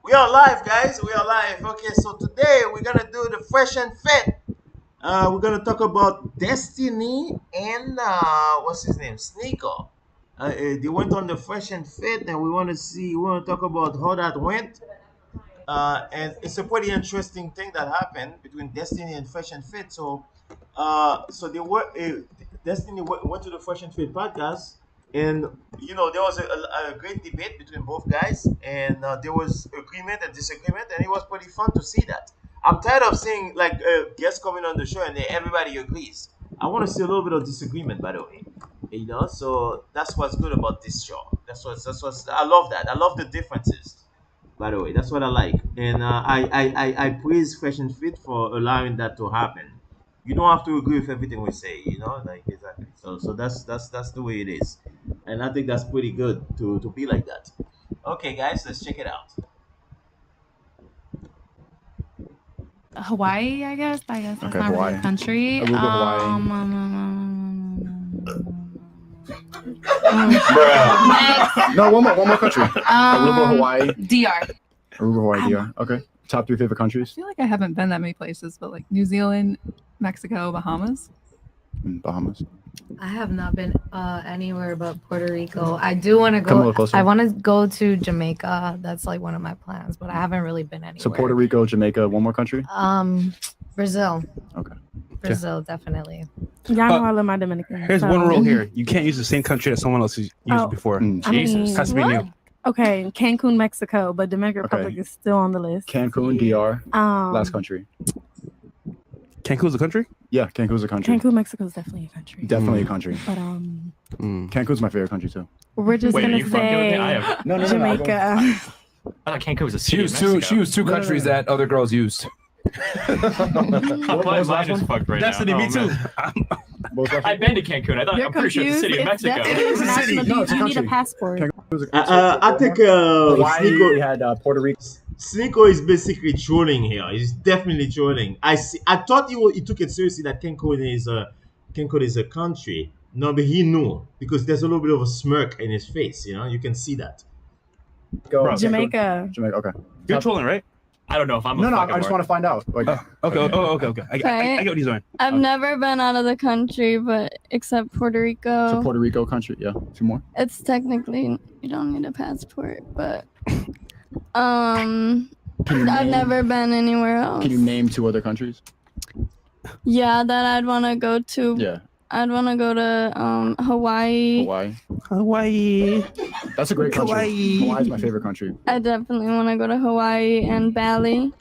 We are live, guys. We are live. Okay, so today we're gonna do the fresh and fit. We're gonna talk about Destiny and what's his name, Sneako. They went on the fresh and fit, and we want to talk about how that went. And it's a pretty interesting thing that happened between Destiny and Fresh and Fit. So they were Destiny went to the Fresh and Fit podcast, and there was a great debate between both guys, and there was agreement and disagreement, and it was pretty fun to see that. I'm tired of seeing like guests coming on the show and then everybody agrees. I want to see a little bit of disagreement, by the way. So that's what's good about this show. That's what I love. That I love the differences, by the way. That's what I like. And I praise Fresh and Fit for allowing that to happen. You don't have to agree with everything we say, like exactly. So that's the way it is. And I think that's pretty good to be like that. Okay, guys, let's check it out. Hawaii, I guess. That's Okay, not really Hawaii. a country. Aruba, Hawaii. Next. No, one more country. Aruba, Hawaii. DR. Aruba, Hawaii, DR. Okay. Top 3 favorite countries? I feel like I haven't been that many places, but like New Zealand, Mexico, Bahamas. Bahamas. I have not been anywhere but Puerto Rico. I do want to Come a go. little closer. I want to go to Jamaica. That's like one of my plans, but I haven't really been anywhere. So Puerto Rico, Jamaica, one more country? Brazil. Okay. Brazil, definitely. Y'all know I love my Dominican. Here's so- one rule here: you can't use the same country that someone else has used before. I mean, Has to be new. Okay, Cancun, Mexico, but Dominican Okay. Republic is still on the list. Cancun, DR. Last Um, country. Cancun's a country? Yeah, Cancun's a country. Cancun, Mexico is definitely a country. Definitely a country. But Cancun's my favorite country too. we're just Wait, are gonna you from the other day? I say have. No. Jamaica. I thought Cancun was a She city. used two No, no, countries no. that other girls used. Mine is fucked right Destiny, now. me too. I've been to Cancun. You're I'm pretty sure it's the confused. city of It's Mexico. definitely It's a city. international. No, it's a You need a country. passport. I think Hawaii, Sneako, we had Puerto Rico. Sneako is basically trolling here. He's definitely trolling. I see. I thought he took it seriously that Cancun is a country. No, but he knew because there's a little bit of a smirk in his face. You can see that. Go. Jamaica. Jamaica, okay. You're trolling, right? I don't know if I'm. No, a fucking I just want to find out. Like, Okay. Okay. I get what he's doing. I've never been out of the country, but except Puerto Rico. so Puerto Rico country, yeah. 2 more. It's technically you don't need a passport, but Can you I've name- never been anywhere else. Can you name 2 other countries? Yeah, that I'd want to go to. Yeah. I'd want to go to Hawaii. Hawaii. That's a great country. Hawaii. Hawaii's my favorite country. I definitely want to go to Hawaii and Bali.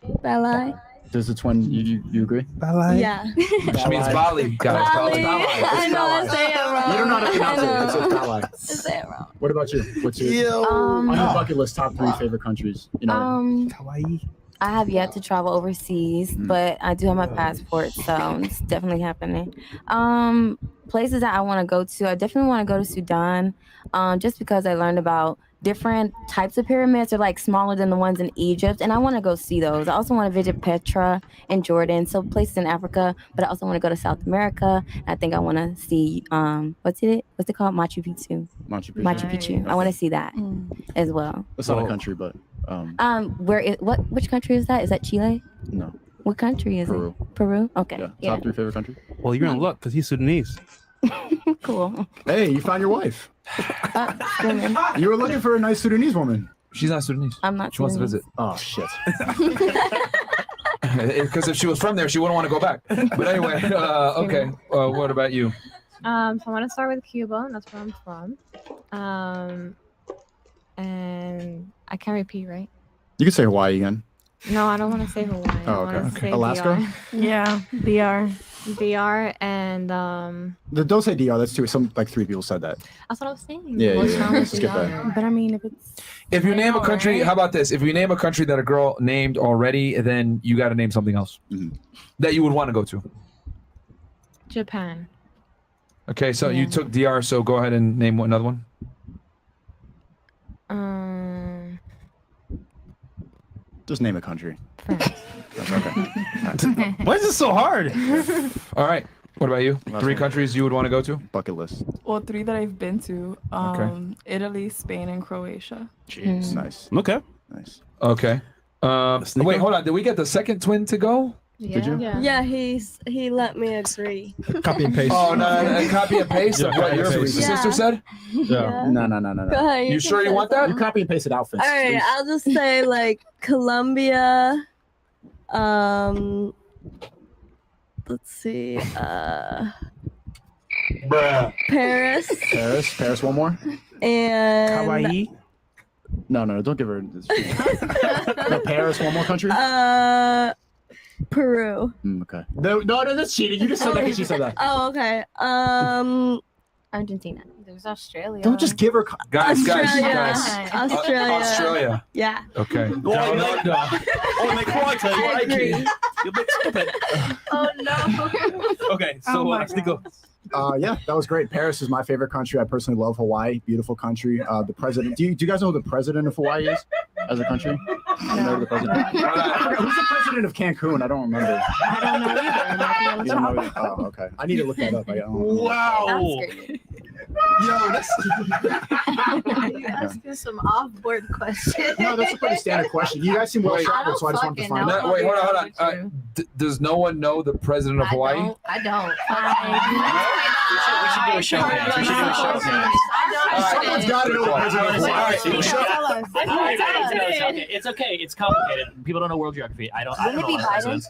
Does the twin you agree? Bye. Yeah. Which means Bali, guys. Bali. Bali. I know I say it wrong. You don't know how to pronounce it. It's I just Bali. say it wrong. What about you? What's your on your bucket list? Top 3 favorite countries. Hawaii. I have yet to travel overseas, but I do have my passport, so it's definitely happening. Places that I want to go to, I definitely want to go to Sudan, just because I learned about different types of pyramids are like smaller than the ones in Egypt, and I want to go see those. I also want to visit Petra and Jordan, so places in Africa, but I also want to go to South America. I think I want to see what's it called? Machu Picchu. Machu Picchu. Machu Picchu. I want to see that as well. That's not a country, but Which country is that? Is that Chile? no. What country is Peru. it? Peru? Okay. Yeah. Yeah. Top 3 favorite countries. Well, you're in luck because he's Sudanese. Cool. Hey, you found your wife. Screaming. You were looking for a nice Sudanese woman. She's not Sudanese. I'm not She wants to visit. Oh shit. Because if she was from there, she wouldn't want to go back. But anyway, okay. What about you? So I want to start with Cuba, and that's where I'm from. And I can't repeat, right? You could say Hawaii again. No, I don't want to say Hawaii. Oh, I want okay. to say Alaska? Yeah, DR. DR, and Don't say DR. That's 2. Some like 3 people said that. that's what I was saying. Yeah, What's yeah. wrong with Skip that. DR? But I mean, if it's If you I name a know, country, right? how about this? If you name a country that a girl named already, then you got to name something else that you would want to go to. Japan. Okay, so you Yeah. took DR, so go ahead and name another one. Just name a country. France. That's okay. Why is this so hard? All right. What about you? Last 3 one. countries you would want to go to? Bucket list. Well, 3 that I've been to: Okay. Italy, Spain, and Croatia. Jeez. Nice. Okay. Nice. Okay. Wait, hold on. Did we get the second twin to go? Did you? Yeah, he let me agree. Copy and paste. Oh no, copy and paste. Yeah, What copy your and paste. sister said? Yeah. No. Go ahead, You sure can you say want that? You copy and pasted outfits. All right, I'll just say like Colombia. Let's see. Bruh. Paris Paris. One more. and Hawaii. No, don't give her this. No, Paris. One more country. Peru. Okay. No, that's cheating. You just said that because she said that. Oh, okay. Argentina. There's Australia. Don't just give her. Guys. Australia. Yeah. Okay. Oh, my God, I agree. You're a bit stupid. Oh no. Okay, so Sneako. Yeah, that was great. Paris is my favorite country. I personally love Hawaii. Beautiful country. The president. Do you guys know who the president of Hawaii is as a country? You know who the president. I forgot, who's the president of Cancun? I don't remember. I don't know either. You don't know either? Oh, okay. I need to look that up. Wow. Yo, that's. You asking some off-board questions. No, that's a pretty standard question. You guys seem well traveled, so I just wanted to find out. Wait, hold on. Does no one know the president of Hawaii? I don't. We should do a show hands. Someone's got to know the president of Hawaii. It's okay. It's complicated. People don't know world geography. I don't know all the presidents.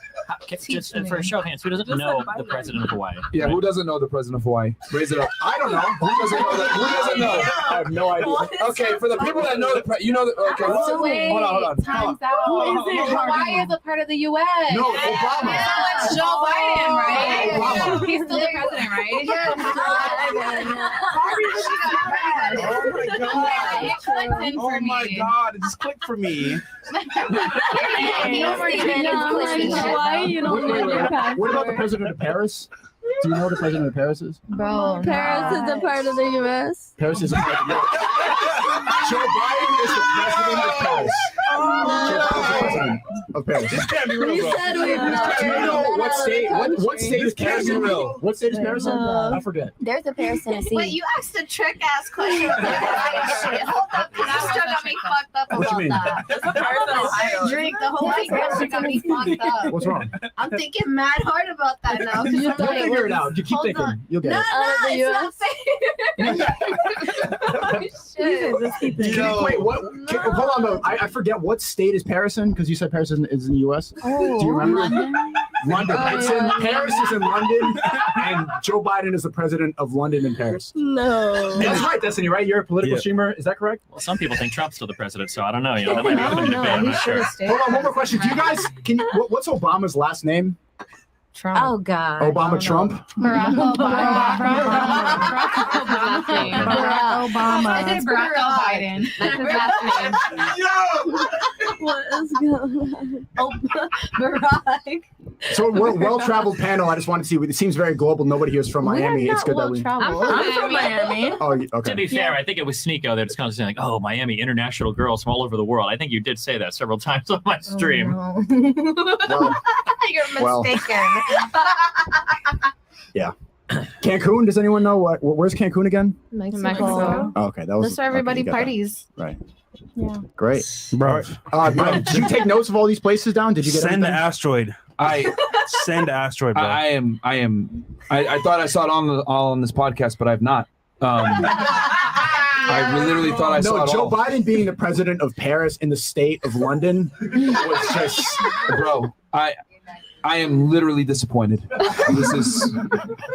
Just for a show of hands, who doesn't know the president of Hawaii? Yeah, who doesn't know the president of Hawaii? Raise it up. I don't know. Who doesn't know that? Who doesn't know? I have no idea. Okay, for the people that know you know the. Okay, So wait, hold on. time's out. Who is it? Hawaii is a part of the U.S. No, Obama. So it's Joe Biden, right? Obama. He's still the president, right? Oh my God! It just clicked for me. Hawaii, you don't know your passport. What about the president of Paris? Do you know who the president of Paris is? Bro, Paris is a part of the U.S. Paris is a part of the US. Joe Biden is the president of Paris. Joe Biden is the president of Paris. This can't be real, We bro. said we've Do you know what state? What state is Paris in? real. What state is Paris in? I forget. There's a Paris, Tennessee. Wait, you asked a trick ass question. Hold up, because you still got me fucked up What you about mean? that. Drink the whole question got me fucked up. What's wrong? I'm thinking mad hard about that now. You'll figure it out. You keep Hold thinking. on. You'll get No, it. it's not fair. Yo. Wait, what? Hold on though. I forget what state is Paris in because you said Paris is in the U.S. Oh, Do you remember? London? It's in Paris is in London, and Joe Biden is the president of London and Paris. No. That's right, Destiny. Right? You're a political Yeah. streamer. Is that correct? Well, some people think Trump's still the president, so I don't know. You know, that might be open to debate. I'm not sure. Hold on, one more question. Do you guys what's Obama's last name? Trump. Oh God. Obama Trump? Barack Obama. Barack Obama. It's Barack Biden. That's his last name. What is going on? Barack. So we're a well-traveled panel. I just wanted to see. It seems very global. Nobody here is from Miami. It's good that we. I'm from Miami. Oh, To okay. be fair, I think it was Sneako that's constantly like, "Oh, Miami, international girls from all over the world." I think you did say that several times on my stream. Well, You're Well. mistaken. yeah. Cancun. Does anyone know where's Cancun again? Mexico. Oh, okay, that was. That's where everybody okay, you got that. parties. Right. Yeah. Great. Bro, Did you take notes of all these places down? Did you get send the everything? asteroid. Send the asteroid, bro. I thought I saw it all on this podcast, but I've not. I literally thought I saw No, it Joe all. Biden being the president of Paris in the state of London was just. Bro, I am literally disappointed. This is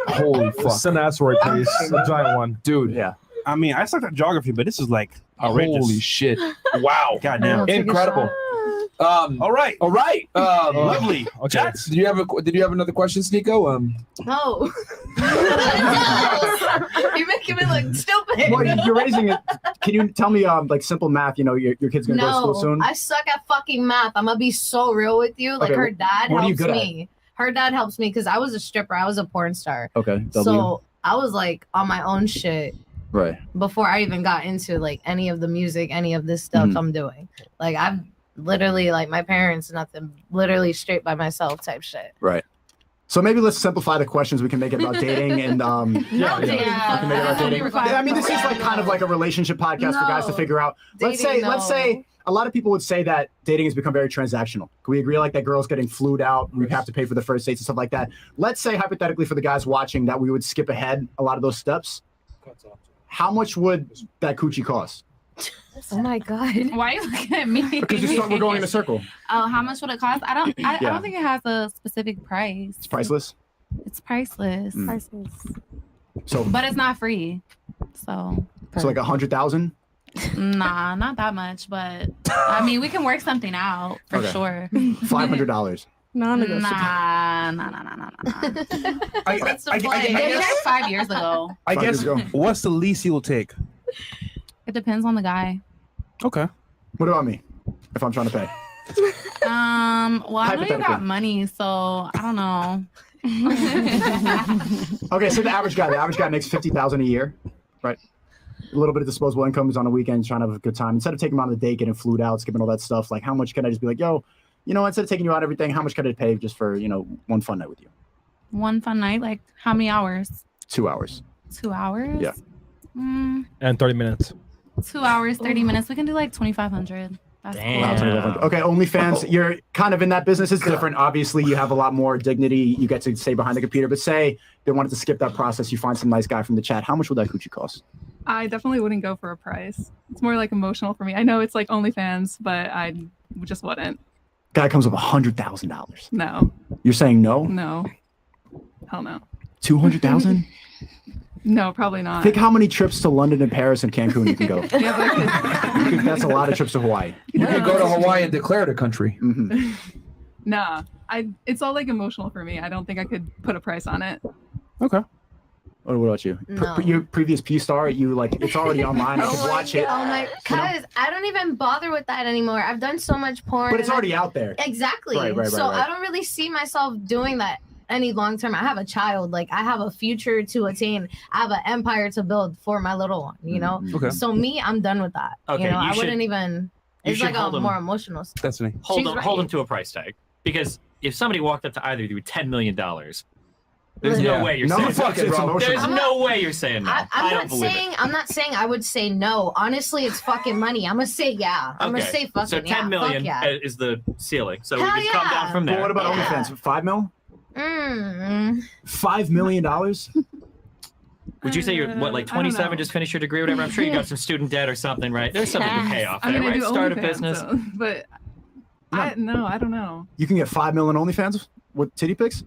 holy fuck. Send the asteroid, please. A giant one. Dude. Yeah. I mean, I sucked at geography, but this is like outrageous. Holy shit. Wow. Goddamn. Incredible. All right. Lovely. Okay. Chats, did you have another question, Sneako? No. You're making me look stupid. Well, you're raising it. Can you tell me, like simple math? You know, your kid's gonna go to school soon. I suck at fucking math. I'm gonna be so real with you. Like Okay, her dad what are you helps good at? me. Her dad helps me because I was a stripper. I was a porn star. Okay. W. So I was like on my own shit Right. before I even got into like any of the music, any of this stuff Mhm. I'm doing. Like I've literally like my parents, nothing, literally straight by myself type shit. Right. So maybe let's simplify the questions. We can make it about dating and Yeah. We can make it about dating. I mean, this is like kind of like a relationship podcast for guys to No. let's Dating, say a lot of people would say that dating has become very transactional. Can we agree like that girls getting flued out, we have to pay for the first dates and stuff like that? Let's say hypothetically for the guys watching that we would skip ahead a lot of those steps. How much would that coochie cost? Oh my god! Why are you looking at me? Because we're going in a circle. Oh, how much would it cost? I don't Yeah. don't think it has a specific price. It's priceless. It's priceless. Priceless. So, But it's not free. So like 100,000. nah, not that much. But I mean, we can work something out for Okay. sure. $500. Non-negotiable. Nah. What's the I point? They guess- did it 5 years ago. I 5 years guess. ago. What's the least you'll take? It depends on the guy. Okay. What about me? If I'm trying to pay. Well, I know you Hypothetically. got money, so I don't know. Okay, so the average guy makes 50,000 a year, right? A little bit of disposable income. He's on the weekends trying to have a good time. Instead of taking him on a date, getting flued out, skipping all that stuff, like how much can I just be like, yo, instead of taking you out everything, how much can I pay just for, one fun night with you? One fun night, like how many hours? 2 hours. 2 hours? Yeah. And 30 minutes. 2 hours, 30 minutes. We can do like 2,500. That's Damn. Wow, cool. 2,500. Okay, OnlyFans, you're kind of in that business. It's different. Obviously, you have a lot more dignity. You get to stay behind the computer. But say they wanted to skip that process, you find some nice guy from the chat. How much would that coochie cost? I definitely wouldn't go for a price. It's more like emotional for me. I know it's like OnlyFans, but I just wouldn't. Guy comes up $100,000. No, You're saying no? no. Hell no. 200,000? No, probably not. Think how many trips to London and Paris and Cancun you can go. Yeah, but I could, That's a lot of trips to Hawaii. You could go to Hawaii and declare the country. Mhm. nah. It's all like emotional for me. I don't think I could put a price on it. Okay. What about you? No. Your previous P star, it's already online. I can watch it. Oh my, cause I don't even bother with that anymore. I've done so much porn. But it's and already out there. Exactly. Right, so right. I don't really see myself doing that any long term. I have a child. Like I have a future to attain. I have an empire to build for my little one. Mm-hmm. Okay. So me, I'm done with that. Okay, I you should- wouldn't even. you It's should like a hold 'em. more emotional stuff. Destiny. Hold She's them, right. hold them to a price tag. Because if somebody walked up to either of you with $10 million, there's Yeah. no way you're No, saying it's no. emotional. There's no way you're saying no. I'm don't not saying I would say no. Honestly, it's fucking money. I'm gonna say yeah. I'm gonna say fucking so yeah. 10 million Fuck yeah. is the ceiling. So Hell we can come down yeah. from there. But what about Yeah. OnlyFans? $5 mil? Mm. $5 million? Would you say you're what, like I don't 27, know. just finished your degree, or whatever? I'm sure you got some student debt or something, right? There's something to pay off I there, mean, I right? do Start a OnlyFans, business. so- but I don't know. You can get $5 million OnlyFans with titty pics?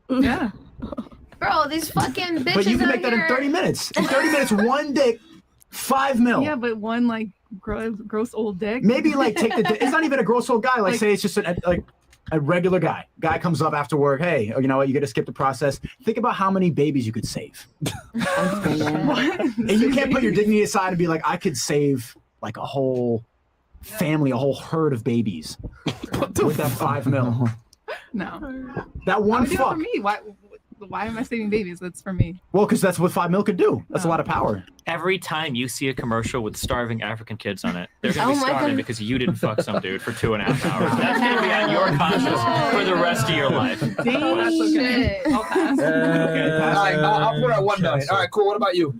Yeah. Bro, these fucking bitches But you can out make that in here- 30 minutes. In 30 minutes, one dick, $5 mil. Yeah, but one like gross old dick. Maybe like take the. It's not even a gross old guy. Like, Like- say it's just a regular guy. Guy comes up after work. Hey, you know what? You got to skip the process. Think about how many babies you could save. And you can't put your dignity aside and be like, I could save like a whole family, a whole herd of babies with that $5 mil. No. That I one would do it fuck. for me. Why am I saving babies? That's for me. Well, because that's what $5 mil could do. That's a lot of power. Every time you see a commercial with starving African kids on it, they're gonna Oh be my starving God. because you didn't fuck some dude for 2.5 hours. That's gonna be on your conscience for the rest of your life. That's okay. Shit. I'll pass. All right, I'll put out 1 million. All right, cool. What about you?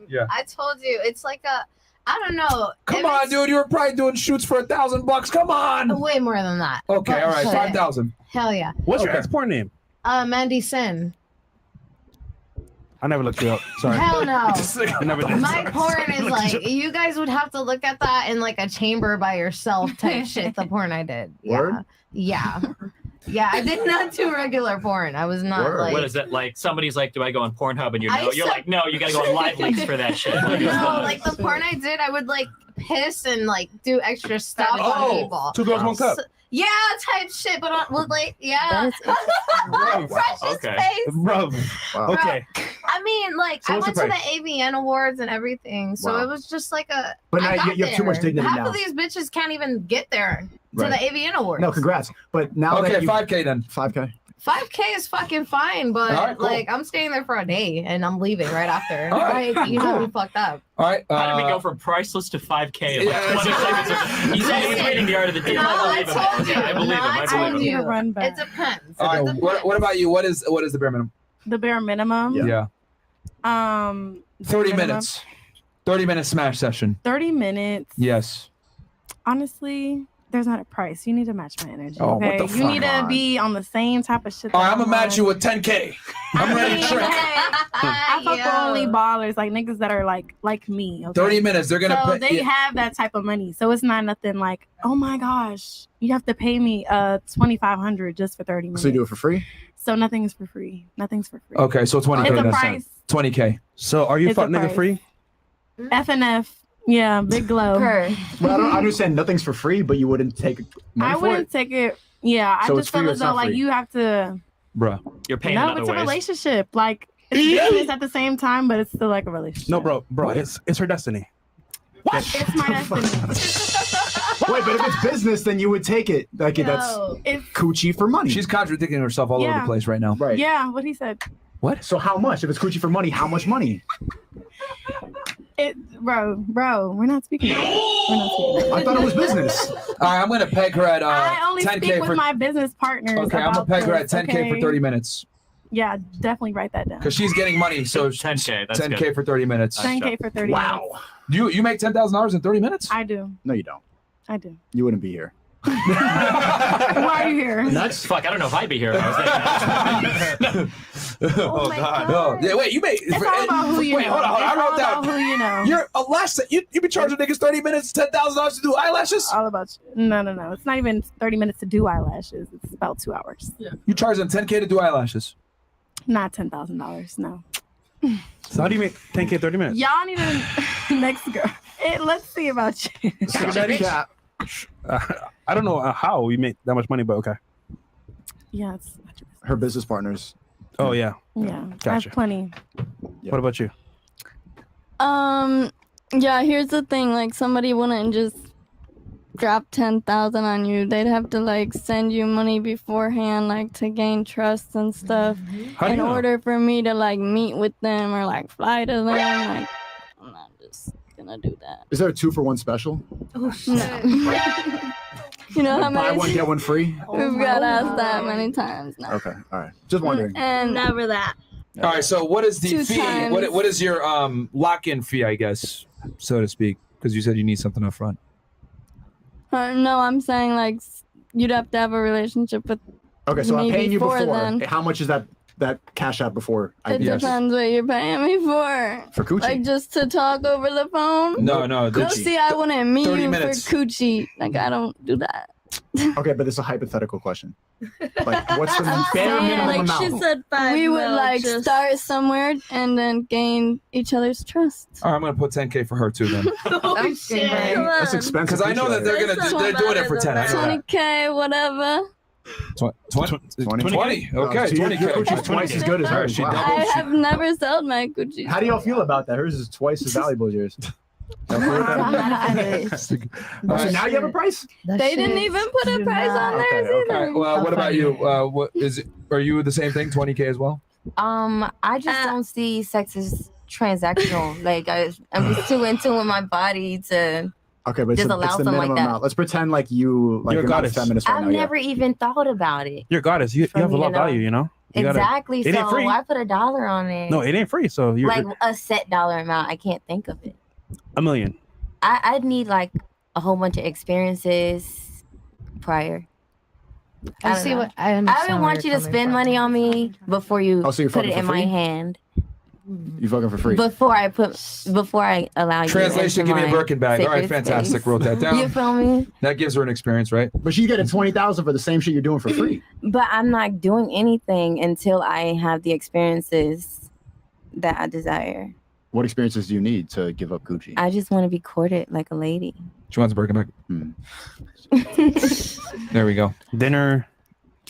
Yeah. I told you, it's like I don't know. Come If on, it's- dude. You were probably doing shoots for $1,000. Come on. Way more than that. Okay, But all right, shit. 5,000. Hell yeah. What's your Okay. export name? Mandy Sin. I never looked you up. Sorry. Hell no. I never did. My porn is like, you guys would have to look at that in like a chamber by yourself type shit. The porn I did. Yeah. Word? Yeah. Yeah. I did not do regular porn. I was not Word. like. What is that like? Somebody's like, "Do I go on Pornhub?" And I you're said- like, "No, you gotta go on Live Leaks for that shit." What is No, that? like the porn I did, I would like piss and like do extra stuff on Oh, people. 2 girls, 1 cup. So- yeah, type shit, but on, with like, yeah. Bro, Precious okay. face. Bro. Wow. Okay. I mean, like, So I what's went the to the price? AVN Awards and everything, so Wow. it was just like a. But I now got you have too much there. dignity Half now. of these bitches can't even get there to Right. the AVN Awards. No, congrats. But now Okay, that you 5K then. 5K. 5K is fucking fine, but All right, cool. like, I'm staying there for a day and I'm leaving right after. All right, Like, you know, cool. we fucked up. All right. How did we go from priceless to 5K? In like Yeah, 20 seconds. He's reading the art of the deal. No, I I believe him. told you. I believe him. No, I I believe told him. you. Run back. It depends. All It right. depends. What about you? What is the bare minimum? The bare minimum. Yeah. Yeah. 30 minimum. minutes. 30-minute smash session. 30 minutes. Yes. Honestly, there's not a price. You need to match my energy. Oh, what Okay, the you fuck? need to be on the same type of shit. All right, that I'm gonna match on. you with 10K. I'm ready to trick. I fuck with only ballers, like niggas that are like me. Okay? 30 minutes. They're gonna So pay. they have that type of money. So it's not nothing like, oh my gosh, you have to pay me $2,500 just for 30 minutes. So you do it for free? So nothing is for free. Nothing's for free. Okay, so 20K. It's a that's price. 20K. So are you It's a fuck nigga price. free? FNF. Yeah, big glow. Well, I don't understand. Nothing's for free, but you wouldn't take money I for wouldn't it. take it. Yeah, So I it's just free or feel it's as though not like free? you have to. Bruh. You're paying No, in other it's a ways. relationship. Like it's business at the same time, but it's still like a relationship. No, bro, it's her destiny. It's my destiny. Wait, but if it's business, then you would take it. Like that's It's coochie for money. She's contradicting herself all over Yeah. the place right now. Right. yeah, what he said. What? So how much? If it's coochie for money, how much money? Bro, we're not speaking. We're not speaking. I thought it was business. All right, I'm gonna peg her at I only 10K speak with for. my business partners. Okay, I'm gonna about peg her at this, 10K for okay? 30 minutes Yeah, definitely write that down. because she's getting money. So 10K. That's 10K good. for 30 minutes. 10K for 30 minutes. You make $10,000 in 30 minutes? I do. No, you don't. I do. You wouldn't be here. Why are you here? Nuts. Fuck, I don't know if I'd be here. If I was there. Oh God. No. Yeah, wait, you make. It's all about who you wait, know. hold on. It's I all wrote about down. who you know. You're a lash. You be charging niggas 30 minutes, $10,000 to do eyelashes? All about you. No. It's not even 30 minutes to do eyelashes. It's about 2 hours. Yeah. You charge them 10K to do eyelashes? Not $10,000. No. So how do you make 10K 30 minutes? Y'all need to next girl. Let's see about you. I don't know how we make that much money, but okay. Yeah, it's Her business partners. Oh yeah. yeah. I Gotcha. have plenty. What about you? Yeah, here's the thing. Like, somebody wouldn't just drop 10,000 on you. They'd have to like send you money beforehand, like to gain trust and stuff. How do In you know? order for me to like meet with them or like fly to them, like I'm not just gonna do that. Is there a 2-for-1 special? No. You know how Buy many? one, get one free? We've got asked that many times now. Okay, all right. Just wondering. And never that. All right, so what is the 2 fee? times. What is your lock-in fee, I guess, so to speak? Because you said you need something up front. No, I'm saying like you'd have to have a relationship with. Okay, so I'm me paying you before. then. How much is that cash out before? It depends what you're paying me for. For coochie? Like just to talk over the phone? No. No, see, I wouldn't meet 30 you minutes. for coochie. Like I don't do that. Okay, but it's a hypothetical question. Like, what's the bare Saying, minimum like amount? she said, we would like start somewhere and then gain each other's trust. All right, I'm gonna put 10K for her too then. Oh shit! That's expensive. Because I know that they're doing it for 10. I know that. 20K, whatever. 20. Okay, So your 20K. coochie's twice as good as hers. She Wow. I have never sold my Gucci. How do y'all feel about that? Hers is twice as valuable as yours. Y'all feel with that? So now you have a price? They didn't even put a price on theirs All either. right, well, what about you? What is it? Are you the same thing? 20K as well? I just don't see sex as transactional. Like I'm just too into with my body to. Okay, but Just it's, allow it's the something like minimum that. amount. Let's pretend like you're not a goddess. feminist right I've now. never even thought about it. You're a goddess. You have a me lot to of know. value, you know? You gotta- Exactly. it ain't So free. why put $1 on it? No, it ain't free. So you're like a set dollar amount. I can't think of it. $1 million. I'd need like a whole bunch of experiences prior. I don't see know. what I I understand. don't where want you you're to coming spend from. money on me before you Oh, so you're put it fucking in for my free? hand. You fucking for free. Before I allow you. Translation, into give me a my Birkin bag. All right, sacred fantastic. space. Wrote that down. You feel me? That gives her an experience, right? But she's getting 20,000 for the same shit you're doing for free. But I'm not doing anything until I have the experiences that I desire. What experiences do you need to give up Gucci? I just want to be courted like a lady. She wants a Birkin bag. There we go. Dinner.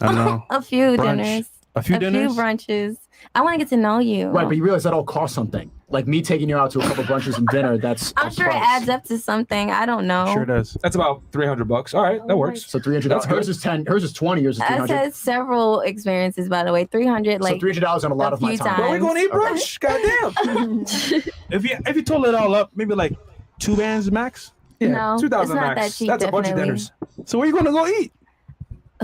I don't know. A few Brunch. dinners. A few dinners? few brunches. I want to get to know you. Right, but you realize that all costs something. Like me taking you out to a couple brunches and dinner, that's I'm a sure it price. adds up to something. I don't know. Sure does. That's about $300. All right, that works. So $300. That's good. Hers is 10. Hers is 20. Yours is I 300. said several experiences, by the way. 300, like so $300 on a lot a of my few time. Well, we're going to eat Okay. brunch. Goddamn. If you total it all up, maybe like 2 bands max. Yeah, No, 2,000 it's not max. that cheap, That's a bunch of definitely. dinners. So where you going to go eat?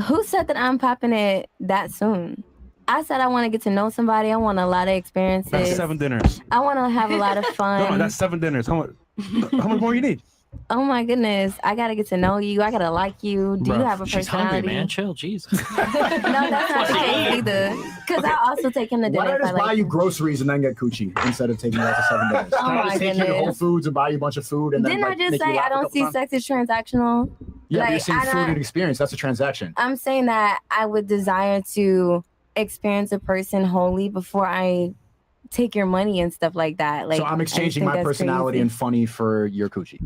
Who said that I'm popping it that soon? I said I want to get to know somebody. I want a lot of experiences. That's 7 dinners. I want to have a lot of fun. No, that's 7 dinners. How much more you need? Oh my goodness, I gotta get to know you. I gotta like you. Do you have a She's personality? hungry, man. Chill, Jesus. No, that's not the case either. Because I also take him to dinner. Why don't I if I just buy like you him. groceries and then get coochie instead of taking you out to 7 days? Oh my Just take you to Whole goodness. Foods and buy you a bunch of food and then Didn't I like, just make you say laugh I a don't couple see times? sex as transactional? Yeah, but you're Like, saying I food don't- and experience. That's a transaction. I'm saying that I would desire to experience a person wholly before I take your money and stuff like that. Like, So I'm I just exchanging think my that's personality crazy. and funny for your coochie.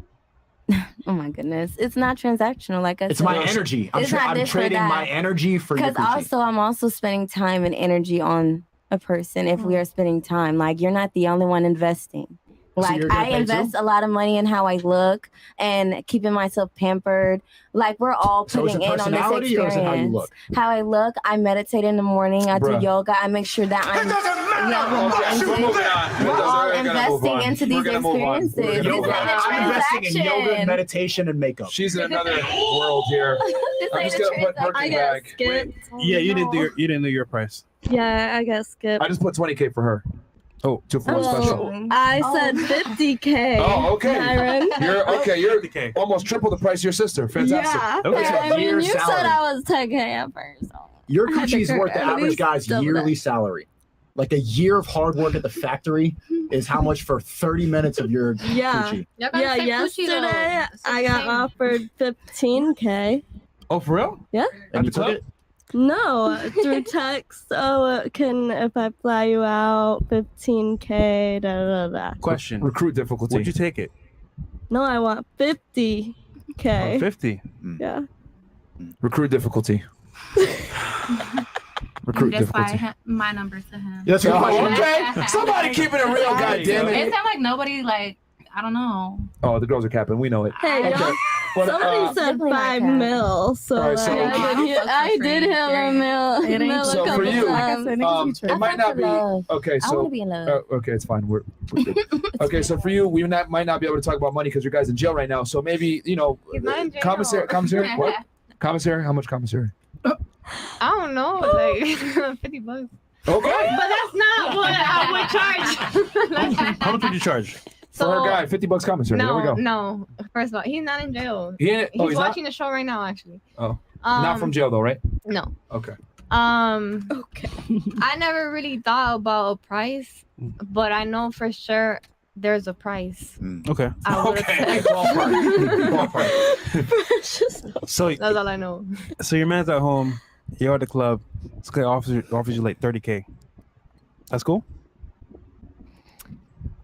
Oh my goodness, it's not transactional. Like I It's said, my energy. I'm, It's not I'm this or trading that. my energy for your Because coochie. also, I'm also spending time and energy on a person. If we are spending time, like you're not the only one investing. So Like you're gonna I pay invest too? a lot of money in how I look and keeping myself pampered. Like we're all So is putting it in on this personality or is it how you experience. look? How I look, I meditate in the morning. I Bruh. do yoga. I make sure that I'm Okay, we're moving on. We're all We're gonna move investing on. into We're these gonna move on. experiences. We're This gonna ain't move a on. I'm investing in yoga, transaction. meditation, and makeup. She's in another world here. This I'm ain't just a gonna put transaction. Perky I got back. skipped. Yeah, you didn't do your price. Yeah, I got skipped. I just put 20K for her. Oh, 2 for 1 special. I said 50K. Oh, okay. Myron. You're okay. You're 50K. almost triple the price of your sister. Fantastic. Yeah. Okay. That's I a mean, year's you said salary. I was 10K at first. So. Your I had to coochie's worth the at average least guy's double yearly that. salary. Like a year of hard work at the factory is how much for 30 minutes of your Yeah. coochie. Y'all got Yeah, the same coochie, though. yesterday It's the I got same. offered 15K. Oh, for real? Yeah. And you At the took club? it? No, through text. Oh, can if I fly you out, 15K. Da da da. Question. Recruit difficulty. Would you take it? No, I want 50K. Oh, 50. Yeah. Recruit difficulty. Recruit Just buy difficulty. my number to him. That's a good question. Okay. Somebody keeping it real, goddammit. It sounds like nobody like I don't know. Oh, the girls are capping. We know it. Hey, Okay. y'all. But, Somebody said Definitely not 5 cash. mil, so All right, so- like, I did hit a mil. It ain't mil a so for couple you, times. it might not be okay. I want So to be in love. okay, it's fine. We're good. Okay, so for you, might not be able to talk about money because your guy's in jail right now. So maybe He's not in jail. commissary. What? Commissary? How much commissary? I don't know, like $50. Okay. But that's not what I would charge. How much would you charge? For her guy, $50 commissary. There we go. No. First of all, he's not in jail. He ain't, He's oh, he's watching the show right now, actually. not. Oh, not from jail though, right? No. Okay. Okay. I never really thought about a price, but I know for sure there's a price. Okay. I would've Okay. said. Ballpark. So That's all I know. your man's at home. You're at the club. This guy offers you like 30K. That's cool.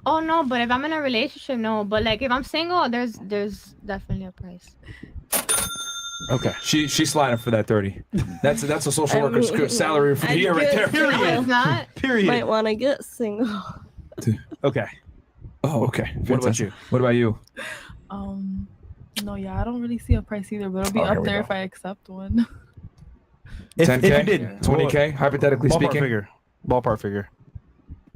Oh no, but if I'm in a relationship, no. But like if I'm single, there's definitely a price. Okay. She's sliding for that 30. That's a social I worker's mean, salary for the I year right there. guess so. No, it's not. Period. Might want to get single. Okay. Oh, okay. What about Fantastic. you? What about you? No, yeah, I don't really see a price either, but it'll be Oh, here up we there go. if I accept one. If 10K? you did 20K, hypothetically ballpark speaking. figure. Ballpark figure.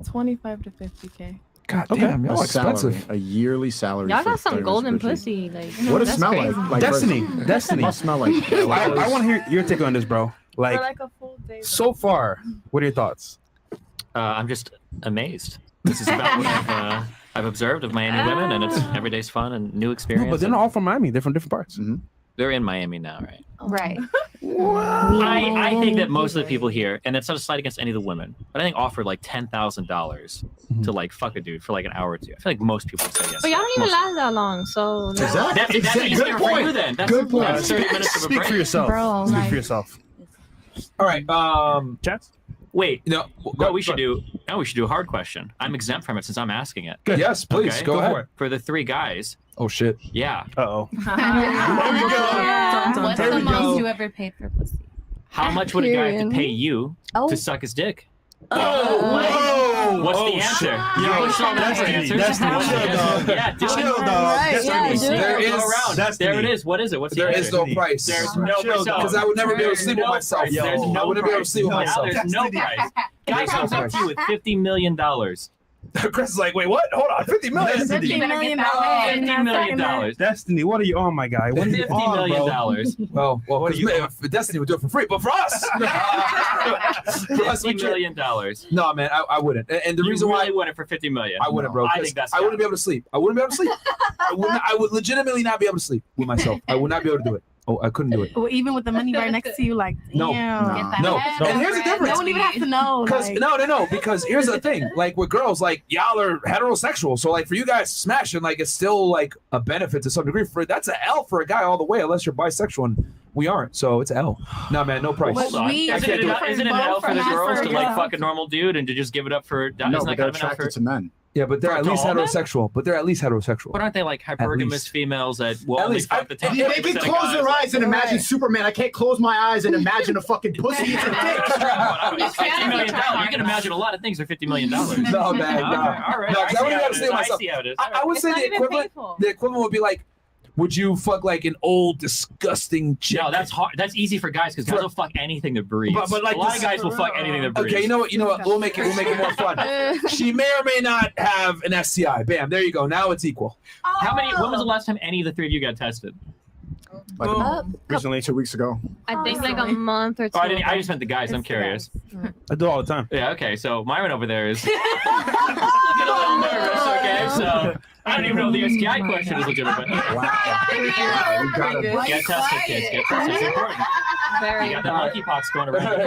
25 to 50K. God Okay. damn, A y'all salary, expensive. a yearly salary. Y'all for got some 30 golden coochie. pussy. Like What does it that's smell crazy. like? Destiny. Destiny. Must smell like. I want to hear your take on this, bro. For Like, like a full day. so far, what are your thoughts? I'm just amazed. This is about what I've observed of Miami women, and it's every day's fun and new No, experience. but they're and not all from Miami. They're from different parts. they're in Miami now, right? Right. I think that most of the people here, and it's not a slight against any of the women, but I think offered like $10,000 to like fuck a dude for like an hour or two. I feel like most people would say yes. But y'all don't even Most- last that long, so Exactly. That's Good easier for you point. then. That's Good point. 30 minutes of a Speak break. for yourself. Bro, Speak like- for yourself. All right. Chats? Wait, No. what we should do? No, we should do a hard question. I'm exempt from it since I'm asking it. Good. Yes, please. Okay. Go Go ahead. for it. For the three guys, Oh shit. yeah. Uh-oh. What's Here the we most go. you ever paid for pussy? How much would a guy have to Period. pay you Oh. to suck his dick? Oh, What's oh, the answer? shit. Yo, Yo, show me that's the the- answers. that's the- What's chill, answer? dog. Yeah, do Chill, it. dog. Right, That's yeah, the do it. There Go is- around. that's There it the- is. What is it? What's the There answer? is no price. There's no Chill, price. dog. Because I would never be able to sleep with myself. There's I no wouldn't be able to price. sleep with Now myself. there's no price. Guy There's no comes up price. to you with $50 million. Chris is like, wait, what? Hold on, 50 million. $50 million. $50 million. Destiny, what are you on, my guy? What are you $50 on, million. bro? Well, What are you- if Destiny would do it for free, but for us, $50 million. No, man, I wouldn't. And the You reason really why wouldn't for $50 million. I wouldn't, bro. I 'cause think that's. I wouldn't be able to sleep. I wouldn't be able to sleep. I would legitimately not be able to sleep with myself. I would not be able to do it. Oh, I couldn't do it. Well, even with the money right next to you, like, No. damn. No. And here's the difference. No one even has to know. Because Like, no. Because here's the thing. Like with girls, like y'all are heterosexual, so like for you guys smashing, like it's still like a benefit to some degree. For that's an L for a guy all the way, unless you're bisexual, and we aren't. So it's an L. No, man, no price. Hold on. we- Isn't it an L for the girls to like fuck a normal dude and to just give it up for? No, isn't but that they're kind of an L attracted for? to men. Yeah, but they're For at least all men? heterosexual. But aren't they like hypergamous least. females that will At only least. fuck the top? They 20% can of close guys? their eyes and imagine Superman. I can't close my eyes and imagine a fucking pussy eating a dick. It's $50 million. You can imagine a lot of things for $50 million. No, man, no. All right. No, 'cause I wouldn't be able to say it I myself. see how it is. I would say not the even equivalent. painful. The equivalent would be like, would you fuck like an old disgusting chick? No, that's hard. That's easy for guys because guys will fuck anything that breathes. But like a lot this- of guys will fuck anything that breathes. Okay, you know what? We'll make it more fun. She may or may not have an STI. Bam, there you go. Now it's equal. How many? When was the last time any of the three of you got tested? Like, recently, 2 weeks ago. I think like a month or two. Oh, I just meant the guys. I'm curious. I do it all the time. Yeah. Okay. So Myron over there is looking a little nervous. Okay. So I don't even know if the STI question is legitimate. Wow. You got it. Get tested, kids. Get tested. It's important. Very You got that monkeypox going around.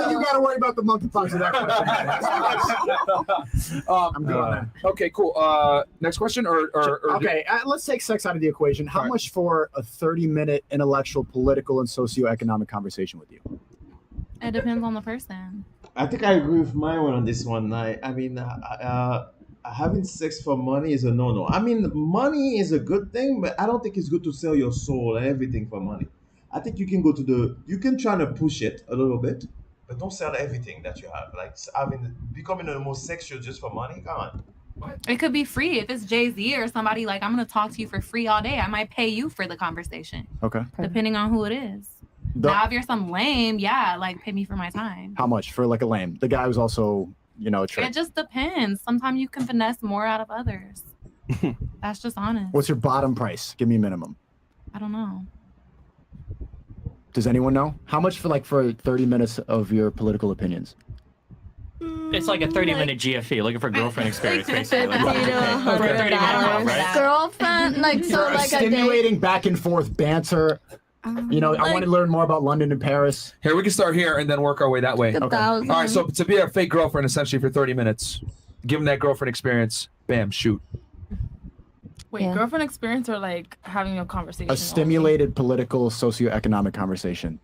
You got to worry about the monkeypox of that question. I'm good on that. Okay, cool. Next question, or Okay, let's take sex out of the equation. How much for a 30-minute intellectual, political, and socioeconomic conversation with you? it depends on the person. I think I agree with my one on this one. Having sex for money is a no-no. I mean, money is a good thing, but I don't think it's good to sell your soul and everything for money. I think you can try to push it a little bit, but don't sell everything that you have. Like becoming the most sexual just for money. Come on. It could be free. If it's Jay-Z or somebody like, I'm going to talk to you for free all day, I might pay you for the conversation. Okay. Depending on who it is. Now, if you're some lame, yeah, like pay me for my time. How much for like a lame? The guy who's also, a trick. It just depends. Sometimes you can finesse more out of others. That's just honest. What's your bottom price? Give me a minimum. I don't know. Does anyone know? How much for 30 minutes of your political opinions? It's like a 30-minute GFE, looking for girlfriend experience, basically. Like, $50 to for a 30-minute call, right? Girlfriend, like so, like a date. Stimulating back and forth banter. I want to learn more about London and Paris. Here, we can start here and then work our way that way. Okay. All right, so to be a fake girlfriend essentially for 30 minutes, give them that girlfriend experience, bam, shoot. Wait, girlfriend experience or like having a conversation? A stimulated political, socioeconomic conversation.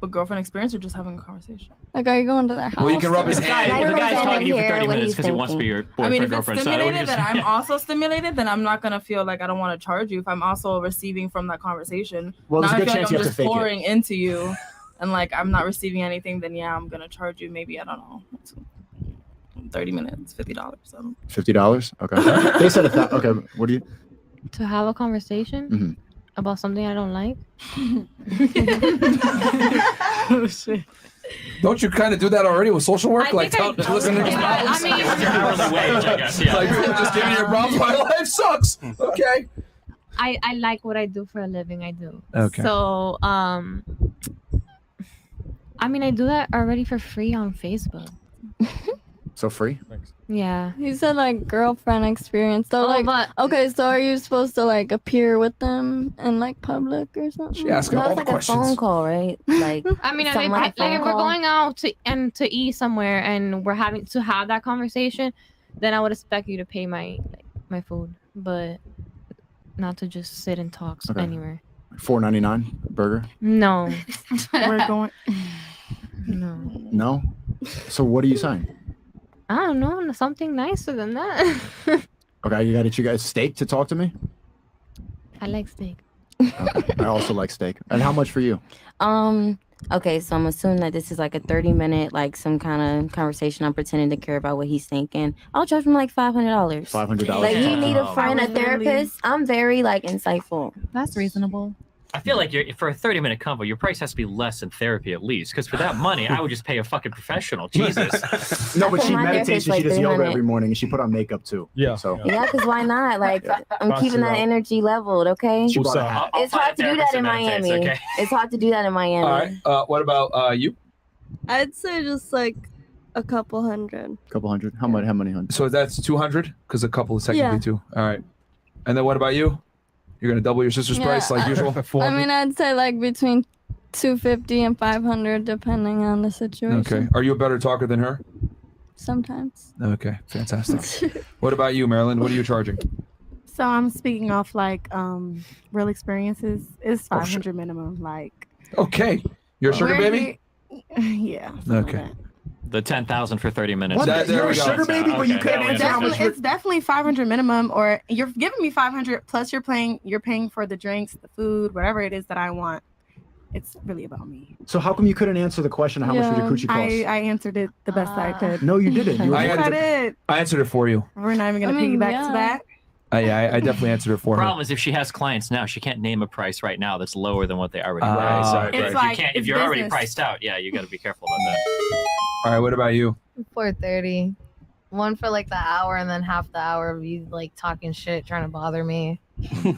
But girlfriend experience or just having a conversation? Like, are you going to their house? Well, you can rub his The guy's talking to you for 30 minutes because he wants to be your boyfriend, I mean, if it's girlfriend. stimulated, then I'm also stimulated, then I'm not going to feel like I don't want to charge you if I'm also receiving from that conversation. Well, there's now a I good feel chance like you I'm have to just fake it. pouring into you and like I'm not receiving anything, then yeah, I'm going to charge you maybe, I don't know, 30 minutes, $50. So. $50? Okay. They said okay, what do you? To have a conversation about something I don't like. Oh, shit. Don't you kind of do that already with social work? Like, listen to these I problems? mean, Your hourly wage, I guess. Yeah. Like, just giving your problems. My life sucks. Okay. I like what I do for a living. I do. Okay. So, I mean, I do that already for free on Facebook. So free? Yeah. You said like girlfriend experience. So okay, so are you supposed to like appear with them in like public or something? She asking all the like questions. a phone call, right? Like, I mean, something like a phone if we're call? going out to eat somewhere and we're having to have that conversation, then I would expect you to pay my food, but not to just sit and talk Okay. anywhere. $4.99 burger? No. We're going. No. No. So what are you saying? I don't know, something nicer than that. Okay, you guys steak to talk to me? I like steak. Okay. I also like steak. And how much for you? Okay, so I'm assuming that this is like a 30-minute, like some kind of conversation. I'm pretending to care about what he's thinking. I'll charge him like $500. $500. Like, you need a friend, I a would literally- therapist. I'm very like insightful. That's reasonable. I feel like for a 30-minute convo, your price has to be less than therapy at least. Because for that money, I would just pay a fucking professional. Jesus. No, but she My meditates and therapist she does like yoga 300. every morning and she put on makeup too. Yeah. So Yeah, because why not? Like, I'm keeping that energy leveled, okay? She bought a hat. I'll It's find hard a to do therapist that in meditates, Miami. okay? It's hard to do that in Miami. All right. What about you? I'd say just like a couple hundred. Couple hundred. How many hundred? So that's 200 because a couple is technically Yeah. two. All right. And then what about you? You're gonna double your sister's Yeah. price like usual. I mean, I'd say like between 250 and 500, depending on the situation. Okay. Are you a better talker than her? Sometimes. Okay. Fantastic. What about you, Marilyn? What are you charging? So I'm speaking off like real experiences. It's Oh, 500 minimum. Like Okay. You're a sugar we're baby? Yeah. Okay. The 10,000 for 30 minutes. What? There You're we a go. sugar baby, but you Okay, couldn't that answer one how much. It's definitely 500 minimum, or you're giving me 500 plus you're paying for the drinks, the food, whatever it is that I want. It's really about me. So how come you couldn't answer the question? How much would your coochie cost? I answered it the best I could. No, you didn't. You were I Yes, I answered, did. I answered it for you. We're not even gonna I mean, piggyback yeah. to that. Yeah, I definitely answered it for her. Problem is, if she has clients now, she can't name a price right now that's lower than what they already Ah, pay. So right, if right. you like- can't, if it's you're already business. priced out, yeah, you got to be careful about that. All right. What about you? 4:30. One for like the hour, and then half the hour of you like talking shit, trying to bother me.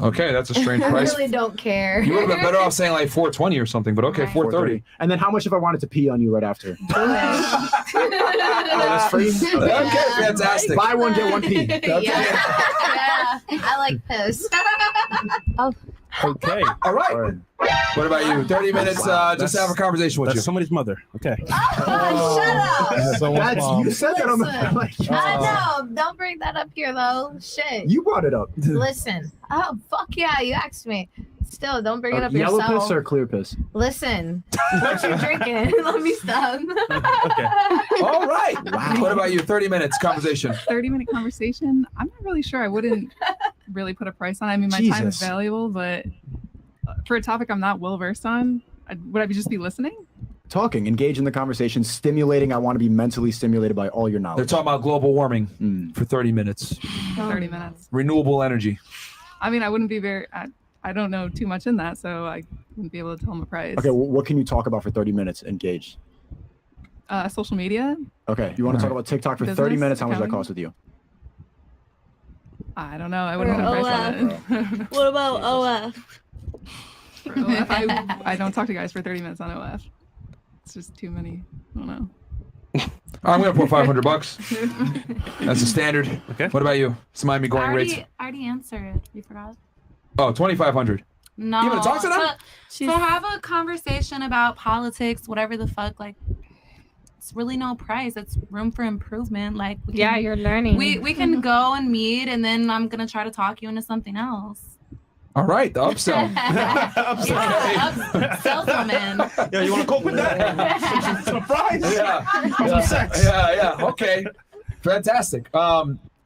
Okay, that's a strange I price. really don't care. You would have been better off saying like 420 or something, but okay, 430. And then how much if I wanted to pee on you right after? Oh, that's free? Okay, fantastic. Buy one, get one pee. Yeah. Yeah. I like piss. Oh, Okay. All right. What about you? 30 minutes just to have a conversation with That's you. somebody's mother. Okay. Oh, shut up. Someone's mom. You said that on the Listen. like, I know. Don't bring that up here, though. Shit. You brought it up. Listen. Oh, fuck yeah. You asked me. Still, don't bring it up Yellow yourself. piss or clear piss? Listen. What you drinking? Let me stop. Okay. All right. Wow. What about you? 30 minutes conversation. 30-minute conversation. I'm not really sure. I wouldn't really put a price on it. I mean, my time is Jesus. valuable, but for a topic I'm not well versed on, would I just be listening? Talking, engage in the conversation, stimulating. I want to be mentally stimulated by all your They're knowledge. talking about global warming for 30 minutes. 30 minutes. Renewable energy. I mean, I wouldn't be very. I don't know too much in that, so I wouldn't be able to tell them a price. Okay, well, what can you talk about for 30 minutes? Engage. Social media. Okay, you want to talk about TikTok for 30 Business, minutes? How much does that accounting? cost with you? I don't know. I wouldn't put a price on it. What about OF? For OF, I don't talk to guys for 30 minutes on OF. It's just too many. I don't know. I'm gonna put $500. That's the standard. Okay. What about you? It's Miami going rates. I already answered. You forgot? Oh, 2,500. No. You wanna talk to them? To have a conversation about politics, whatever the fuck, like, it's really no price. It's room for improvement. Like, we Yeah, can, you're learning. we can go and meet, and then I'm gonna try to talk you into something else. All right, the upsell. Saleswoman. Yeah, you want to cope with that? Some fries? Yeah. sex. Yeah. Okay. Fantastic.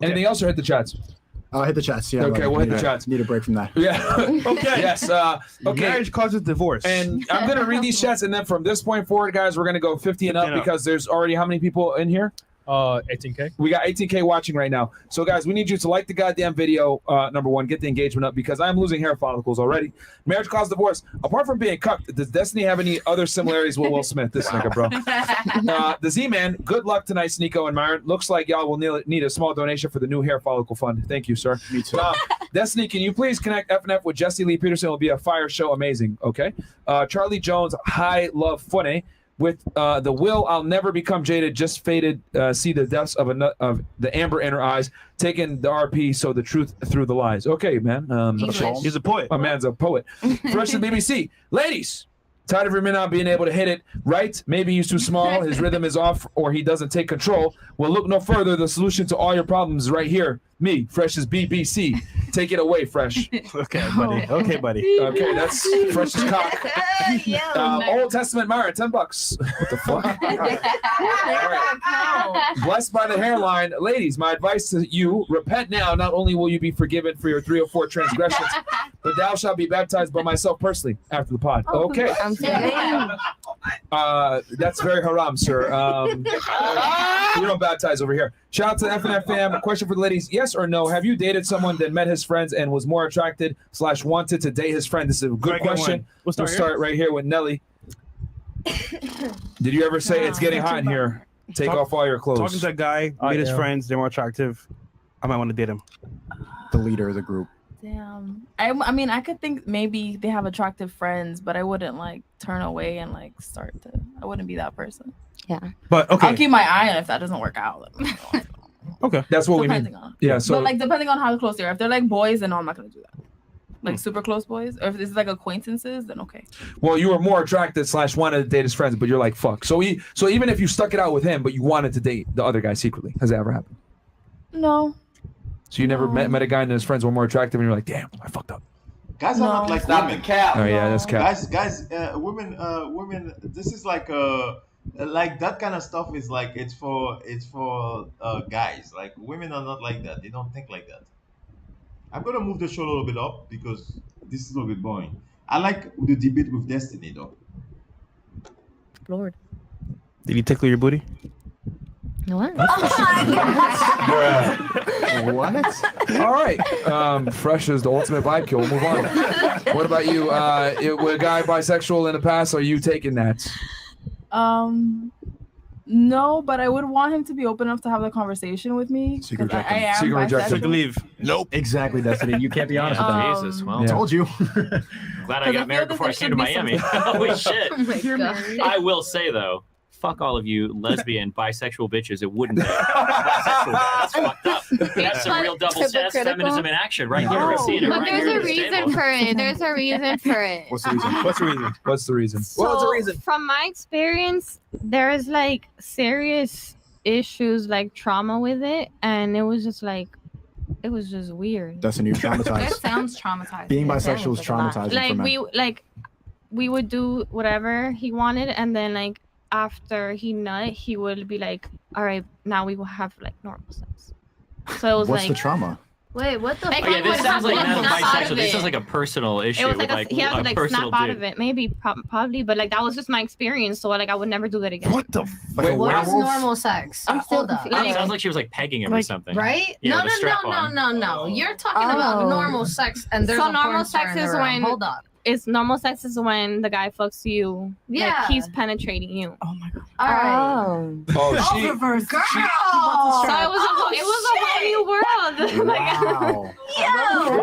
Anything else or hit the chats? Hit the chats. Yeah. Okay, right. we'll hit Need the a- chats. Need a break from that. Yeah. Okay. Yes. Okay. Marriage causes divorce. And I'm gonna read these chats, and then from this point forward, guys, we're gonna go 50 and up 50 and up. because there's already how many people in here? 18K. We got 18K watching right now. So, guys, we need you to like the goddamn video, number one, get the engagement up because I'm losing hair follicles already. Marriage caused divorce. Apart from being cucked, does Destiny have any other similarities with Will Smith? This nigga, bro. The Z-Man, good luck tonight, Sneako and Myron. Looks like y'all will need a small donation for the new hair follicle fund. Thank you, sir. Me too. Destiny, can you please connect FNF with Jesse Lee Peterson? It'll be a fire show. Amazing. Okay. Charlie Jones, hi, love, funny. With the will, I'll never become jaded. Just faded. See the depths of the amber in her eyes. Taking the RP, so the truth through the lies. Okay, man. He's a poet. My man's a poet. Fresh to BBC. Ladies, tired of him not being able to hit it right. Maybe he's too small. His rhythm is off, or he doesn't take control. Well, look no further. The solution to all your problems is right here. Me, Fresh as BBC. Take it away, Fresh. Okay, buddy. Okay, buddy. Okay, that's Fresh's cock. Old Testament Myra, $10. What the fuck? Blessed by the hairline. Ladies, my advice to you, repent now. Not only will you be forgiven for your 3 or 4 transgressions, but thou shalt be baptized by myself personally after the pod. Okay. I'm saying. That's very haram, sir. We don't baptize over here. Shout out to the FNF fam. Question for the ladies: yes or no? Have you dated someone that met his friends and was more attracted / wanted to date his friend? This is a good question. We'll start right here with Nelly. Did you ever say it's getting hot in here? Take off all your clothes. Talking to that guy, meet his friends, they're more attractive. I might want to date him. The leader of the group. Damn. I mean, I could think maybe they have attractive friends, but I wouldn't like turn away and like start to. I wouldn't be that person. Yeah. But okay. I'll keep my eye on if that doesn't work out. Okay. That's what we mean. Depending on. Yeah. So but like depending on how close they are. If they're like boys, then no, I'm not gonna do that. Like super close boys, or if it's like acquaintances, then okay. well, you were more attracted / wanted to date his friends, but you're like fuck. So even if you stuck it out with him, but you wanted to date the other guy secretly, has that ever happened? No. So you never met a guy and his friends were more attractive, and you're like, damn, I fucked up. Guys are not like Stop women. the cap. Oh yeah, that's cap. Guys, women. This is like that kind of stuff is like it's for guys. Like women are not like that. They don't think like that. I'm gonna move the show a little bit up because this is a little bit boring. I like the debate with Destiny though. Lord. Did he tickle your booty? What? What? All right. Fresh is the ultimate vibe kill. We'll move on. What about you? With a guy bisexual in the past, are you taking that? No, but I would want him to be open enough to have the conversation with me. Secret 'cause I rejection. am Secret rejection. bisexual. Leave. Nope. Exactly, Destiny. You can't be honest with that. Jesus, well, I told you. glad I got married before I came to Miami. Holy shit. Oh my God. I will say though, fuck all of you lesbian, bisexual bitches. It wouldn't be. Bisexual, that's fucked up. That's some real double standard feminism in action right here. We're seeing it But right there's here. a reason for it. There's a reason for it. What's the reason? What's the reason? What's the reason? So, from my experience, there's like serious issues, like trauma with it, and it was just weird. Destiny, you're traumatized. It sounds traumatizing. Being bisexual is traumatizing for men. We would do whatever he wanted, and then like after he nut, he would be like, all right, now we will have like normal sex. So it was What's like the trauma? Wait, what the Like, fuck? he This would sounds have like to, not snap out bisexual. of This it. sounds like a personal issue. It was with, like he had to like personal snap out dude. of it, maybe probably, but like that was just my experience. So like I would never do that again. What the? What is normal sex? I'm still Hold up. confused. It sounds like she was like pegging him or something. Right? Yeah, No, the strap-on. no. You're talking about normal sex, and there's So a normal porn star sex in the is room. when Hold up. It's normal sex is when the guy fucks you. Yeah. Like he's penetrating you. Oh my god. All right. Oh, she. Reverse. Girl. So it was a whole new world. Wow.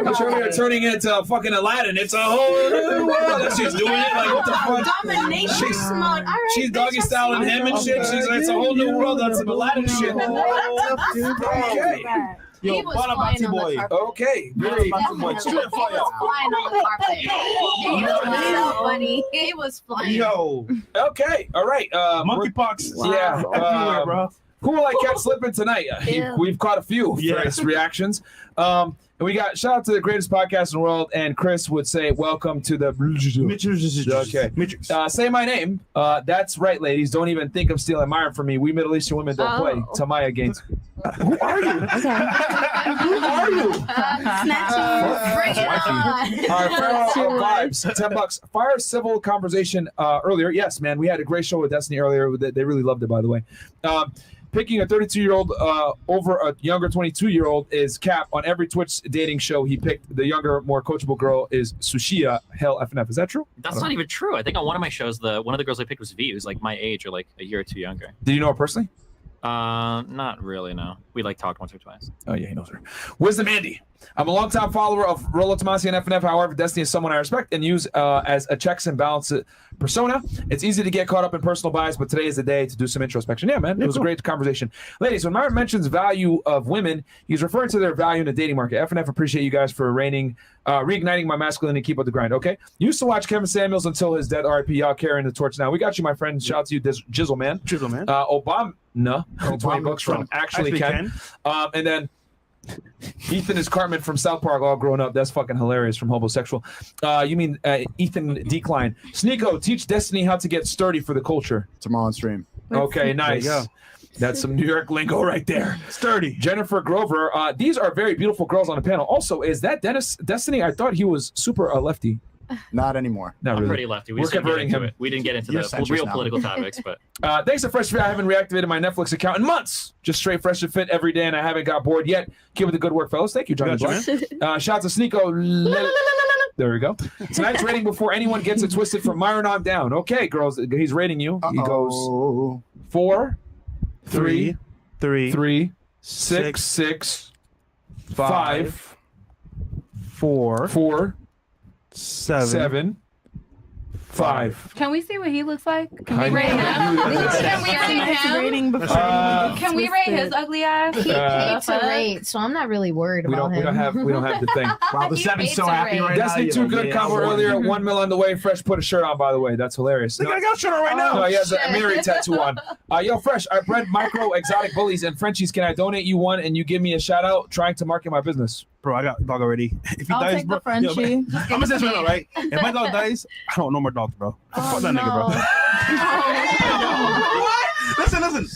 I'm sure they're turning into fucking Aladdin. It's a whole new world. And she's doing it like what the fuck? Domination mode. All right, She's doggy styling him and shit. She's like, it's a whole new world. That's some Aladdin shit. Okay. He was flying on the carpet. Okay. He was flying on the carpet. He was so funny. He was flying. Yo. Okay. All right. Monkeypox. Yeah. Everywhere, bro. Who will I catch slipping tonight? We've caught a few various reactions. And we got shout out to the greatest podcast in the world. And Chris would say, welcome to the. Okay. Say my name. That's right, ladies. Don't even think of stealing Myron from me. We Middle Eastern women don't play. Tamaya Gaines. Who are you? Who are you? Bring it on. Our Farrell vibes, $10. Fire civil conversation earlier. Yes, man, we had a great show with Destiny earlier. They really loved it, by the way. Picking a 32-year-old over a younger 22-year-old is cap. On every Twitch dating show he picked, the younger, more coachable girl is Sushia Hell FNF. Is that true? That's not even true. I think on one of my shows, one of the girls I picked was V, who's like my age or like a year or two younger. Did you know her personally? Not really, no. We like talked once or twice. Oh yeah, he knows her. Wisdom Andy. I'm a longtime follower of Rolo Tomasi and FNF. However, Destiny is someone I respect and use as a checks and balance persona. It's easy to get caught up in personal bias, but today is the day to do some introspection. Yeah, man, it was a great conversation. Ladies, when Myron mentions value of women, he's referring to their value in the dating market. FNF appreciate you guys for reigniting my masculinity. Keep up the grind, okay? Used to watch Kevin Samuels until his death. RIP, y'all carrying the torch now. We got you, my friend. Shout out to you, Jizzle Man. Jizzle Man. Obama, 20 bucks from Actually Ken. And then Ethan is Cartman from South Park, all grown up. That's fucking hilarious from Homosexual. You mean Ethan Decline. Sneako, teach Destiny how to get sturdy for the culture. Tomorrow on stream. Okay, nice. That's some New York lingo right there. Sturdy. Jennifer Grover. These are very beautiful girls on the panel. Also, is that Destiny? I thought he was super lefty. Not anymore. Not I'm really. pretty lefty. We We're just didn't get converting into him. it. We didn't get into You're the centrist real now. political topics, but Thanks to Fresh Fit, I haven't reactivated my Netflix account in months. Just straight Fresh and Fit every day, and I haven't got bored yet. Keep with the good work, fellas. Thank you, Johnny Black. Shout out to Sneako. There we go. Tonight's rating before anyone gets it twisted from Myron on down. Okay, girls, he's rating you. He goes 4, 3, 6, 6, 5, 4, 7, 5. Can we see what he looks like? Can I we rate know. him? Can we rate him? Rating before Can we rate his ugly ass? He paid to rate, so I'm not really worried We about don't. him. We don't have the thing. Wow, the He seven's paid so to happy rate. right now. Destiny You're too like, good yeah, combo earlier. 1 mil on the way. Fresh put a shirt on, by the way. That's hilarious. Look, I got a shirt on right now. No, he has a Amiri tattoo on. Yo, Fresh, I bred micro exotic bullies and Frenchies. Can I donate you one and you give me a shout out trying to market my business? Bro, I got a dog already. If he I'll dies, take bro, the Frenchie. I'm gonna say something, right? If my dog dies, I don't want no more dogs, bro. Fuck that nigga, bro. Listen.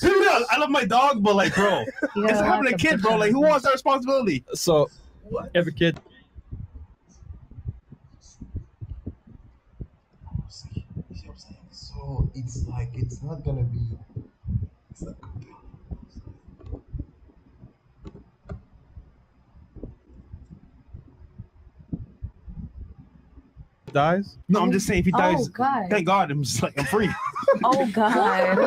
I love my dog, but like, bro, it's having a kid, bro. Like, who wants that responsibility? So, every kid. See what I'm saying? So it's like it's not gonna be. It's not gonna be. Dies? No, I'm just saying if he dies, God. thank God, I'm just like I'm free. Oh God.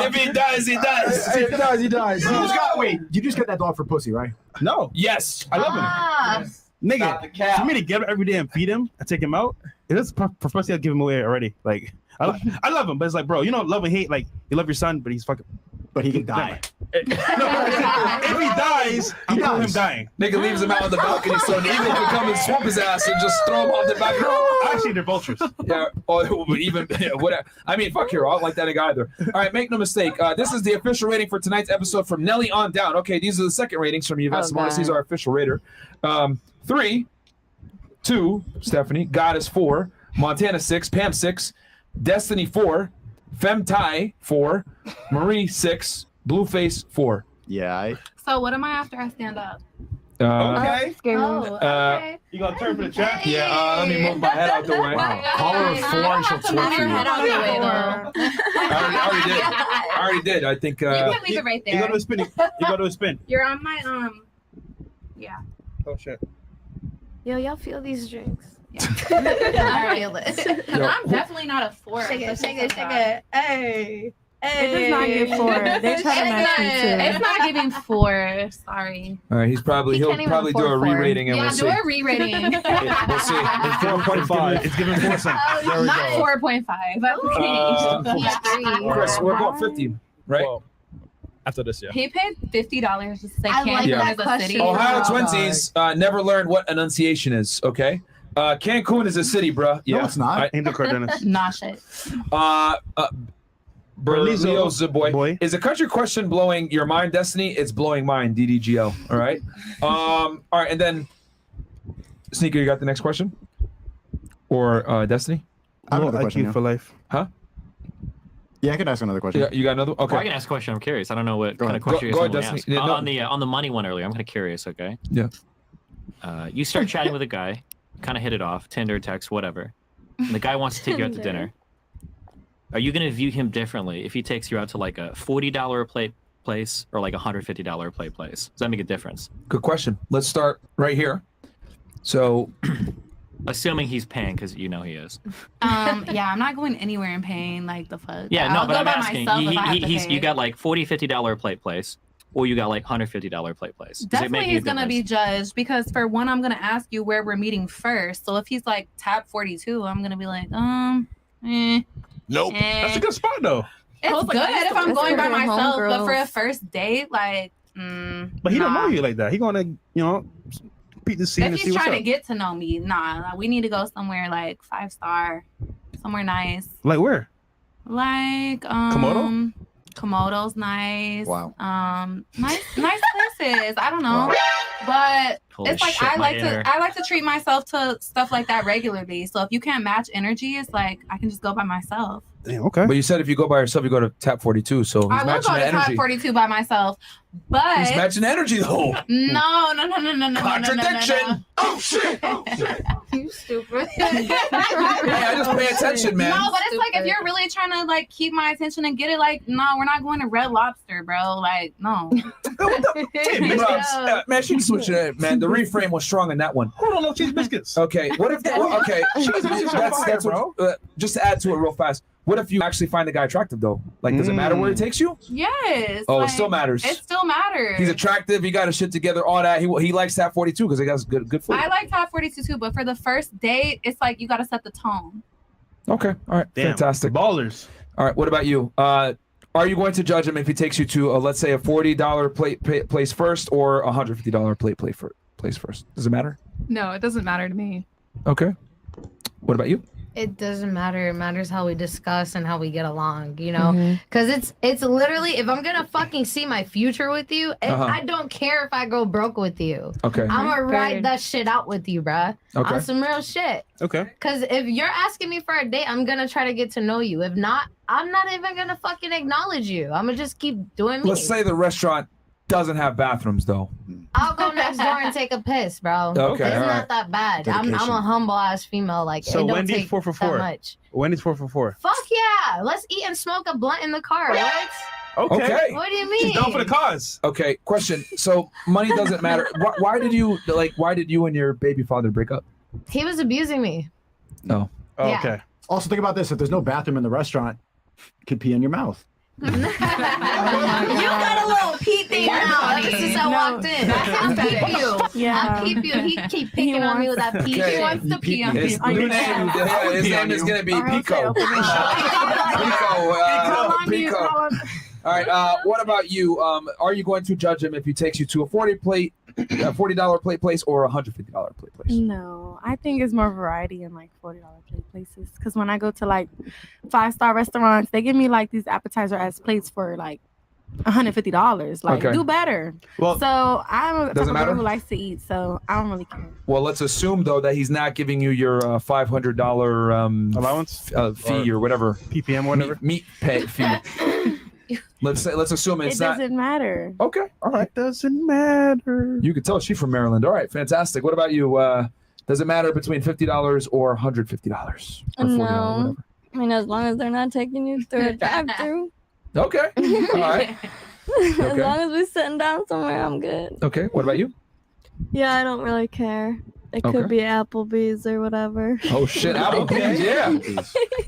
If he dies, he dies. If he dies, he dies. You just got, wait, you just got that dog for pussy, right? No, Yes. I love him. Ah, Nigga, for me to get him every day and feed him and take him out, it's for pussy, I'll give him away already. Like, I love him, but it's like, bro, you know, love and hate. Like, you love your son, but he's fucking. But he can die. No, if he dies, I'm cool with him dying. Nigga leaves him out on the balcony so an eagle can come and swoop his ass and just throw him off the balcony. Actually, they're vultures. Yeah, or even whatever. I mean, fuck hero. I don't like that nigga either. All right, make no mistake. This is the official rating for tonight's episode from Nelly on down. Okay, these are the second ratings from Yvette Smarts. These are our official rater. 3, 2, Stephanie. God is 4. Montana 6. Pam 6. Destiny 4. Femtai 4. Marie 6. Blueface 4. Yeah. So what am I after I stand up? Okay. Okay. You gonna turn for the chat? Yeah, let me move my head out the way. Call her 4 and she'll torture Your you. head out the way, though. I already did. I think. You can leave it right You go there. to a spin. You go to a spin. You're on my Yeah. Oh shit. Yo, y'all feel these drinks? I feel it. Yo, I'm definitely not a 4. Shake it. Hey. It does not give 4. They try to match me too. It's not giving 4. Sorry. All right, he'll can't even probably do a afford 4. re-rating and Yeah, we'll do see. a re-rating. We'll see. It's 4.5. It's giving 4 cents. There we Not go. 4.5. Chris, we're going 50, right? Well, after this, yeah. He paid $50 just to say I like Cancun that is a question. city. Ohio Oh, Twinsies never learned what enunciation is, okay? Cancun is a city, bruh. No, it's not. Ain't the Cardenas. Nah, shit. Berlioz boy. Boy. Is a country question blowing your mind, Destiny? It's blowing mine, DDGL. All right. All right, and then Sneaker, you got the next question? Or Destiny? I have Low another question. IQ for life. Huh? Yeah, I can ask another question. You got another one? Okay. Well, I can ask a question. I'm curious. I don't know what kind of Go question ahead, you're going to Destiny. ask. Yeah, no. On the money one earlier, I'm kind of curious. Okay. Yeah. You start chatting with a guy, kind of hit it off, Tinder, text, whatever. And the guy wants to take you out to dinner. Are you going to view him differently if he takes you out to like a $40 a plate place or like a $150 a plate place? Does that make a difference? Good question. Let's start right here. So, assuming he's paying, because you know he is. Yeah, I'm not going anywhere and paying like the fuck. Yeah, no, I'll but go I'm by asking. myself if I have to pay. You got like $40, $50 a plate place, or you got like $150 plate place. Does it make Definitely any he's gonna be difference? judged because for one, I'm gonna ask you where we're meeting first. So if he's like tab 42, I'm gonna be like, Nope. That's a good spot though. It's was like, good I used if to I'm work going by with myself, but for a homegirls. first date, like, But he don't nah. know you like that. He gonna, beat the scene If and he's see what's trying to up. get to know me, nah, we need to go somewhere like 5-star, somewhere nice. Like where? Like Komodo? Komodo's nice. Wow. Nice places. I don't know. But Holy it's like shit, my inner- I like to treat myself to stuff like that regularly. So if you can't match energy, it's like I can just go by myself. Damn, okay. But you said if you go by yourself, you go to Tap 42. So he's I will matching go the to Top energy. 42 by myself, but He's matching the energy though. no. Contradiction. Oh shit! You stupid. Hey, I just pay attention, man. No, but it's like if you're really trying to like keep my attention and get it, like no, we're not going to Red Lobster, bro. Like no. Man, she can switch it, man. The reframe was strong in that one. Hold on, no cheese biscuits. Okay, what if? Okay, that's what, just to add to it real fast. What if you actually find the guy attractive though? Like, does it matter where he takes you? Yes. Oh, like, it still matters. It still matters. He's attractive. He got his shit together. All that. He likes Tap 42 because he got good flavor. I like Top 42 too, but for the first date, it's like you got to set the tone. Okay. All right. Damn, Fantastic. Ballers. All right. What about you? Are you going to judge him if he takes you to, let's say, a $40 place first or a $150 place first? Does it matter? No, it doesn't matter to me. Okay. What about you? It doesn't matter. It matters how we discuss and how we get along, you know? Mhm. Because it's literally, if I'm gonna fucking see my future with you, I don't care if I go broke with you. Okay. I'm gonna ride Period. that shit out with you, bruh. Okay. On some real shit. Okay. Because if you're asking me for a date, I'm gonna try to get to know you. If not, I'm not even gonna fucking acknowledge you. I'm gonna just keep doing me. Let's say the restaurant doesn't have bathrooms though. I'll go next door and take a piss, bro. Okay, It's all not right. that bad. I'm Dedication. a humble ass female. Like, So it don't Wendy's take 4 for that 4. much. Wendy's 4 for 4. Fuck yeah. Let's eat and smoke a blunt in the car. What? Okay. What do you mean? She's down for the cause. Okay. Question. So money doesn't matter. Why did you and your baby father break up? He was abusing me. No. Oh, Yeah. okay. Also, think about this: if there's no bathroom in the restaurant, you could pee in your mouth. You got a little pee thing now. Ever since I walked in. I'll keep you. Yeah. I'll keep you. He keep picking on me with that pee. Okay. He wants to pee on me. His new name. His name is gonna be Pico. Pico. All right. What about you? Are you going to judge him if he takes you to a $40 plate place or a $150 plate place? No, I think it's more variety in like $40 plate places. Because when I go to like 5-star restaurants, they give me like these appetizer as plates for like $150. Like, Okay. do better. Well, So I'm a type doesn't of matter? girl who likes to eat, so I don't really care. Well, let's assume though that he's not giving you your $500 allowance, fee or whatever, PPM, whatever. meat pay fee. Let's assume It it's not. doesn't matter. Okay. All right. It doesn't matter. You can tell she's from Maryland. All right. Fantastic. What about you? Does it matter between $50 or $150 or $40? No. Whatever. I mean, as long as they're not taking you through a drive-through. Okay. All right. As Okay. long as we're sitting down somewhere, I'm good. Okay. What about you? Yeah, I don't really care. It Okay. could be Applebee's or whatever. Oh shit. Applebee's. Yeah.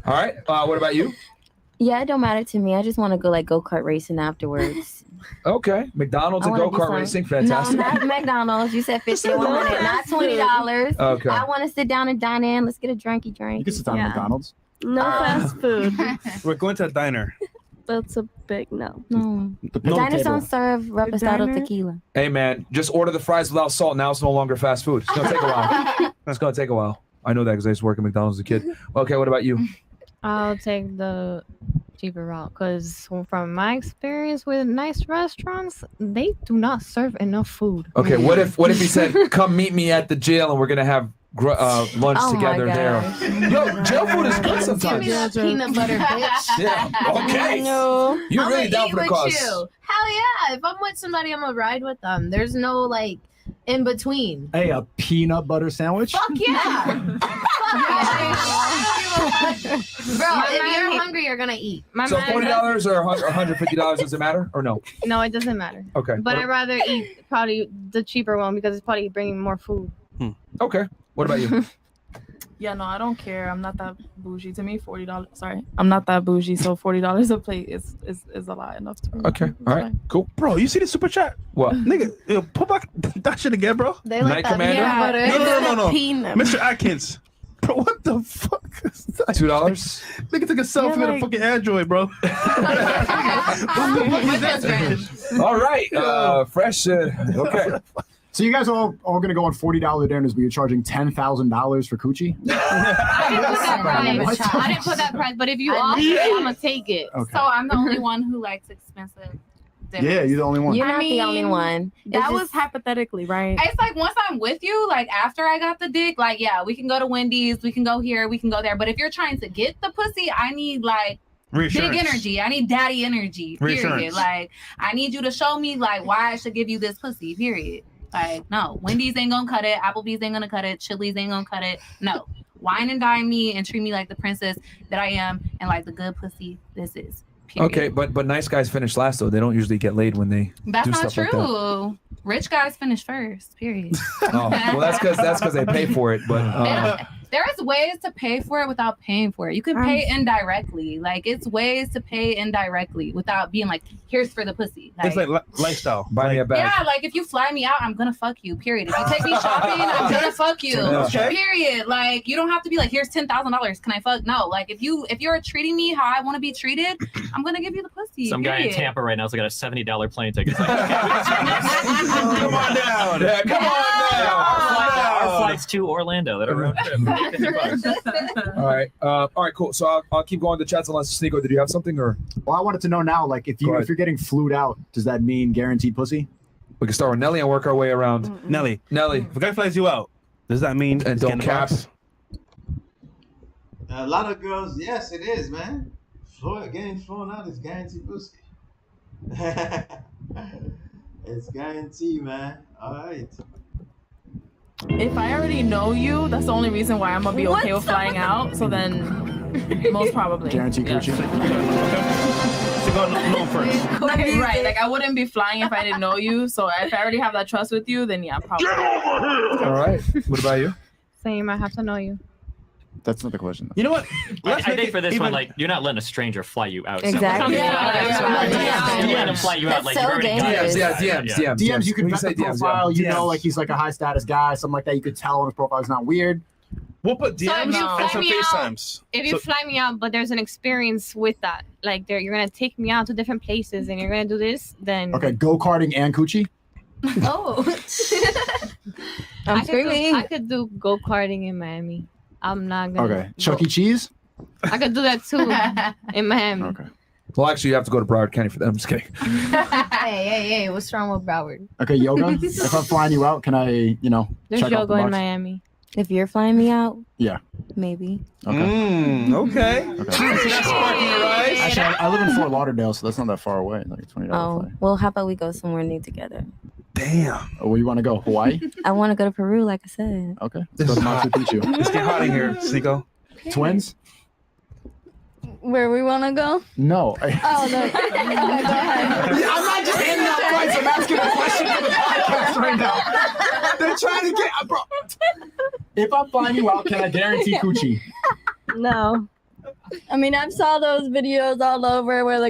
All right. What about you? Yeah, it don't matter to me. I just want to go like go-kart racing afterwards. Okay. McDonald's I and wanna do go-kart some- racing. Fantastic. No, not McDonald's. You said 50 1 minute, not $20. Okay. I want to sit down and dine in. Let's get a drinky drink. You can sit down at McDonald's. No fast food. We're going to a diner. That's a big no. No. The Diners don't serve reposado diner? tequila. Hey man, just order the fries without salt. Now it's no longer fast food. It's gonna take a while. It's gonna take a while. I know that because I used to work at McDonald's as a kid. Okay. What about you? I'll take the cheaper route because from my experience with nice restaurants, they do not serve enough food. Okay. What if he said, "Come meet me at the jail and we're gonna have lunch Oh my together there"? Yo, jail food is good Give me sometimes. that peanut butter, bitch. Yeah. Okay. No. You're I'm really gonna down eat for the with cause. you. Hell yeah. If I'm with somebody, I'm gonna ride with them. There's no like in between. Hey, a peanut butter sandwich? Fuck yeah. Fuck yeah. Bro, if you're hungry, you're gonna eat. My So man- $40 or $150, does it matter or no? No, it doesn't matter. Okay. But I'd rather eat probably the cheaper one because it's probably bringing more food. Okay. What about you? Yeah, no, I don't care. I'm not that bougie. To me, $40. Sorry, I'm not that bougie. So $40 a plate is a lot enough to me. Okay. All right. Cool. Bro, you see the super chat? What? Nigga, put back that shit again, bro. They Night like that Commander? peanut butter. No. Peanut. Mr. Atkins. Bro, what the fuck is that? $2. Nigga took a selfie with a like- fucking Android, bro. What the fuck is that? All right. Fresh. Okay. So you guys are all going to go on $40 dinners, but you're charging $10,000 for coochie? I didn't put that price. What? I didn't put that price, but if you offer it, I'm gonna take it. Okay. So I'm the only one who likes expensive dinners. Yeah, you're the only one. You're I not the only mean, one. That It's was just- hypothetically, right? It's like once I'm with you, like after I got the dick, like yeah, we can go to Wendy's, we can go here, we can go there. But if you're trying to get the pussy, I need like Reassurance. Big energy. I need daddy energy. Period. Reassurance. Like, I need you to show me like why I should give you this pussy. Period. Like, no, Wendy's ain't gonna cut it. Applebee's ain't gonna cut it. Chili's ain't gonna cut it. No, wine and dine me and treat me like the princess that I am, and like the good pussy this is. Period. Okay, but nice guys finish last though. They don't usually get laid when they That's do not stuff true. like that. Rich guys finish first. Period. Oh, well, that's because they pay for it. But There's ways to pay for it without paying for it. You can pay indirectly. Like, it's ways to pay indirectly without being like, here's for the pussy. It's like lifestyle. Buy me a bag. Yeah, like if you fly me out, I'm gonna fuck you. Period. If you take me shopping, I'm gonna fuck you. Okay. Period. Like, you don't have to be like, here's $10,000. Can I fuck? No. Like, if you're treating me how I want to be treated, I'm gonna give you the pussy. Some guy in period. Tampa right now has got a $70 plane ticket. It's like, Come on down. Yeah, come on down. our flights to Orlando that are round trip. $50. All right, cool. So I'll keep going to chats unless Sneako, did you have something or? Well, I wanted to know now, like, if you're getting flued out, does that mean guaranteed pussy? We can start with Nelly and work our way around. Nelly. If a guy flies you out, does that mean and don't cap? A lot of girls, yes, it is, man. Getting flown out is guaranteed pussy. It's guaranteed, man. All right. If I already know you, that's the only reason why I'm gonna be okay with flying out. So then, most probably. Guaranteed coochie. To go no first. Right, like I wouldn't be flying if I didn't know you. So if I already have that trust with you, then yeah, probably. All right. What about you? Same. I have to know you. That's not the question. You know what? I think for this one, like, you're not letting a stranger fly you out. Exactly. You let him fly you out. Like, so you've already got it. DMs, you can When vet the say DMs, profile. You DMs. know, like he's like a high status guy, something like that. You could tell on his profile is not weird. We'll put So if DMs you and fly some me out, FaceTimes. if you So- fly me out, but there's an experience with that, like you're gonna take me out to different places and you're gonna do this, then Okay, go karting and coochie. oh, I'm screaming. I could do go karting in Miami. I'm not gonna. Okay, Chuck E. Cheese. I could do that too in Miami. Okay. Well, actually, you have to go to Broward County for that. I'm just kidding. Hey, what's wrong with Broward? Okay, yoga. If I'm flying you out, can I, There's check out the yoga in box? Miami. If you're flying me out, Yeah. maybe. Okay. Okay. Actually, I live in Fort Lauderdale, so that's not that far away. Like a $20 Oh, flight. well, how about we go somewhere new together? Damn. Oh, where you want to go? Hawaii? I want to go to Peru, like I said. Okay. Let's go to Machu Picchu. Let's get hot in here, Sneako. Twins? Where we want to go? No. Oh, no. Go ahead. I'm not just handing out points. I'm asking a question for the podcast right now. They're trying to get, bro. If I'm flying you out, can I guarantee coochie? No. I mean, I've saw those videos all over where the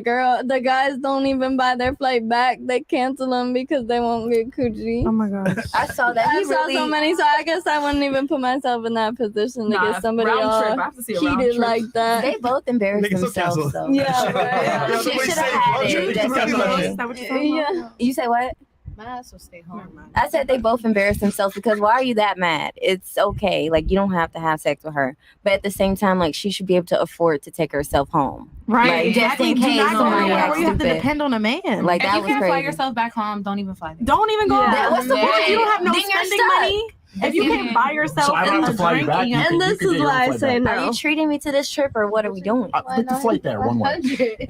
guys don't even buy their flight back. They cancel them because they won't get coochie. Oh my gosh. I saw that. I saw so many, so I guess I wouldn't even put myself in that position to get somebody all trip. I have to see a round heated trip. like that. They both embarrassed Make it so themselves, casual. though. Yeah, right. She should have had it. Is that what you're talking about? Yeah. You say what? My ass will stay home. I said they both embarrassed themselves because why are you that mad? It's okay. Like, you don't have to have sex with her. But at the same time, like, she should be able to afford to take herself home. Right. Like, just in Do case not go somebody anywhere acts where you have to stupid. depend on a man. Like, If that you was can't fly crazy. yourself back home, don't even fly. Don't even go. Yeah. What's the point if you don't have no Then you're spending stuck. money? If you can't buy yourself So I don't have a to fly you drink back? and you You have can- And this you can is get why I your say flight Are no. you treating me to this trip or what are we doing? Put the flight there, one way.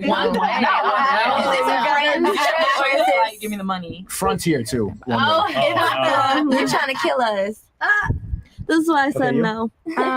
One way. Like, give me the money. Frontier, too. One Oh, way. you're trying to kill us. This is why I said you? no.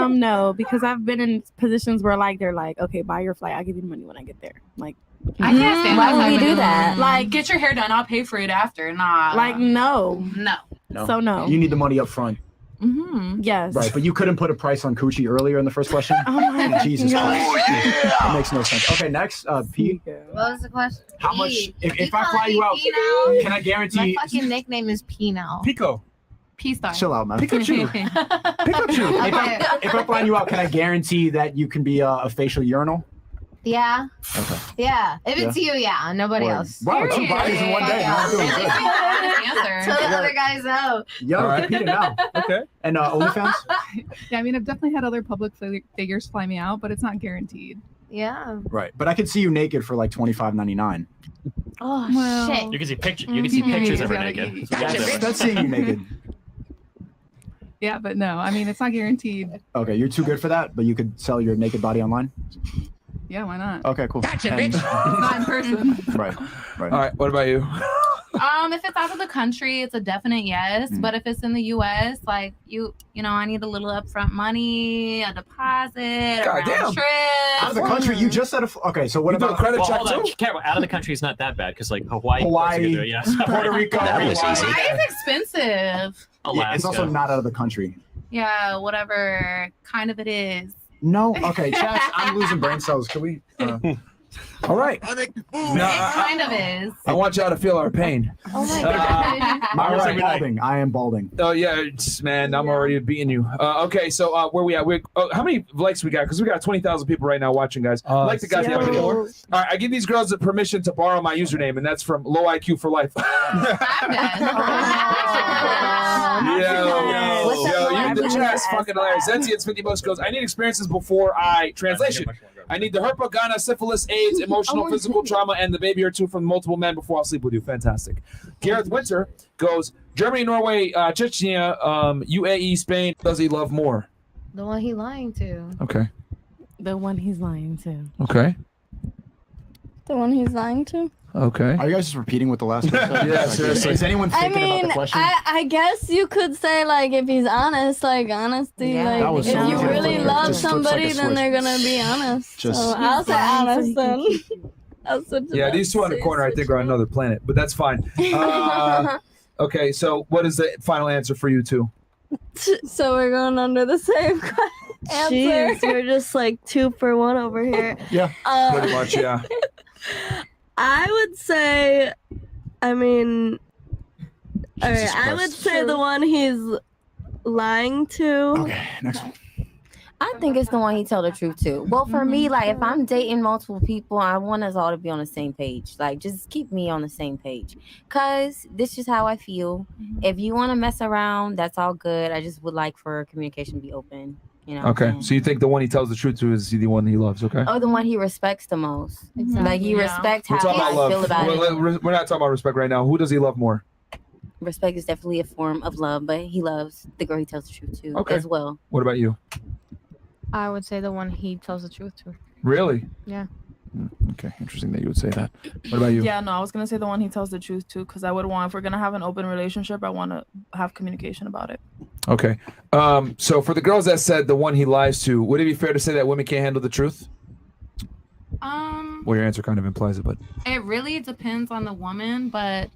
No, because I've been in positions where like they're like, okay, buy your flight. I'll give you the money when I get there. Like, I can't stand Why that would type we of do thing. that? Like, get your hair done. I'll pay for it after. Nah. like no. No. No. So no. You need the money up front. Mm-hmm. Yes. Right, but you couldn't put a price on coochie earlier in the first question? Oh my Jesus God. Christ. That makes no sense. Okay, next, P. What was the question? How much, if You I call fly me you out, P now? can I My guarantee? fucking nickname is P now. Pico. P-Star. Chill out, man. Pikachu. Pikachu. If I'm flying you out, can I guarantee that you can be a facial urinal? Yeah. Okay. Yeah. If it's you, yeah. Nobody Word. else. Wow, two bodies in one day. You're doing good. Tell the other guys out. Yo, All right. compete it now. Okay. And OnlyFans? Yeah, I mean, I've definitely had other public figures fly me out, but it's not guaranteed. Yeah. Right, but I could see you naked for like $25.99. Oh Well, shit. You can see pictures. You can see pictures of her Yeah, naked. yeah, It's a little different. That's seeing you naked. Yeah, but no, I mean, it's not guaranteed. Okay, you're too good for that, but you could sell your naked body online. Yeah, why not? Okay, cool. Gotcha, And- bitch. Not in person. Right. Right. All right. What about you? If it's out of the country, it's a definite yes. But if it's in the U.S., like you know, I need a little upfront money, a deposit, a round trip. Out of the country, you just said okay. So what about Well, hold on. Careful. Out of the country is not that bad because like Hawaii, yes. Puerto Rico, Hawaii is expensive. Yeah, it's also not out of the country. Yeah, whatever kind of it is. No. Okay, chat. I'm losing brain cells. Can we? All right. It kind of is. I want y'all to feel our pain. Oh my All right, balding. I am balding. Oh yeah, man, I'm already beating you. Okay, so where we at? How many likes we got? Because we got 20,000 people right now watching, guys. Like the guys have any more? All right, I give these girls the permission to borrow my username, and that's from Low IQ for Life. Yo, the chat's fucking hilarious. Zenzian's 50 bucks goes, I need experiences before I translation. I need the herpa, Ghana, syphilis, AIDS, emotional, physical trauma, and the baby or two from multiple men before I'll sleep with you. Fantastic. Gareth Winter goes, Germany, Norway, Chechnya, UAE, Spain. Does he love more? The one he lying to. Okay. The one he's lying to. Okay. The one he's lying to? Okay. Are you guys just repeating what the last one said? Yeah, Like, seriously. Is anyone I thinking about mean, the question? I guess you could say like if he's honest, like honesty, Yeah. That like was if so you easy to really flip. love Just flips like somebody, a then switch. they're gonna be honest. Just- So I'll say honest then. That's what Yeah, these two on the corner, I think, are on another planet, but that's fine. Okay, so what is the final answer for you two? So we're going under the same answer. Jeez, we're just like 2 for 1 over here. Yeah, pretty much, yeah. I would say, I mean, all right, I would say the one he's lying to. Okay, next one. I think it's the one he tell the truth to. Well, for me, like if I'm dating multiple people, I want us all to be on the same page. Like just keep me on the same page. Cause this is how I feel. If you want to mess around, that's all good. I just would like for communication to be open. You know. Okay, so you think the one he tells the truth to is the one he loves, okay? Or the one he respects the most. Exactly. Like you respect We're how talking I about feel love. about it. We're not talking about respect right now. Who does he love more? Respect is definitely a form of love, but he loves the girl he tells the truth to Okay. as well. What about you? I would say the one he tells the truth to. Really? Yeah. Okay, interesting that you would say that. What about you? Yeah, no, I was gonna say the one he tells the truth to, because I would want, if we're gonna have an open relationship, I want to have communication about it. Okay. So for the girls that said the one he lies to, would it be fair to say that women can't handle the truth? Well, your answer kind of implies it, but It really depends on the woman, but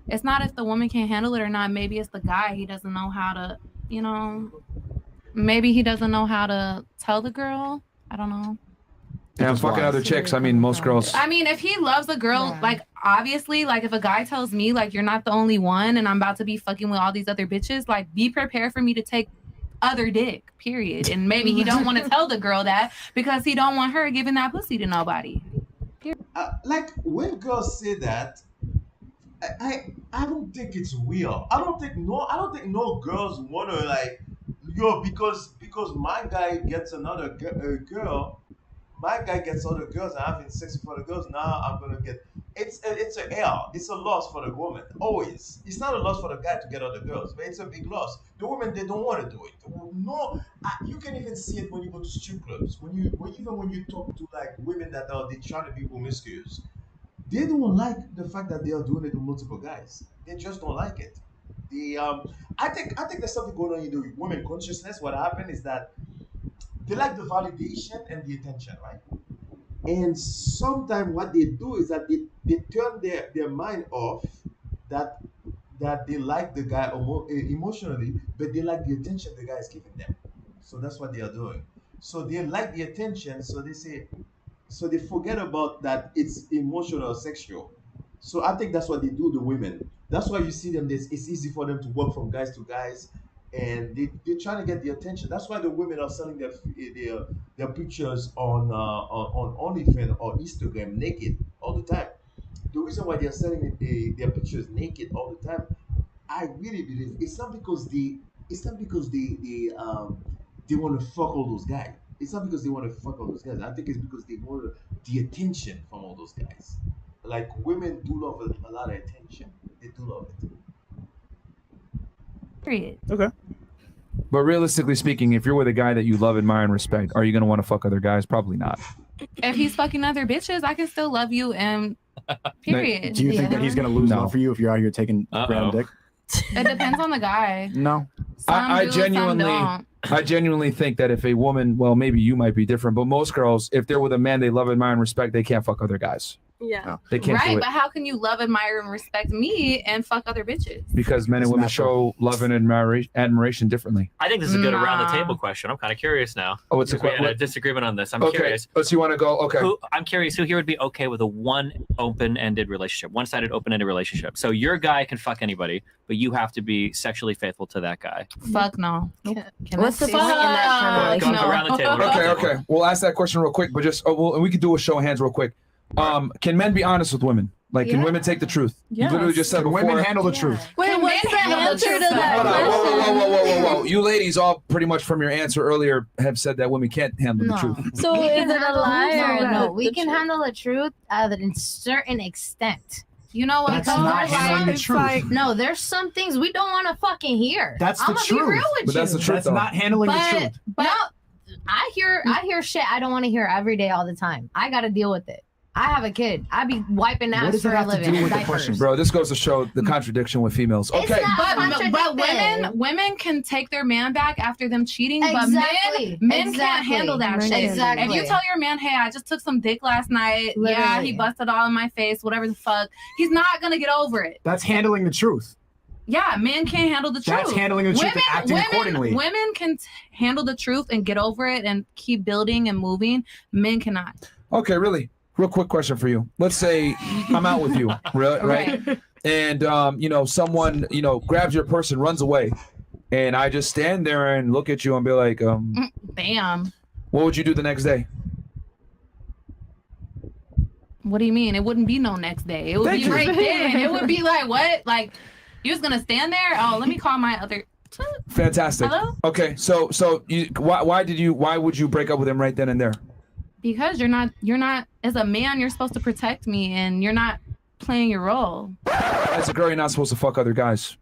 it's not if the woman can't handle it or not. Maybe it's the guy. He doesn't know how to, you know, maybe he doesn't know how to tell the girl. I don't know. yeah, fucking other chicks. I mean, most girls. I mean, if he loves a girl, like obviously, like if a guy tells me like you're not the only one and I'm about to be fucking with all these other bitches, like be prepared for me to take other dick, period. And maybe he don't want to tell the girl that because he don't want her giving that pussy to nobody. Like when girls say that, I don't think it's real. I don't think no girls wanna like because my guy gets another girl, my guy gets other girls and having sex with other girls. Now I'm gonna get it's a L. It's a loss for the woman. Always. It's not a loss for the guy to get other girls, but it's a big loss. The women they don't want to do it. No, you can even see it when you go to strip clubs. When you talk to like women that are they trying to be promiscuous, they don't like the fact that they are doing it with multiple guys. They just don't like it. I think there's something going on in the women consciousness. What happened is that they like the validation and the attention, right? And sometimes what they do is that they turn their mind off that they like the guy emotionally, but they like the attention the guy is giving them. So that's what they are doing. So they like the attention, so they forget about that it's emotional or sexual. So I think that's what they do, the women. That's why you see them, it's easy for them to walk from guys to guys and they're trying to get the attention. That's why the women are selling their pictures on OnlyFans or Instagram naked all the time. The reason why they're selling their pictures naked all the time, I really believe it's not because they want to fuck all those guys. It's not because they want to fuck all those guys. I think it's because they want the attention from all those guys. Like women do love a lot of attention. They do love it. Period. Okay. But realistically speaking, if you're with a guy that you love, admire, and respect, are you going to want to fuck other guys? Probably not. if he's fucking other bitches, I can still love you and period. Do you think that he's gonna lose love for you if you're out here taking random dick? It depends on the guy. No. I Some do, some don't. genuinely think that if a woman, well, maybe you might be different, but most girls, if they're with a man they love, admire, and respect, they can't fuck other guys. Yeah. They can't do Right, it. but how can you love, admire, and respect me and fuck other bitches? Because men and women show love and admiration differently. I think this is a good around the table question. I'm kind of curious now. Oh, it's a Because we had what? a disagreement on this. I'm Okay. curious. So you want to go? Okay. I'm curious who here would be okay with a one open-ended relationship, one-sided open-ended relationship. So your guy can fuck anybody, but you have to be sexually faithful to that guy. Fuck no. What's the point in that kind of Go around the table. Okay. We'll ask that question real quick, but just we could do a show of hands real quick. Can men be honest with women? Like, can women take the truth? You literally just said Can before. women handle the truth? Wait, what's the answer to that Hold on, question? whoa. You ladies all pretty much from your answer earlier have said that women can't handle the truth. So is it a lie or No, we can handle the truth at a certain extent. You know what? That's not handling the truth. No, there's some things we don't want to fucking hear. That's the I'm gonna truth. be real with But you. that's the truth, That's though. not handling the truth. But I hear shit I don't want to hear every day all the time. I got to deal with it. I have a kid. I be wiping What ass does for that a have to living. do with the diapers. question, bro? This goes to show the contradiction with females. It's Okay. not But women can take their man back after them cheating, Exactly. but men can't Exactly. handle that shit. Exactly. If you tell your man, hey, I just took some dick last night, yeah, Literally. he busted all in my face, whatever the fuck, he's not gonna get over it. That's handling the truth. Yeah, men can't handle the truth. That's handling the truth and acting accordingly. Women can handle the truth and get over it and keep building and moving. Men cannot. Okay, really. Real quick question for you. Let's say I'm out with you, right? And someone grabs your purse and runs away, and I just stand there and look at you and be like, Bam. what would you do the next day? What do you mean? It wouldn't be no next day. It would Thank be you. right then. It would be like, what? Like, you was gonna stand there? Oh, let me call my other. Fantastic. Hello? Okay, so why would you break up with him right then and there? Because you're not as a man, you're supposed to protect me, and you're not playing your role. As a girl, you're not supposed to fuck other guys.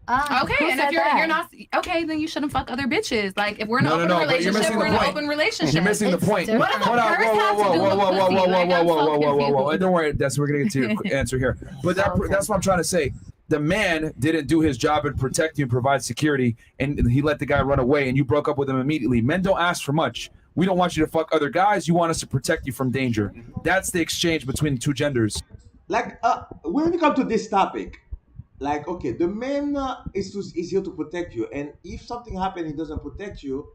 Okay, and if you're not okay, then you shouldn't fuck other bitches. Like if we're in an open but you're relationship, missing we're the in an point. open relationship. You're missing the point. What does Hold a on, purse have to do with pussy? Like, I'm so whoa. confused. Don't worry, we're gonna get to your answer here. But that's what I'm trying to say. The man didn't do his job and protect you and provide security, and he let the guy run away, and you broke up with him immediately. Men don't ask for much. We don't want you to fuck other guys. You want us to protect you from danger. That's the exchange between the two genders. Like when we come to this topic, like okay, the man is here to protect you, and if something happens, he doesn't protect you,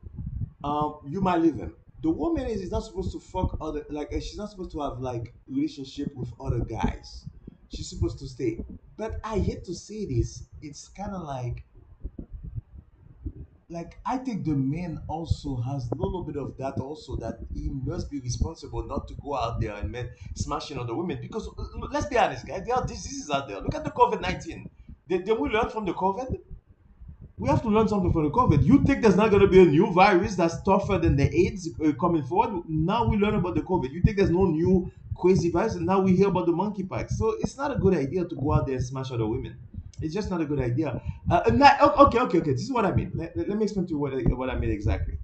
you might leave him. The woman is not supposed to fuck other, like she's not supposed to have like relationship with other guys. She's supposed to stay. But I hate to say this. It's kind of like I think the man also has a little bit of that also, that he must be responsible not to go out there and men smashing other women, because let's be honest guys, there are diseases out there. Look at the COVID-19. Did we learn from the COVID? We have to learn something from the COVID. You think there's not going to be a new virus that's tougher than the AIDS coming forward? Now we learn about the COVID. You think there's no new crazy virus, and now we hear about the monkeypox. So it's not a good idea to go out there and smash other women. It's just not a good idea. Okay. This is what I mean. Let me explain to you what I mean exactly.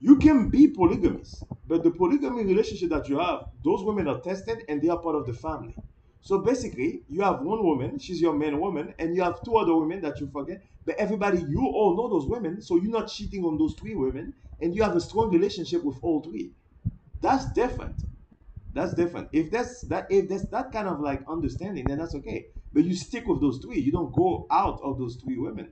You can be polygamous, but the polygamy relationship that you have, those women are tested and they are part of the family. So basically, you have one woman, she's your main woman, and you have two other women that you forget. But everybody, you all know those women, so you're not cheating on those three women, and you have a strong relationship with all three. That's different. That's different. If that's that kind of like understanding, then that's okay. But you stick with those three. You don't go out of those three women.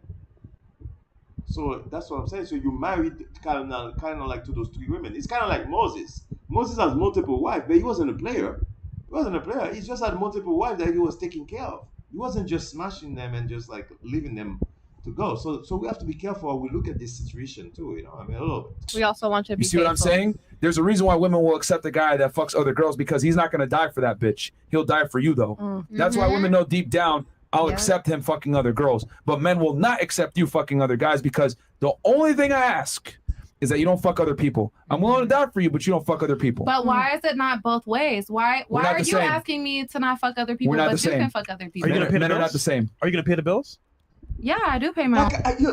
So that's what I'm saying. So you married kind of like to those three women. It's kind of like Moses. Moses has multiple wives, but he wasn't a player. He wasn't a player. He just had multiple wives that he was taking care of. He wasn't just smashing them and just like leaving them to go. So we have to be careful how we look at this situation too. You know, I mean, a little bit. We also want you to be You see what I'm faithful. saying? There's a reason why women will accept a guy that fucks other girls, because he's not going to die for that bitch. He'll die for you, though. That's why women know deep down, I'll accept him fucking other girls. But men will not accept you fucking other guys, because the only thing I ask is that you don't fuck other people. I'm willing to die for you, but you don't fuck other people. But why is it not both ways? Why We're not are the you same. asking me to not fuck other people, We're not but the you same. can fuck other people? Are you gonna pay the Men are bills? not the same. Are you gonna pay the bills? Yeah, I do pay my.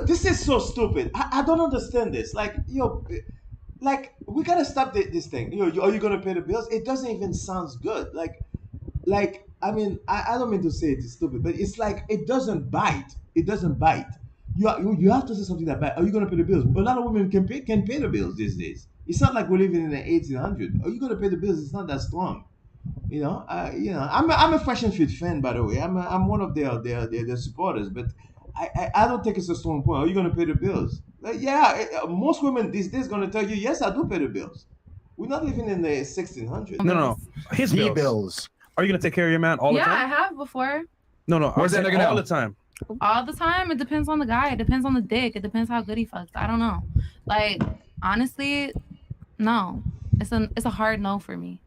This is so stupid. I don't understand this. Like, like we gotta stop this thing. Are you gonna pay the bills? It doesn't even sound good. Like I mean, I don't mean to say it's stupid, but it's like it doesn't bite. It doesn't bite. You have to say something that bite. Are you gonna pay the bills? A lot of women can pay the bills these days. It's not like we're living in the 1800s. Are you gonna pay the bills? It's not that strong. I'm a fashion fit fan, by the way. I'm one of their supporters, but I don't think it's a strong point. Are you gonna pay the bills? Most women these days gonna tell you, yes, I do pay the bills. We're not living in the 1600s. No. His The bills. bills. Are you gonna take care of your man all the Yeah, I time? have before. No. Where's that nigga all now? the time? All the time. It depends on the guy. It depends on the dick. It depends how good he fucks. I don't know. Like, honestly, no. It's a hard no for me.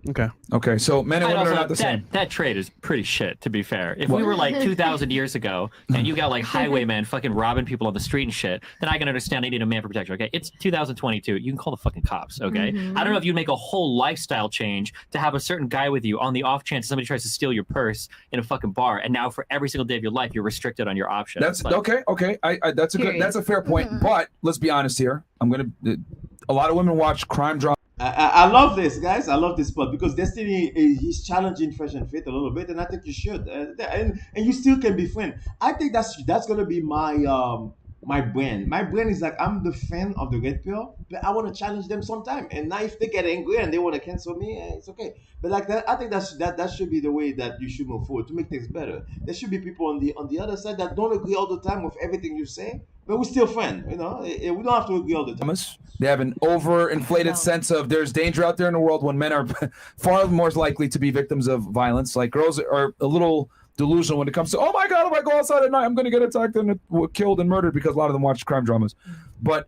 Okay. So men and I'd women are also- not the same. That trade is pretty shit, to be fair. If we were like 2,000 years ago and you got like highwaymen fucking robbing people on the street and shit, then I can understand I need a man for protection. Okay, it's 2022. You can call the fucking cops. Okay, I don't know if you'd make a whole lifestyle change to have a certain guy with you on the off chance somebody tries to steal your purse in a fucking bar, and now for every single day of your life you're restricted on your options. That's Like, okay. I that's a good. Period. That's a fair point. But let's be honest here. A lot of women watch crime drama. I love this, guys. I love this spot because Destiny he's challenging Fashion Fit a little bit, and I think you should, and you still can be friends. I think that's gonna be my brand. My brand is like I'm the fan of the red pill, but I want to challenge them sometime. And now if they get angry and they want to cancel me, it's okay. But like that, I think that should be the way that you should move forward to make things better. There should be people on the other side that don't agree all the time with everything you say, but we're still friends. We don't have to agree all the time. They have an overinflated sense of there's danger out there in the world when men are far more likely to be victims of violence. Like girls are a little delusional when it comes to, oh my God, if I go outside at night, I'm going to get attacked and killed and murdered, because a lot of them watch crime dramas. But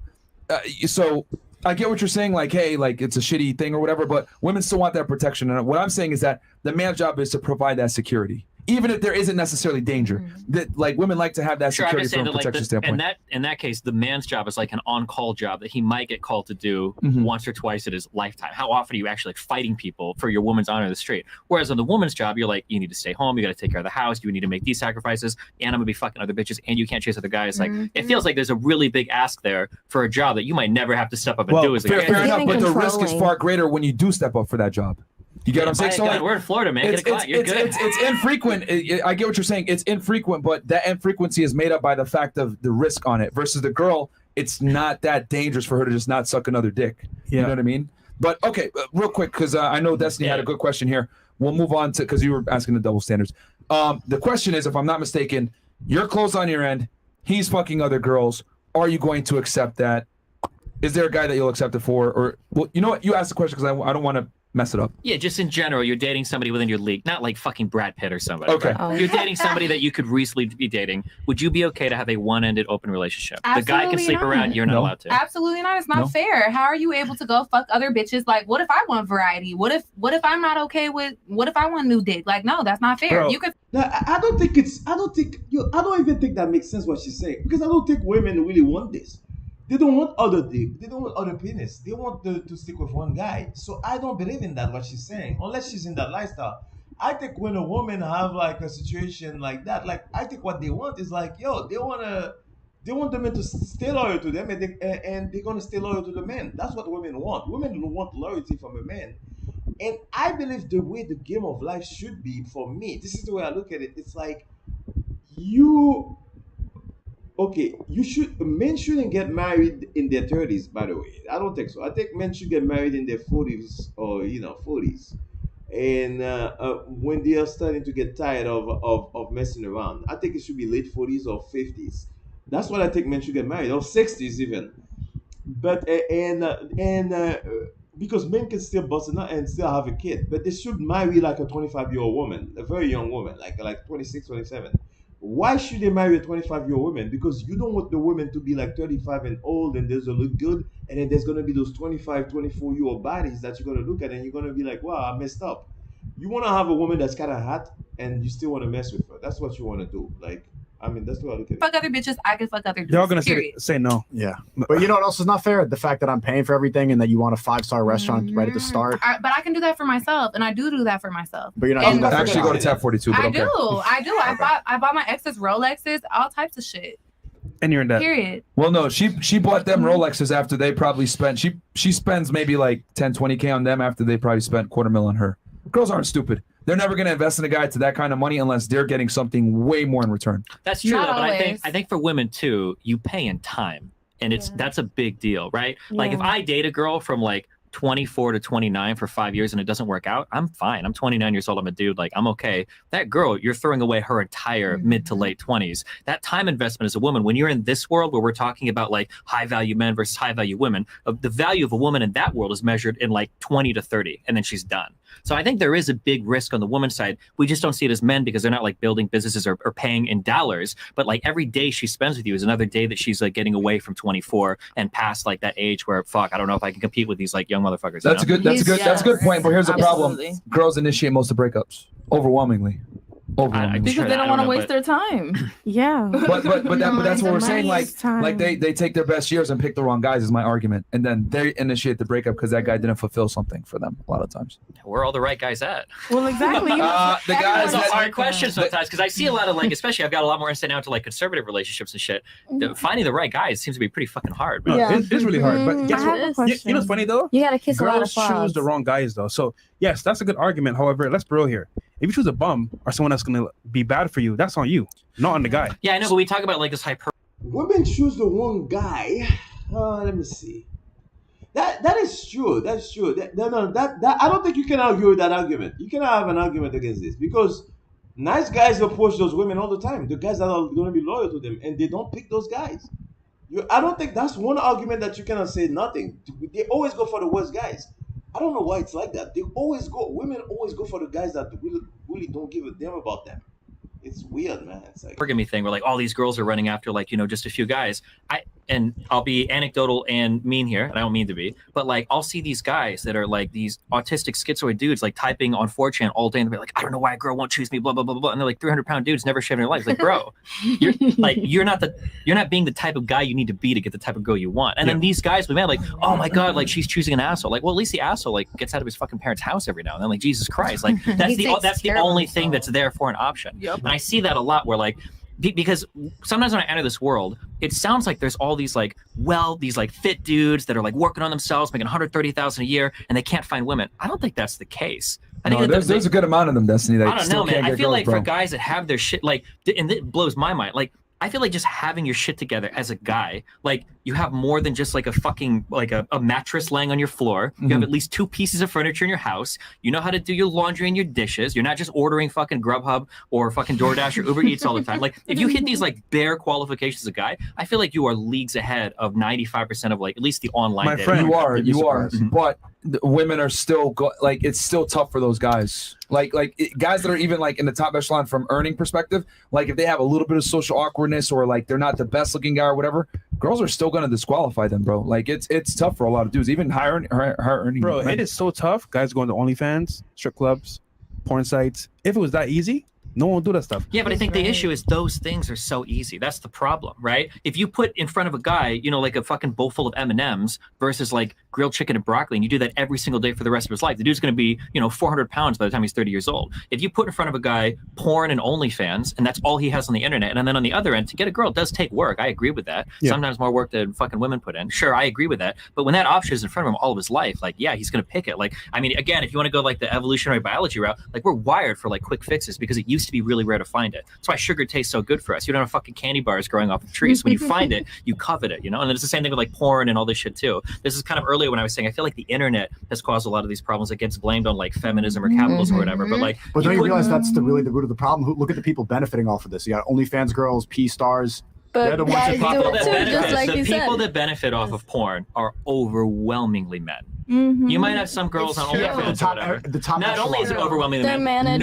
so I get what you're saying, like, hey, like it's a shitty thing or whatever, but women still want that protection. And what I'm saying is that the man's job is to provide that security. Even if there isn't necessarily danger, that like women like to have that Sure, I'm security just from saying a that, like, protection standpoint. in that case, the man's job is like an on-call job that he might get called to do Mm-hmm. once or twice in his lifetime. How often are you actually like, fighting people for your woman's honor in the street? Whereas on the woman's job, you're like, you need to stay home, you got to take care of the house, you need to make these sacrifices, and I'm gonna be fucking other bitches, and you can't chase other guys. Like, it feels like there's a really big ask there for a job that you might never have to step up and do as a guy. fair enough, but the risk is far greater when you do step up for that job. You get what I'm saying? So like, we're in Florida, man. It's, Get a clout. You're good. it's infrequent. I get what you're saying. It's infrequent, but that infrequency is made up by the fact of the risk on it. Versus the girl, it's not that dangerous for her to just not suck another dick. You know what I mean? But okay, real quick, because I know Destiny had a good question here. We'll move on to, because you were asking the double standards. The question is, if I'm not mistaken, you're close on your end. He's fucking other girls. Are you going to accept that? Is there a guy that you'll accept it for? Or, well, you know what? You asked the question because I don't want to mess it up. Yeah, just in general, you're dating somebody within your league, not like fucking Brad Pitt or somebody. Okay. Right? You're dating somebody that you could reasonably be dating. Would you be okay to have a one-ended open relationship? The guy can Absolutely sleep not. around, you're not allowed to. Absolutely not. It's not No. fair. How are you able to go fuck other bitches? Like, what if I want variety? What if I'm not okay with? What if I want new dick? Like, no, that's not fair. You could. No, I don't even think that makes sense what she's saying, because I don't think women really want this. They don't want other dick. They don't want other penis. They want to stick with one guy. So I don't believe in that, what she's saying, unless she's in that lifestyle. I think when a woman have like a situation like that, like I think what they want is like, yo, they want the men to stay loyal to them, and they're gonna stay loyal to the men. That's what women want. Women want loyalty from a man. And I believe the way the game of life should be, for me, this is the way I look at it. It's like men shouldn't get married in their 30s, by the way. I don't think so. I think men should get married in their 40s or 40s, and when they are starting to get tired of messing around. I think it should be late 40s or 50s. That's what I think men should get married, or 60s even. But because men can still bust it out and still have a kid, but they should marry like a 25-year-old woman, a very young woman, like 26, 27. Why should they marry a 25-year-old woman? Because you don't want the woman to be like 35 and old and doesn't look good, and then there's going to be those 25, 24-year-old bodies that you're going to look at and you're going to be like, wow, I messed up. You want to have a woman that's kind of hot and you still want to mess with her. That's what you want to do. Like, I mean, that's what I look at it. Fuck other bitches. I can fuck other dudes. They're all gonna period. say no. Yeah, but you know what else is not fair? The fact that I'm paying for everything and that you want a 5-star restaurant right at the start. But I can do that for myself, and I do that for myself. But you're not And doing that for Actually, go to God. Tab 42. But I okay. do. I bought my exes Rolexes, all types of shit. And you're in debt. Period. Well, no, she bought them Rolexes after they probably spent. She spends maybe like 10, 20K on them after they probably spent $250,000 on her. Girls aren't stupid. They're never going to invest in a guy to that kind of money unless they're getting something way more in return. That's true, though, but I think for women too, you pay in time, and that's a big deal, right? Like if I date a girl from like 24 to 29 for 5 years and it doesn't work out, I'm fine. I'm 29 years old. I'm a dude. Like, I'm okay. That girl, you're throwing away her entire mid to late 20s. That time investment as a woman, when you're in this world where we're talking about like high value men versus high value women, the value of a woman in that world is measured in like 20 to 30, and then she's done. So I think there is a big risk on the woman's side. We just don't see it as men because they're not like building businesses or paying in dollars. But like every day she spends with you is another day that she's like getting away from 24 and past like that age where fuck, I don't know if I can compete with these like young motherfuckers. That's a good point. But here's the problem: girls initiate most of the breakups overwhelmingly. Because they don't want to waste their time. Yeah. But that's what we're saying. Like they take their best years and pick the wrong guys is my argument, and then they initiate the breakup because that guy didn't fulfill something for them a lot of times. Where are all the right guys at? Well, exactly. The guys. That's a hard question sometimes because I see a lot of like, especially I've got a lot more insight now to like conservative relationships and shit. Finding the right guys seems to be pretty fucking hard. No, it's really hard. But guess what? You know what's funny though? You gotta kiss a lot of Girls frogs. choose the wrong guys though. So yes, that's a good argument. However, let's be real here. If you choose a bum or someone that's gonna be bad for you, that's on you, not on the guy. Yeah, I know, but we talk about like this hyper. Women choose the one guy. Let me see. That is true. That's true. That I don't think you can argue with that argument. You cannot have an argument against this because nice guys approach those women all the time. The guys that are going to be loyal to them, and they don't pick those guys. I don't think that's one argument that you cannot say nothing. They always go for the worst guys. I don't know why it's like that. Women always go for the guys that really don't give a damn about them. It's weird, man. It's like Polygamy thing where like all these girls are running after like, you know, just a few guys. And I'll be anecdotal and mean here, and I don't mean to be, but like I'll see these guys that are like these autistic schizoid dudes like typing on 4chan all day and they'll be like, I don't know why a girl won't choose me, blah blah blah blah, and they're like 300-pound dudes never shaving their lives. Like, bro, you're not being the type of guy you need to be to get the type of girl you want. And then these guys will be mad like, oh my god, like she's choosing an asshole. Like, well, at least the asshole like gets out of his fucking parents' house every now and then. Like, Jesus Christ, like that's the only thing that's there for an option. And I see that a lot where like. Because sometimes when I enter this world, it sounds like there's all these like fit dudes that are like working on themselves, making $130,000 a year, and they can't find women. I don't think that's the case. I think there's a good amount of them, Destiny. That I don't still know, man. can't I get feel girls, like bro. for guys that have their shit, like, and it blows my mind. Like, I feel like just having your shit together as a guy, like you have more than just like a fucking like a mattress laying on your floor. You have at least 2 pieces of furniture in your house. You know how to do your laundry and your dishes. You're not just ordering fucking Grubhub or fucking DoorDash or Uber Eats all the time. Like if you hit these like bare qualifications as a guy, I feel like you are leagues ahead of 95% of like at least the online. My dating. friend, you are, but the women are still like it's still tough for those guys. Guys that are even like in the top echelon from earning perspective, like if they have a little bit of social awkwardness or like they're not the best looking guy or whatever, girls are still going to disqualify them, bro. Like it's tough for a lot of dudes, even higher earning. Bro, it is so tough. Guys going to OnlyFans, strip clubs, porn sites. If it was that easy, no one will do that stuff. Yeah, but I think the issue is those things are so easy. That's the problem, right? If you put in front of a guy, you know, like a fucking bowl full of M&Ms versus like grilled chicken and broccoli, and you do that every single day for the rest of his life, the dude's going to be, you know, 400 pounds by the time he's 30 years old. If you put in front of a guy porn and OnlyFans, and that's all he has on the internet, and then on the other end, to get a girl does take work. I agree with that. Yeah. Sometimes more work than fucking women put in. Sure, I agree with that. But when that option is in front of him all of his life, like, yeah, he's going to pick it. Like, I mean, again, if you want to go like the evolutionary biology route, like we're wired for like quick fixes because it used to be really rare to find it. That's why sugar tastes so good for us. You don't have fucking candy bars growing off of trees. When you find it, you covet it, you know? And then it's the same thing with like porn and all this shit too. This is kind of earlier when I was saying, I feel like the internet has caused a lot of these problems. It gets blamed on like feminism or capitalism or whatever. But don't you realize that's really the root of the problem? Look at the people benefiting off of this. You got OnlyFans girls, P stars. But the ones people that benefit off of porn are overwhelmingly men. You might have some girls on OnlyFans or whatever. Not only is it overwhelmingly men,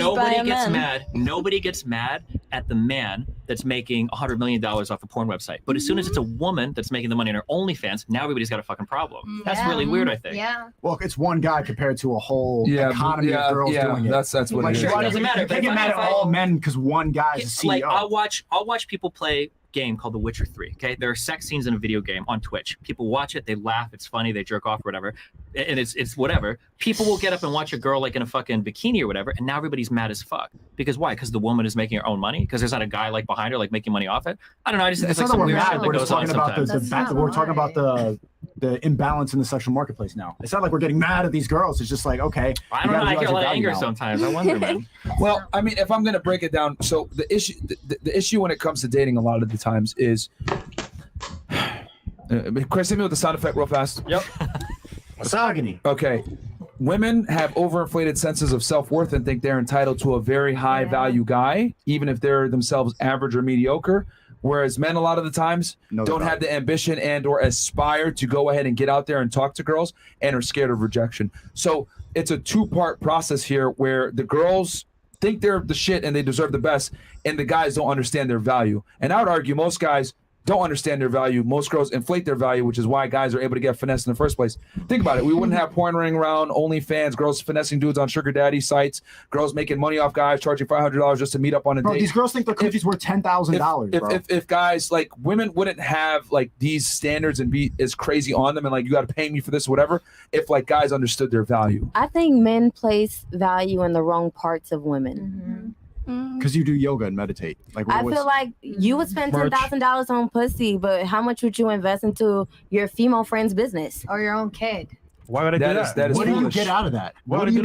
nobody gets mad at the man that's making $100 million off a porn website. But as soon as it's a woman that's making the money on her OnlyFans, now everybody's got a fucking problem. That's really weird, I think. Yeah. Well, it's one guy compared to a whole economy of girls doing it. That's what it is. It doesn't matter. You can't get mad at all men because one guy's a CEO. Like I'll watch people play game called The Witcher 3. Okay, there are sex scenes in a video game on Twitch. People watch it, they laugh, it's funny, they jerk off or whatever, and it's whatever. People will get up and watch a girl like in a fucking bikini or whatever, and now everybody's mad as fuck. Because why? Because the woman is making her own money? Because there's not a guy like behind her like making money off it? I don't know. It's like some weird shit that goes on sometimes. We're talking about the imbalance in the sexual marketplace now. It's not like we're getting mad at these girls. It's just like, okay. I don't know. I get a lot of anger sometimes. I wonder, man. Well, I mean, if I'm gonna break it down, so the issue when it comes to dating a lot of the times is, Chris, hit me with the sound effect real fast. Yep. Misogyny. Okay. Women have overinflated senses of self-worth and think they're entitled to a very high value guy, even if they're themselves average or mediocre. Whereas men a lot of the times don't have the ambition and or aspire to go ahead and get out there and talk to girls and are scared of rejection. So it's a two-part process here where the girls think they're the shit and they deserve the best, and the guys don't understand their value. And I would argue most guys don't understand their value. Most girls inflate their value, which is why guys are able to get finessed in the first place. Think about it. We wouldn't have porn running around, OnlyFans, girls finessing dudes on sugar daddy sites, girls making money off guys, charging $500 just to meet up on a date. These girls think their coochie's worth $10,000, if guys, like, women wouldn't have like these standards and be as crazy on them and like, you got to pay me for this, whatever, if like guys understood their value. I think men place value in the wrong parts of women. Because you do yoga and meditate. Like I feel like you would spend $10,000 on pussy, but how much would you invest into your female friend's business or your own kid? Why would I do that? What do you get out of that? What do you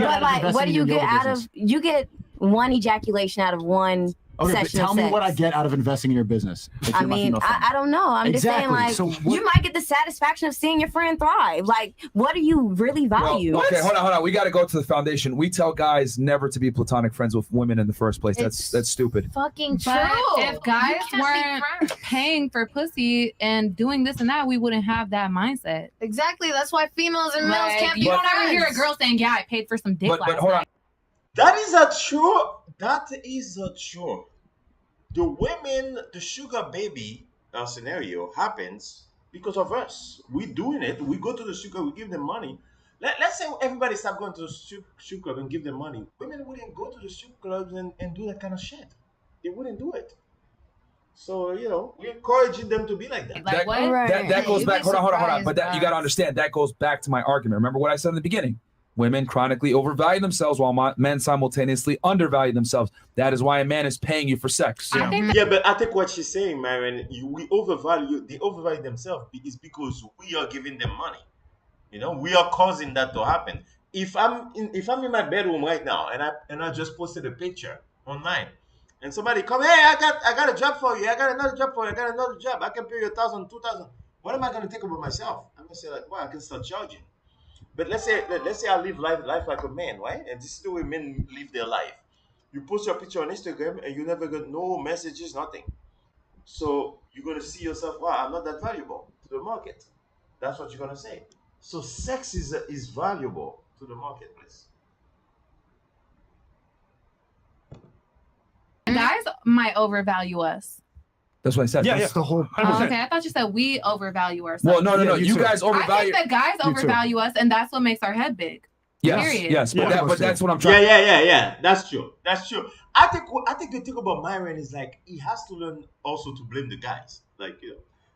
get out of? You get one ejaculation out of one Okay, but session tell of me sex. what I get out of investing in your business. if I you're my mean, female friend. I don't know. I'm just saying, like, So what- you might get the satisfaction of seeing your friend thrive. Like, what do you really value? Well, okay, hold on. We got to go to the foundation. We tell guys never to be platonic friends with women in the first place. That's stupid. Fucking true. But if guys You can't be weren't friends. paying for pussy and doing this and that, we wouldn't have that mindset. Exactly. That's why females and males Like, can't be you don't friends. ever hear a girl saying, "Yeah, I paid for some dick last hold on. night." That is a true. That is a true. The women, the sugar baby scenario happens because of us. We doing it. We go to the sugar. We give them money. Let's say everybody stop going to the strip club and give them money. Women wouldn't go to the strip clubs and do that kind of shit. They wouldn't do it. So, we're encouraging them to be like that. That goes back. Hold on. But you got to understand, that goes back to my argument. Remember what I said in the beginning? Women chronically overvalue themselves while men simultaneously undervalue themselves. That is why a man is paying you for sex. Yeah, but I think what she's saying, Marion, they overvalue themselves is because we are giving them money. We are causing that to happen. If I'm in my bedroom right now and I just posted a picture online, and somebody come, hey, I got a job for you. I got another job for you. I got another job. I can pay you $1,000, $2,000. What am I going to think about myself? I'm going to say like, well, I can start charging. But let's say I live life like a man, right? And this is the way men live their life. You post your picture on Instagram and you never get no messages, nothing. So you're gonna see yourself, wow, I'm not that valuable to the market. That's what you're gonna say. So sex is valuable to the marketplace. Guys might overvalue us. That's what I said. That's the whole. Oh, okay, I thought you said we overvalue ourselves. Well, no. You guys I overvalue. think that guys You too. overvalue us, and that's what makes our head big. Period. Yes, but that's what I'm trying. Yeah. That's true. I think the thing about Myron is like he has to learn also to blame the guys. Like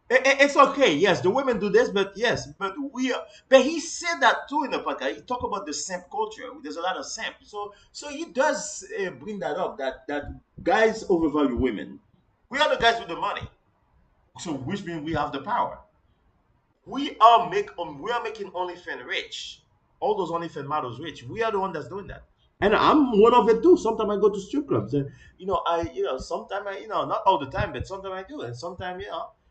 it's okay. Yes, the women do this, but But he said that too in the podcast. He talked about the simp culture. There's a lot of simp. So he does bring that up. That guys overvalue women. We are the guys with the money, so which means we have the power. We are making OnlyFans rich. All those OnlyFans models rich. We are the one that's doing that, and I'm one of it too. Sometimes I go to strip clubs, and sometimes not all the time, but sometimes I do, and sometimes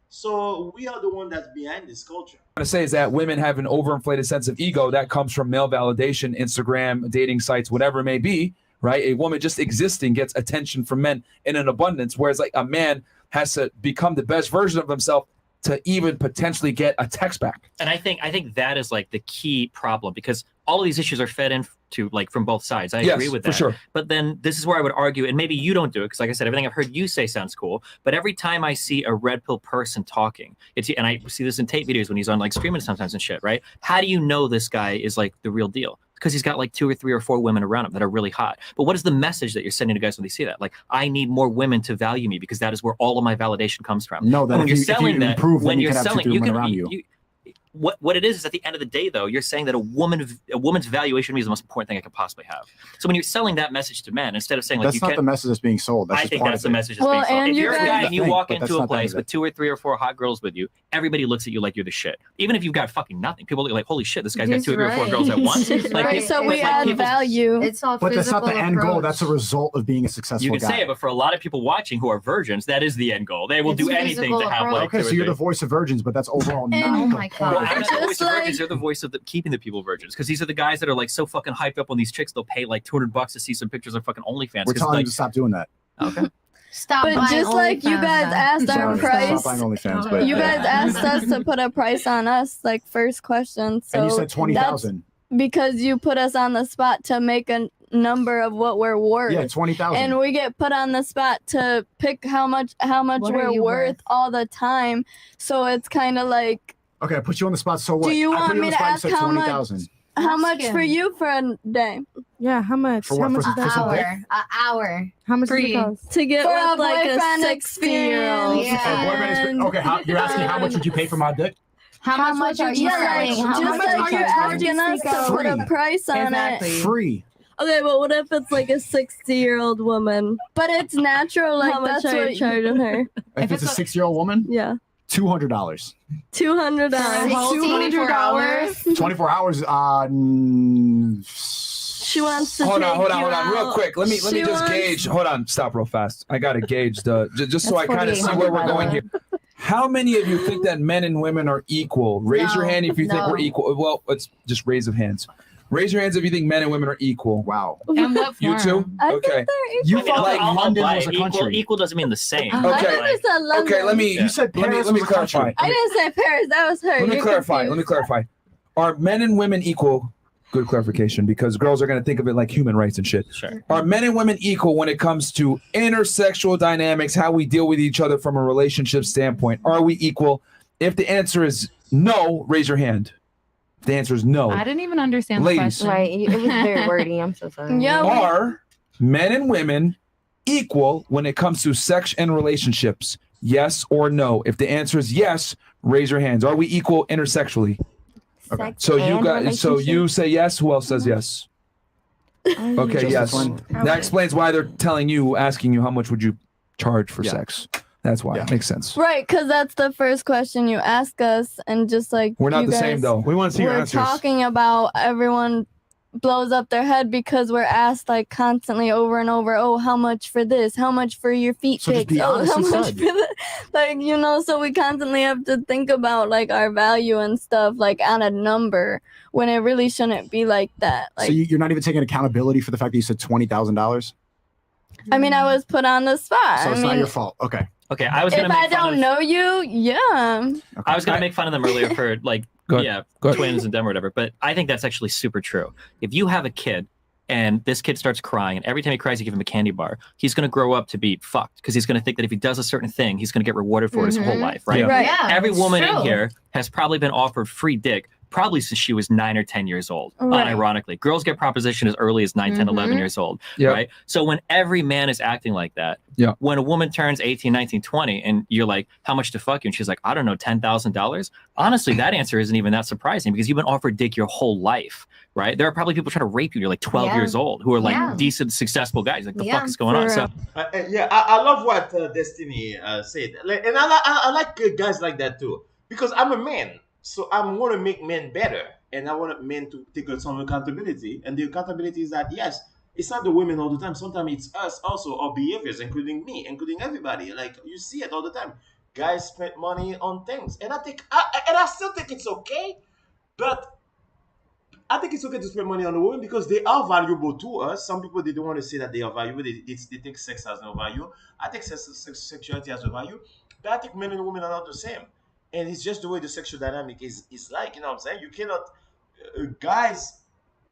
So we are the one that's behind this culture. What I'm trying to say is that women have an overinflated sense of ego that comes from male validation, Instagram, dating sites, whatever it may be. Right? A woman just existing gets attention from men in an abundance, whereas like a man has to become the best version of himself to even potentially get a text back. And I think that is like the key problem, because all of these issues are fed into like from both sides. I agree with that. For sure. But then this is where I would argue, and maybe you don't do it, because like I said, everything I've heard you say sounds cool. But every time I see a red pill person talking, and I see this in Tate videos when he's on like streaming sometimes and shit, right? How do you know this guy is like the real deal? Because he's got like 2 or 3 or 4 women around him that are really hot. But what is the message that you're sending to guys when they see that? Like, I need more women to value me because that is where all of my validation comes from. No, that when if you improve, then you can have 2 or 3 women around you. What it is at the end of the day, though, you're saying that a woman's valuation to me is the most important thing I could possibly have. So when you're selling that message to men, instead of saying like that's not the message that's being sold. That's I just think part that's of the it. message that's being sold. If you're a guy and you walk into a place with 2 or 3 or 4 hot girls with you, everybody looks at you like you're the shit. Even if you've got fucking nothing, people look like, holy shit, this guy's got 2 or 3 or 4 girls at once. Like, so we add value. It's all but that's not the end goal. That's a result of being a successful You can guy. say it, but for a lot of people watching who are virgins, that is the end goal. They will do anything to have like. Okay, so you're the voice of virgins, but that's overall not oh the my point. God. Well, I'm not the voice of virgins. You're the voice of keeping the people virgins, because these are the guys that are like so fucking hyped up on these chicks. They'll pay like $200 to see some pictures of fucking OnlyFans. We're telling like, you to stop doing that. Okay. Stop. But just like you guys asked our price, Stop buying OnlyFans, but you guys asked us to put a price on us, like first question. So and you said 20,000. Because you put us on the spot to make a number of what we're worth. Yeah, 20,000. And we get put on the spot to pick how much What are we're you worth all the time. So it's kind of like, Okay, I put you on the spot. So what? do you I put want you me on the to spot, you ask said how 20,000. much? How much for you for a day? Yeah, how much? For what? How much For is that? some dick? An hour. How much does Free. it cost? To get For with a like a boyfriend 60-year-old. experience. Okay, you're asking how much would you pay for my dick? How much are you selling? How Just much like are you you're asking us to put a Free. price on Exactly. it. Free. Okay, but what if it's like a 60-year-old woman? But it's natural, like How much that's are you what charging her? If it's a 6-year-old woman, Yeah, $200. $200. $24. 24 hours. She wants to Hold take on, you real out. quick. Let me She just wants- gauge. Hold on, stop real fast. I gotta gauge just so I That's kind of see where we're $4,800, going here. How many of you think that men and women are equal? Raise your No, hand if you think no. we're equal. Well, let's just raise of hands. Raise your hands if you think men and women are equal. Wow. And what You too? form? I Okay. think they're You I mean, thought like, like London buy was a it. country. Equal doesn't mean the same. Okay. I think they said London. Okay, let me. You said Paris let me was a country. clarify. I didn't say Paris. That was her. Let me You're clarify. confused. Let me clarify. Are men and women equal? Good clarification, because girls are going to think of it like human rights and shit. Sure. Are men and women equal when it comes to intersexual dynamics, how we deal with each other from a relationship standpoint? Are we equal? If the answer is no, raise your hand. If the answer is no, I didn't even understand Ladies. the question. Right. It was very wordy. I'm so sorry. Yeah. are men and women equal when it comes to sex and relationships? Yes or no? If the answer is yes, raise your hands. Are we equal intersexually? Sex So you and got. So you relationship? say yes. Who else says yes? Okay, Just yes. one. That explains why they're telling you, asking you, how much would you charge for Yeah. sex? That's why. It makes sense. Right, because that's the first question you ask us, and just like We're not you the same guys- though. We want to see your We're answers. talking about everyone blows up their head because we're asked like constantly over and over, oh, how much for this? How much for your feet So just pics? be Oh, honest how much instead. for that? Like, you know, so we constantly have to think about like our value and stuff like on a number when it really shouldn't be like that. Like, So you're not even taking accountability for the fact that you said $20,000. I mean, I was put on the spot. So it's I not mean, your fault. Okay. Okay, I was if gonna I make fun don't of, know you, yeah. I was gonna make fun of them earlier for like Go ahead. yeah, Go ahead. twins and them or whatever. But I think that's actually super true. If you have a kid and this kid starts crying, and every time he cries, you give him a candy bar, he's gonna grow up to be fucked because he's gonna think that if he does a certain thing, he's gonna get rewarded for it his whole life, right? Yeah. Right. Yeah, Every it's woman true. in here has probably been offered free dick probably since she was 9 or 10 years old, Right. unironically. Girls get propositioned as early as 9, 10, 11 years old, Yep. right? So when every man is acting like that, Yeah. when a woman turns 18, 19, 20, and you're like, how much to fuck you? And she's like, I don't know, $10,000. Honestly, that answer isn't even that surprising because you've been offered dick your whole life, right? There are probably people trying to rape you. You're like 12 Yeah. years old who are like Yeah. decent, successful guys. Like, the Yeah, fuck is going on? for So, Yeah, I love what Destiny said, and I like guys like that too because I'm a man, so I want to make men better, and I want men to take some accountability. And the accountability is that yes, it's not the women all the time. Sometimes it's us also, our behaviors, including me, including everybody. Like you see it all the time. Guys spend money on things, and I still think it's okay, but I think it's okay to spend money on a woman because they are valuable to us. Some people they don't want to say that they are valuable. They think sex has no value. I think sexuality has a value, but I think men and women are not the same. And it's just the way the sexual dynamic is like. You know what I'm saying? You cannot, guys.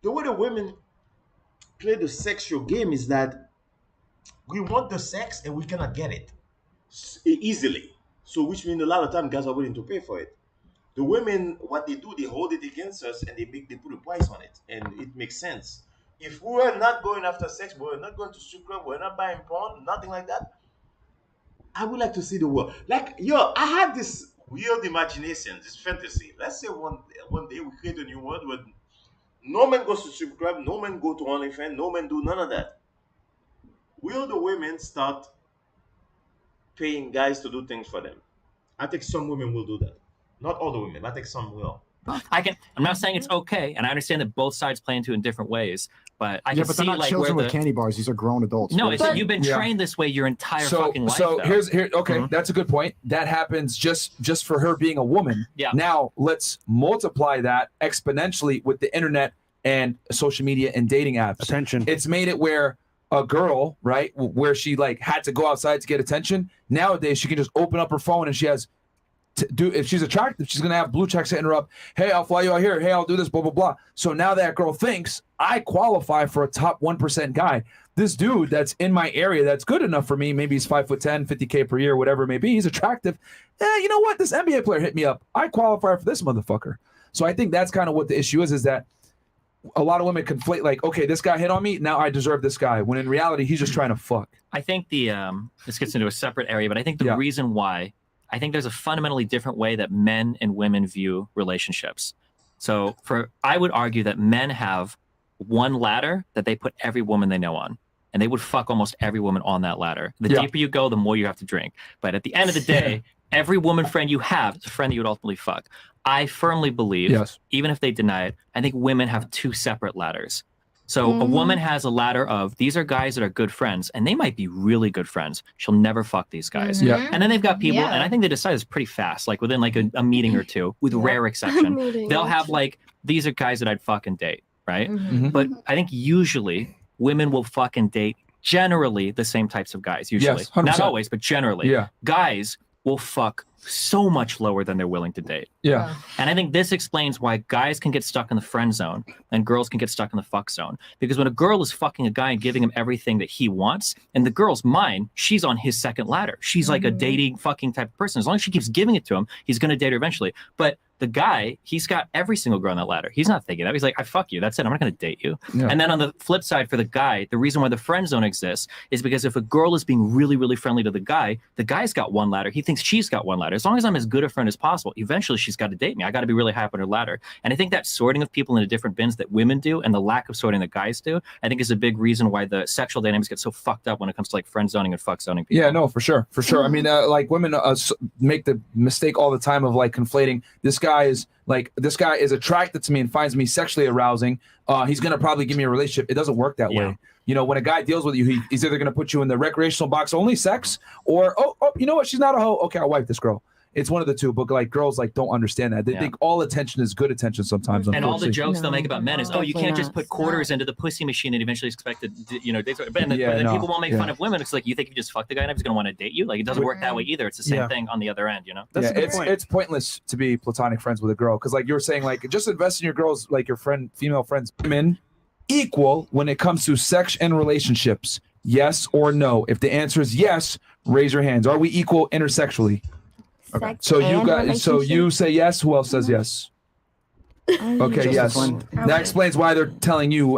The way the women play the sexual game is that we want the sex and we cannot get it easily. So which means a lot of time guys are willing to pay for it. The women, what they do, they hold it against us and they put a price on it, and it makes sense. If we were not going after sex, we were not going to strip club, we're not buying porn, nothing like that. I would like to see the world. Like, yo, I have this weird imagination, this fantasy. Let's say one day we create a new world where no man goes to strip club, no man go to OnlyFans, no man do none of that. Will the women start paying guys to do things for them? I think some women will do that. Not all the women, I think some will. I'm not saying it's okay, and I understand that both sides play into it in different ways. But I Yeah, can but see they're not like children where with the candy bars. These are grown adults. no, What it's is that it? you've been trained this way your entire fucking life. So though. here okay, that's a good point. That happens just for her being a woman. Yeah. Now let's multiply that exponentially with the internet and social media and dating apps. Attention. It's made it where a girl, right, where she like had to go outside to get attention. Nowadays she can just open up her phone and she has if she's attractive, she's gonna have blue checks hitting her up. Hey, I'll fly you out here. Hey, I'll do this, blah blah blah. So now that girl thinks I qualify for a top 1% guy. This dude that's in my area that's good enough for me. Maybe he's 5'10", 50K per year, whatever it may be. He's attractive. You know what? This NBA player hit me up. I qualify for this motherfucker. So I think that's kind of what the issue is that a lot of women conflate like, okay, this guy hit on me, now I deserve this guy. When in reality, he's just trying to fuck. I think this gets into a separate area, but I think the reason why I think there's a fundamentally different way that men and women view relationships. So I would argue that men have one ladder that they put every woman they know on, and they would fuck almost every woman on that ladder. The deeper you go, the more you have to drink. But at the end of the day, every woman friend you have is a friend that you would ultimately fuck. I firmly believe, even if they deny it, I think women have two separate ladders. So a woman has a ladder of these are guys that are good friends, and they might be really good friends. She'll never fuck these guys. And then they've got people, and I think they decide this pretty fast, like within like a meeting or two, with rare exception. They'll have like, these are guys that I'd fucking date, right? But I think usually women will fucking date generally the same types of guys, usually. Yes, 100%. Not always, but generally. Yeah. Guys will fuck so much lower than they're willing to date. Yeah. And I think this explains why guys can get stuck in the friend zone and girls can get stuck in the fuck zone. Because when a girl is fucking a guy and giving him everything that he wants, in the girl's mind, she's on his second ladder. She's like a dating fucking type of person. As long as she keeps giving it to him, he's going to date her eventually. But the guy, he's got every single girl on that ladder. He's not thinking that. He's like, I fuck you. That's it. I'm not going to date you. Yeah. And then on the flip side for the guy, the reason why the friend zone exists is because if a girl is being really, really friendly to the guy's got one ladder. He thinks she's got one ladder. As long as I'm as good a friend as possible, eventually she's got to date me. I got to be really high up on her ladder. And I think that sorting of people into different bins that women do and the lack of sorting that guys do, I think is a big reason why the sexual dynamics get so fucked up when it comes to like friend zoning and fuck zoning people. Yeah, no, for sure. For sure. I mean, like women make the mistake all the time of like conflating this guy is attracted to me and finds me sexually arousing. He's going to probably give me a relationship. It doesn't work that way. You know, when a guy deals with you, he's either going to put you in the recreational box only sex or, oh, you know what? She's not a hoe. Okay, I'll wipe this girl. It's one of the two, but like girls like don't understand that. They think all attention is good attention sometimes. And all the jokes they'll make about men is, oh, you can't just put quarters into the pussy machine and eventually expect to, you know, but then people won't make fun of women. It's like, you think you just fuck the guy and he's going to want to date you? Like, it doesn't work that way either. It's the same thing on the other end, you know? It's pointless to be platonic friends with a girl because like you were saying, like just invest in your girls, like your female friends. Women equal when it comes to sex and relationships. Yes or no? If the answer is yes, raise your hands. Are we equal intersexually? Okay. So you say yes. Who else says yes? Okay, yes. That explains why they're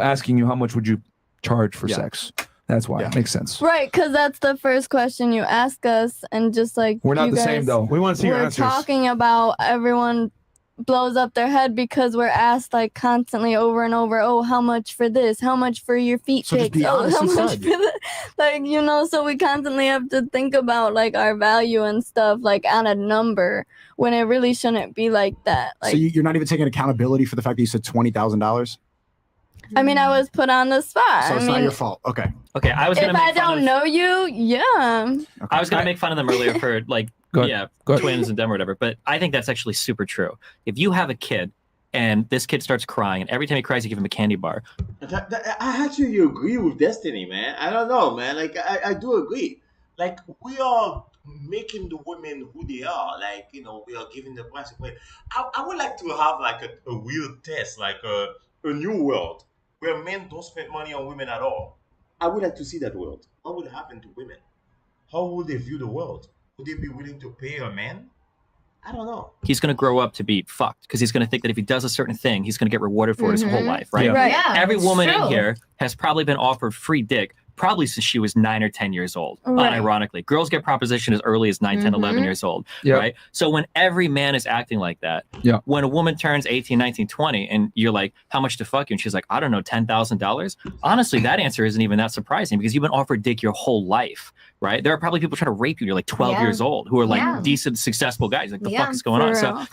asking you how much would you charge for sex. That's why it makes sense. Right, because that's the first question you ask us, and just like We're not the same though. We want to see your answers. We're talking about everyone blows up their head because we're asked like constantly over and over, oh, how much for this? How much for your feet So just pics? be Oh, honest how much inside. for the like, you know, so we constantly have to think about like our value and stuff like on a number when it really shouldn't be like that. Like So you're not even taking accountability for the fact that you said $20,000. I mean, I was put on the spot. So it's I not mean, your fault. Okay. Okay, I was going if to I make fun don't of, know you, yeah. I was going to make fun of them earlier for like, Go ahead. twins and them or whatever. But I think that's actually super true. If you have a kid and this kid starts crying, and every time he cries, you give him a candy bar. I actually agree with Destiny, man. I don't know, man. Like, I do agree. Like, we are making the women who they are. Like, you know, we are giving the price of play. I would like to have, like, a weird test, like a new world where men don't spend money on women at all. I would like to see that world. What would happen to women? How would they view the world? Would they be willing to pay a man? I don't know. He's going to grow up to be fucked because he's going to think that if he does a certain thing, he's going to get rewarded for it his whole life, right? Right. Yeah, Every it's woman in true. here has probably been offered free dick probably since she was 9 or 10 years old, Right. unironically. Girls get propositioned as early as 9, 10, 11 years old, Yep. right? So when every man is acting like that, Yeah. when a woman turns 18, 19, 20, and you're like, how much to fuck you? And she's like, I don't know, $10,000? Honestly, that answer isn't even that surprising because you've been offered dick your whole life, right? There are probably people trying to rape you. You're like 12 Yeah. years old who are like Yeah. decent, successful guys. Like, the Yeah, fuck is going on? for So real.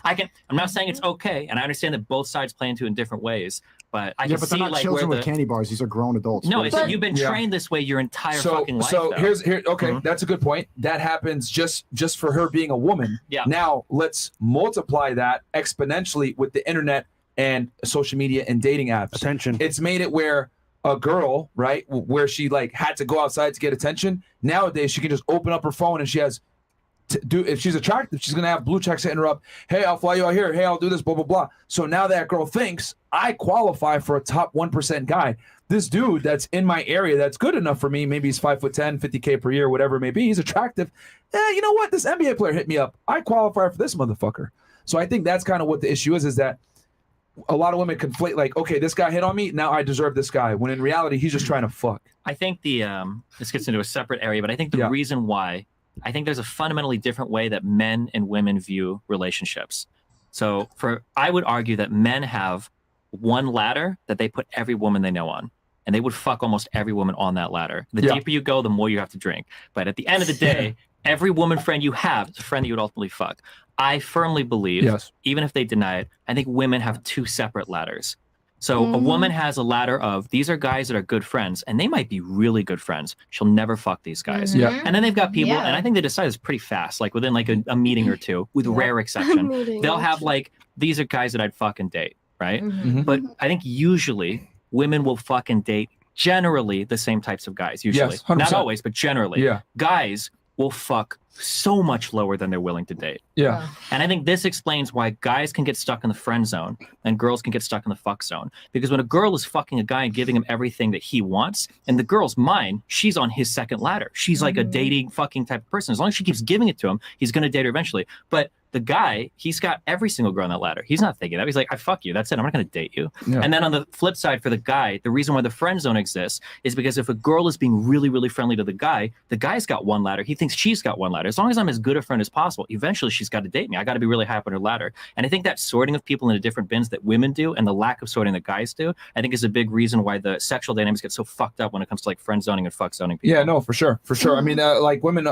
I'm not saying it's okay. And I understand that both sides play into it in different ways, but I Yeah, can but see they're not like children where with the... candy bars. These are grown adults. No, What it's is that it? you've been Yeah. trained this way your entire So fucking life. so though. here's okay, Mhm. that's a good point. That happens just for her being a woman. Yeah. Now let's multiply that exponentially with the internet and social media and dating apps. Attention. It's made it where a girl, right, where she like had to go outside to get attention. Nowadays she can just open up her phone and she has if she's attractive, she's gonna have blue checks hitting her up. Hey, I'll fly you out here. Hey, I'll do this, blah blah blah. So now that girl thinks I qualify for a top 1% guy. This dude that's in my area that's good enough for me. Maybe he's 5'10", 50K per year, whatever it may be. He's attractive. You know what? This NBA player hit me up. I qualify for this motherfucker. So I think that's kind of what the issue is that a lot of women conflate like, okay, this guy hit on me, now I deserve this guy. When in reality, he's just trying to fuck. I think the this gets into a separate area, but I think the reason why I think there's a fundamentally different way that men and women view relationships. So I would argue that men have one ladder that they put every woman they know on. And they would fuck almost every woman on that ladder. The deeper you go, the more you have to drink. But at the end of the day, every woman friend you have is a friend that you would ultimately fuck. I firmly believe, even if they deny it, I think women have two separate ladders. So a woman has a ladder of, these are guys that are good friends, and they might be really good friends. She'll never fuck these guys. And then they've got people, and I think they decide this pretty fast, like within like a meeting or two, with rare exception. They'll have like, these are guys that I'd fucking date, right? But I think usually women will fucking date generally the same types of guys, usually. Yes, 100%. Not always, but generally. Yeah. Guys will fuck so much lower than they're willing to date. Yeah. And I think this explains why guys can get stuck in the friend zone and girls can get stuck in the fuck zone. Because when a girl is fucking a guy and giving him everything that he wants, in the girl's mind, she's on his second ladder. She's like a dating fucking type of person. As long as she keeps giving it to him, he's going to date her eventually. But the guy, he's got every single girl on that ladder. He's not thinking that. He's like, I fuck you. That's it. I'm not going to date you. Yeah. And then on the flip side for the guy, the reason why the friend zone exists is because if a girl is being really, really friendly to the guy's got one ladder. He thinks she's got one ladder. As long as I'm as good a friend as possible, eventually she's got to date me. I got to be really high up on her ladder. And I think that sorting of people into different bins that women do and the lack of sorting that guys do, I think is a big reason why the sexual dynamics get so fucked up when it comes to like friend zoning and fuck zoning people. Yeah, no, for sure. For sure. I mean, like women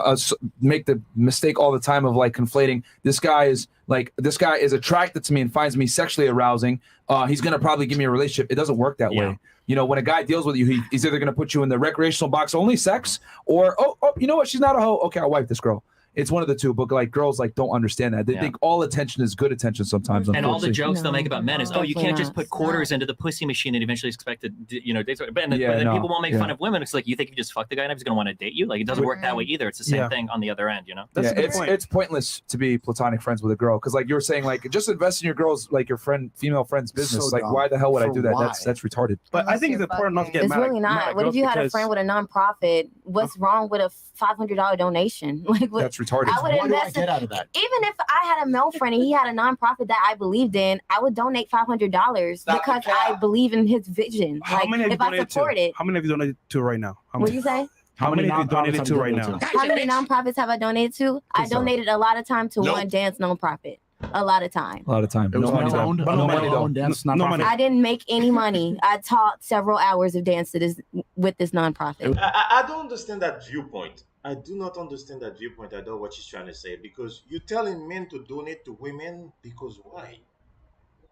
make the mistake all the time of like conflating this guy is attracted to me and finds me sexually arousing. He's going to probably give me a relationship. It doesn't work that way. You know, when a guy deals with you, he's either going to put you in the recreational box only sex or, oh, you know what? She's not a hoe. Okay, I'll wife this girl. It's one of the two, but like girls like don't understand that. They think all attention is good attention sometimes. And all the unfortunately. jokes they'll make about men is, oh, you can't just put quarters into the pussy machine and eventually expect to, date. But then people won't make fun of women. It's like, you think you just fuck the guy and he's going to want to date you? Like, it doesn't work that way either. It's the same thing on the other end, you know? It's pointless to be platonic friends with a girl because, like you were saying, like just invest in your girl's, like your female friend's business. So like, dumb. why the hell would I For do that? why? That's retarded. But I think it's important not to get It's mad. really mad not. at What if girls you had a because- friend with a nonprofit? What's wrong with a $500 donation? Like, what, That's retarded. I would What do I invest get out of that? Even if I had a male friend and he had a nonprofit that I believed in, I would donate $500 because I believe in his vision. How Like, many have you if I donated support to? it. How many have you donated to right now? What do you say? How many have you nonprofits donated have to you right donated now? How many nonprofits have I donated to? I donated a lot of time to one dance nonprofit. A lot of time. A lot of time. It was No money, owned, though. No money, though. dance No nonprofit. money. I didn't make any money. I taught several hours of dance to this with this nonprofit. I don't understand that viewpoint. I do not understand that viewpoint. I know what she's trying to say because you're telling men to donate to women because why?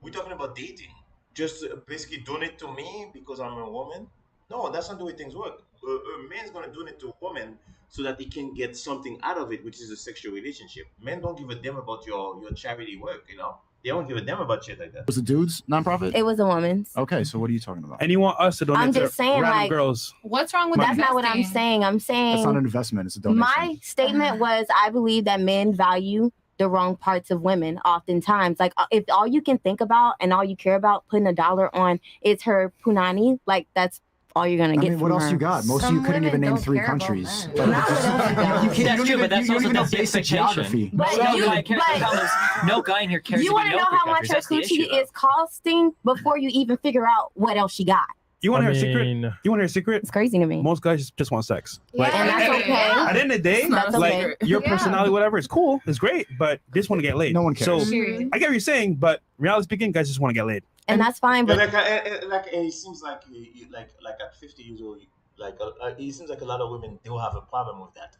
We're talking about dating. Just basically donate to me because I'm a woman? No, that's not the way things work. A man's going to donate to a woman so that he can get something out of it, which is a sexual relationship. Men don't give a damn about your charity work, you know? They don't give a damn about shit like that. Was it dude's nonprofit? It was a woman's. Okay, so what are you talking about? And you want us to donate I'm to just saying, random like, girls? What's wrong with That's not what I'm investing? saying. I'm saying That's not an investment. It's a donation. my statement was I believe that men value the wrong parts of women oftentimes. Like if all you can think about and all you care about putting $1 on is her punani, like that's all you're gonna I get mean, from what else her. you got? Most of you couldn't even name 3 countries. Like, That's true, but that's you don't also even know that's the basic geography. No guy in here cares You about want to know how much her coochie is costing before you even figure out what else she got. You want to hear a secret? You want to hear a secret? It's crazy to me. Most guys just want sex. Like, and that's okay. At the end of the day, That's like okay. your Yeah. personality, whatever, is cool, it's great, but they just want to get laid. No one cares. So I get what you're saying, but reality speaking, guys just want to get laid. And that's fine, but it seems like at 50 years old, it seems like a lot of women do have a problem with that.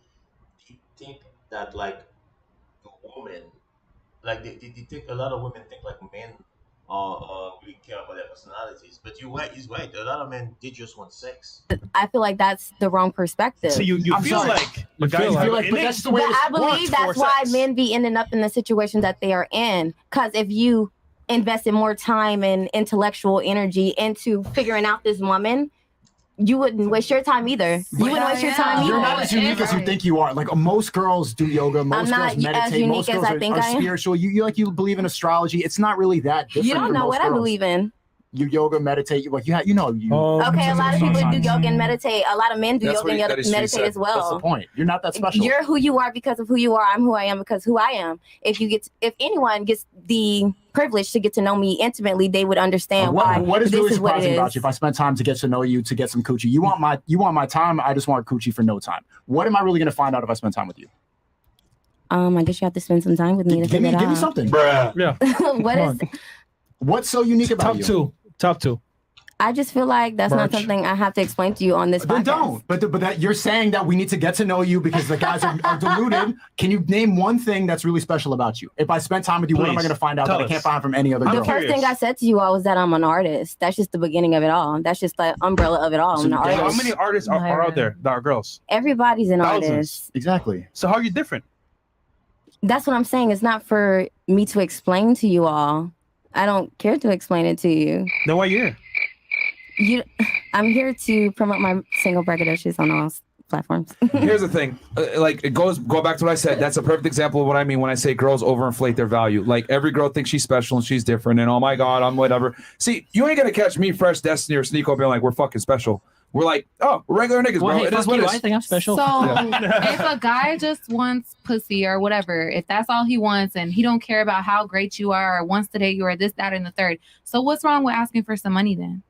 Do you think that like the woman, like they think a lot of women think like men really care about their personalities, but he's right. A lot of men they just want sex. I feel like that's the wrong perspective. So you feel like, but that's the way But I believe that's why men be ending up in the situation that they are in. Because if you invested more time and intellectual energy into figuring out this woman, you wouldn't waste your time either. You wouldn't waste your time either. You're not as unique as you think you are. Like most girls do yoga, most I'm girls not as meditate, unique most as girls I think are I am. spiritual. You believe in astrology. It's not really that different. You don't for know most what I girls. believe in. You yoga, meditate. Okay, Okay, a lot of people do yoga and meditate. A lot of men do That's yoga what and that is meditate true, as well. That's the point. You're not that special. You're who you are because of who you are. I'm who I am because who I am. If anyone gets the privilege to get to know me intimately, they would understand why what is this really is what it surprising is. about you? If I spend time to get to know you, to get some coochie, you want my time. I just want coochie for no time. What am I really gonna find out if I spend time with you? I guess you have to spend some time with me to figure it out. Give me something, Yeah. What is? What's so unique about you? Top two. I just feel like that's not Merch. something I have to explain to you on this Then podcast. don't. But that you're saying that we need to get to know you because the guys are deluded. Can you name one thing that's really special about you? If I spend time with you, what am I Please, going to find out tell that I us. can't find from any other girl? The first thing I said to you all was that I'm an artist. That's just the beginning of it all. That's just the umbrella of it all. I'm an artist. How many artists are out there that are girls? Everybody's an Thousands. artist. Exactly. So how are you different? That's what I'm saying. It's not for me to explain to you all. I don't care to explain it to you. Then why you here? I'm here to promote my single braggadocious on all platforms. Here's the thing, go back to what I said. That's a perfect example of what I mean when I say girls overinflate their value. Like every girl thinks she's special and she's different, and oh my god, I'm whatever. See, you ain't gonna catch me, Fresh, Destiny, or Sneako being like we're fucking special. We're like, oh, we're regular niggas, Well, bro. hey, It is fuck what you. it is. I think I'm special. So if a guy just wants pussy or whatever, if that's all he wants and he don't care about how great you are or wants to date you or this, that, and the third, so what's wrong with asking for some money then?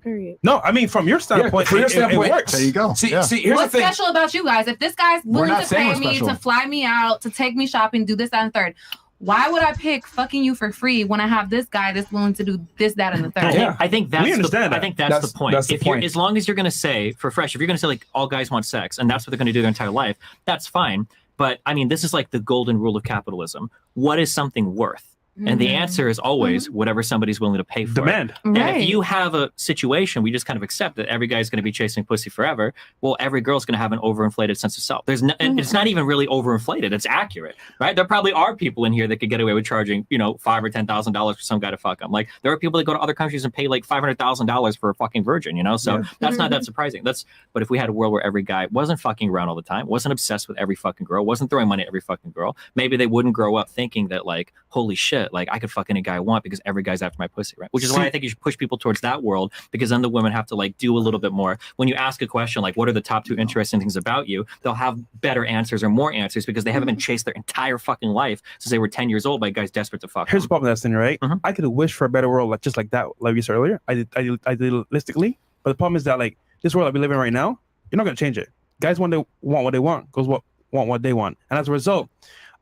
Period. No, I mean from your standpoint, from your standpoint, it works. There you go. See, Yeah. see, here's What's the thing. special about you guys? If this guy's willing not to saying pay what's me special. to fly me out, to take me shopping, do this, that, and the third, why would I pick fucking you for free when I have this guy that's willing to do this, that, and the third? I think that's We understand I that. think that's the point. that's the If you're point. as long as you're gonna say for Fresh, if you're gonna say like all guys want sex and that's what they're gonna do their entire life, that's fine. But I mean, this is like the golden rule of capitalism. What is something worth? And the answer is always whatever somebody's willing to pay for. Demand. It. And Right. if you have a situation, we just kind of accept that every guy's going to be chasing pussy forever. Well, every girl's going to have an overinflated sense of self. And it's not even really overinflated. It's accurate, right? There probably are people in here that could get away with charging, $5,000 or $10,000 for some guy to fuck them. Like there are people that go to other countries and pay like $500,000 for a fucking virgin, So that's not that surprising. But if we had a world where every guy wasn't fucking around all the time, wasn't obsessed with every fucking girl, wasn't throwing money at every fucking girl, maybe they wouldn't grow up thinking that like, holy shit, like I could fuck any guy I want because every guy's after my pussy, right? Which is why I think you should push people towards that world, because then the women have to like do a little bit more. When you ask a question like, what are the top 2 interesting things about you? They'll have better answers or more answers because they haven't been chased their entire fucking life since they were 10 years old by guys desperate to fuck Here's the them. problem, Destiny, right? I could have wished for a better world, like just like that, like you said earlier. I did idealistically, but the problem is that like this world that we live in right now, you're not gonna change it. Guys want what they want, girls want what they want, and as a result,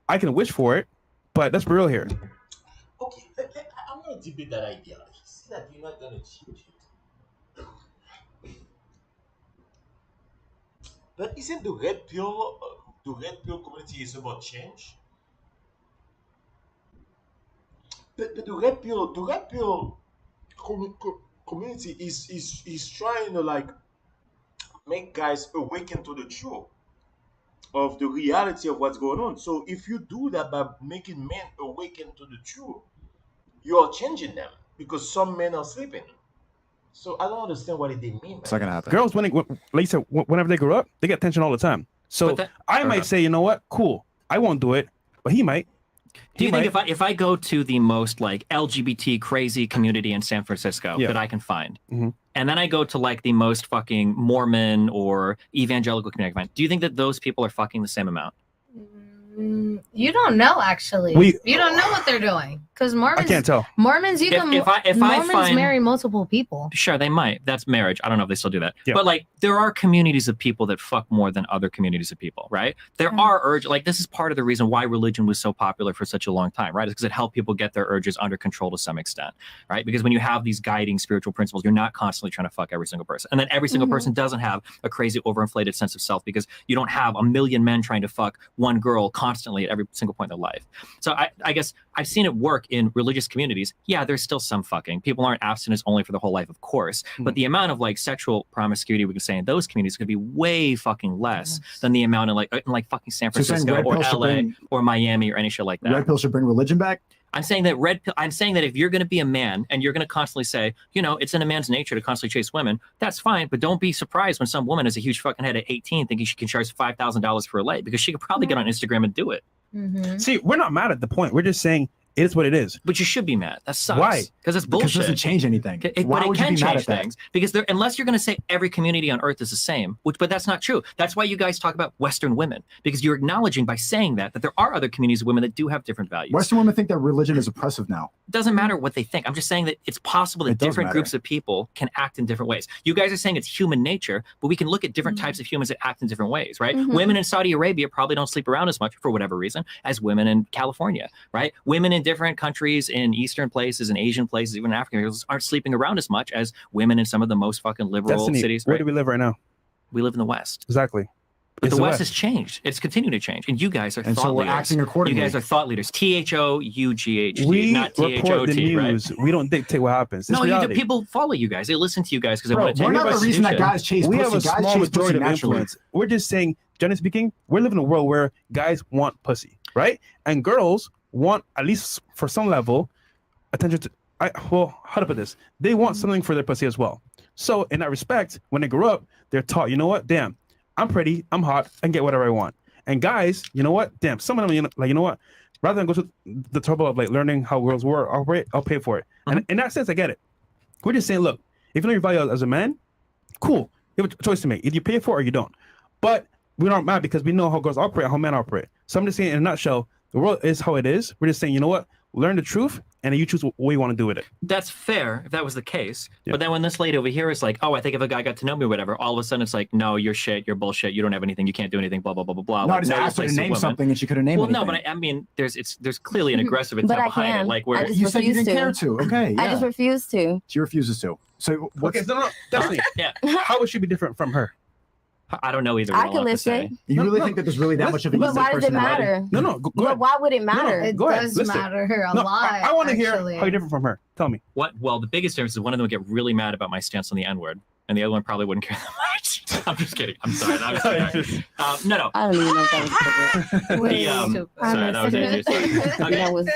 I can wish for it, but let's be real here. Okay, I'm gonna debate that idea. You see that you're not gonna change it, but isn't the red pill community is about change? But the red pill community is trying to like make guys awaken to the truth of the reality of what's going on. So if you do that by making men awaken to the truth, you are changing them because some men are sleeping. So I don't understand what they mean. It's not gonna happen. Girls, like you said, whenever they grow up, they get attention all the time. So I might say, you know what, cool, I won't do it, but he might. Do you think if I go to the most like LGBT crazy community in San Francisco that I can find, and then I go to like the most fucking Mormon or evangelical community I can find, do you think that those people are fucking the same amount? You don't know, actually. You don't know what they're doing because Mormons. I can't tell. Mormons, you can. Mormons marry multiple people. Sure, they might. That's marriage. I don't know if they still do that. Yeah. But like, there are communities of people that fuck more than other communities of people, right? There are urges. Like, this is part of the reason why religion was so popular for such a long time, right? Is because it helped people get their urges under control to some extent, right? Because when you have these guiding spiritual principles, you're not constantly trying to fuck every single person, and then every single person doesn't have a crazy overinflated sense of self because you don't have a million men trying to fuck one girl constantly at every single point in their life. So I guess I've seen it work in religious communities. Yeah, there's still some fucking. People aren't abstinence only for the whole life, of course, but the amount of like sexual promiscuity we can say in those communities could be way fucking less than the amount in like fucking San So you're saying Francisco red or pill should LA bring- or Miami or any shit like that. Red pill should bring religion back. I'm saying that if you're going to be a man and you're going to constantly say, you know, it's in a man's nature to constantly chase women, that's fine. But don't be surprised when some woman has a huge fucking head at 18 thinking she can charge $5,000 for a light because she could probably get on Instagram and do it. See, we're not mad at the point. We're just saying it is what it is. But you should be mad. That sucks. Why? Because it's bullshit. Because it doesn't change anything. Why But it would you can be mad change at that? things because unless you're going to say every community on earth is the same, but that's not true. That's why you guys talk about Western women, because you're acknowledging by saying that there are other communities of women that do have different values. Western women think that religion is oppressive now. It doesn't matter what they think. I'm just saying that it's possible that It does different matter. groups of people can act in different ways. You guys are saying it's human nature, but we can look at different types of humans that act in different ways, right? Women in Saudi Arabia probably don't sleep around as much for whatever reason as women in California, right? Women in different countries, in Eastern places, in Asian places, even in African places, aren't sleeping around as much as women in some of the most fucking liberal Destiny, cities. where Right? do we live right now? We live in the West. Exactly. But It's the West has changed. It's continuing to change. And you guys are And thought so we're leaders. acting accordingly. You guys are thought leaders. THOUGHT, We not report the THOT, right? news. We don't dictate what happens. It's No, reality. people follow you guys. They listen to you guys because they Bro, want to we're take not the reason that guys chase we pussy. have a Guys small chase majority pussy of naturally. influence. We're just saying, generally speaking, we're living in a world where guys want pussy, right? And girls want, at least for some level, attention to. How to put this? They want something for their pussy as well. So in that respect, when they grow up, they're taught, you know what? Damn, I'm pretty, I'm hot, I can get whatever I want. And guys, you know what? Damn, some of them, you know what? Rather than go to the trouble of like learning how girls operate, I'll pay for it. And in that sense, I get it. We're just saying, look, if you know your value as a man, cool. You have a choice to make. Either you pay for it or you don't. But we're not mad because we know how girls operate and how men operate. So I'm just saying, in a nutshell, the world is how it is. We're just saying, you know what? Learn the truth, and then you choose what you want to do with it. That's fair if that was the case. But then when this lady over here is like, oh, I think if a guy got to know me or whatever, all of a sudden it's like, no, you're shit, you're bullshit, you don't have anything, you can't do anything, blah, blah, blah, blah, blah. No, I Like, just no, asked her you're to a name woman. something, and she couldn't name Well, anything. no, but I mean, there's clearly an aggressive intent But I behind it. can. Like, where I just you said you refuse didn't care to. to. Okay, I just refuse to. She refuses to. So what's, Okay, no, definitely. Yeah. How would she be different from her? I don't know either. I I'll can have to list say. it. you really think that there's really that much of an But easy why does it personality? matter? No, go But ahead. why would it matter? It Go ahead, does list it. matter a No, lot. I want to hear actually. how you're different from her. Tell me. Well, the biggest difference is one of them would get really mad about my stance on the N-word, and the other one probably wouldn't care that much. I'm just kidding. I'm sorry. That was no. I don't even know if that was Sorry, that was it. Okay. That was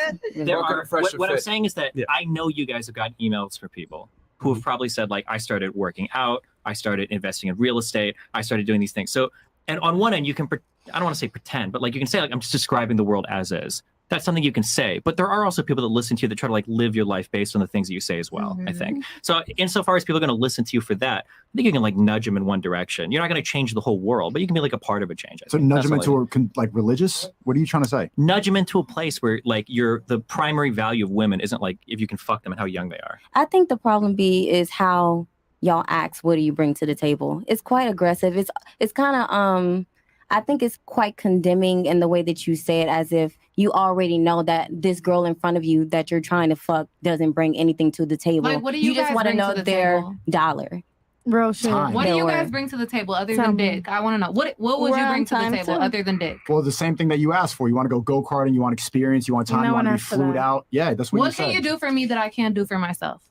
Welcome to Fresh and What I'm Fit. saying is that I know you guys have gotten emails from people who have probably said, like, I started working out, I started investing in real estate, I started doing these things. So, and on one end, you can, I don't want to say pretend, but like you can say, like, I'm just describing the world as is. That's something you can say. But there are also people that listen to you that try to like live your life based on the things that you say as well, I think. So insofar as people are going to listen to you for that, I think you can like nudge them in one direction. You're not going to change the whole world, but you can be like a part of a change. I So think. nudge That's them all I into like religious? What are you trying to say? nudge them into a place where like the primary value of women isn't like if you can fuck them and how young they are. I think the problem is how y'all ask, what do you bring to the table? It's quite aggressive. It's kind of I think it's quite condemning in the way that you say it, as if you already know that this girl in front of you that you're trying to fuck doesn't bring anything to the table. Like, what do you just guys want to bring know to the their table? dollar. Real shit. What do you Their guys word. bring to the table other Tell than me. dick? I want to know. What would We're you on bring to the time, table too. other than dick? Well, the same thing that you asked for. You want to go karting, you want experience, you want time, No you want one to be asked for flued that. out. Yeah, that's what What you said. can you do for me that I can't do for myself?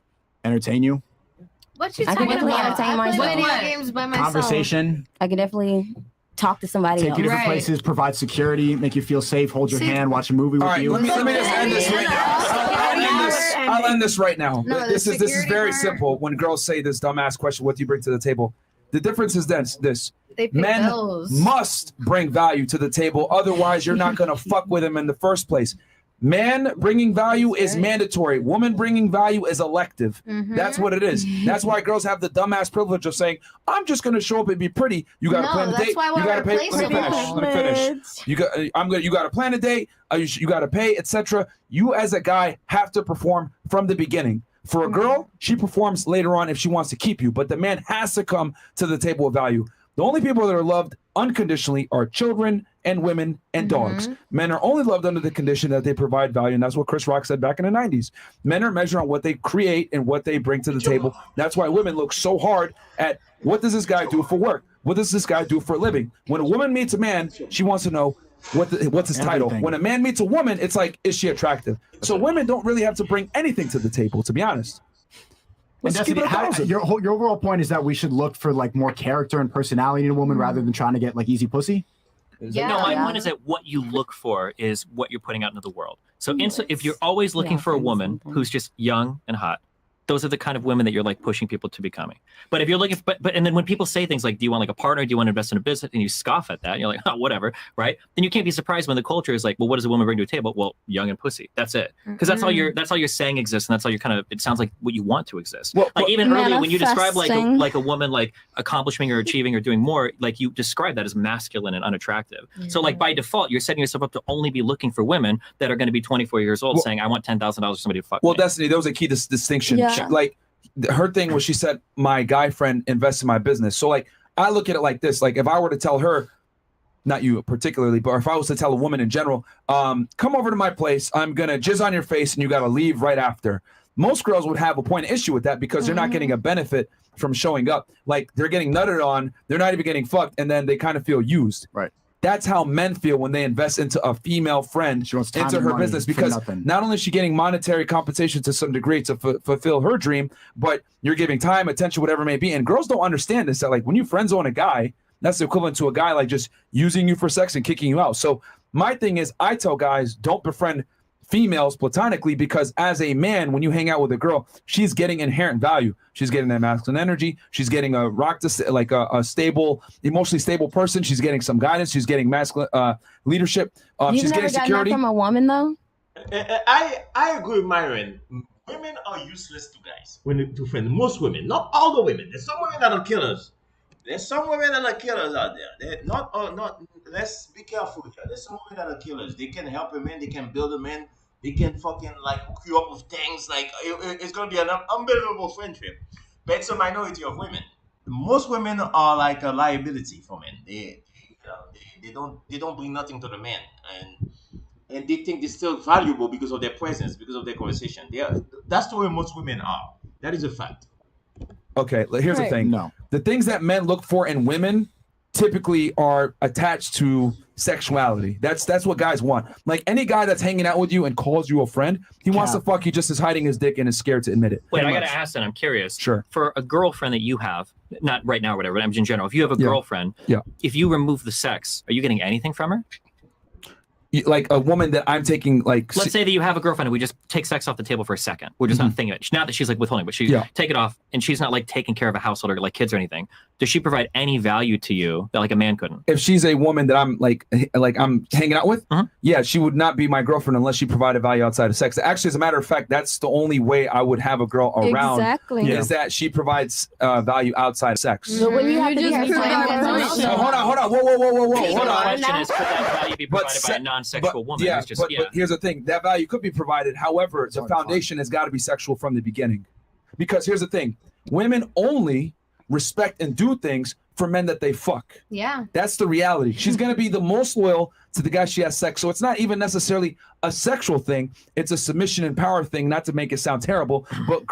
Entertain you. What you I can talking definitely about? entertain I play myself. video What? games by myself. Conversation. I can definitely talk to somebody Take else. you to different Right. places, provide security, make you feel safe, hold your See- hand, watch a movie with All right, you. let me just end this right now. I'll end this right now. No, the This is security very part- simple. When girls say this dumbass question, what do you bring to the table? The difference is this. They pay Men bills. must bring value to the table. Otherwise, you're not going to fuck with them in the first place. Man bringing value is mandatory. Woman bringing value is elective. That's what it is. That's why girls have the dumbass privilege of saying, "I'm just going to show up and be pretty." You got to plan a date. You got to pay. Let me finish. You got to plan a date. You got to pay, etc. You as a guy have to perform from the beginning. For a girl, she performs later on if she wants to keep you, but the man has to come to the table with value. The only people that are loved unconditionally are children and women and dogs. Men are only loved under the condition that they provide value, and that's what Chris Rock said back in the 90s. Men are measured on what they create and what they bring to the table. That's why women look so hard at what does this guy do for work? What does this guy do for a living? When a woman meets a man, she wants to know what's his title. When a man meets a woman, it's like, is she attractive? So women don't really have to bring anything to the table, to be honest. And your overall point is that we should look for like more character and personality in a woman rather than trying to get like easy pussy? No, my point is that what you look for is what you're putting out into the world. So if you're always looking for a woman who's just young and hot, those are the kind of women that you're like pushing people to becoming. But if you're looking, and then when people say things like, "Do you want like a partner? Do you want to invest in a business?" and you scoff at that, and you're like, "Oh, whatever," right? Then you can't be surprised when the culture is like, "Well, what does a woman bring to a table?" Well, young and pussy. That's it. Because that's all you're saying exists, and that's all you're kind of. It sounds like what you want to exist. Well, like even earlier when you describe like a woman like accomplishing or achieving or doing more, like you describe that as masculine and unattractive. So like by default, you're setting yourself up to only be looking for women that are going to be 24 years old, saying, "I want $10,000 for somebody to fuck." Well, Destiny, that was a key distinction. Like her thing was, she said, "My guy friend invests in my business." So like I look at it like this: like if I were to tell her, not you particularly, but if I was to tell a woman in general, come over to my place, I'm gonna jizz on your face and you gotta leave right after. Most girls would have a point of issue with that because they're not getting a benefit from showing up. Like they're getting nutted on, they're not even getting fucked, and then they kind of feel used. Right. That's how men feel when they invest into a female friend, into her business, because not only is she getting monetary compensation to some degree to fulfill her dream, but you're giving time, attention, whatever it may be. And girls don't understand this, that like when you friend zone a guy, that's the equivalent to a guy like just using you for sex and kicking you out. So my thing is, I tell guys, don't befriend females platonically, because as a man, when you hang out with a girl, she's getting inherent value. She's getting that masculine energy. She's getting a like a stable, emotionally stable person. She's getting some guidance. She's getting masculine leadership. She's getting security. From a woman though. I agree with Myron. Women are useless to guys to friend. Most women, not all the women. There's some women that are killers. There's some women that are killers out there. They're not. Let's be careful here. There's some women that are killers. They can help a man. They can build a man. They can fucking like hook you up with things. Like it's gonna be an unbelievable friendship. But it's a minority of women. Most women are like a liability for men. They don't bring nothing to the man, and they think they're still valuable because of their presence, because of their conversation. That's the way most women are. That is a fact. Okay, here's the thing. No, the things that men look for in women typically are attached to sexuality. That's what guys want. Like any guy that's hanging out with you and calls you a friend, he wants to fuck you, just is hiding his dick and is scared to admit it. Wait, I gotta ask that. I'm curious. Sure. For a girlfriend that you have, not right now or whatever, but I'm in general, if you have a girlfriend, if you remove the sex, are you getting anything from her? Like a woman that I'm taking, like, let's say that you have a girlfriend and we just take sex off the table for a second. We're just not thinking of it. Not that she's like withholding, but she take it off, and she's not like taking care of a household or like kids or anything. Does she provide any value to you that like a man couldn't? If she's a woman that I'm like I'm hanging out with, yeah, she would not be my girlfriend unless she provided value outside of sex. Actually, as a matter of fact, that's the only way I would have a girl around. Exactly. Is that she provides value outside of sex. So when you have to just hold on, whoa, hold on. The question is, could that value be provided by a non-sexual woman? Yeah, but here's the thing: that value could be provided. However, the foundation has got to be sexual from the beginning. Because here's the thing: women only respect and do things for men that they fuck. Yeah. That's the reality. She's going to be the most loyal to the guy she has sex. So it's not even necessarily a sexual thing. It's a submission and power thing, not to make it sound terrible. But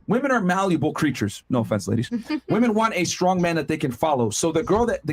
women are malleable creatures. No offense, ladies. Women want a strong man that they can follow. So the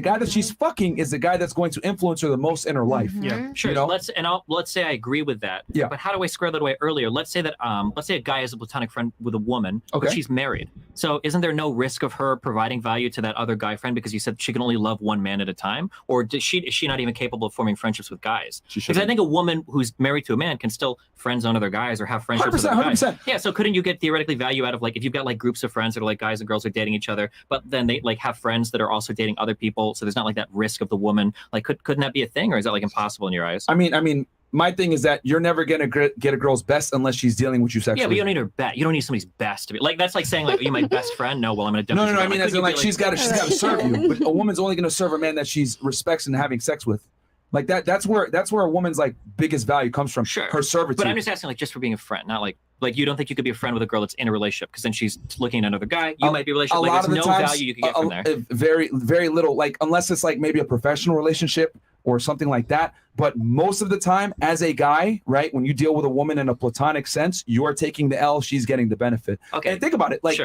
guy that she's fucking is the guy that's going to influence her the most in her life. Yeah, sure. You know? Let's say I agree with that. Yeah. But how do I square that away earlier? Let's say that a guy has a platonic friend with a woman, but she's married. So isn't there no risk of her providing value to that other guy friend because you said she can only love one man at a time? Or is she not even capable of forming friendships with guys? Because I think a woman who's married to a man can still friend zone other guys or have friendships with other guys. 100%. Yeah. So couldn't you get theoretically value out of like if you've got like groups of friends that are like guys and girls are dating each other, but then they like have friends that are also dating other people, so there's not like that risk of the woman. Like couldn't that be a thing, or is that like impossible in your eyes? I mean my thing is that you're never gonna get a girl's best unless she's dealing with you sexually. Yeah, but you don't need her best. You don't need somebody's best to be like. That's like saying like, "Are you my best friend?" No, well, I'm gonna. No. I mean, as in like she's got to serve you. But a woman's only gonna serve a man that she's respects and having sex with. Like that. That's where a woman's like biggest value comes from. Sure. Her servitude. But I'm just asking, like, just for being a friend, not like you don't think you could be a friend with a girl that's in a relationship because then she's looking at another guy. You might be a relationship. Like, there's no value you can get from there. Very, very little. Like unless it's like maybe a professional relationship or something like that. But most of the time, as a guy, right, when you deal with a woman in a platonic sense, you are taking the L, she's getting the benefit. Okay. And think about it. Like,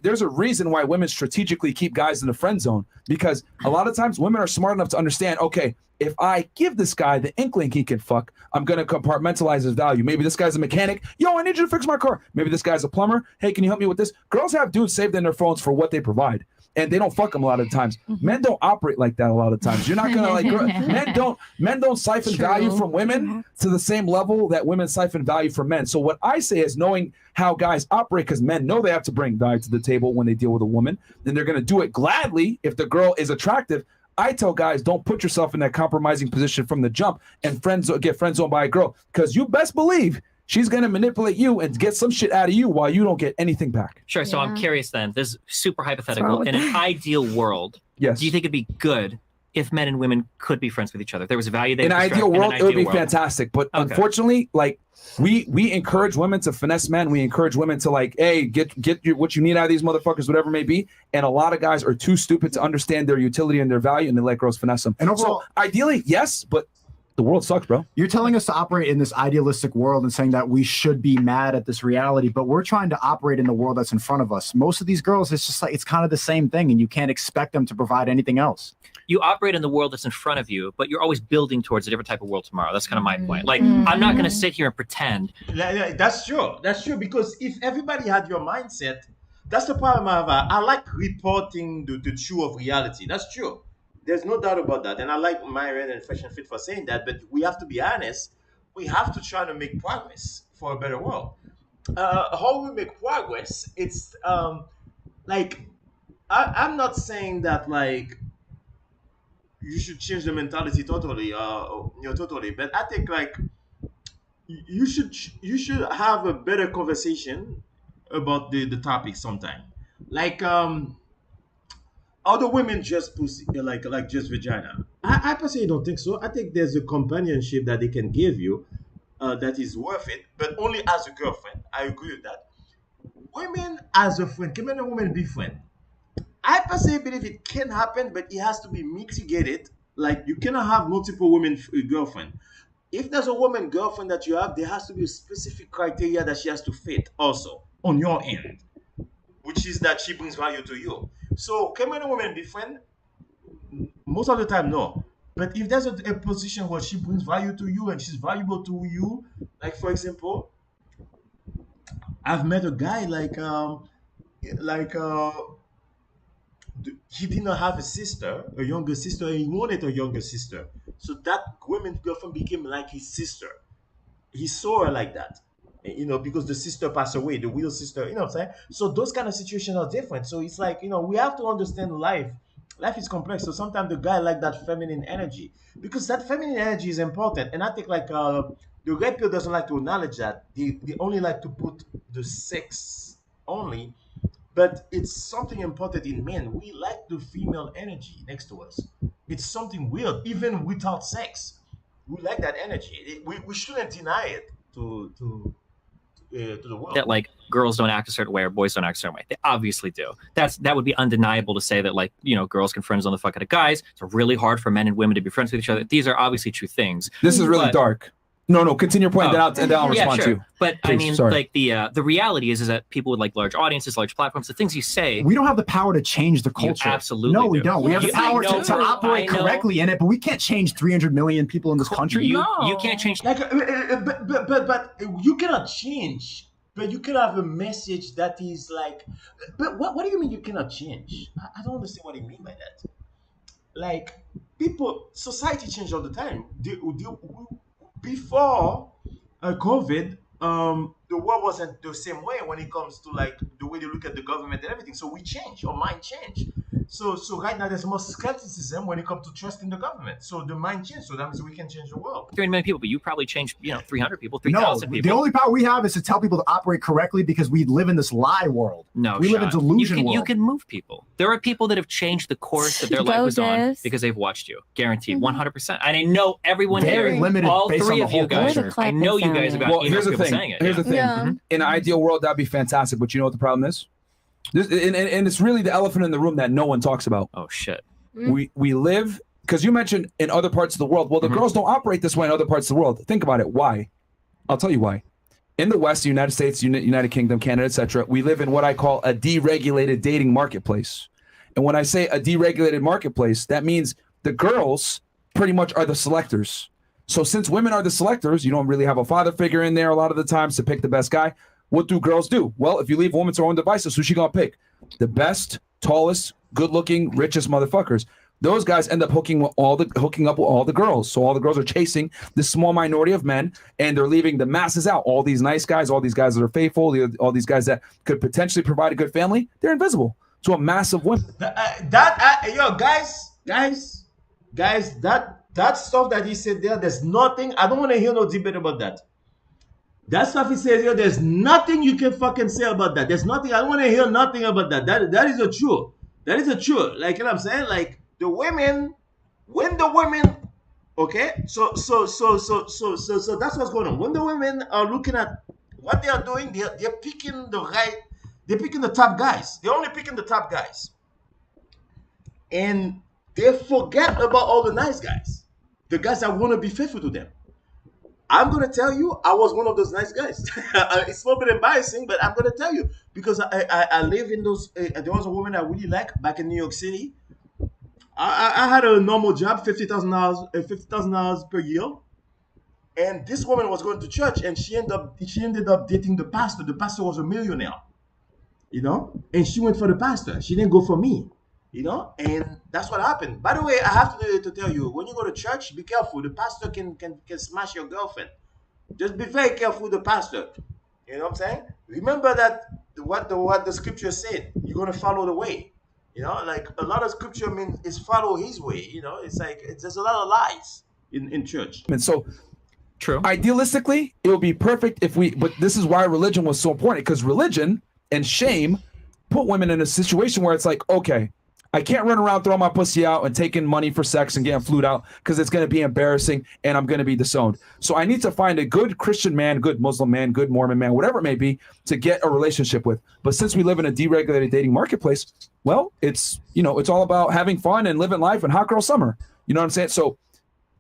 there's a reason why women strategically keep guys in the friend zone, because a lot of times women are smart enough to understand, okay, if I give this guy the inkling he can fuck, I'm going to compartmentalize his value. Maybe this guy's a mechanic. Yo, I need you to fix my car. Maybe this guy's a plumber. Hey, can you help me with this? Girls have dudes saved in their phones for what they provide. And they don't fuck them a lot of times. Men don't operate like that a lot of times. You're not gonna like men don't siphon value from women to the same level that women siphon value from men. So what I say is knowing how guys operate, because men know they have to bring value to the table when they deal with a woman, and they're gonna do it gladly if the girl is attractive. I tell guys, don't put yourself in that compromising position from the jump and get friend zoned by a girl, because you best believe she's going to manipulate you and get some shit out of you while you don't get anything back. Sure. So I'm curious then. This is super hypothetical. In an ideal world, yes, do you think it'd be good if men and women could be friends with each other? There was a value there. In an ideal world, it would be fantastic. But unfortunately, like we encourage women to finesse men. We encourage women to like, hey, get what you need out of these motherfuckers, whatever it may be. And a lot of guys are too stupid to understand their utility and their value, and they let girls finesse them. And overall, so ideally, yes, but the world sucks, bro. You're telling us to operate in this idealistic world and saying that we should be mad at this reality, but we're trying to operate in the world that's in front of us. Most of these girls, it's just like, it's kind of the same thing, and you can't expect them to provide anything else. You operate in the world that's in front of you, but you're always building towards a different type of world tomorrow. That's kind of my point. Like, I'm not going to sit here and pretend. That's true. That's true, because if everybody had your mindset, that's the problem I have. I like reporting the truth of reality. That's true. There's no doubt about that. And I like Myron and Fresh and Fit for saying that, but we have to be honest. We have to try to make progress for a better world. How we make progress, it's like, I'm not saying that like you should change the mentality totally, totally. But I think like you should have a better conversation about the topic sometime. Like other women just pussy, like just vagina. I personally don't think so. I think there's a companionship that they can give you that is worth it, but only as a girlfriend. I agree with that. Women as a friend, can men and women be friends? I personally believe it can happen, but it has to be mitigated. Like you cannot have multiple women girlfriend. If there's a woman girlfriend that you have, there has to be a specific criteria that she has to fit also on your end, which is that she brings value to you. So can men and women be friends? Most of the time, no. But if there's a position where she brings value to you and she's valuable to you, like for example, I've met a guy like he did not have a younger sister, and he wanted a younger sister. So that woman girlfriend became like his sister. He saw her like that, because the sister passed away, the real sister, what I'm saying? So those kind of situations are different. So it's like, we have to understand life. Life is complex. So sometimes the guy like that feminine energy, because that feminine energy is important. And I think like the red pill doesn't like to acknowledge that. They only like to put the sex only. But it's something important in men. We like the female energy next to us. It's something weird, even without sex. We like that energy. We shouldn't deny it to the world. That like girls don't act a certain way or boys don't act a certain way. They obviously do. That would be undeniable to say that like, girls can friend zone the fuck out of guys. It's really hard for men and women to be friends with each other. These are obviously true things. This is really dark. No, continue your point, and then I'll respond to you. But Please, I mean, sorry. like the reality is that people with like large audiences, large platforms, the things you say. We don't have the power to change the culture. You absolutely no, we do. don't. We have the power to operate correctly in it, but we can't change 300 million people in this country. You can't change. Like, but you cannot change. But you can have a message that is like. But what do you mean you cannot change? I don't understand what you mean by that. Like society change all the time. Before COVID, the world wasn't the same way when it comes to like the way they look at the government and everything. So we change, our mind change. So right now there's more skepticism when it comes to trusting the government. So the mind changed. So that means we can change the world. 3 million people, but you probably changed, 300 people, No, 3,000 people. the only power we have is to tell people to operate correctly because we live in this lie world. No, we live in Sean. delusion You world. can move people. There are people that have changed the course that their life was on because they've watched you. Guaranteed, 100%. And I know everyone Very here, limited all based on three the of you whole guys. culture. I know you guys have got Well, emails here's the people thing. saying it. Here's the thing. Yeah. In an ideal world, that'd be fantastic. But you know what the problem is? And it's really the elephant in the room that no one talks about. Oh shit. We live, because you mentioned in other parts of the world. Well, the girls don't operate this way in other parts of the world. Think about it. Why? I'll tell you why. In the West, the United States, United Kingdom, Canada, etc., we live in what I call a deregulated dating marketplace. And when I say a deregulated marketplace, that means the girls pretty much are the selectors. So since women are the selectors, you don't really have a father figure in there a lot of the times to pick the best guy. What do girls do? Well, if you leave a woman to her own devices, who's she gonna pick? The best, tallest, good-looking, richest motherfuckers. Those guys end up hooking up with all the girls. So all the girls are chasing this small minority of men, and they're leaving the masses out. All these nice guys, all these guys that are faithful, all these guys that could potentially provide a good family, they're invisible to a massive women. Guys, that stuff that he said there, there's nothing. I don't want to hear no debate about that. That stuff he says here, there's nothing you can fucking say about that. There's nothing. I don't want to hear nothing about that. That is a truth. That is a truth. Like, you know what I'm saying? Like the women, when the women, okay. So that's what's going on. When the women are looking at what they are doing, they're picking they're picking the top guys. They're only picking the top guys, and they forget about all the nice guys, the guys that want to be faithful to them. I'm going to tell you, I was one of those nice guys. It's a little bit embarrassing, but I'm going to tell you because I live in those. There was a woman I really liked back in New York City. I had a normal job, $50,000 per year. And this woman was going to church, and she ended up dating the pastor. The pastor was a millionaire, and she went for the pastor. She didn't go for me. And that's what happened. By the way, I have to tell you, when you go to church, be careful. The pastor can smash your girlfriend. Just be very careful with the pastor. You know what I'm saying? Remember that what the scripture said. You're gonna follow the way. Like a lot of scripture means is follow his way. It's like there's a lot of lies in church. And so, true. Idealistically, it would be perfect but this is why religion was so important, because religion and shame put women in a situation where it's like, okay, I can't run around throwing my pussy out and taking money for sex and getting flued out because it's going to be embarrassing and I'm going to be disowned. So I need to find a good Christian man, good Muslim man, good Mormon man, whatever it may be, to get a relationship with. But since we live in a deregulated dating marketplace, well, it's all about having fun and living life and hot girl summer. You know what I'm saying? So